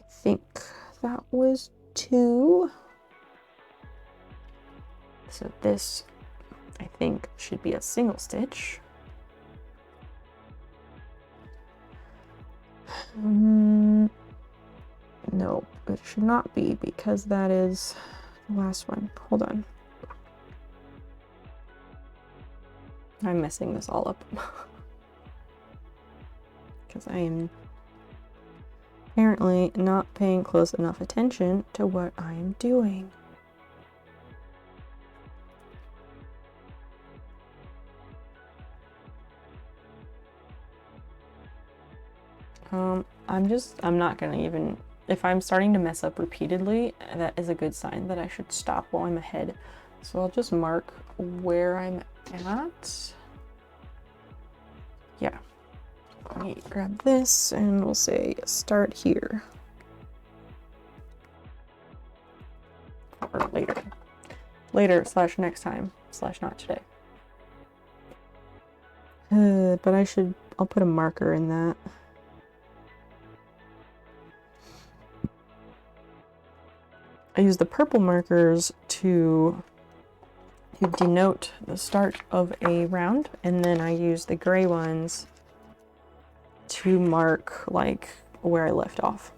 I think that was 2. So this, I think, should be a single stitch. No, it should not be, because that is the last one. Hold on. I'm messing this all up. Because I am apparently not paying close enough attention to what I am doing. I'm not gonna even, if I'm starting to mess up repeatedly, that is a good sign that I should stop while I'm ahead. So I'll just mark where I'm at. Yeah. Let me grab this and we'll say start here. Or later. Later / next time / not today. But I'll put a marker in that. I use the purple markers to denote the start of a round, and then I use the gray ones to mark like where I left off.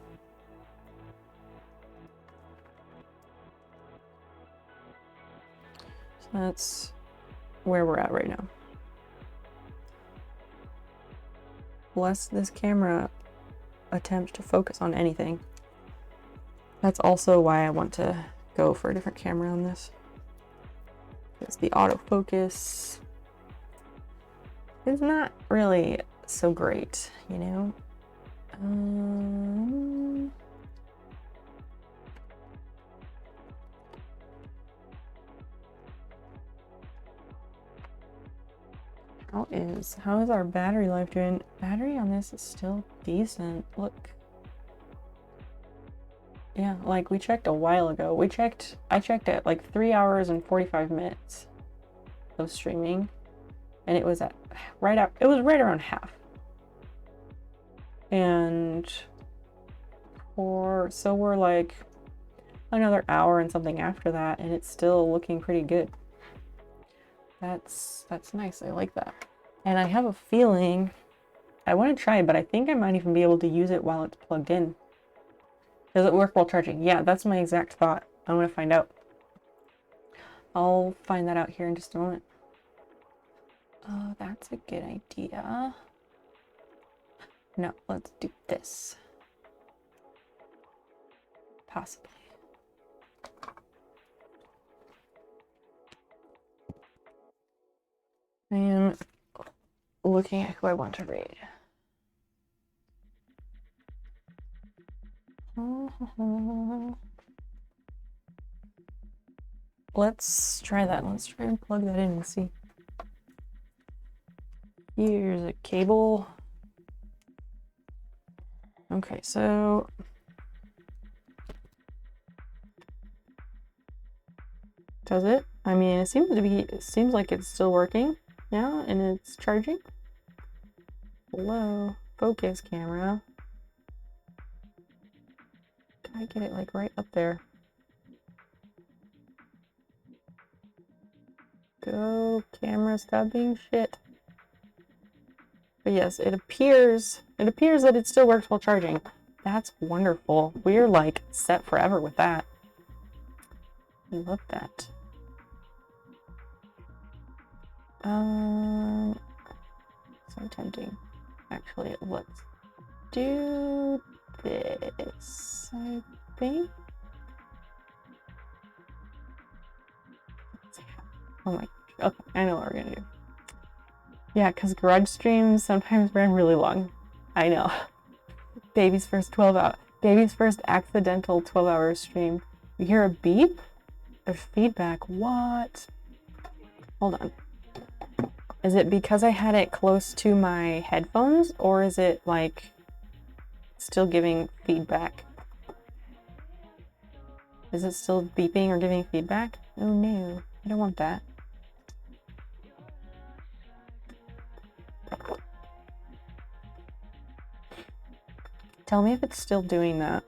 So that's where we're at right now. Lest this camera attempt to focus on anything. That's also why I want to go for a different camera on this. Because the autofocus is not really so great, you know? How is our battery life doing? Battery on this is still decent. Look. Yeah, like we checked a while ago. I checked at like 3 hours and 45 minutes of streaming, and it was right around half. And so we're like another hour and something after that, and it's still looking pretty good. That's nice. I like that. And I have a feeling I want to try, but I think I might even be able to use it while it's plugged in. Does it work while charging? Yeah, that's my exact thought. I want to find out. I'll find that out here in just a moment. Oh, that's a good idea. No, let's do this. Possibly. I am looking at who I want to read. Let's try that. Let's try and plug that in and see. Here's a cable. Okay, so does it? I mean, it seems like it's still working now and it's charging. Hello, focus camera. Can I get it like right up there? Go, camera, stop being shit. But yes, it appears that it still works while charging. That's wonderful. We're like set forever with that. I love that. So tempting. Actually, let's do this, I think. Oh my, okay, I know what we're gonna do. Yeah, because garage streams sometimes run really long. I know. Baby's first accidental 12-hour stream. You hear a beep? There's feedback. What? Hold on. Is it because I had it close to my headphones, or is it like still giving feedback? Is it still beeping or giving feedback? Oh no, I don't want that. Tell me if it's still doing that.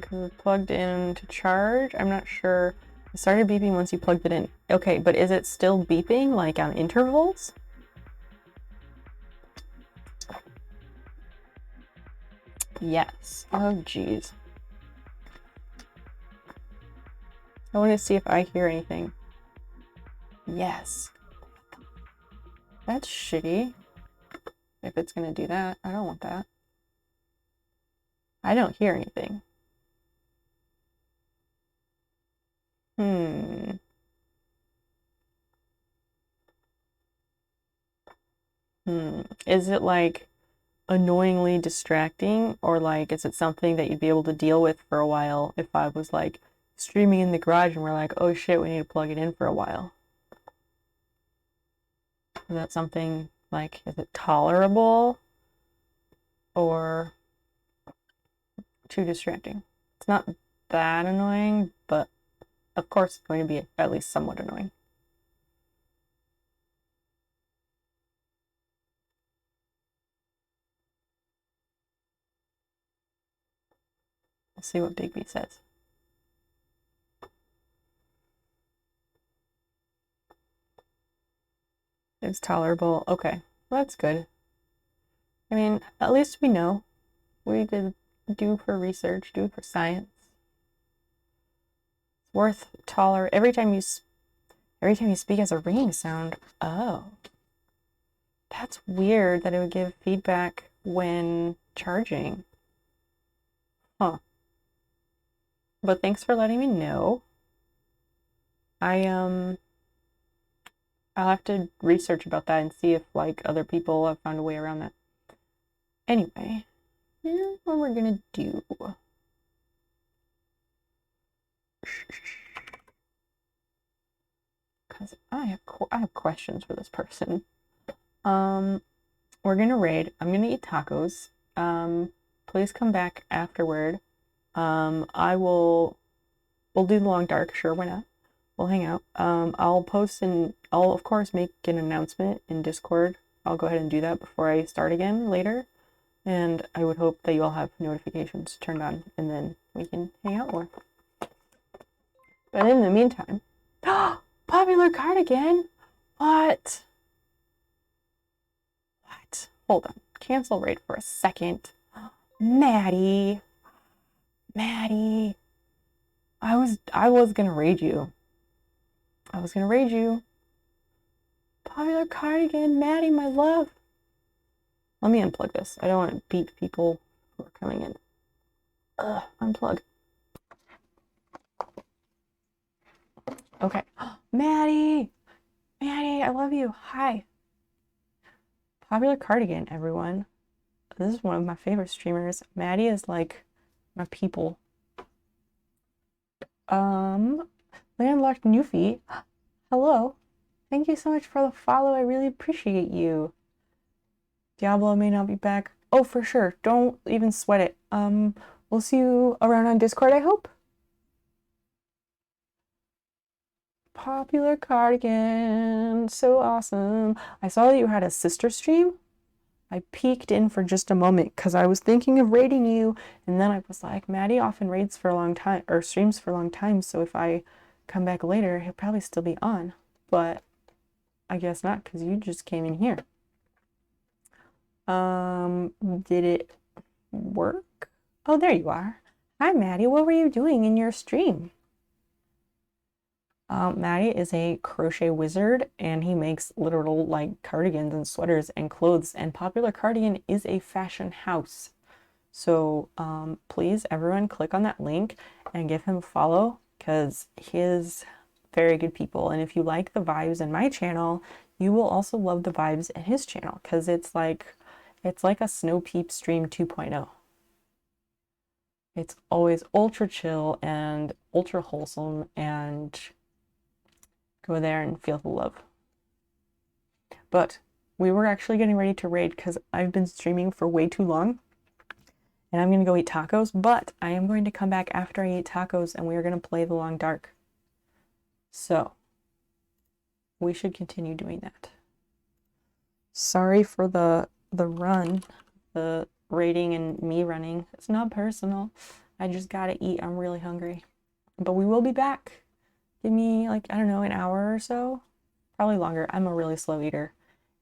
Because it's plugged in to charge. I'm not sure. It started beeping once you plugged it in. Okay, but is it still beeping like on intervals? Yes. Oh, geez. I want to see if I hear anything. Yes. That's shitty. If it's going to do that, I don't want that. I don't hear anything. Is it like annoyingly distracting, or like is it something that you'd be able to deal with for a while if I was like streaming in the garage and we're like, oh shit, we need to plug it in for a while? Is that something like, is it tolerable or too distracting? It's not that annoying, but of course it's going to be at least somewhat annoying. We'll see what Bigby says. It's tolerable. Okay, well, that's good. I mean, at least we know. We did do for research, do for science. It's worth every time you speak as a ringing sound. Oh, that's weird that it would give feedback when charging. Huh. But thanks for letting me know. I'll have to research about that and see if like other people have found a way around that. Anyway, here's what we're gonna do. Because I have questions for this person. We're gonna raid. I'm gonna eat tacos. Please come back afterward. We'll do the long dark, sure, why not? We'll hang out. I'll of course make an announcement in Discord. I'll go ahead and do that before I start again later. And I would hope that you all have notifications turned on, and then we can hang out more. But in the meantime, popular cardigan! What? What? Hold on. Cancel raid for a second. Maddie. I was gonna raid you. Popular cardigan, Maddie, my love. Let me unplug this. I don't want to beat people who are coming in. Unplug. Okay. Maddie, I love you. Hi. Popular cardigan, everyone. This is one of my favorite streamers. Maddie is like my people. Landlocked Newfie. Hello. Thank you so much for the follow. I really appreciate you. Diablo may not be back. Oh, for sure. Don't even sweat it. We'll see you around on Discord, I hope. Popular cardigan. So awesome. I saw that you had a sister stream. I peeked in for just a moment because I was thinking of raiding you, and then I was like, Maddie often raids for a long time, or streams for a long time, so if I come back later, he'll probably still be on. But I guess not, because you just came in here. Did it work? Oh, there you are. Hi, Maddie. What were you doing in your stream? Maddie is a crochet wizard and he makes literal like cardigans and sweaters and clothes, and Popular Cardigan is a fashion house. So please everyone click on that link and give him a follow because he is very good people. And if you like the vibes in my channel, you will also love the vibes in his channel because it's like a Snow Peep stream 2.0. It's always ultra chill and ultra wholesome, and go there and feel the love. But we were actually getting ready to raid because I've been streaming for way too long and I'm going to go eat tacos, but I am going to come back after I eat tacos and we are going to play the Long Dark. So we should continue doing that. Sorry for the run, the raiding and me running. It's not personal. I just gotta eat. I'm really hungry. But we will be back. Give me like, I don't know, an hour or so. Probably longer. I'm a really slow eater.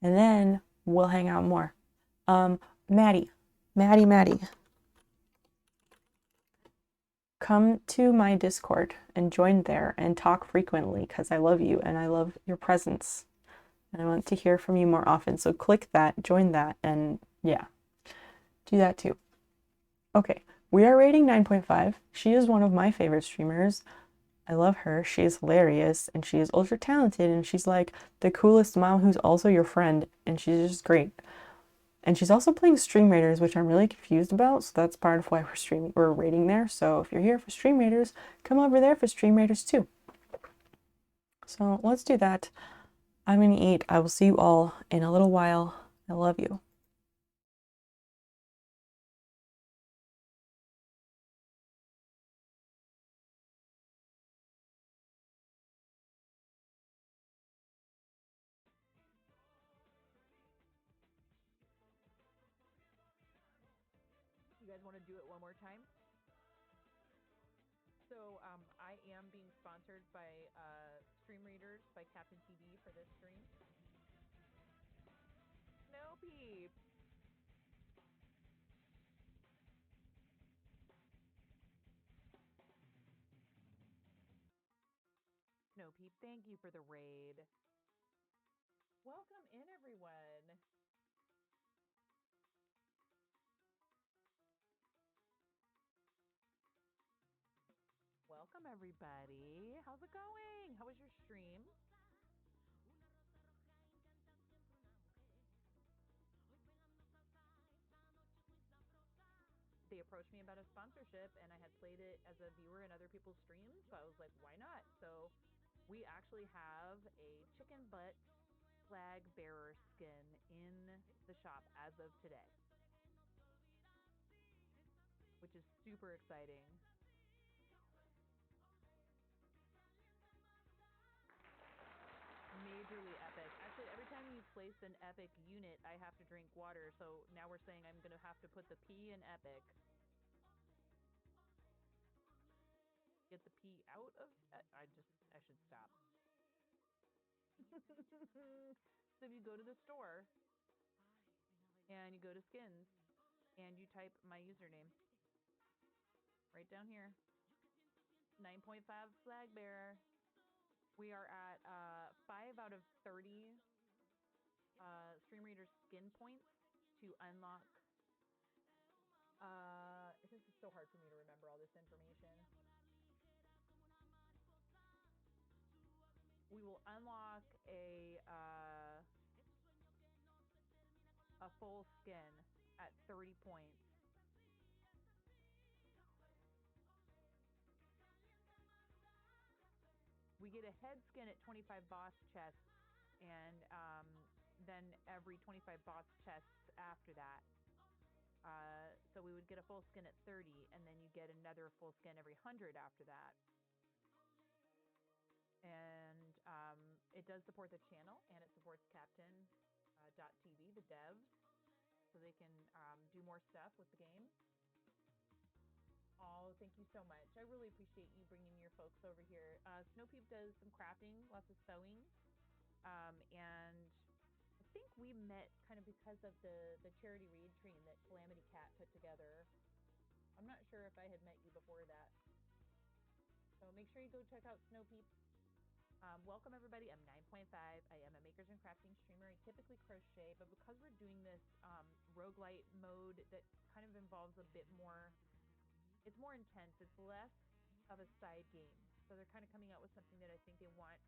And then we'll hang out more. Maddie. Come to my Discord and join there and talk frequently because I love you and I love your presence. And I want to hear from you more often. So click that, join that, and yeah, do that too. Okay, we are rating 9.5. She is one of my favorite streamers. I love her. She is hilarious and she is ultra talented and she's like the coolest mom who's also your friend and she's just great. And she's also playing Stream Raiders, which I'm really confused about, so that's part of why we're rating there. So if you're here for Stream Raiders, come over there for Stream Raiders too. So let's do that. I'm gonna eat. I will see you all in a little while. I love you. You guys want to do it one more time? So I am being sponsored by Stream Readers by Captain TV for this stream. Snow Peep. Snow Peep, thank you for the raid. Welcome in, everyone. Welcome, everybody. How's it going? How was your stream? They approached me about a sponsorship and I had played it as a viewer in other people's streams, so I was like, why not? So we actually have a chicken butt flag bearer skin in the shop as of today, which is super exciting. Majorly epic. Actually, every time you place an epic unit, I have to drink water, so now we're saying I'm gonna have to put the P in epic. Get the P out of I should stop. So if you go to the store and you go to skins and you type my username right down here, 9.5 flag bearer. We are at 5 out of 30 Stream Reader skin points to unlock. This is so hard for me to remember all this information. We will unlock a full skin at 30 points. We get a head skin at 25 boss chests, and then every 25 boss chests after that. So we would get a full skin at 30, and then you get another full skin every 100 after that. And it does support the channel, and it supports Captain.tv, the devs, so they can do more stuff with the game. Oh, thank you so much. I really appreciate you bringing your folks over here. Snow Peep does some crafting, lots of sewing, and think we met kind of because of the charity read stream that Calamity Cat put together. I'm not sure if I had met you before that. So make sure you go check out Snow Peeps. Welcome everybody. I'm 9.5. I am a makers and crafting streamer. I typically crochet, but because we're doing this roguelite mode that kind of involves a bit more, it's more intense. It's less of a side game. So they're kind of coming out with something that I think they want